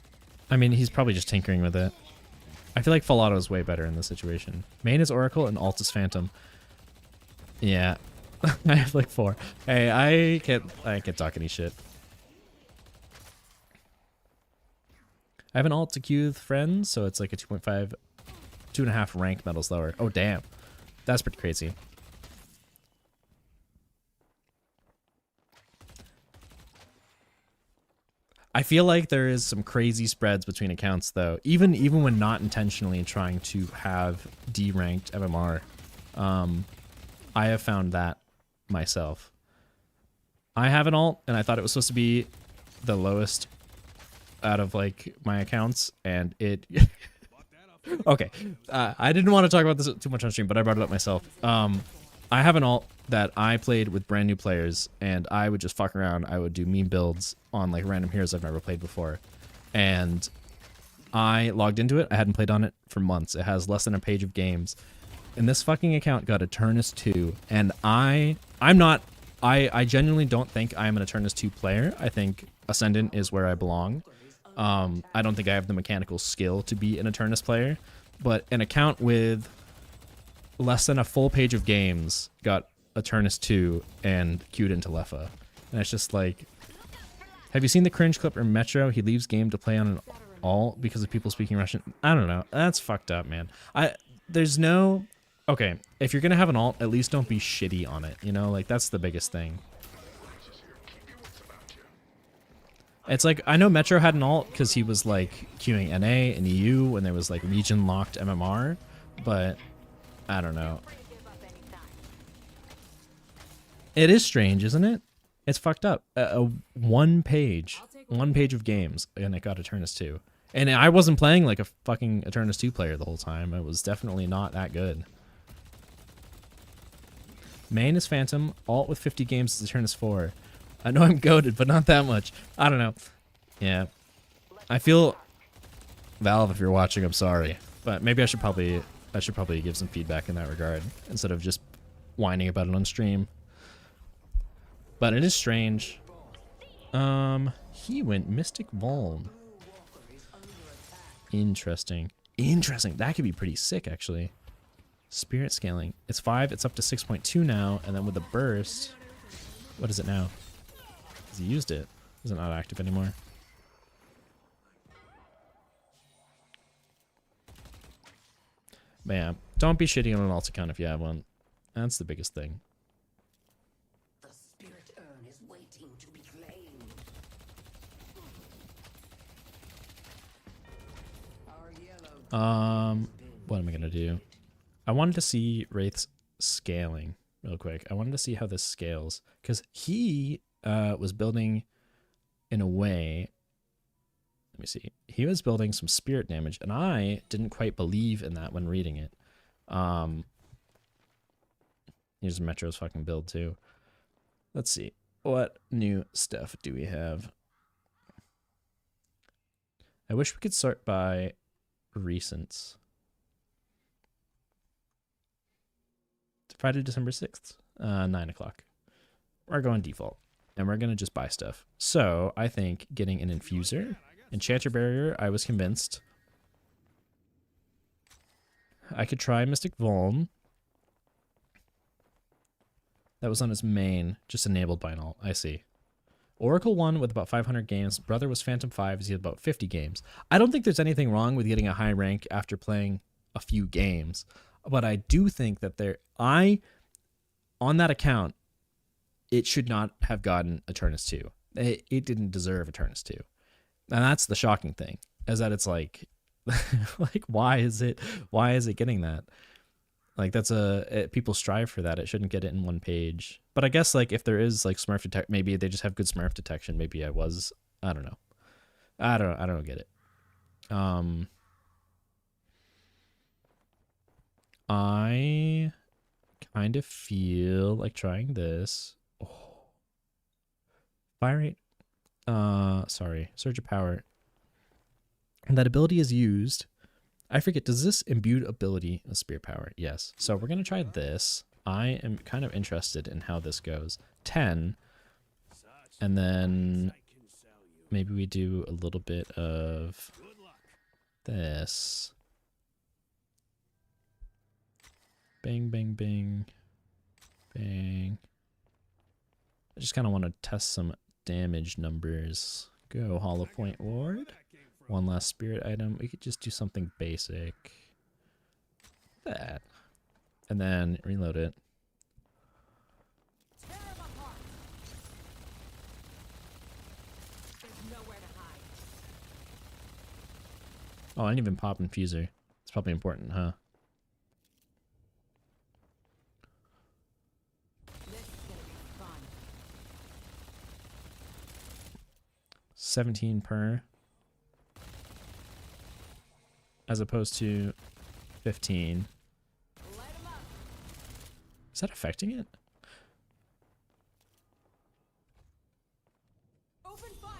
I mean, he's probably just tinkering with it. I feel like Falado is way better in this situation. Main is Oracle and alt is Phantom. Yeah. I have like 4. Hey, I can't talk any shit. I have an alt to queue with friends, so it's like a 2.5, 2.5 rank medals lower. Oh, damn. That's pretty crazy. I feel like there is some crazy spreads between accounts, though. Even when not intentionally trying to have D-ranked MMR. I have found that myself. I have an alt, and I thought it was supposed to be the lowest out of, like, my accounts, and it... Okay. I didn't want to talk about this too much on stream, but I brought it up myself. I have an alt that I played with brand new players, and I would just fuck around. I would do meme builds on like random heroes I've never played before. And I logged into it. I hadn't played on it for months. It has less than a page of games. And this fucking account got Eternus 2. And I genuinely don't think I am an Eternus 2 player. I think Ascendant is where I belong. I don't think I have the mechanical skill to be an Eternus player. But an account with less than a full page of games got Eternus 2 and queued into Lefa. And it's just like, have you seen the cringe clip from Metro? He leaves game to play on an alt because of people speaking Russian. I don't know. That's fucked up, man. There's no... Okay, if you're gonna have an alt, at least don't be shitty on it, you know? Like, that's the biggest thing. It's like, I know Metro had an alt because he was like queuing NA and EU when there was like region locked MMR, but I don't know. It is strange, isn't it? It's fucked up. One page of games, and it got Eternus 2. And I wasn't playing like a fucking Eternus 2 player the whole time. It was definitely not that good. Main is Phantom. Alt with 50 games is Eternus 4. I know I'm goated, but not that much. I don't know. Yeah. I feel... Valve, if you're watching, I'm sorry. But maybe I should probably give some feedback in that regard instead of just whining about it on stream. But it is strange. He went Mystic Vuln. Interesting. Interesting. That could be pretty sick, actually. Spirit scaling. It's 5. It's up to 6.2 now. And then with the burst... What is it now? Has he used it? Is it not active anymore? But yeah, don't be shitty on an alt account if you have one. That's the biggest thing. The spirit urn is waiting to be claimed. What am I gonna do? I wanted to see Wraith's scaling real quick. I wanted to see how this scales because he was building in a way. Let me see. He was building some spirit damage, and I didn't quite believe in that when reading it. Here's Metro's fucking build too. Let's see. What new stuff do we have? I wish we could sort by recents. Friday, December 6th, 9 o'clock. We're going default, and we're going to just buy stuff. So I think getting an infuser, enchanter barrier, I was convinced. I could try Mystic Vuln. That was on his main, just enabled by an alt. I see. Oracle 1 with about 500 games. Brother was Phantom 5, he had about 50 games. I don't think there's anything wrong with getting a high rank after playing a few games. But I do think that on that account, it should not have gotten Eternus 2. It didn't deserve Eternus 2. And that's the shocking thing, is that it's like, like, why is it getting that? Like, that's people strive for that. It shouldn't get it in one page. But I guess, like, if there is, like, Smurf detect, maybe they just have good Smurf detection. Maybe I don't know. I don't get it. I kind of feel like trying this. Oh. Fire rate. Sorry. Surge of power. And that ability is used. I forget, does this imbued ability a spear power? Yes. So we're going to try this. I am kind of interested in how this goes. 10. And then maybe we do a little bit of this. Bang, bang, bang. Bang. I just kind of want to test some damage numbers. Go, Hollow Point Ward. One last spirit item. We could just do something basic. That. And then reload it. Oh, I didn't even pop infuser. It's probably important, huh? This is gonna be fun. 17 per. As opposed to 15. Light 'em up. Is that affecting it? Open fire.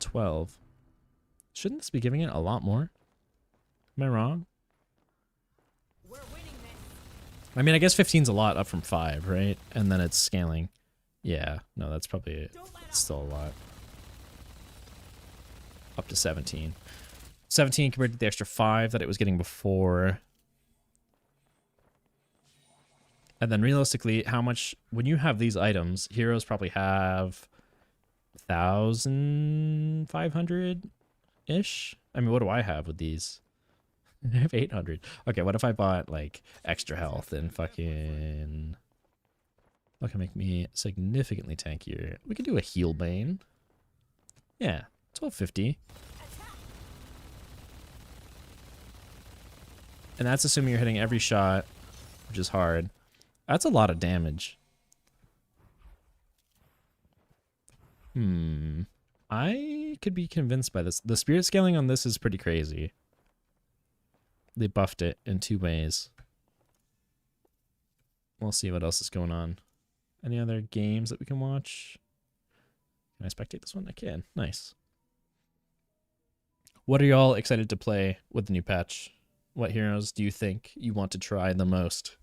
12. Shouldn't this be giving it a lot more? Am I wrong? We're winning this. I mean, I guess 15's a lot up from 5, right? And then it's scaling. Yeah, no, that's probably still a lot. Up to 17. 17 compared to the extra 5 that it was getting before. And then realistically, how much, when you have these items, heroes probably have 1,500-ish? I mean, what do I have with these? I have 800. Okay, what if I bought, like, extra health and fucking... That can make me significantly tankier. We could do a heal bane. Yeah, 1250. And that's assuming you're hitting every shot, which is hard. That's a lot of damage. I could be convinced by this. The spirit scaling on this is pretty crazy. They buffed it in 2 ways. We'll see what else is going on. Any other games that we can watch? Can I spectate this one? I can. Nice. What are y'all excited to play with the new patch? What heroes do you think you want to try the most?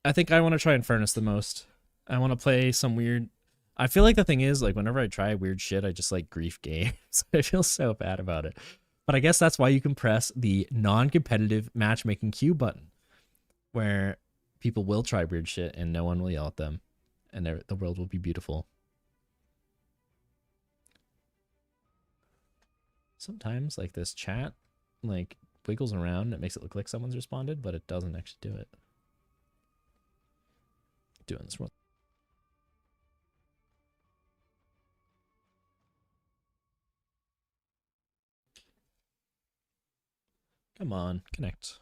I think I want to try Infernus the most. I want to play some weird... I feel like the thing is, like, whenever I try weird shit, I just, like, grief games. I feel so bad about it. But I guess that's why you can press the non-competitive matchmaking queue button, where people will try weird shit and no one will yell at them, and the world will be beautiful. Sometimes, like, this chat, like, wiggles around. It makes it look like someone's responded, but it doesn't actually do it. Doing this one. Come on, connect.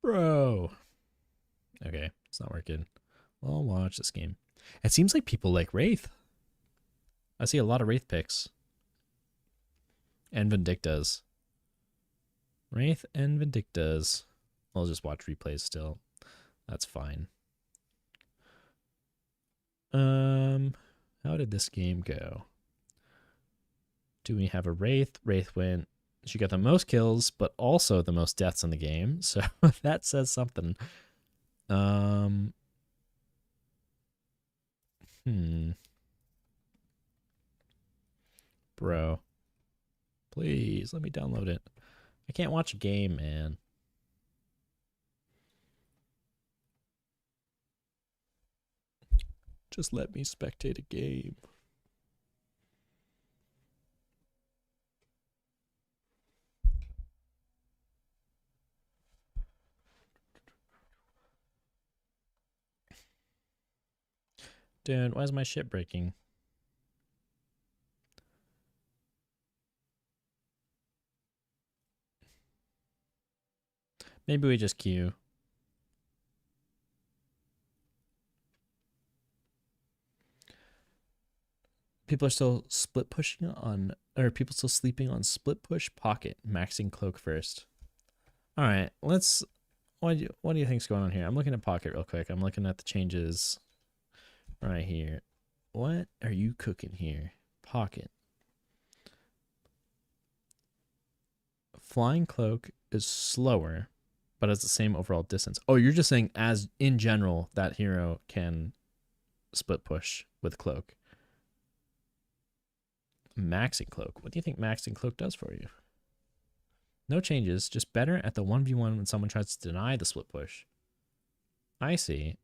Bro. Okay, it's not working. Well, I'll watch this game. It seems like people like Wraith. I see a lot of Wraith picks. And Vindictas. Wraith and Vindictas. I'll just watch replays still. That's fine. How did this game go? Do we have a Wraith? Wraith went. She got the most kills, but also the most deaths in the game. So that says something. Bro. Please, let me download it. I can't watch a game, man. Just let me spectate a game. Dude, why is my shit breaking? Maybe we just queue. People are still split pushing on, or people still sleeping on split push pocket, maxing cloak first. All right, let's. What do you think's going on here? I'm looking at pocket real quick. I'm looking at the changes right here. What are you cooking here? Pocket. Flying cloak is slower, but has the same overall distance. Oh, you're just saying as in general that hero can split push with cloak. Maxing cloak. What do you think maxing cloak does for you? No changes, just better at the 1v1 when someone tries to deny the split push. I see.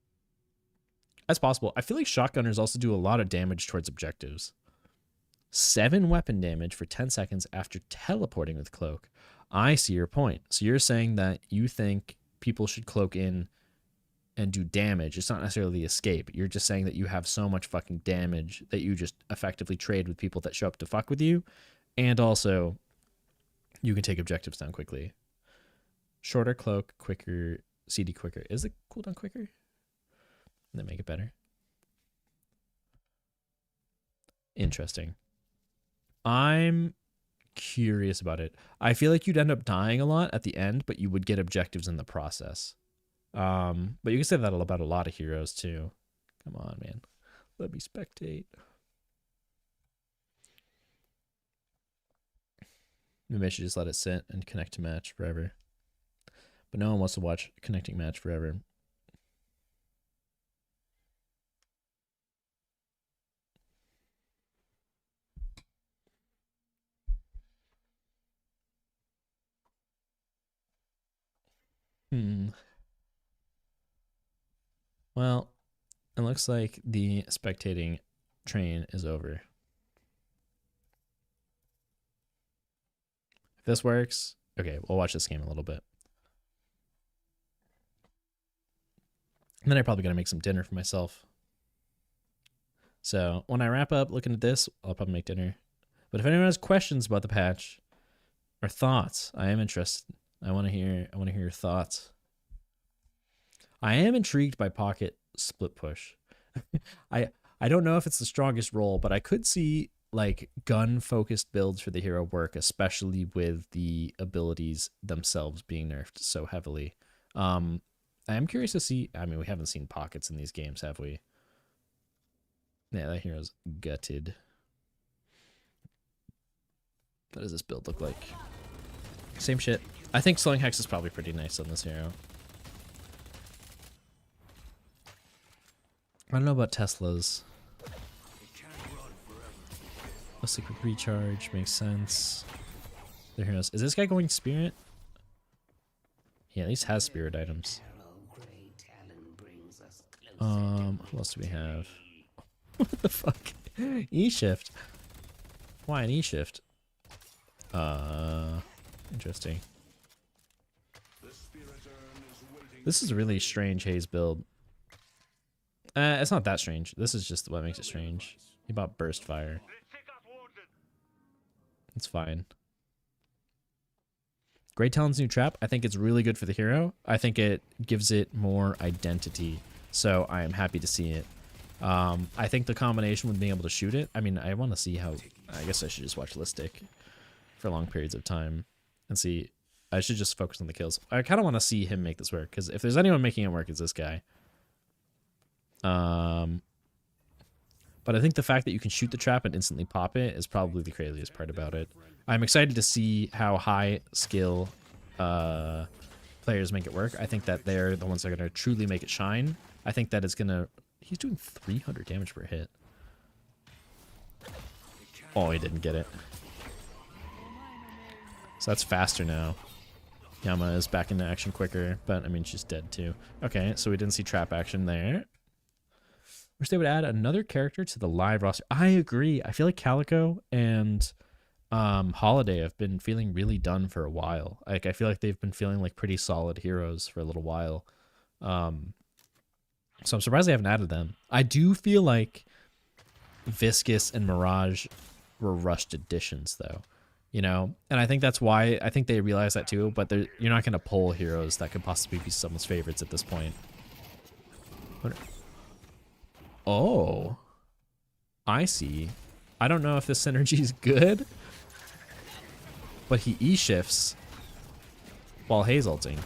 That's possible. I feel like shotgunners also do a lot of damage towards objectives. 7 weapon damage for 10 seconds after teleporting with cloak. I see your point. So you're saying that you think people should cloak in and do damage. It's not necessarily escape. You're just saying that you have so much fucking damage that you just effectively trade with people that show up to fuck with you. And also, you can take objectives down quickly. Shorter cloak, quicker, CD quicker. Is the cooldown quicker? That make it better. Interesting. I'm curious about it. I feel like you'd end up dying a lot at the end, but you would get objectives in the process. But you can say that about a lot of heroes too. Come on, man. Let me spectate. Maybe I should just let it sit and connect to match forever. But no one wants to watch connecting match forever. Well, it looks like the spectating train is over. If this works, okay, we'll watch this game a little bit. And then I probably gotta make some dinner for myself. So when I wrap up looking at this, I'll probably make dinner. But if anyone has questions about the patch or thoughts, I am interested. I want to hear your thoughts. I am intrigued by pocket split push. I don't know if it's the strongest role, but I could see like gun focused builds for the hero work, especially with the abilities themselves being nerfed so heavily. I am curious to see. I mean, we haven't seen pockets in these games, have we? Yeah, that hero's gutted. What does this build look like? Same shit. I think Slowing Hex is probably pretty nice on this hero. I don't know about Teslas. Looks like recharge makes sense. Their heroes. Is this guy going spirit? Yeah, at least has spirit items. Who else do we have? What the fuck? E-shift. Why an E-shift? Interesting. This is a really strange Haze build. It's not that strange. This is just what makes it strange. He bought burst fire. It's fine. Great Talon's new trap. I think it's really good for the hero. I think it gives it more identity. So I am happy to see it. I think the combination with being able to shoot it, I mean, I want to see how, I guess I should just watch Listic for long periods of time and see. I should just focus on the kills. I kind of want to see him make this work, because if there's anyone making it work, it's this guy. But I think the fact that you can shoot the trap and instantly pop it is probably the craziest part about it. I'm excited to see how high skill players make it work. I think that they're the ones that are going to truly make it shine. I think that it's going to... He's doing 300 damage per hit. Oh, he didn't get it. So that's faster now. Yama is back into action quicker, but I mean, she's dead too. Okay, so we didn't see trap action there. Wish they would add another character to the live roster. I agree. I feel like Calico and Holiday have been feeling really done for a while. Like, I feel like they've been feeling like pretty solid heroes for a little while. So I'm surprised they haven't added them. I do feel like Viscous and Mirage were rushed additions, though. You know, and I think that's why I think they realize that too. But you're not going to pull heroes that could possibly be someone's favorites at this point. Oh, I see. I don't know if this synergy is good, but he E-shifts while Haze ulting.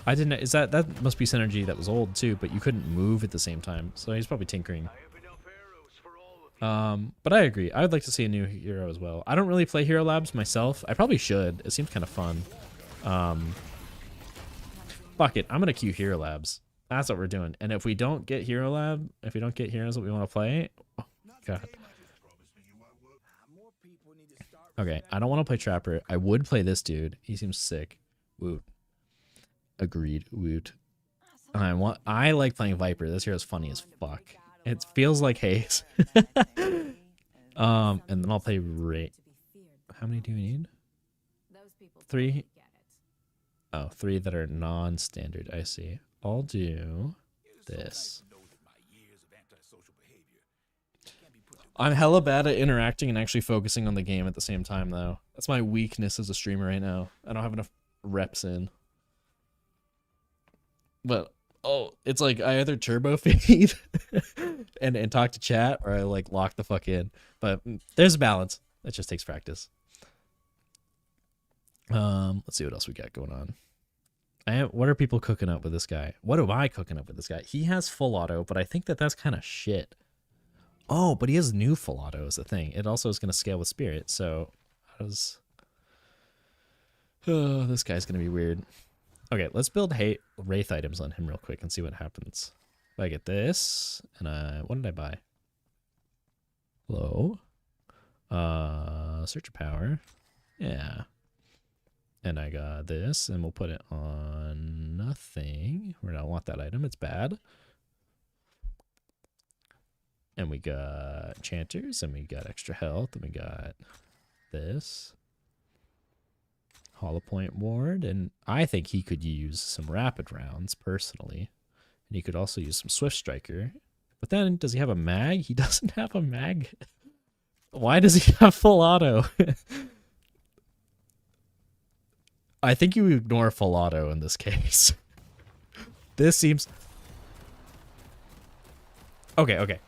I didn't. Is that must be synergy that was old too? But you couldn't move at the same time, so he's probably tinkering. But I agree. I would like to see a new hero as well. I don't really play Hero Labs myself. I probably should. It seems kind of fun. Fuck it. I'm gonna queue Hero Labs. That's what we're doing. And if we don't get Hero Lab, if we don't get heroes that we want to play, oh god. Okay, I don't want to play Trapper. I would play this dude. He seems sick. Woot. Agreed. Woot. And I like playing Viper. This hero's funny as fuck. It feels like Haze. And then I'll play Ray. How many do you need? 3. Oh, 3 that are non-standard. I see. I'll do this. I'm hella bad at interacting and actually focusing on the game at the same time, though. That's my weakness as a streamer right now. I don't have enough reps in. But, oh, it's like I either turbo feed and talk to chat, or I like lock the fuck in. But there's a balance. It just takes practice. Let's see what else we got going on. What are people cooking up with this guy? What am I cooking up with this guy? He has full auto, but I think that that's kind of shit. Oh, but he has new full auto is the thing. It also is going to scale with spirit, so how does... Oh, this guy's going to be weird. Okay, let's build Wraith items on him real quick and see what happens. If I get this, and what did I buy? Hello? Search of power. Yeah. And I got this, and we'll put it on nothing. We don't want that item, it's bad. And we got enchanters, and we got extra health, and we got this. Hollow Point Ward, and I think he could use some rapid rounds, personally. And he could also use some Swift Striker. But then, does he have a mag? He doesn't have a mag. Why does he have full auto? I think you ignore full auto in this case. This seems... Okay.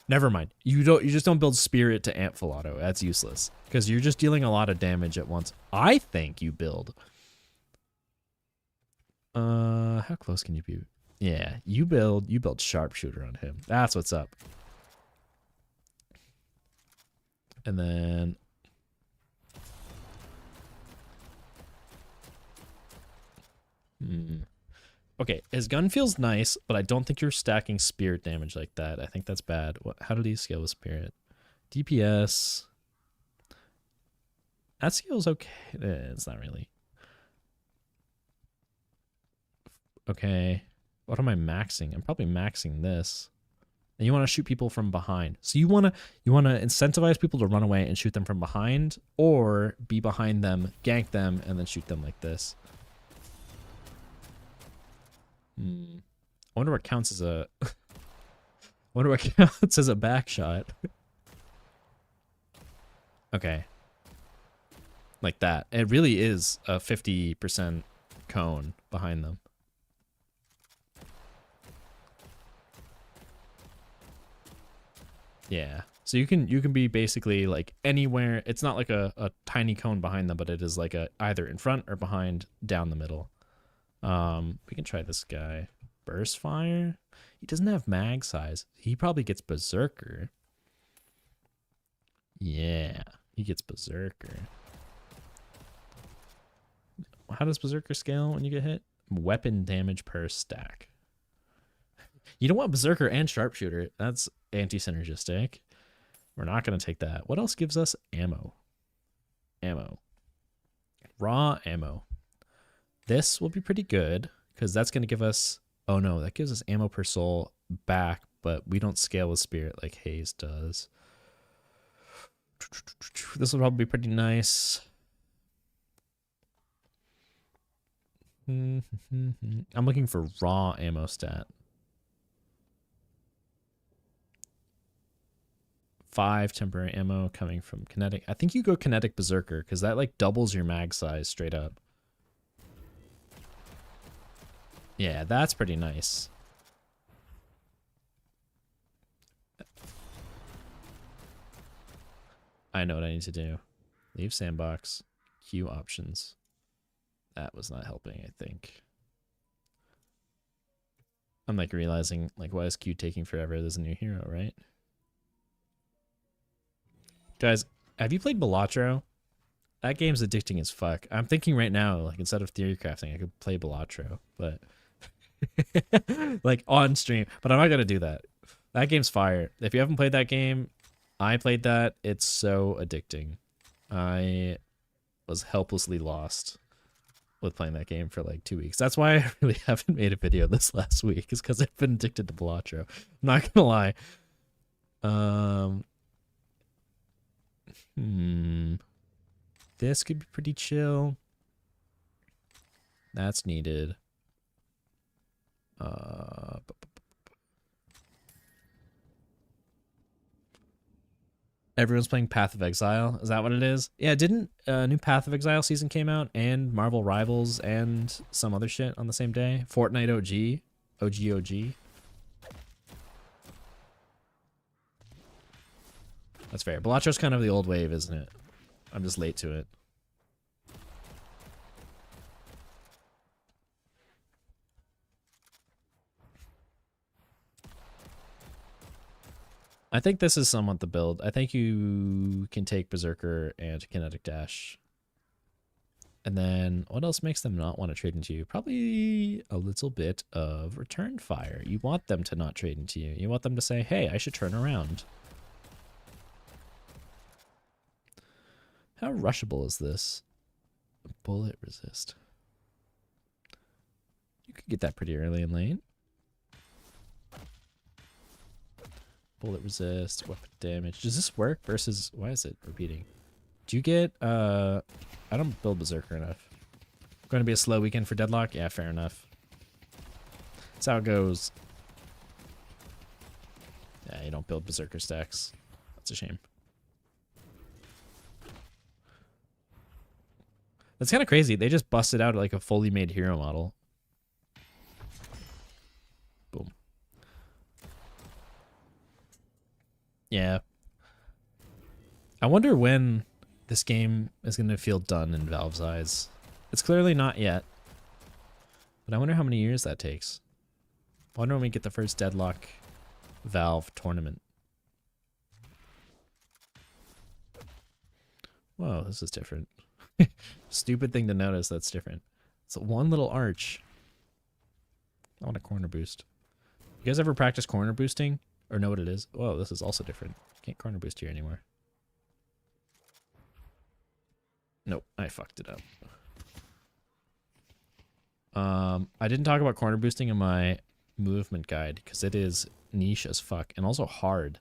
Never mind. You just don't build Spirit to amp full auto. That's useless. Because you're just dealing a lot of damage at once. I think you build... how close can you be? Yeah, you build Sharpshooter on him. That's what's up. And then... Okay, his gun feels nice, but I don't think you're stacking spirit damage like that. I think that's bad. How did he scale with spirit? DPS. That scale's okay. It's not really. Okay. What am I maxing? I'm probably maxing this. And you want to shoot people from behind. So you want to incentivize people to run away and shoot them from behind, or be behind them, gank them, and then shoot them like this. I wonder what counts as a... I wonder what counts as a back shot. Okay. Like that. It really is a 50% cone behind them. Yeah. So you can be basically like anywhere. It's not like a tiny cone behind them, but it is like a either in front or behind, down the middle. We can try this guy. Burst fire. He doesn't have mag size. He probably gets berserker. Yeah, he gets berserker. How does berserker scale when you get hit? Weapon damage per stack. You don't want berserker and sharpshooter. That's anti-synergistic. We're not going to take that. What else gives us ammo? Ammo. Raw ammo. This will be pretty good because that's going to give us... Oh no, that gives us ammo per soul back, but we don't scale with spirit like Haze does. This will probably be pretty nice. I'm looking for raw ammo stat. 5 temporary ammo coming from kinetic. I think you go kinetic berserker because that like doubles your mag size straight up. Yeah, that's pretty nice. I know what I need to do. Leave sandbox. Queue options. That was not helping, I think. I'm like realizing, like, why is Q taking forever? There's a new hero, right? Guys, have you played Balatro? That game's addicting as fuck. I'm thinking right now, like, instead of theory crafting, I could play Balatro, but like on stream. But I'm not gonna do that. That game's fire. If you haven't played that game, I played that. It's so addicting. I was helplessly lost with playing that game for like 2 weeks. That's why I really haven't made a video this last week, is because I've been addicted to Balatro. I'm not gonna lie. This could be pretty chill. That's needed. Everyone's playing Path of Exile. Is that what it is? Yeah, didn't a new Path of Exile season came out and Marvel Rivals and some other shit on the same day? Fortnite OG. OG. That's fair. Balatro's kind of the old wave, isn't it? I'm just late to it. I think this is somewhat the build. I think you can take Berserker and Kinetic Dash. And then what else makes them not want to trade into you? Probably a little bit of Return Fire. You want them to not trade into you. You want them to say, hey, I should turn around. How rushable is this? Bullet resist. You could get that pretty early in lane. Bullet resist, weapon damage. Does this work versus... Why is it repeating? Do you get... I don't build Berserker enough. Going to be a slow weekend for Deadlock? Yeah, fair enough. That's how it goes. Yeah, you don't build Berserker stacks. That's a shame. That's kind of crazy. They just busted out like a fully made hero model. Boom. Yeah. I wonder when this game is going to feel done in Valve's eyes. It's clearly not yet. But I wonder how many years that takes. I wonder when we get the first Deadlock Valve tournament. Whoa, this is different. Stupid thing to notice that's different. It's one little arch. I want a corner boost. You guys ever practice corner boosting? Or know what it is? Whoa, this is also different. Can't corner boost here anymore. Nope, I fucked it up. I didn't talk about corner boosting in my movement guide because it is niche as fuck and also hard.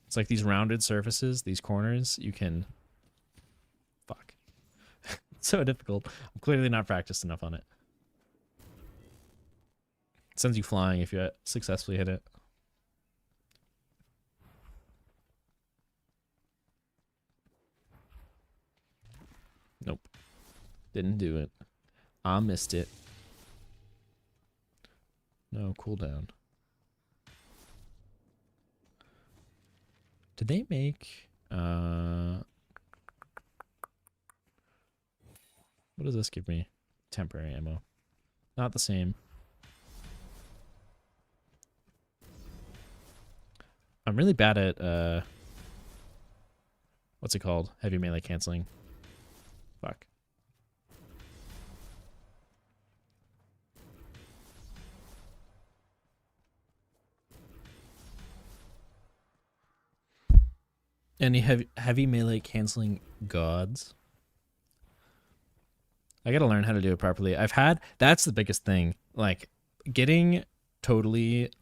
It's like these rounded surfaces, these corners, you can... Fuck. It's so difficult. I'm clearly not practiced enough on it. It sends you flying if you successfully hit it. Nope. Didn't do it. I missed it. No cooldown. Did they make what does this give me? Temporary ammo. Not the same. I'm really bad at what's it called? Heavy melee canceling. Fuck. Any heavy melee canceling gods? I gotta learn how to do it properly. That's the biggest thing. Like, getting totally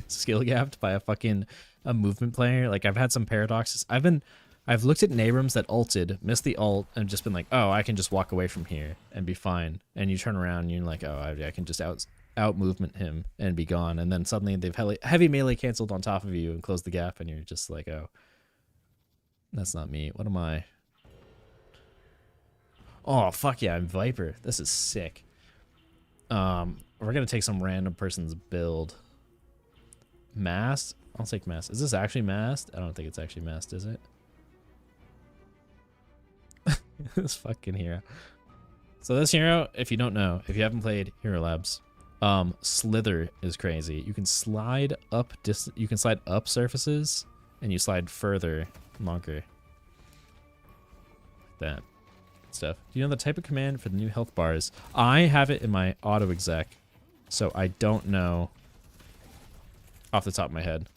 skill gapped by a movement player. Like, I've had some paradoxes. I've looked at Nabrams that ulted, missed the ult, and just been like, oh, I can just walk away from here and be fine. And you turn around and you're like, oh, I can just out movement him and be gone. And then suddenly they've heavy melee canceled on top of you and closed the gap, and you're just like, oh, that's not me. What am I? Oh, fuck yeah, I'm Viper. This is sick. We're gonna take some random person's build. Masked? I'll take masked. Is this actually masked? I don't think it's actually masked, is it? This fucking hero. So this hero, if you don't know, if you haven't played Hero Labs, Slither is crazy. You can slide up surfaces, and you slide further, longer. That stuff. Do you know the type of command for the new health bars? I have it in my auto exec, so I don't know off the top of my head.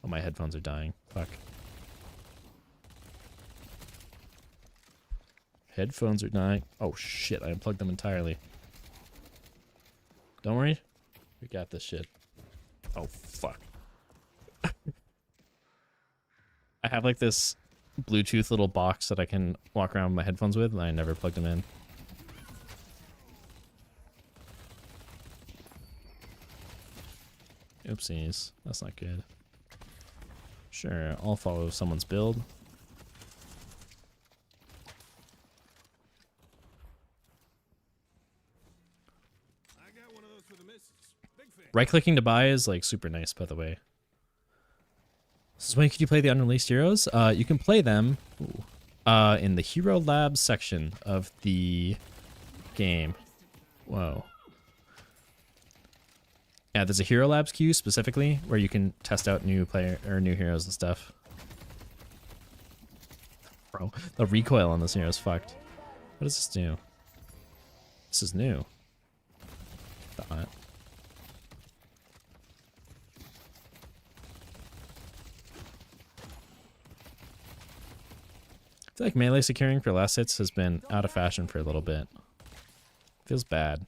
Oh, my headphones are dying. Fuck. Headphones are dying. Oh shit, I unplugged them entirely. Don't worry. We got this shit. Oh fuck. I have like this Bluetooth little box that I can walk around with my headphones with, and I never plugged them in. Oopsies. That's not good. Sure, I'll follow someone's build. I got one of those for the missus. Big fan. Right-clicking to buy is like super nice, by the way. This is when could you play the unreleased heroes? You can play them in the Hero Labs section of the game. Whoa. Yeah, there's a Hero Labs queue specifically where you can test out new heroes and stuff. Bro, the recoil on this hero is fucked. What does this do? This is new. Thought. I feel like melee securing for last hits has been out of fashion for a little bit. Feels bad.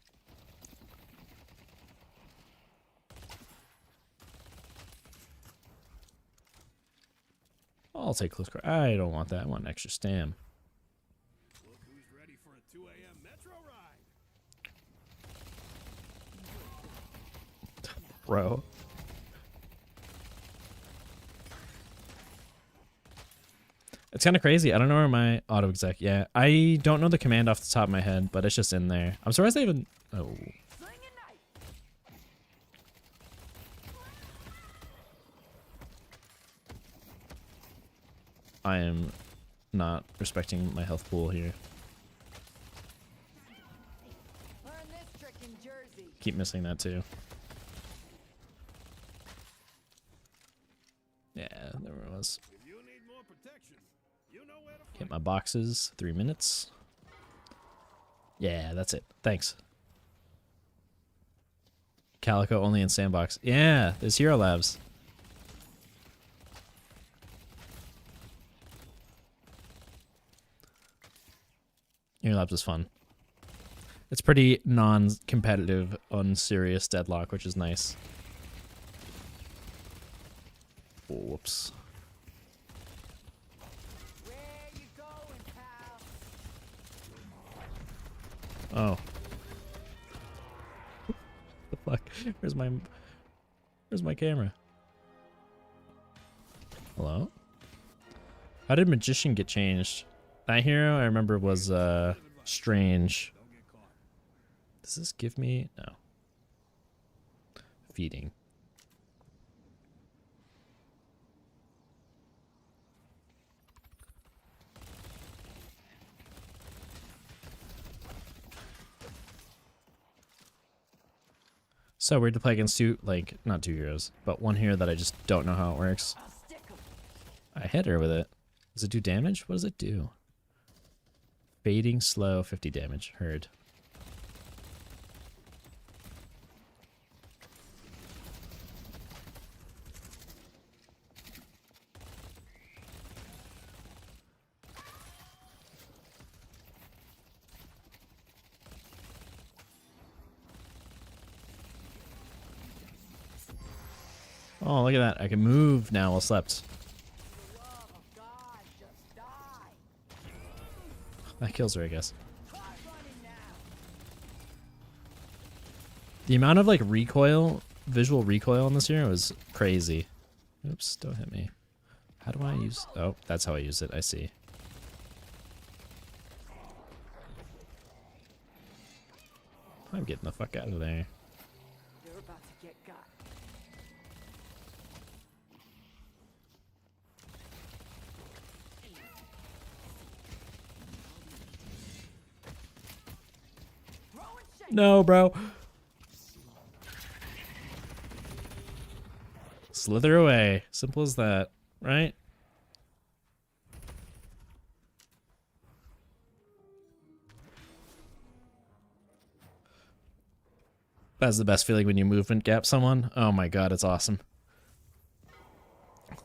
I'll take close quarter. I don't want that. I want an extra stam. Look who's ready for a 2 a.m. metro ride. Bro. It's kind of crazy. I don't know where my auto exec. Yeah, I don't know the command off the top of my head, but it's just in there. I'm surprised they even. Oh. I am not respecting my health pool here. Learn this trick in Jersey. Keep missing that too. Yeah, there it was. If you need more protection, you know where to Hit my boxes. 3 minutes. Yeah, that's it. Thanks. Calico only in sandbox. Yeah, there's Hero Labs. Hero Labs is fun. It's pretty non-competitive, unserious Deadlock, which is nice. Oh, whoops. Where you going, pal? Oh. The fuck? Where's my camera? Hello? How did Magician get changed? That hero I remember was Strange. Does this give me no? Feeding. So weird to play against two, like, not two heroes, but one hero that I just don't know how it works. I hit her with it. Does it do damage? What does it do? Fading slow, 50 damage. Heard. Oh, look at that. I can move now while slept. That kills her, I guess. The amount of, like, recoil, visual recoil on this hero is crazy. Oops, don't hit me. How do I use... Oh, that's how I use it. I see. I'm getting the fuck out of there. You're about to get got. No, bro. Slither away. Simple as that, right? That's the best feeling when you movement gap someone. Oh my god, it's awesome.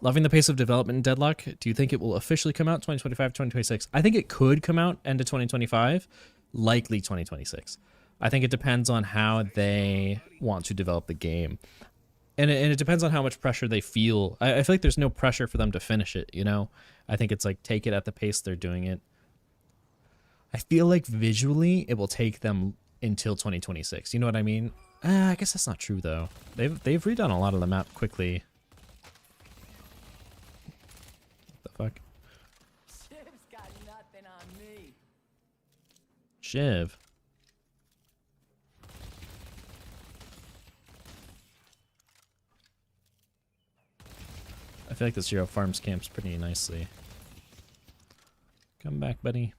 Loving the pace of development in Deadlock. Do you think it will officially come out 2025, 2026? I think it could come out end of 2025, likely 2026. I think it depends on how they want to develop the game. And it depends on how much pressure they feel. I feel like there's no pressure for them to finish it, you know? I think it's like, take it at the pace they're doing it. I feel like visually it will take them until 2026. You know what I mean? I guess that's not true, though. They've redone a lot of the map quickly. What the fuck? Shiv's got nothing on me. Shiv. I feel like this hero farms camps pretty nicely. Come back, buddy.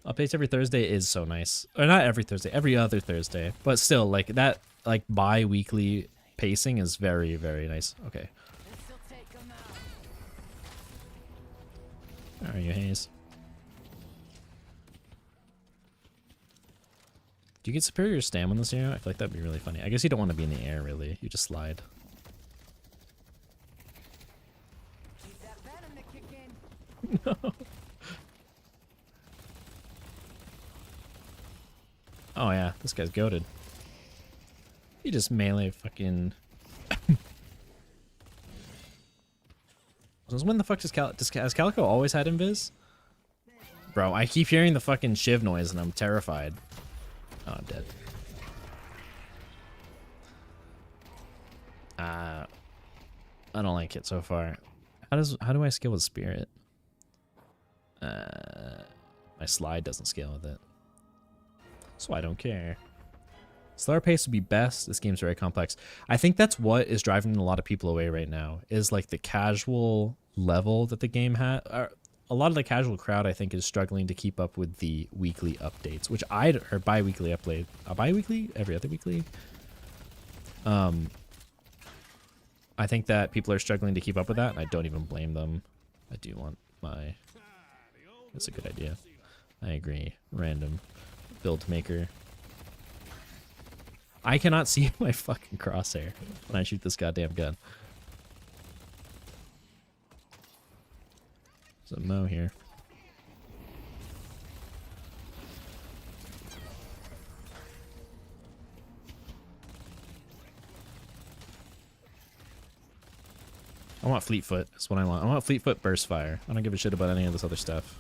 Updates every Thursday is so nice. Or not every Thursday, every other Thursday. But still, like, that, like, bi-weekly pacing is very, very nice. Okay. This'll take 'em out. How are you, Hayes? Do you get superior stam on this hero? I feel like that'd be really funny. I guess you don't want to be in the air, really. You just slide. Need that venom to kick in. No. Oh yeah, this guy's goated. He just melee fucking... When the fuck has Calico always had invis? Bro, I keep hearing the fucking shiv noise and I'm terrified. Oh, I'm dead. I don't like it so far. How do I scale with spirit? My slide doesn't scale with it. So I don't care. Slower pace would be best. This game's very complex. I think that's what is driving a lot of people away right now, is like the casual level that the game has. A lot of the casual crowd, I think, is struggling to keep up with the weekly updates, which or bi-weekly update. Bi-weekly? Every other weekly? I think that people are struggling to keep up with that, and I don't even blame them. I do want my... That's a good idea. I agree. Random build maker. I cannot see my fucking crosshair when I shoot this goddamn gun. There's a Mo here. I want Fleetfoot. That's what I want. I want Fleetfoot burst fire. I don't give a shit about any of this other stuff.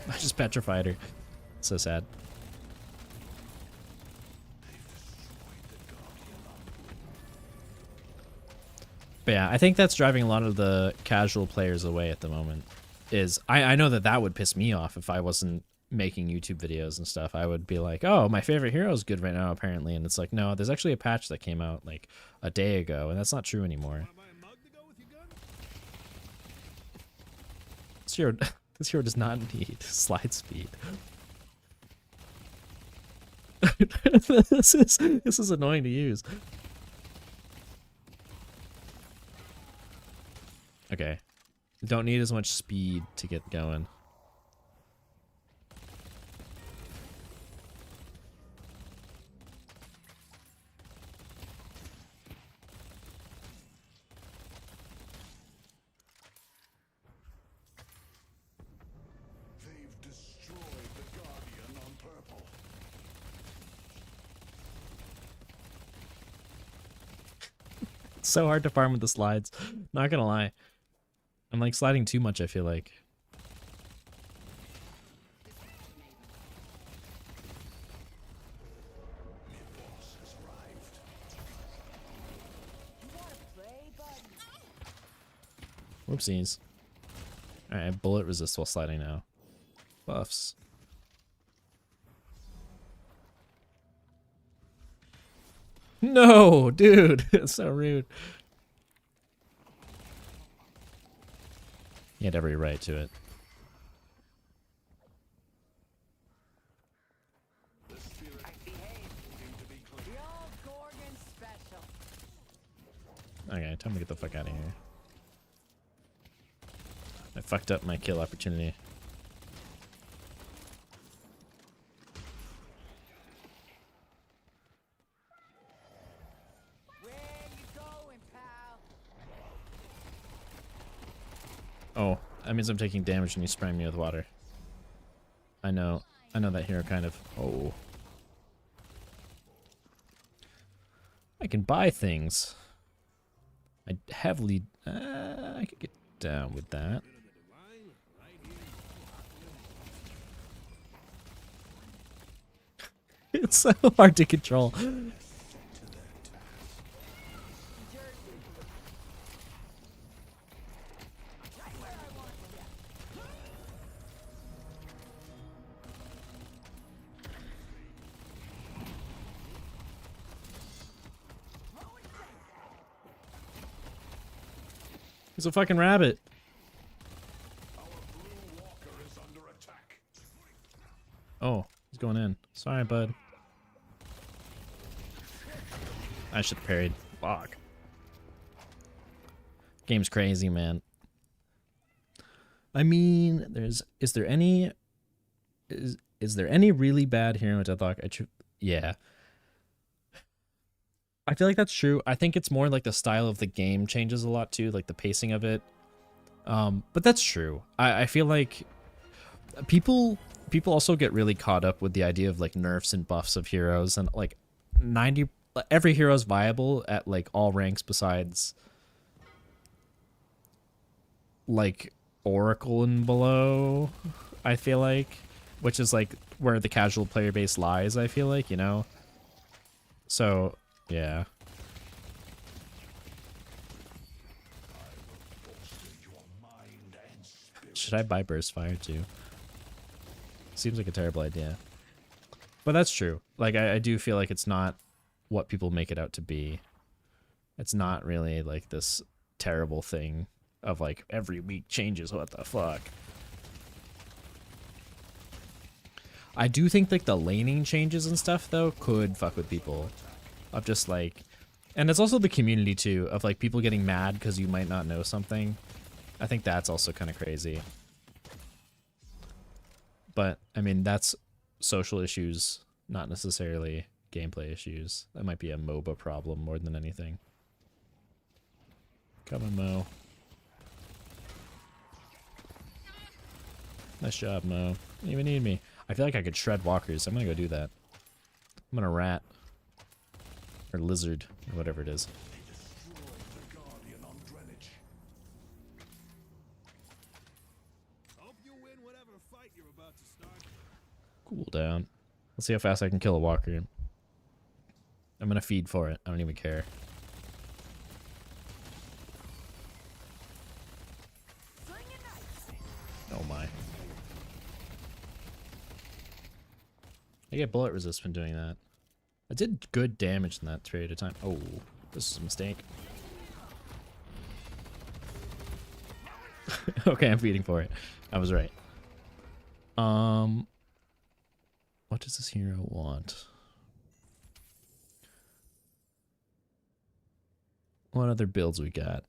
I just petrified her. So sad. But yeah, I think that's driving a lot of the casual players away at the moment. I know that would piss me off if I wasn't making YouTube videos and stuff. I would be like, oh, my favorite hero is good right now, apparently. And it's like, no, there's actually a patch that came out like a day ago, and that's not true anymore. Wanna buy a mug to go with your This hero does not need slide speed. This is annoying to use. Okay. Don't need as much speed to get going. They've destroyed the Guardian on purple. It's so hard to farm with the slides. Not gonna lie. I'm like sliding too much, I feel like. Boss has arrived. Whoopsies. Alright, bullet resist while sliding now. Buffs. No, dude. It's so rude. He had every right to it. The spirit seemed to be clear. Okay, time to get the fuck out of here. I fucked up my kill opportunity. Oh, that means I'm taking damage when you spray me with water. I know that hero kind of. Oh. I can buy things. I heavily. I could get down with that. It's so hard to control. He's a fucking rabbit. Our blue walker is under attack. Oh, he's going in. Sorry, bud. I should have parried. Fuck. Game's crazy, man. I mean, is there any really bad hero in Deadlock? Yeah. I feel like that's true. I think it's more like the style of the game changes a lot too, like the pacing of it. But that's true. I feel like people also get really caught up with the idea of like nerfs and buffs of heroes, and like every hero is viable at like all ranks besides like Oracle and below, I feel like, which is like where the casual player base lies, I feel like, you know? So, yeah. Should I buy Burst Fire too? Seems like a terrible idea. But that's true. Like, I do feel like it's not what people make it out to be. It's not really like this terrible thing of like every week changes, what the fuck. I do think like the laning changes and stuff though could fuck with people. Of just like, and it's also the community too, of like people getting mad because you might not know something. I think that's also kind of crazy. But I mean, that's social issues, not necessarily gameplay issues. That might be a MOBA problem more than anything. Come on, Mo. Nice job, Mo. You even need me. I feel like I could shred walkers. I'm gonna go do that. I'm gonna rat. Or lizard, or whatever it is. They destroyed the Guardian on Greenwich. Hope you win whatever fight you're about to start. Cool down. Let's see how fast I can kill a walker. I'm gonna feed for it. I don't even care. Oh my. I get bullet resist when doing that. I did good damage in that period of time. Oh, this is a mistake. Okay, I'm feeding for it. I was right. What does this hero want? What other builds we got?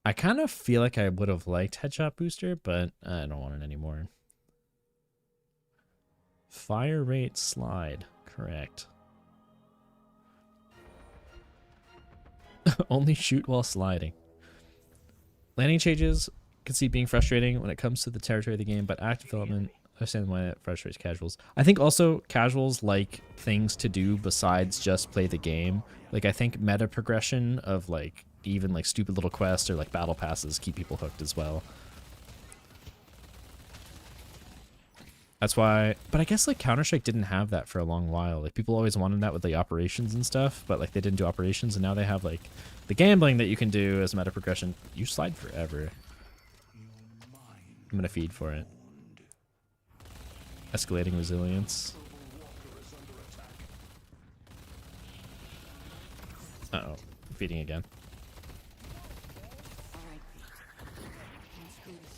I kind of feel like I would have liked Headshot Booster, but I don't want it anymore. Fire rate slide. Correct. Only shoot while sliding. Landing changes can see being frustrating when it comes to the territory of the game, but active development, I understand why it frustrates casuals. I think also casuals like things to do besides just play the game. Like I think meta progression of like even like stupid little quests or like battle passes keep people hooked as well. That's why, but I guess like Counter-Strike didn't have that for a long while. Like people always wanted that with the operations and stuff, but like they didn't do operations, and now they have like the gambling that you can do as meta progression. You slide forever. I'm gonna feed for it. Escalating resilience. Uh-oh, I'm feeding again.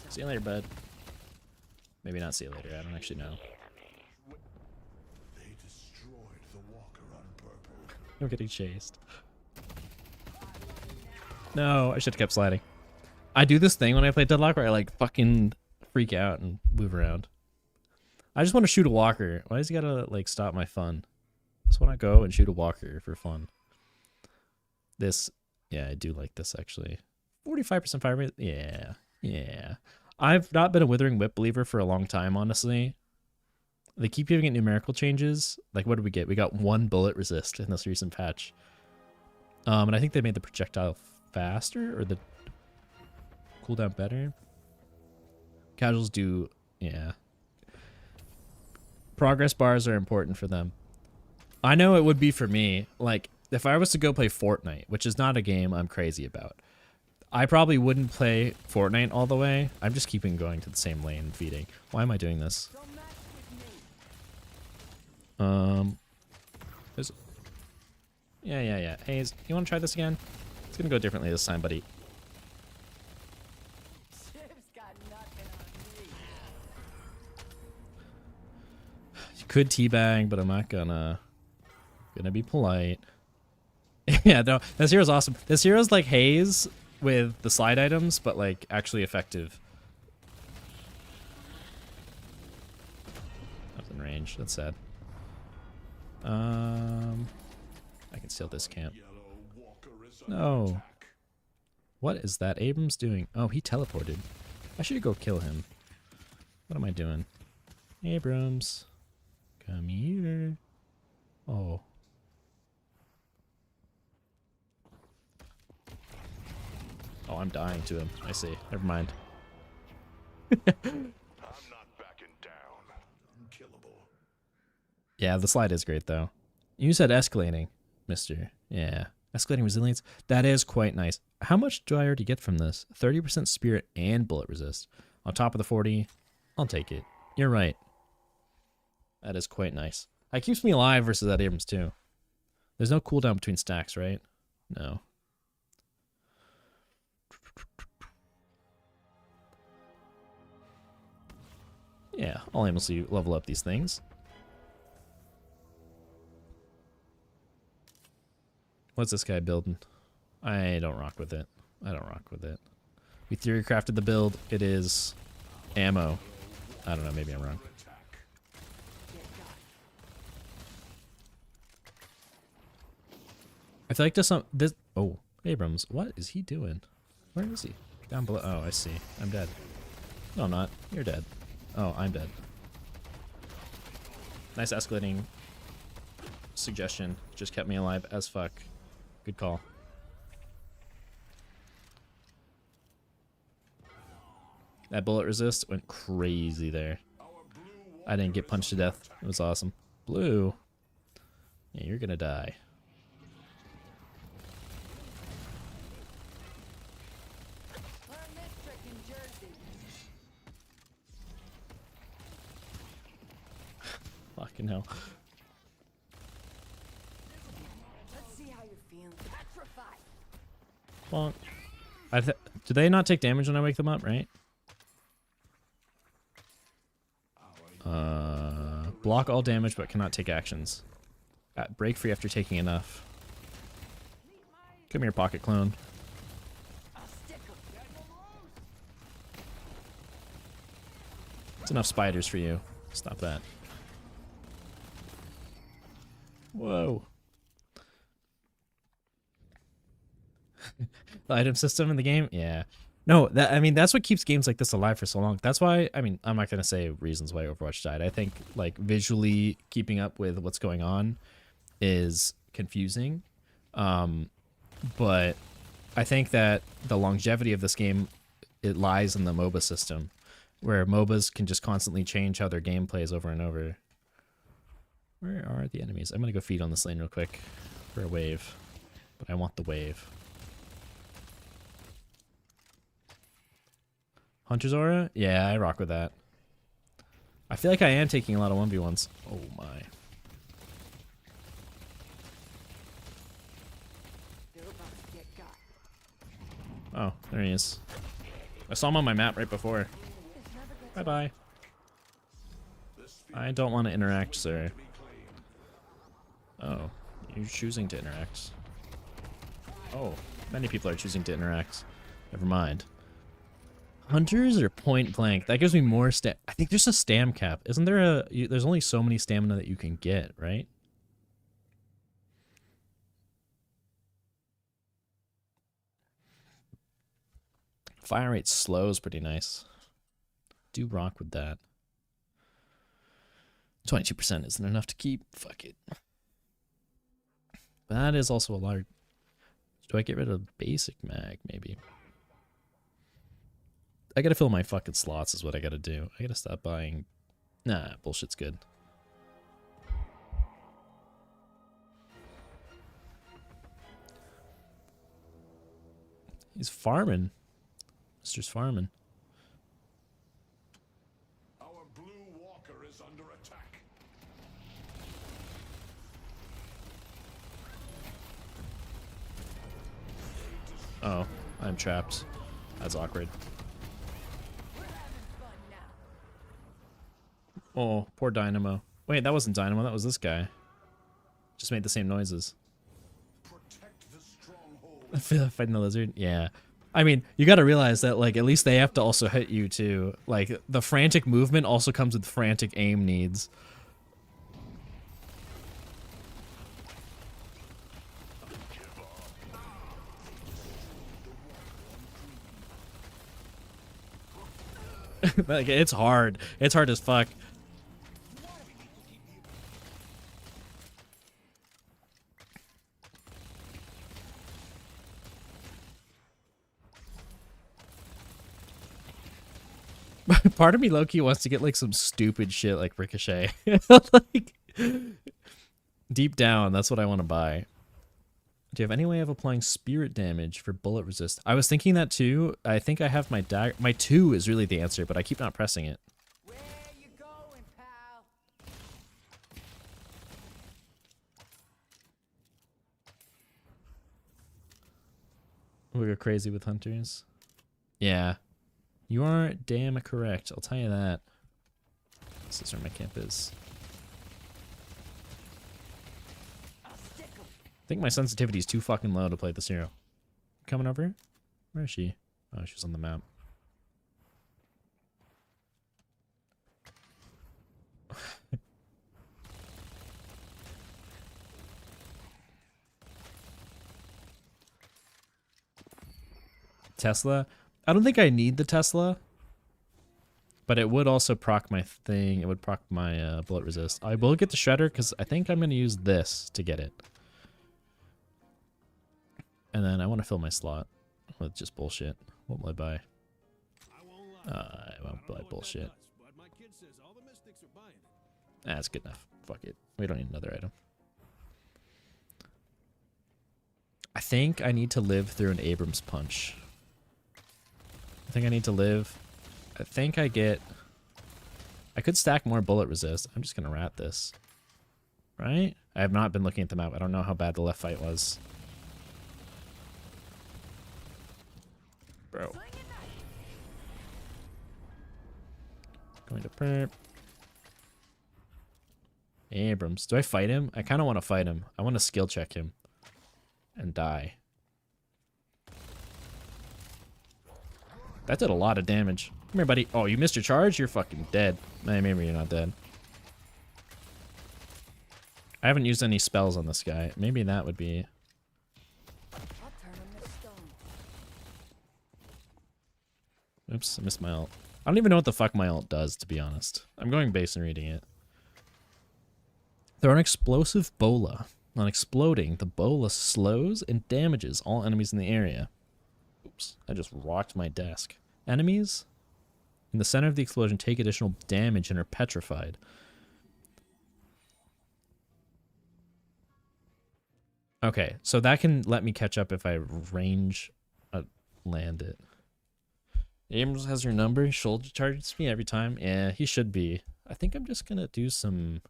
See you later, bud. Maybe not see you later, I don't actually know. They destroyed the walker on purpose. I'm getting chased. No, I should have kept sliding. I do this thing when I play Deadlock where I like fucking freak out and move around. I just want to shoot a walker. Why does he gotta like stop my fun? I just want to go and shoot a walker for fun. This, yeah, I do like this actually. 45% fire rate, yeah, yeah. I've not been a Withering Whip believer for a long time, honestly. They keep giving it numerical changes. Like, what did we get? We got 1 bullet resist in this recent patch. And I think they made the projectile faster or the cooldown better. Casuals do, yeah. Progress bars are important for them. I know it would be for me. Like, if I was to go play Fortnite, which is not a game I'm crazy about, I probably wouldn't play Fortnite all the way. I'm just keeping going to the same lane and feeding. Why am I doing this? Yeah. Hey, you want to try this again? It's gonna go differently this time, buddy. You could teabag, but I'm not gonna be polite. Yeah, no, this hero's awesome. This hero's like Haze with the slide items, but like actually effective. That's in range. That's sad. I can steal this camp. No. What is that Abrams doing? Oh, he teleported. I should go kill him. What am I doing? Abrams. Come here. Oh. Oh, I'm dying to him. I see. Never mind. I'm not backing down. Unkillable. Yeah, the slide is great, though. You said escalating, mister. Yeah. Escalating resilience. That is quite nice. How much do I already get from this? 30% spirit and bullet resist. On top of the 40. I'll take it. You're right. That is quite nice. That keeps me alive versus that Abrams, too. There's no cooldown between stacks, right? No. Yeah, I'll aimlessly level up these things. What's this guy building? I don't rock with it. I don't rock with it. We theory crafted the build. It is ammo. I don't know, maybe I'm wrong. I feel like this oh, Abrams, what is he doing? Where is he? Down below. Oh, I see. I'm dead. No, I'm not. You're dead. Oh, I'm dead. Nice escalating suggestion. Just kept me alive as fuck. Good call. That bullet resist went crazy there. I didn't get punched to death. It was awesome. Blue. Yeah, you're gonna die. Fucking hell. Let's see how you're feeling. Petrified. Bonk. Do they not take damage when I wake them up, right? Block all damage but cannot take actions. Break free after taking enough. Come here, pocket clone. It's enough spiders for you. Stop that. Whoa. The item system in the game? Yeah. No, that, I mean, that's what keeps games like this alive for so long. That's why, I mean, I'm not going to say reasons why Overwatch died. I think, like, visually keeping up with what's going on is confusing. But I think that the longevity of this game, it lies in the MOBA system, where MOBAs can just constantly change how their game plays over and over. Where are the enemies? I'm going to go feed on this lane real quick for a wave, but I want the wave. Hunter's Aura? Yeah, I rock with that. I feel like I am taking a lot of 1v1s. Oh my. Oh, there he is. I saw him on my map right before. Bye-bye. I don't want to interact, sir. Oh, you're choosing to interact. Oh, many people are choosing to interact. Never mind. Hunters or point blank? That gives me more I think there's a stam cap. Isn't there a... There's only so many stamina that you can get, right? Fire rate slow is pretty nice. Do rock with that. 22% isn't enough to keep. Fuck it. But that is also a large... Do I get rid of basic mag, maybe? I gotta fill my fucking slots is what I gotta do. I gotta stop buying... Nah, bullshit's good. He's farming. Mister's farming. Our blue walker is under attack. Oh, I'm trapped. That's awkward. Oh, poor Dynamo. Wait, that wasn't Dynamo, that was this guy. Just made the same noises. Protect the stronghold. Fighting the lizard? Yeah. I mean, you gotta realize that, like, at least they have to also hit you, too. Like, the frantic movement also comes with frantic aim needs. Like, it's hard. It's hard as fuck. Part of me low-key wants to get like some stupid shit like Ricochet. Like, deep down, that's what I want to buy. Do you have any way of applying spirit damage for bullet resist? I was thinking that too. I think I have my dagger. My 2 is really the answer, but I keep not pressing it. Where you going, pal? We go crazy with hunters. Yeah. You are damn correct. I'll tell you that. This is where my camp is. I think my sensitivity is too fucking low to play this hero. Coming over here? Where is she? Oh, she's on the map. Tesla? I don't think I need the Tesla, but it would also proc my thing. It would proc my bullet resist. I will get the Shredder because I think I'm going to use this to get it. And then I want to fill my slot with just bullshit. What will I buy? I won't buy bullshit. That's good enough. Fuck it. We don't need another item. I think I need to live through an Abrams punch. I think I need to live. I think I get... I could stack more bullet resist. I'm just going to rat this. Right? I have not been looking at the map. I don't know how bad the left fight was. Bro. Going to perp. Abrams. Do I fight him? I kind of want to fight him. I want to skill check him. And die. That did a lot of damage. Come here, buddy. Oh, you missed your charge? You're fucking dead. Maybe you're not dead. I haven't used any spells on this guy. Maybe that would be... I'll turn him to stone. Oops, I missed my ult. I don't even know what the fuck my ult does, to be honest. I'm going base and reading it. Throw an explosive bola. On exploding, the bola slows and damages all enemies in the area. Oops, I just rocked my desk. Enemies in the center of the explosion take additional damage and are petrified. Okay, so that can let me catch up if I range land it. Abrams has your number. He shoulder charges me every time. Yeah, he should be. I think I'm just gonna do some...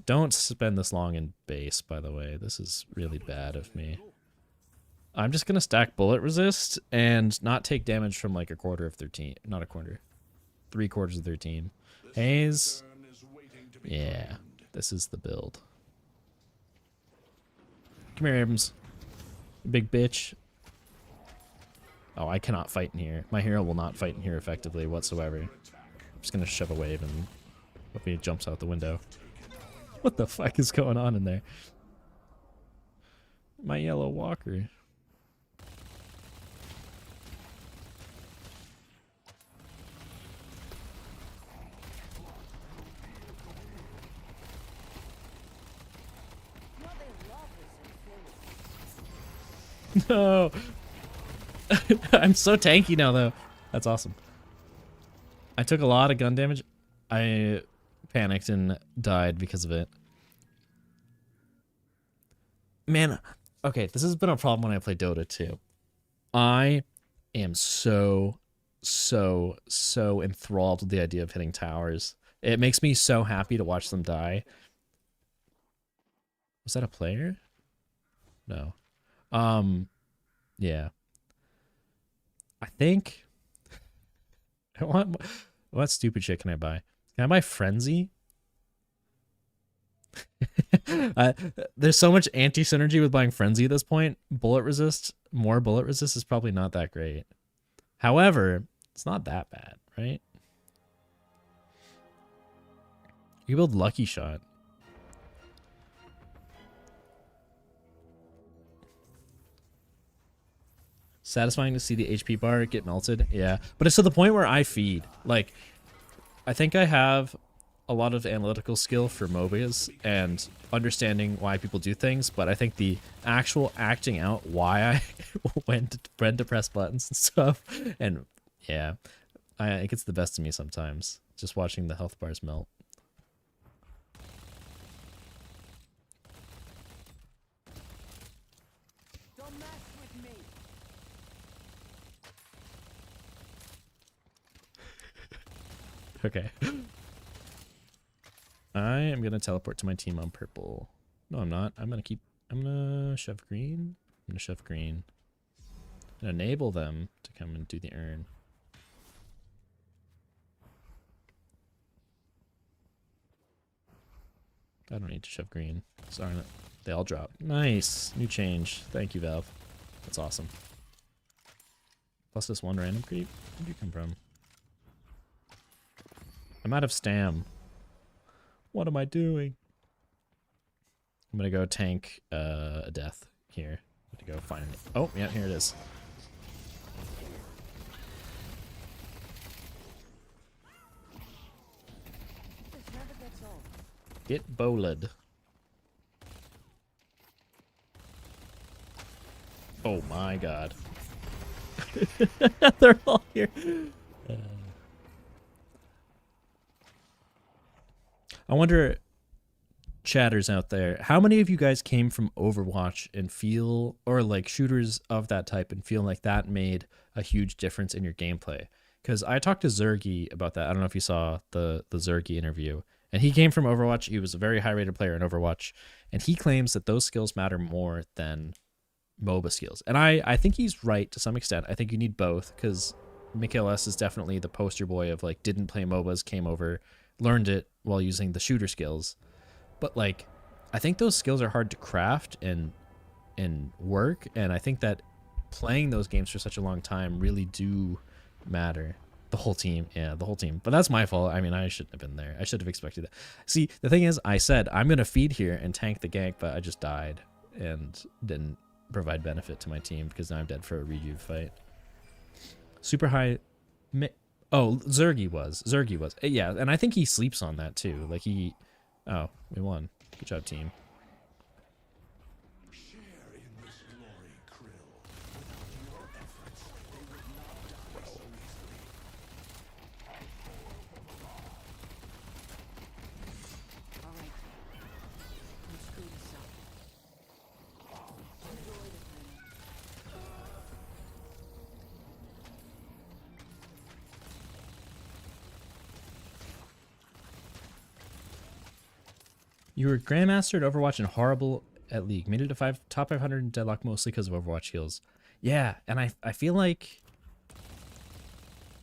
Don't spend this long in base, by the way. This is really bad of me. I'm just gonna stack bullet resist and not take damage from like a quarter of 13. Not a quarter. 3/4 of 13. Haze. Yeah, this is the build. Come here, Abrams. Big bitch. Oh, I cannot fight in here. My hero will not fight in here effectively whatsoever. I'm just gonna shove a wave and hope he jumps out the window. What the fuck is going on in there? My yellow walker. No. I'm so tanky now, though. That's awesome. I took a lot of gun damage. I panicked and died because of it. Man, okay, this has been a problem when I play Dota too. I am so enthralled with the idea of hitting towers. It makes me so happy to watch them die. Was that a player? No. Yeah. I think what stupid shit can I buy? Can I buy Frenzy? There's so much anti-synergy with buying Frenzy at this point. Bullet resist, more bullet resist is probably not that great. However, it's not that bad, right? You build Lucky Shot. Satisfying to see the HP bar get melted. Yeah, but it's to the point where I feed. Like, I think I have a lot of analytical skill for MOBAs and understanding why people do things, but I think the actual acting out why I when to press buttons and stuff, and yeah, it gets the best of me sometimes. Just watching the health bars melt. Don't mess with me. Okay. I am gonna teleport to my team on purple. No, I'm not. I'm gonna shove green. I'm gonna shove green. And enable them to come and do the urn. I don't need to shove green. Sorry, they all drop. Nice. New change. Thank you, Valve. That's awesome. Plus this one random creep. Where'd you come from? I'm out of stam. What am I doing? I'm gonna go tank a death here. I'm gonna go find it. Oh, yeah, here it is. This never gets old. Get bowled. Oh my god. They're all here. I wonder, chatters out there, how many of you guys came from Overwatch and feel, or like shooters of that type, and feel like that made a huge difference in your gameplay? Because I talked to Zergy about that. I don't know if you saw the Zergy interview. And he came from Overwatch. He was a very high-rated player in Overwatch. And he claims that those skills matter more than MOBA skills. And I think he's right to some extent. I think you need both, because Mikhail S is definitely the poster boy of like didn't play MOBAs, came over, learned it while using the shooter skills. But like I think those skills are hard to craft and work, and I think that playing those games for such a long time really do matter. The whole team, yeah, the whole team. But that's my fault. I mean, I shouldn't have been there. I should have expected that. See, the thing is, I said I'm gonna feed here and tank the gank, but I just died and didn't provide benefit to my team because now I'm dead for a rejuve fight. Super high. Oh, Zergy was. Yeah, and I think he sleeps on that too. Like he. Oh, we won. Good job, team. You were Grandmaster at Overwatch and horrible at League. Made it to top 500 in Deadlock mostly because of Overwatch heals. Yeah, and I feel like...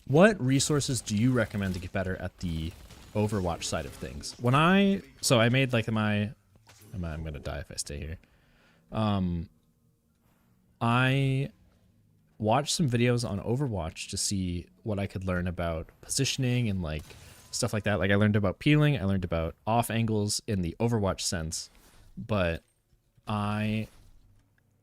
What resources do you recommend to get better at the Overwatch side of things? When I made like my... I'm gonna die if I stay here. I watched some videos on Overwatch to see what I could learn about positioning and like stuff like that. Like I learned about peeling, I learned about off angles in the Overwatch sense, but I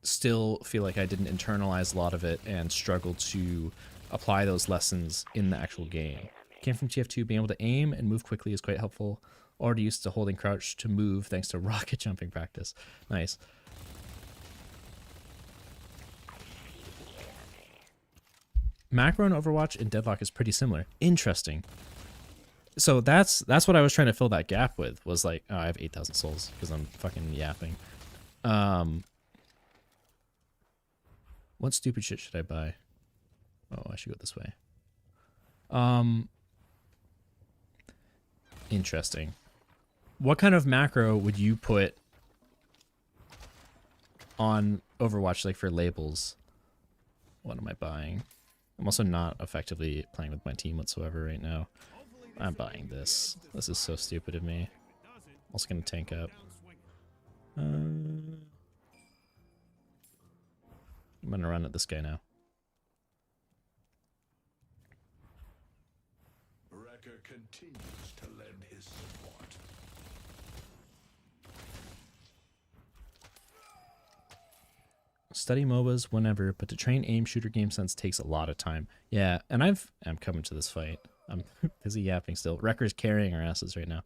still feel like I didn't internalize a lot of it and struggled to apply those lessons in the actual game. Came from TF2, being able to aim and move quickly is quite helpful. Already used to holding crouch to move thanks to rocket jumping practice. Nice. Macro in Overwatch and Deadlock is pretty similar. Interesting. So that's what I was trying to fill that gap with, was like, oh, I have 8,000 souls because I'm fucking yapping. What stupid shit should I buy? Oh, I should go this way. Interesting. What kind of macro would you put on Overwatch, like for labels? What am I buying? I'm also not effectively playing with my team whatsoever right now. I'm buying this. This is so stupid of me. Also gonna tank up. I'm gonna run at this guy now. Wrecker continues to lend his support. Study MOBAs whenever, but to train aim shooter game sense takes a lot of time. Yeah, and I'm coming to this fight. I'm busy yapping still. Wrecker's carrying our asses right now.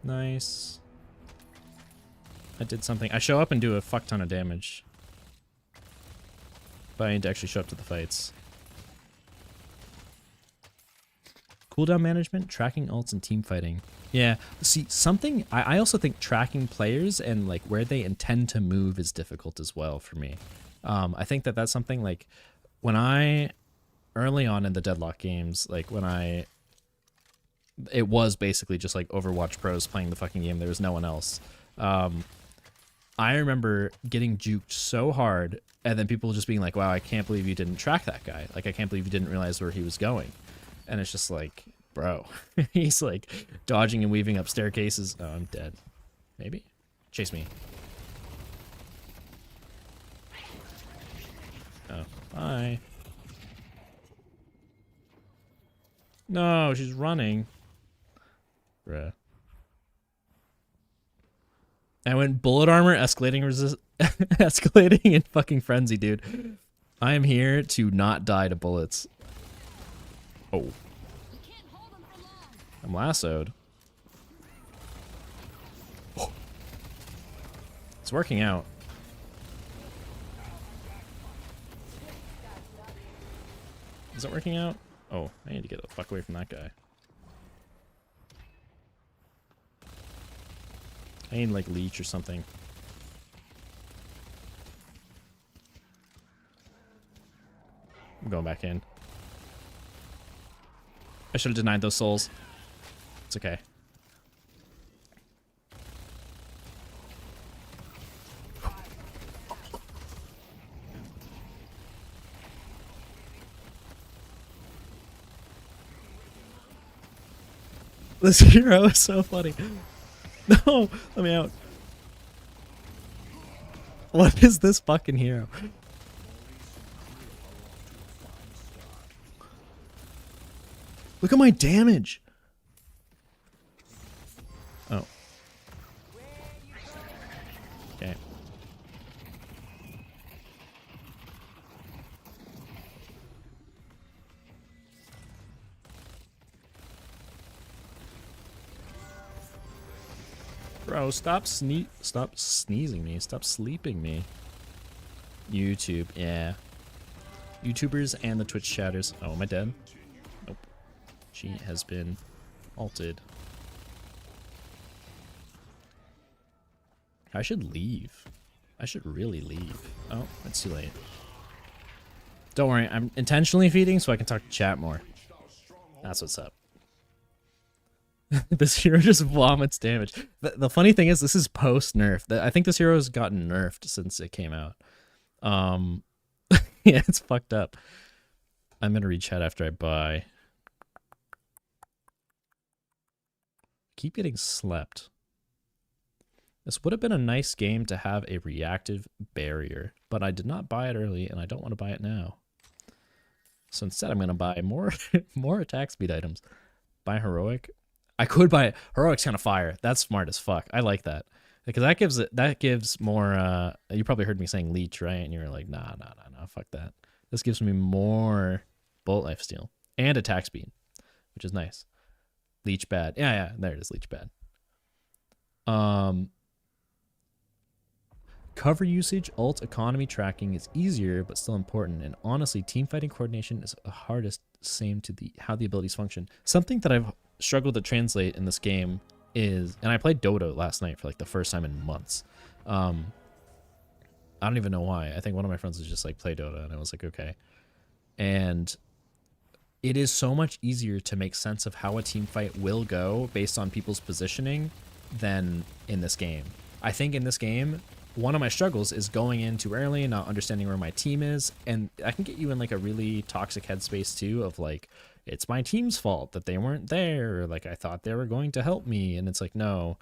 Nice. I did something. I show up and do a fuck ton of damage. But I need to actually show up to the fights. Cooldown management, tracking ults, and team fighting. Yeah, see, something... I also think tracking players and like where they intend to move is difficult as well for me. I think that that's something like when I... Early on in the Deadlock games, like when I... It was basically just like Overwatch pros playing the fucking game. There was no one else. I remember getting juked so hard, and then people just being like, wow, I can't believe you didn't track that guy. Like, I can't believe you didn't realize where he was going. And it's just like, bro, he's like dodging and weaving up staircases. Oh, I'm dead. Maybe? Chase me. Oh, bye. No, she's running. Bruh. I went bullet armor, escalating escalating in fucking frenzy, dude. I am here to not die to bullets. Oh. I'm lassoed. Oh. It's working out. Is it working out? Oh, I need to get the fuck away from that guy. I need like leech or something. I'm going back in. I should have denied those souls. It's okay. This hero is so funny. No, let me out. What is this fucking hero? Look at my damage. Oh. Okay. Bro, stop sneezing me. Stop sleeping me. YouTube, yeah. YouTubers and the Twitch chatters. Oh, am I dead? Nope. She has been ulted. I should leave. I should really leave. Oh, it's too late. Don't worry, I'm intentionally feeding so I can talk to chat more. That's what's up. This hero just vomits damage. The funny thing is, this is post-nerf. I think this hero has gotten nerfed since it came out. Yeah, it's fucked up. I'm gonna read chat after I buy. Keep getting slept. This would have been a nice game to have a reactive barrier, but I did not buy it early, and I don't want to buy it now. So instead, I'm gonna buy more more attack speed items. Buy heroic. I could buy it. Heroic's kind of fire. That's smart as fuck. I like that because that gives more. You probably heard me saying leech, right? And you were like, nah, fuck that. This gives me more bullet lifesteal and attack speed, which is nice. Leech bad. Yeah, there it is. Leech bad. Cover usage, ult, economy tracking is easier, but still important. And honestly, team fighting coordination is the hardest. Same to how the abilities function. Something that I've struggled to translate in this game is, and I played Dota last night for like the first time in months. I don't even know why. I think one of my friends was just like, play Dota, and I was like, okay. And it is so much easier to make sense of how a team fight will go based on people's positioning than in this game. I think in this game, one of my struggles is going in too early and not understanding where my team is, and I can get you in like a really toxic headspace too of like, it's my team's fault that they weren't there, or like I thought they were going to help me, and it's like, no,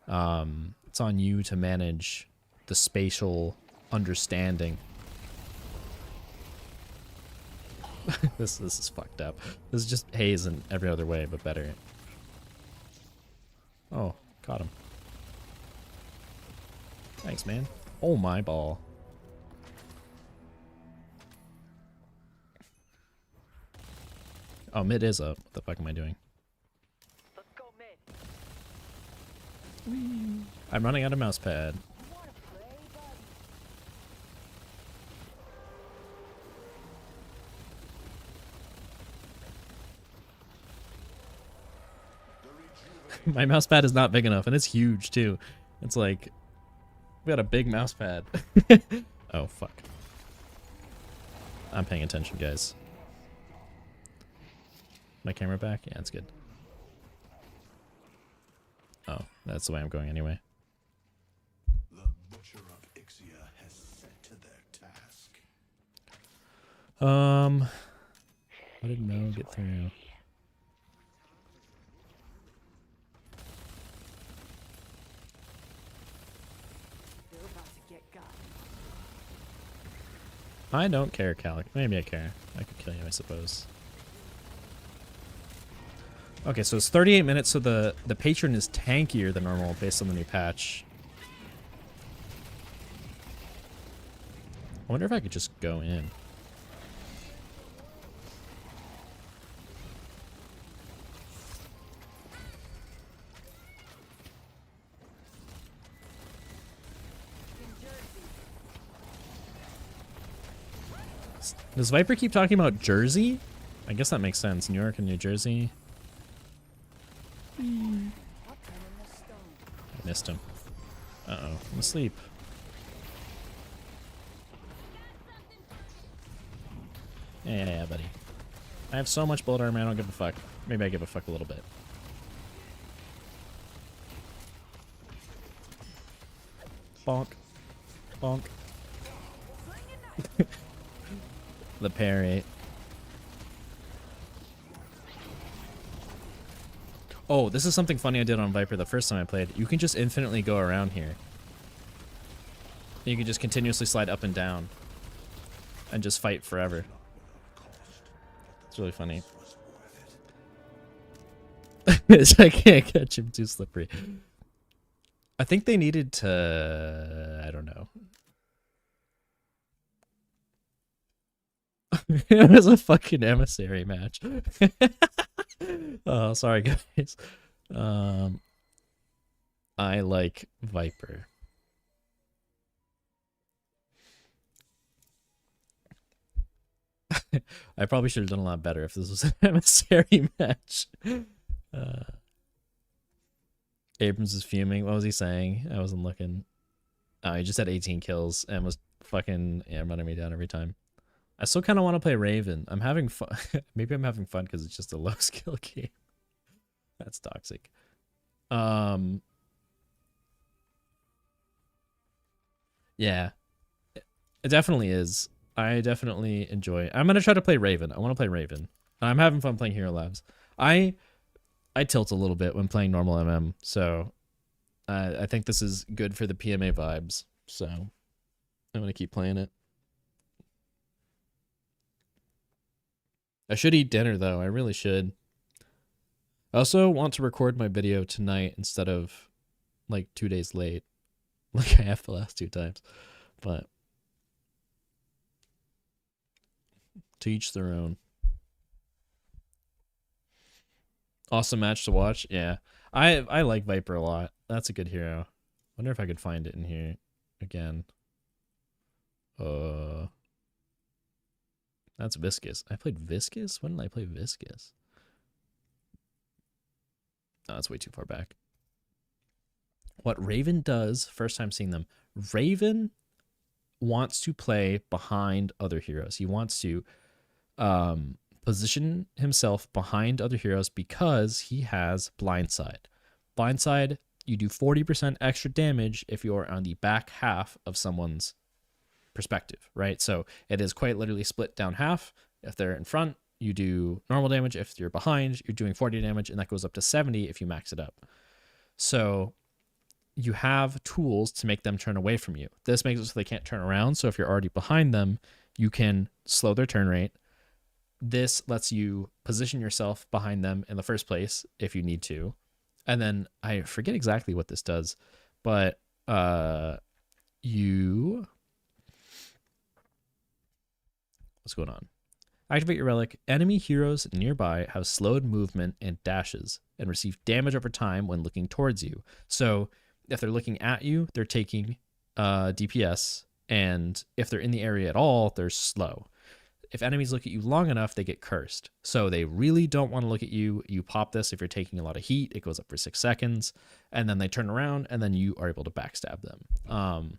it's on you to manage the spatial understanding. This is fucked up. This is just haze in every other way, but better. Oh, caught him. Thanks, man. Oh my ball. Oh, mid is up. What the fuck am I doing? Let's go mid. I'm running out of mouse pad. My mouse pad is not big enough, and it's huge too. It's like, we got a big mouse pad. Oh, fuck. I'm paying attention, guys. My camera back? Yeah, it's good. Oh, that's the way I'm going anyway. The Butcher of Ixia has set to their task. How did Mo get through? I don't care, Calic. Maybe I care. I could kill you, I suppose. Okay, so it's 38 minutes, so the patron is tankier than normal based on the new patch. I wonder if I could just go in. Does Viper keep talking about Jersey? I guess that makes sense. New York and New Jersey. I missed him. Uh-oh. I'm asleep. Yeah, buddy. I have so much bullet armor, I don't give a fuck. Maybe I give a fuck a little bit. Bonk. Bonk. The parry. Oh, this is something funny I did on Viper the first time I played. You can just infinitely go around here. You can just continuously slide up and down. And just fight forever. It's really funny. I can't catch him, too slippery. I think they needed to... I don't know. It was a fucking emissary match. Oh, sorry guys. I like Viper. I probably should have done a lot better if this was an emissary match. Abrams is fuming. What was he saying? I wasn't looking. Oh, he just had 18 kills and was fucking running me down every time. I still kind of want to play Raven. I'm having fun. Maybe I'm having fun because it's just a low skill game. That's toxic. Yeah, it definitely is. I definitely enjoy it. I'm gonna try to play Raven. I want to play Raven. I'm having fun playing Hero Labs. I tilt a little bit when playing normal MM, so I think this is good for the PMA vibes. So I'm gonna keep playing it. I should eat dinner though. I really should. I also want to record my video tonight instead of like 2 days late, like I have the last 2 times. But to each their own. Awesome match to watch. Yeah, I like Viper a lot. That's a good hero. Wonder if I could find it in here again. That's Viscous. I played Viscous? When did I play Viscous? Oh, that's way too far back. What Raven does, first time seeing them, Raven wants to play behind other heroes. He wants to position himself behind other heroes because he has Blindside. Blindside, you do 40% extra damage if you're on the back half of someone's perspective, right? So it is quite literally split down half. If they're in front, you do normal damage. If you're behind, you're doing 40 damage, and that goes up to 70 if you max it up. So you have tools to make them turn away from you. This makes it so they can't turn around. So if you're already behind them, you can slow their turn rate. This lets you position yourself behind them in the first place if you need to. And then I forget exactly what this does, but what's going on? Activate your relic. Enemy heroes nearby have slowed movement and dashes and receive damage over time when looking towards you. So if they're looking at you, they're taking DPS, and if they're in the area at all, they're slow. If enemies look at you long enough, they get cursed. So they really don't want to look at you. You pop this if you're taking a lot of heat. It goes up for 6 seconds, and then they turn around, and then you are able to backstab them.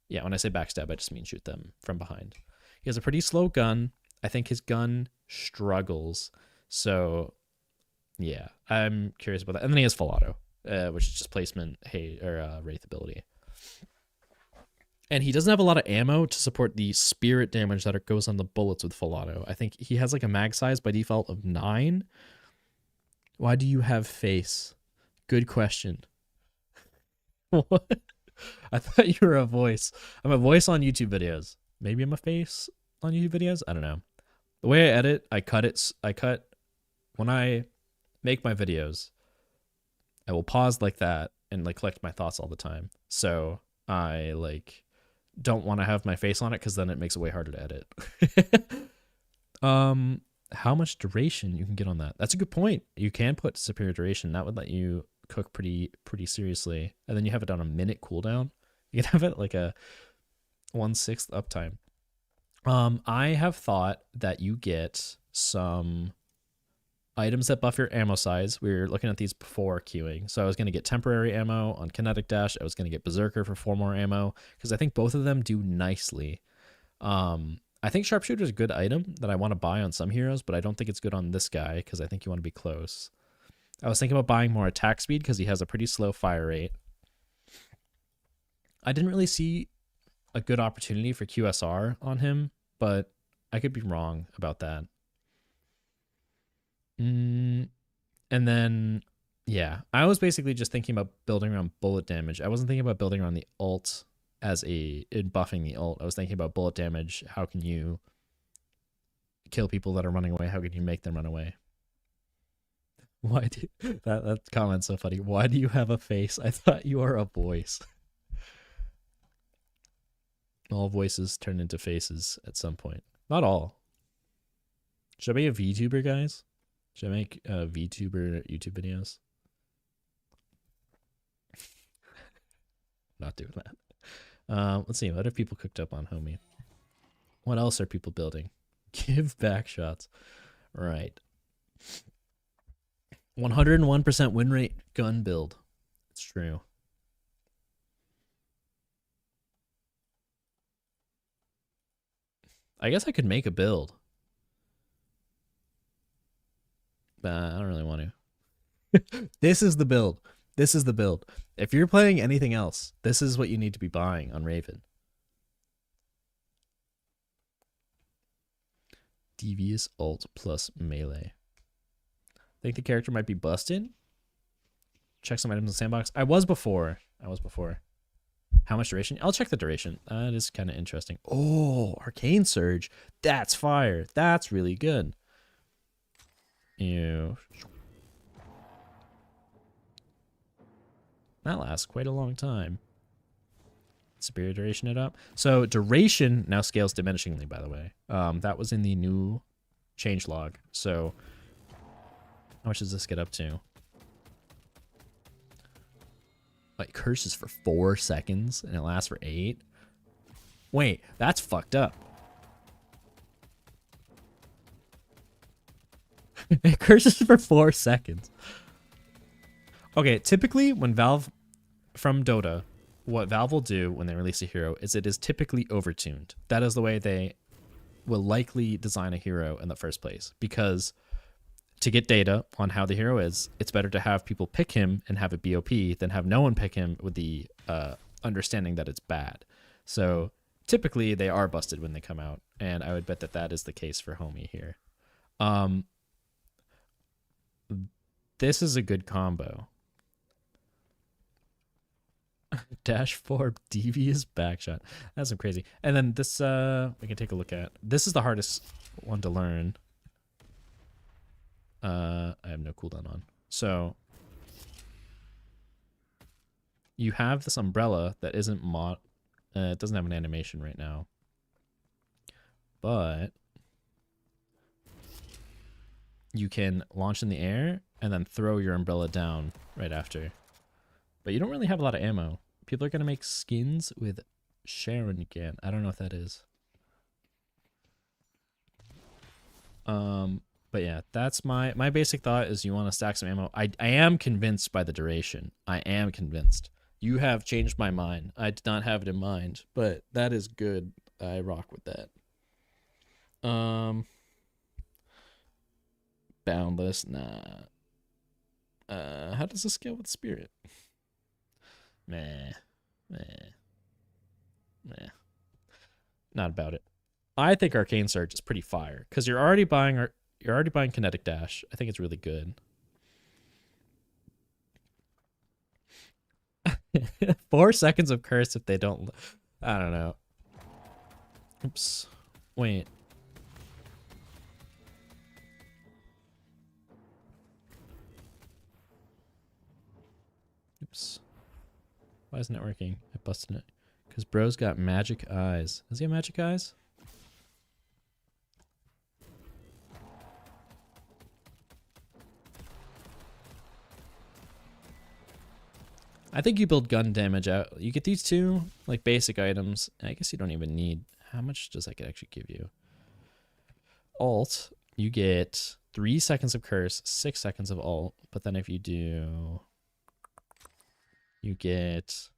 Yeah, when I say backstab, I just mean shoot them from behind. He has a pretty slow gun. I think his gun struggles. So, yeah, I'm curious about that. And then he has full auto, which is just placement, wraith ability. And he doesn't have a lot of ammo to support the spirit damage that goes on the bullets with full auto. I think he has like a mag size by default of 9. Why do you have face? Good question. What? I thought you were a voice. I'm a voice on YouTube videos. Maybe I'm a face on YouTube videos. I don't know. The way I edit, I cut when I make my videos, I will pause like that and like collect my thoughts all the time. So I like don't want to have my face on it because then it makes it way harder to edit. How much duration you can get on that? That's a good point. You can put superior duration. That would let you cook pretty seriously. And then you have it on a minute cooldown. You can have it like a 1/6 uptime. I have thought that you get some items that buff your ammo size. We were looking at these before queuing. So I was going to get temporary ammo on Kinetic Dash. I was going to get Berserker for 4 more ammo because I think both of them do nicely. I think Sharpshooter is a good item that I want to buy on some heroes, but I don't think it's good on this guy because I think you want to be close. I was thinking about buying more attack speed because he has a pretty slow fire rate. I didn't really see a good opportunity for QSR on him, but I could be wrong about that. And then, yeah, I was basically just thinking about building around bullet damage. I wasn't thinking about building around the ult in buffing the ult. I was thinking about bullet damage. How can you kill people that are running away? How can you make them run away? Why do that comment's so funny. Why do you have a face? I thought you are a voice. All voices turn into faces at some point. Not all. Should I be a VTuber, guys? Should I make VTuber YouTube videos? Not doing that. Let's see. What have people cooked up on Homie? What else are people building? Give back shots. Right. 101% win rate gun build. It's true. I guess I could make a build. But I don't really want to. This is the build. This is the build. If you're playing anything else, this is what you need to be buying on Raven. Devious ult plus melee. Think the character might be busted? Check some items in the sandbox. I was before. How much duration? I'll check the duration. That is kind of interesting. Oh, Arcane Surge. That's fire. That's really good. Ew. That lasts quite a long time. Superior duration it up. So duration now scales diminishingly, by the way. That was in the new changelog. So how much does this get up to? Like curses for 4 seconds and it lasts for 8. Wait, that's fucked up. It curses for 4 seconds. Okay, typically when Valve from Dota, what Valve will do when they release a hero is it is typically overtuned. That is the way they will likely design a hero in the first place, because to get data on how the hero is, it's better to have people pick him and have it BOP than have no one pick him with the understanding that it's bad. So typically they are busted when they come out, and I would bet that that is the case for Homie here. This is a good combo. Dash 4 devious backshot. That's some crazy. And then this we can take a look at. This is the hardest one to learn. I have no cooldown on. So you have this umbrella that isn't it doesn't have an animation right now. But you can launch in the air and then throw your umbrella down right after. But you don't really have a lot of ammo. People are going to make skins with Sharon again. I don't know what that is. But yeah, that's my basic thought is you want to stack some ammo. I am convinced by the duration. I am convinced. You have changed my mind. I did not have it in mind, but that is good. I rock with that. Boundless, nah. How does this scale with Spirit? Meh. Not about it. I think Arcane Surge is pretty fire because you're already buying Kinetic Dash. I think it's really good. 4 seconds of curse if they don't. I don't know. Oops. Wait. Oops. Why isn't it working? I busted it. Because bro's got magic eyes. Does he have magic eyes? I think you build gun damage out. You get these two, like, basic items. I guess you don't even need... How much does that actually give you? Ult, you get 3 seconds of curse, 6 seconds of ult. But then if you do... You get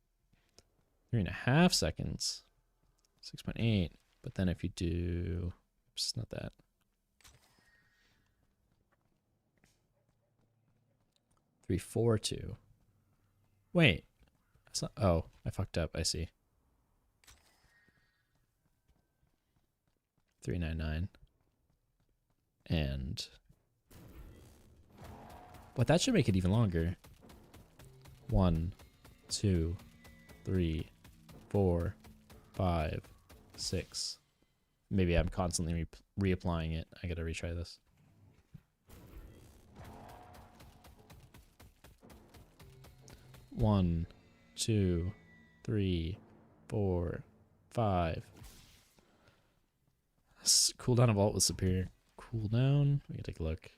3.5 seconds. 6.8. But then if you do, oops, not that. Three, four, two. Wait. That's not, oh, I fucked up. I see. 399. And what, that should make it even longer. 1, 2, 3, 4, 5, 6. Maybe I'm constantly reapplying it. I gotta retry this. One, 2, 3, 4, 5. Cooldown of ult was superior. Cooldown. We can take a look.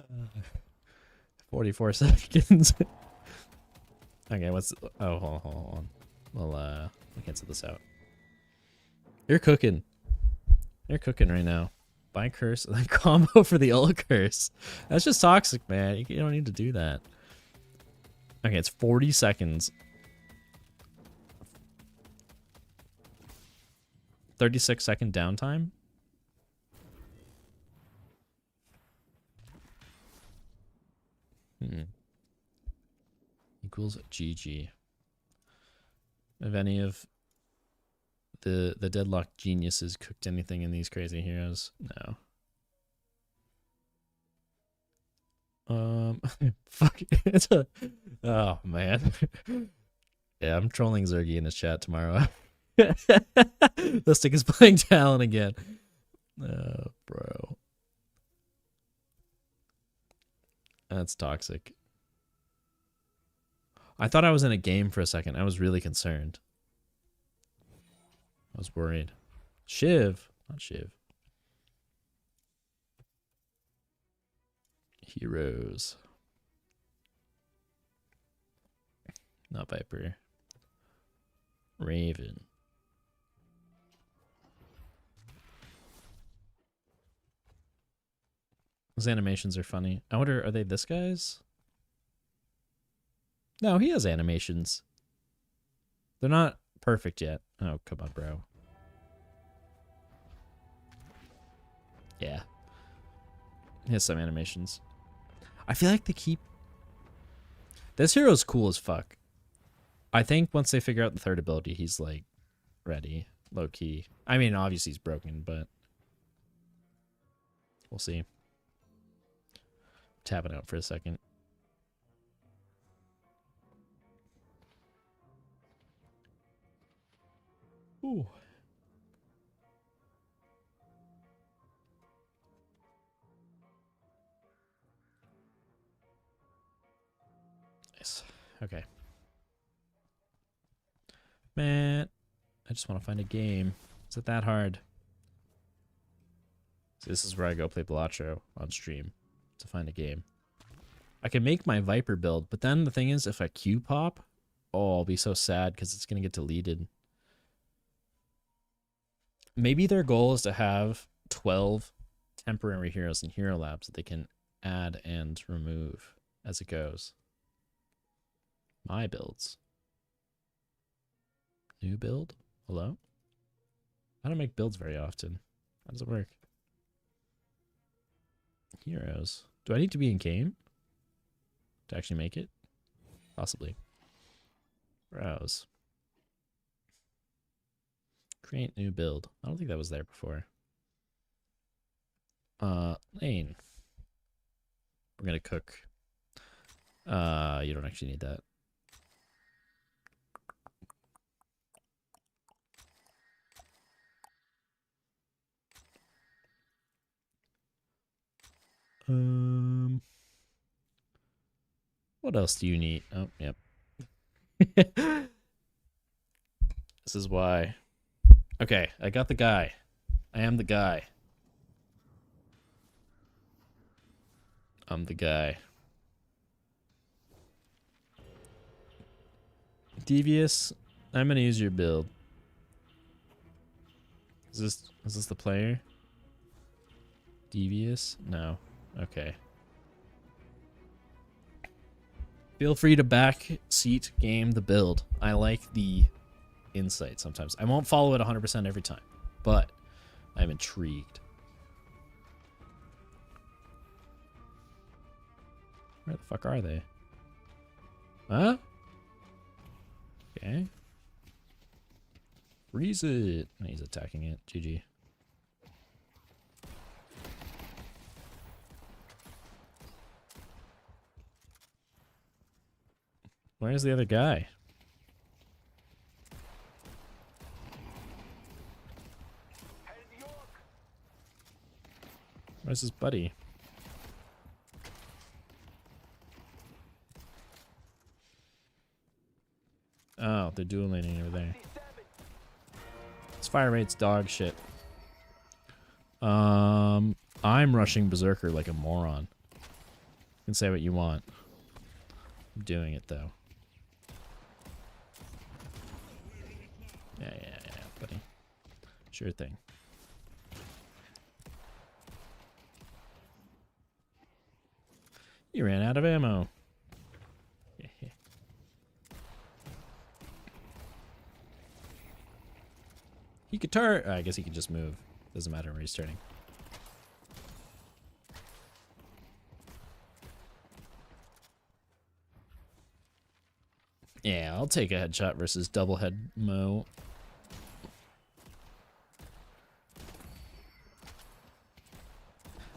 Uh, 44 seconds. Okay, what's... Oh, hold on. We'll cancel this out. You're cooking. You're cooking right now. Buy curse and then combo for the ult curse. That's just toxic, man. You don't need to do that. Okay, it's 40 seconds. 36-second downtime. Equals GG. Have any of the Deadlock geniuses cooked anything in these crazy heroes? No. Fuck. It's a... Oh, man. Yeah, I'm trolling Zergy in his chat tomorrow. This stick is playing Talon again. Oh, bro. That's toxic. I thought I was in a game for a second. I was really concerned. I was worried. Shiv. Not Shiv. Heroes. Not Viper. Raven. Those animations are funny. I wonder, are they this guy's? No, he has animations. They're not perfect yet. Oh, come on, bro. Yeah. He has some animations. I feel like they keep... This hero's cool as fuck. I think once they figure out the third ability, he's, like, ready. Low-key. I mean, obviously he's broken, but... We'll see. Tapping out for a second. Ooh. Nice. Okay. Man, I just want to find a game. Is it that hard? So this is where I go play Blatcho on stream to find a game. I can make my Viper build, but then the thing is, if I Q pop, oh, I'll be so sad because it's going to get deleted. Maybe their goal is to have 12 temporary heroes in Hero Labs that they can add and remove as it goes. My builds. New build? Hello? I don't make builds very often. How does it work? Heroes. Do I need to be in game to actually make it? Possibly. Browse. Create new build. I don't think that was there before. Lane. We're gonna cook. You don't actually need that. What else do you need? Oh, yep. This is why. Okay, I got the guy. I am the guy. I'm the guy. Devious. I'm gonna use your build. Is this the player? Devious? No. Okay. Feel free to back seat game the build. I like the insight sometimes. I won't follow it 100% every time, but I'm intrigued. Where the fuck are they? Huh? Okay. Freeze it. He's attacking it. GG. Where's the other guy? Where's his buddy? Oh, they're dueling over there. This fire rate's dog shit. I'm rushing Berserker like a moron. You can say what you want. I'm doing it though. Yeah, buddy. Sure thing. You ran out of ammo. He could turn. I guess he could just move. Doesn't matter where he's turning. Yeah, I'll take a headshot versus double head Mo.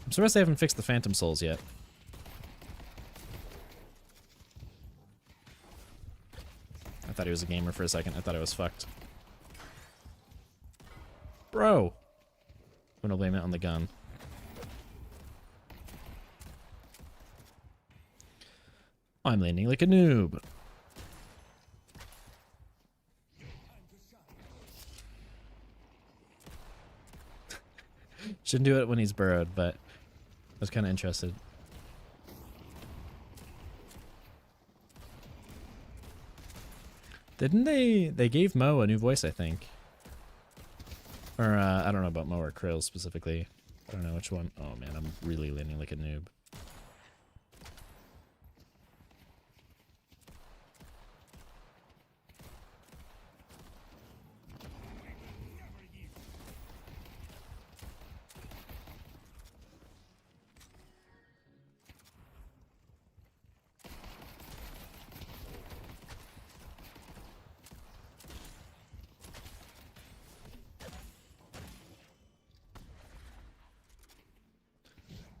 I'm surprised they haven't fixed the Phantom Souls yet. I thought he was a gamer for a second. I thought I was fucked. Bro! I'm gonna blame it on the gun. I'm landing like a noob. Shouldn't do it when he's burrowed, but I was kind of interested. Didn't they gave Mo a new voice, I think. Or, I don't know about Mo or Krill specifically. I don't know which one. Oh man, I'm really landing like a noob.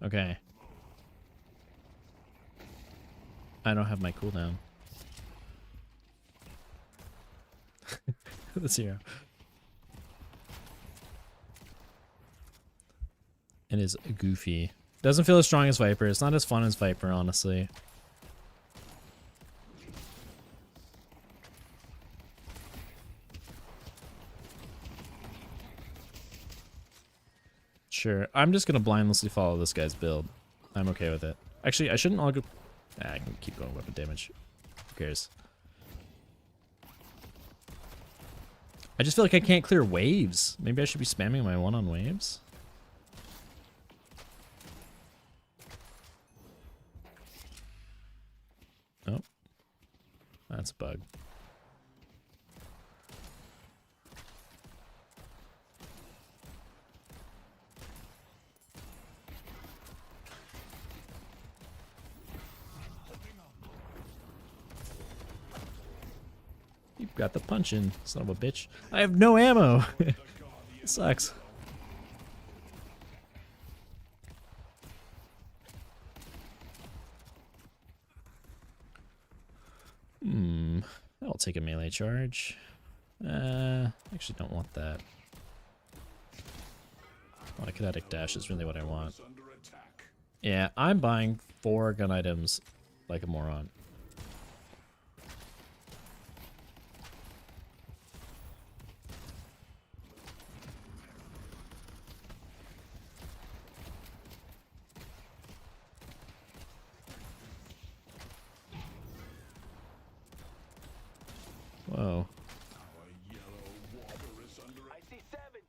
Okay. I don't have my cooldown. The 0. It is goofy. Doesn't feel as strong as Viper. It's not as fun as Viper, honestly. Sure. I'm just gonna blindlessly follow this guy's build. I'm okay with it. Actually, I shouldn't all go... I can keep going weapon damage. Who cares? I just feel like I can't clear waves. Maybe I should be spamming my one on waves? Oh. That's a bug. You've got the punch in, son of a bitch. I have no ammo. It sucks. I'll take a melee charge. Actually don't want that. Oh, a kinetic dash is really what I want. Yeah, I'm buying 4 gun items like a moron. Whoa. I see 7.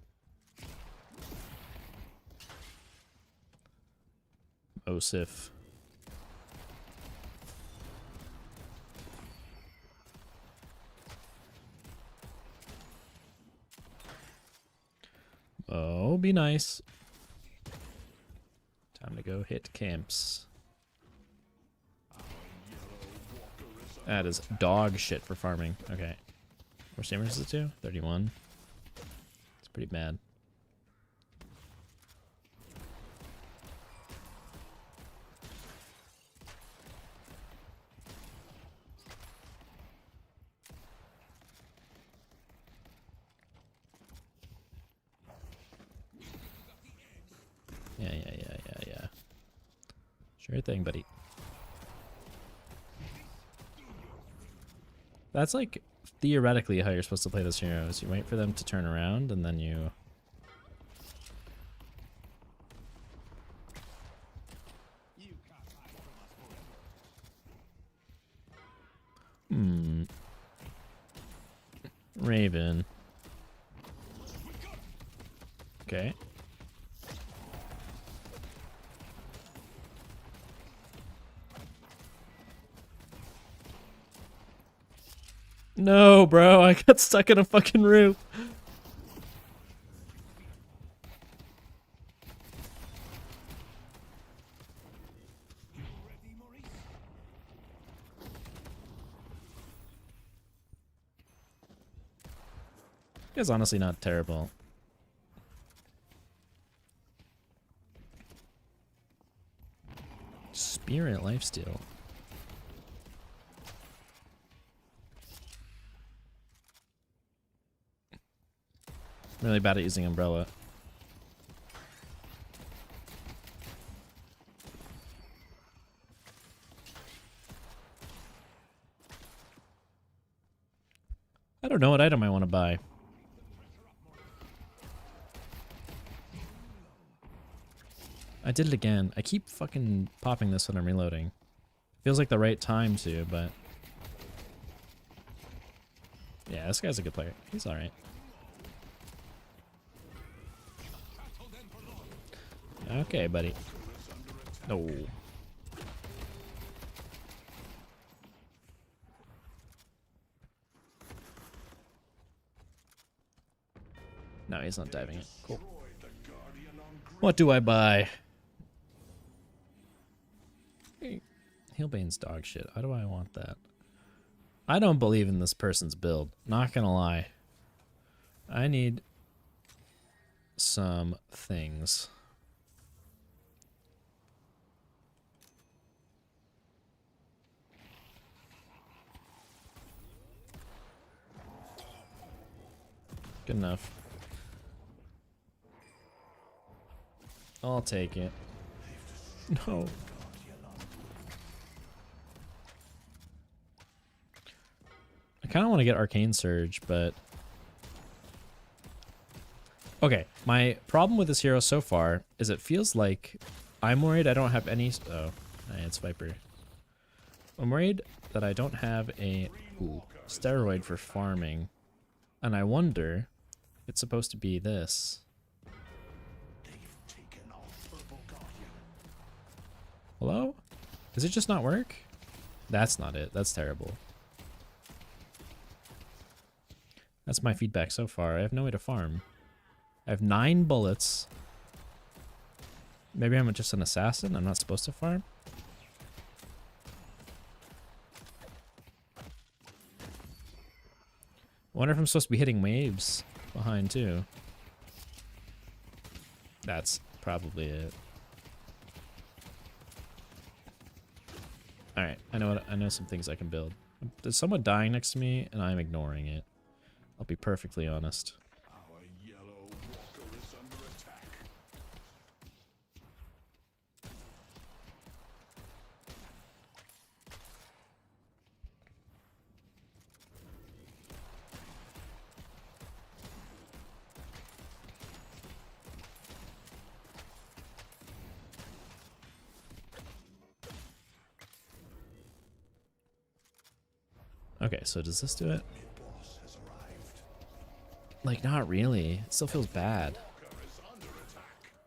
Osif. be nice. Time to go hit camps. That is dog shit for farming. Okay. How much damage does it do? 31. It's pretty bad. Yeah. Sure thing, buddy. That's like theoretically how you're supposed to play this hero. Is you wait for them to turn around and then you... Raven. Okay. No, bro, I got stuck in a fucking roof. It's honestly not terrible. Spirit lifesteal. Really bad at using umbrella. I don't know what item I want to buy. I did it again. I keep fucking popping this when I'm reloading. Feels like the right time to, but... Yeah, this guy's a good player. He's alright. Okay, buddy. No. No, he's not diving it. Cool. What do I buy? Healbane's dog shit. Why do I want that? I don't believe in this person's build. Not gonna lie. I need some things. Good enough. I'll take it. No. I kind of want to get Arcane Surge, but... Okay, my problem with this hero so far is it feels like I'm worried I don't have any... Oh, it's Viper. I'm worried that I don't have a steroid for farming. And I wonder if it's supposed to be this. Hello? Does it just not work? That's not it. That's terrible. That's my feedback so far. I have no way to farm. I have 9 bullets. Maybe I'm just an assassin. I'm not supposed to farm. I wonder if I'm supposed to be hitting waves behind too. That's probably it. Alright, I know some things I can build. There's someone dying next to me and I'm ignoring it. I'll be perfectly honest. Our yellow walker is under attack. Okay, so does this do it? Boss has arrived. Like, not really. It still feels bad.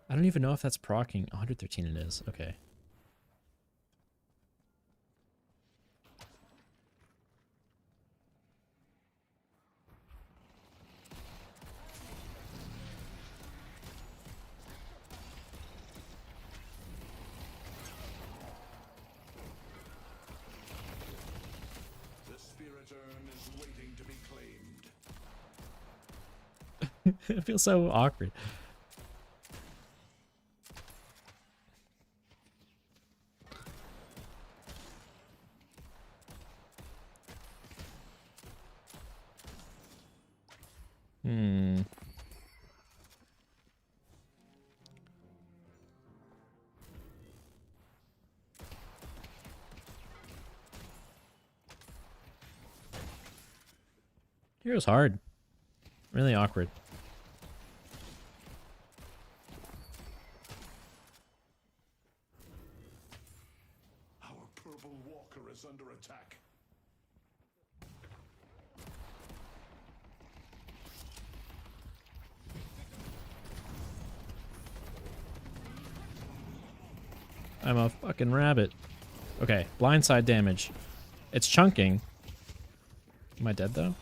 I don't even know if that's proccing. 113 it is. Okay. urn is waiting to be claimed. It feels so awkward. Hmm. Hero's hard. Really awkward. Our purple walker is under attack. I'm a fucking rabbit. Okay, blindside damage. It's chunking. Am I dead though?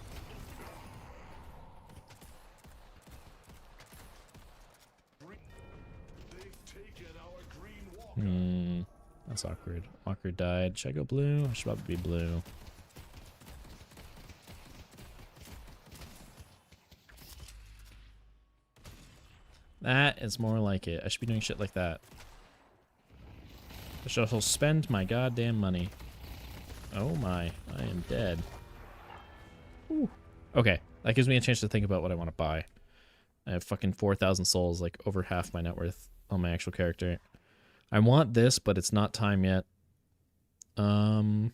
They've taken our green walker. That's awkward. Walker died. Should I go blue? I should probably be blue. That is more like it. I should be doing shit like that. I should also spend my goddamn money. Oh my, I am dead. Ooh. Okay, that gives me a chance to think about what I want to buy. I have fucking 4,000 souls, like over half my net worth on my actual character. I want this, but it's not time yet. I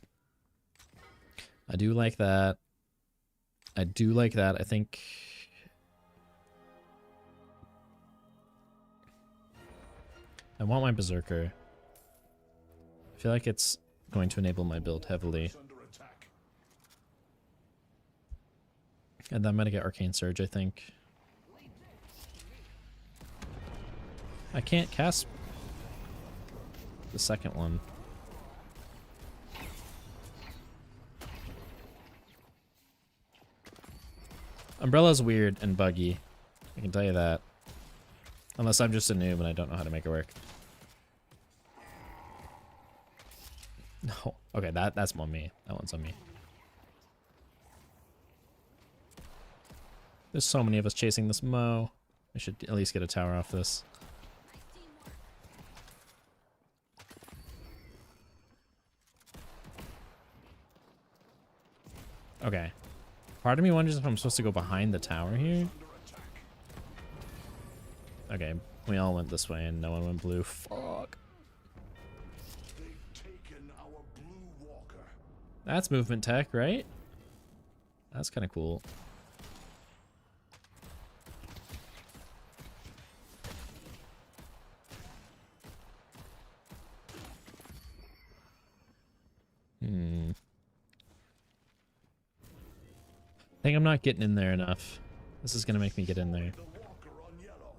do like that. I do like that. I think... I want my Berserker. I feel like it's going to enable my build heavily. Under attack. And then I'm going to get Arcane Surge, I think. I can't cast the second one. Umbrella's weird and buggy. I can tell you that. Unless I'm just a noob and I don't know how to make it work. No. Okay, that's on me. That one's on me. There's so many of us chasing this Mo. I should at least get a tower off this. Okay. Part of me wonders if I'm supposed to go behind the tower here. Okay, we all went this way and no one went blue. Fuck. They've taken our blue walker. That's movement tech, right? That's kind of cool. I think I'm not getting in there enough. This is gonna make me get in there. The walker on yellow.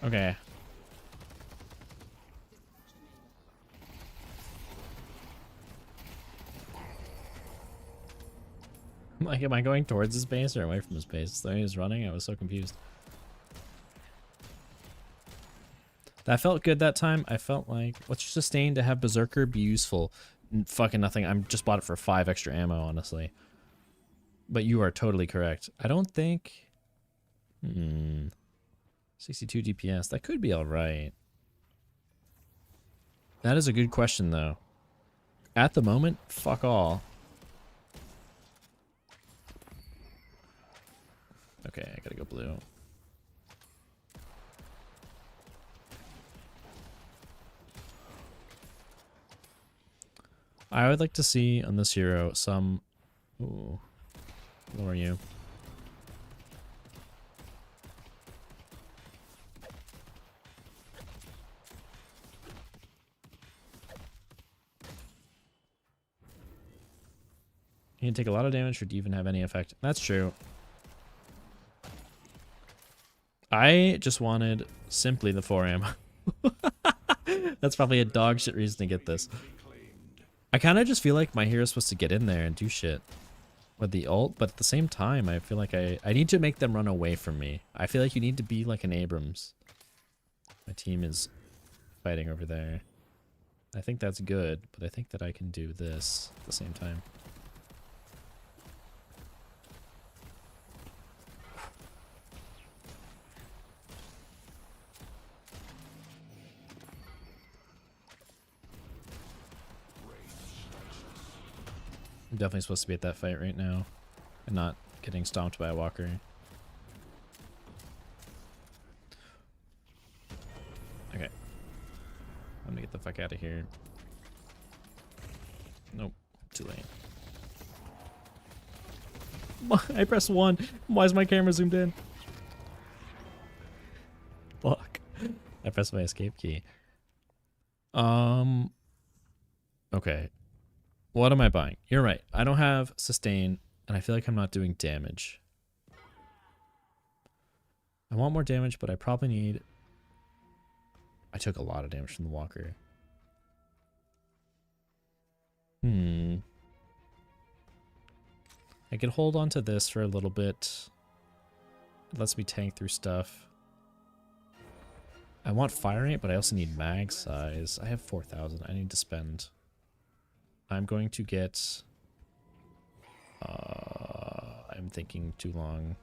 Okay. Like, am I going towards his base or away from his base? The way he was running, I was so confused. That felt good that time. I felt like, what's your sustain to have Berserker be useful? Fucking nothing. I just bought it for 5 extra ammo, honestly. But you are totally correct. I don't think... 62 DPS. That could be alright. That is a good question, though. At the moment, fuck all. Okay, I gotta go blue. I would like to see on this hero some... Ooh. Who are you? You can take a lot of damage for it to even have any effect. That's true. I just wanted simply the 4 ammo. That's probably a dog shit reason to get this. I kind of just feel like my hero's supposed to get in there and do shit with the ult, but at the same time, I feel like I need to make them run away from me. I feel like you need to be like an Abrams. My team is fighting over there. I think that's good, but I think that I can do this at the same time. I'm definitely supposed to be at that fight right now and not getting stomped by a walker. Okay. I'm gonna get the fuck out of here. Nope. Too late. I pressed 1. Why is my camera zoomed in? Fuck. I pressed my escape key. Okay. What am I buying? You're right. I don't have sustain, and I feel like I'm not doing damage. I want more damage, but I probably need... I took a lot of damage from the walker. I could hold on to this for a little bit. It lets me tank through stuff. I want fire rate, but I also need mag size. I have 4,000. I need to spend... I'm going to get... I'm thinking too long.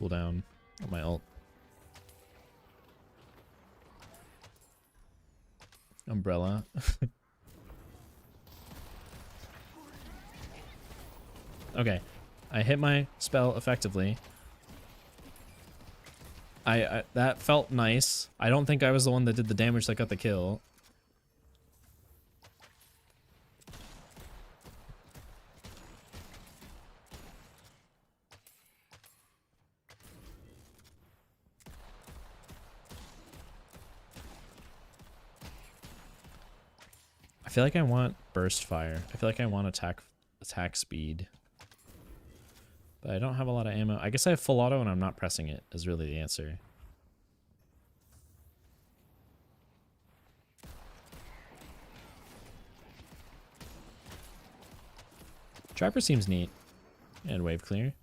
Cooldown on my ult. Umbrella. Okay. I hit my spell effectively. I that felt nice. I don't think I was the one that did the damage that got the kill. I feel like I want burst fire. I feel like I want attack speed. But I don't have a lot of ammo. I guess I have full auto and I'm not pressing it is really the answer. Trapper seems neat. And wave clear.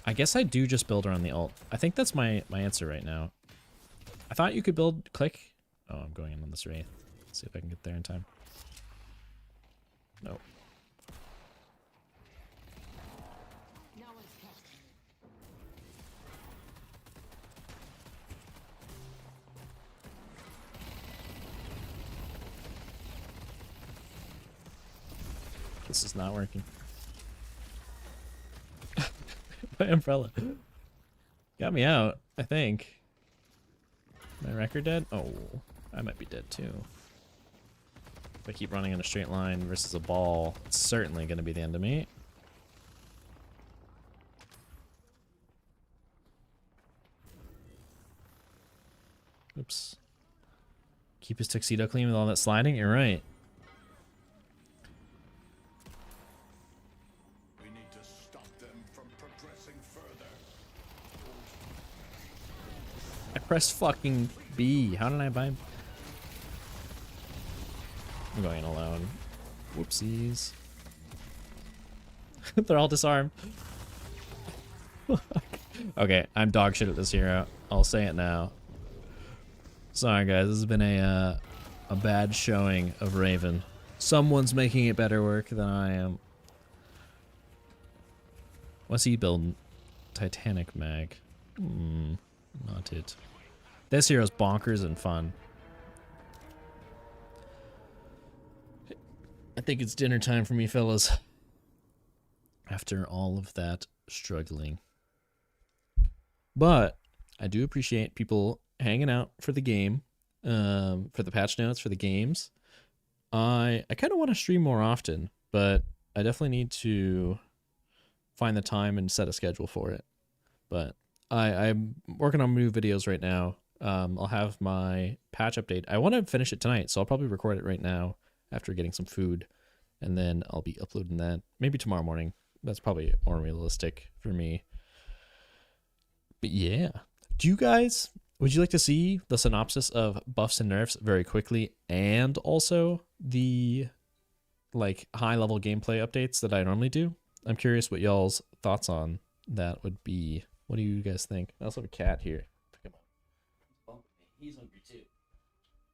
I guess I do just build around the ult. I think that's my answer right now. I thought you could build click. Oh, I'm going in on this wraith. Let's see if I can get there in time. Nope. This is not working. My umbrella got me out, I think. My record dead? Oh, I might be dead too. If I keep running in a straight line versus a ball, it's certainly going to be the end of me. Oops. Keep his tuxedo clean with all that sliding? You're right. I pressed fucking B. How did I buy? I'm going in alone. Whoopsies. They're all disarmed. Okay, I'm dog shit at this hero. I'll say it now. Sorry guys, this has been a bad showing of Raven. Someone's making it better work than I am. What's he building? Titanic mag. Not it. This hero's bonkers and fun. I think it's dinner time for me, fellas. After all of that struggling. But I do appreciate people hanging out for the game, for the patch notes, for the games. I kind of want to stream more often, but I definitely need to find the time and set a schedule for it. But I'm working on new videos right now. I'll have my patch update. I want to finish it tonight, so I'll probably record it right now after getting some food, and then I'll be uploading that maybe tomorrow morning. That's probably more realistic for me. But yeah, would you like to see the synopsis of buffs and nerfs very quickly, and also the like high level gameplay updates that I normally do? I'm curious what y'all's thoughts on that would be. What do you guys think? I also have a cat here. Pick him up. He's hungry too.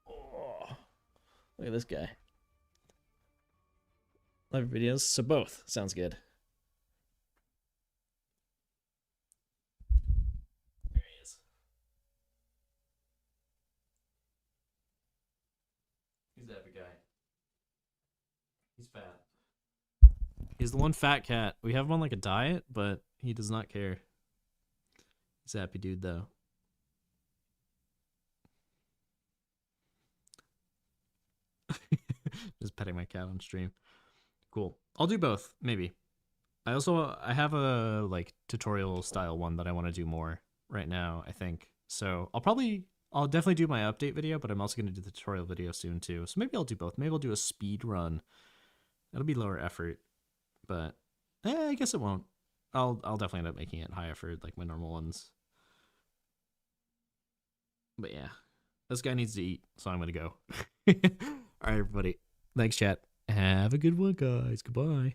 Oh, look at this guy. Love your videos. So both sounds good. There he is. He's that big guy. He's fat. He's the one fat cat. We have him on like a diet, but he does not care. He's a happy dude though. Just petting my cat on stream. Cool. I'll do both, maybe. I have a like tutorial style one that I want to do more right now, I think. So I'll definitely do my update video, but I'm also going to do the tutorial video soon too. So maybe I'll do both. Maybe I'll do a speed run. That'll be lower effort, but I guess it won't. I'll definitely end up making it high effort like my normal ones. But yeah, this guy needs to eat, so I'm going to go. All right, everybody. Thanks, chat. Have a good one, guys. Goodbye.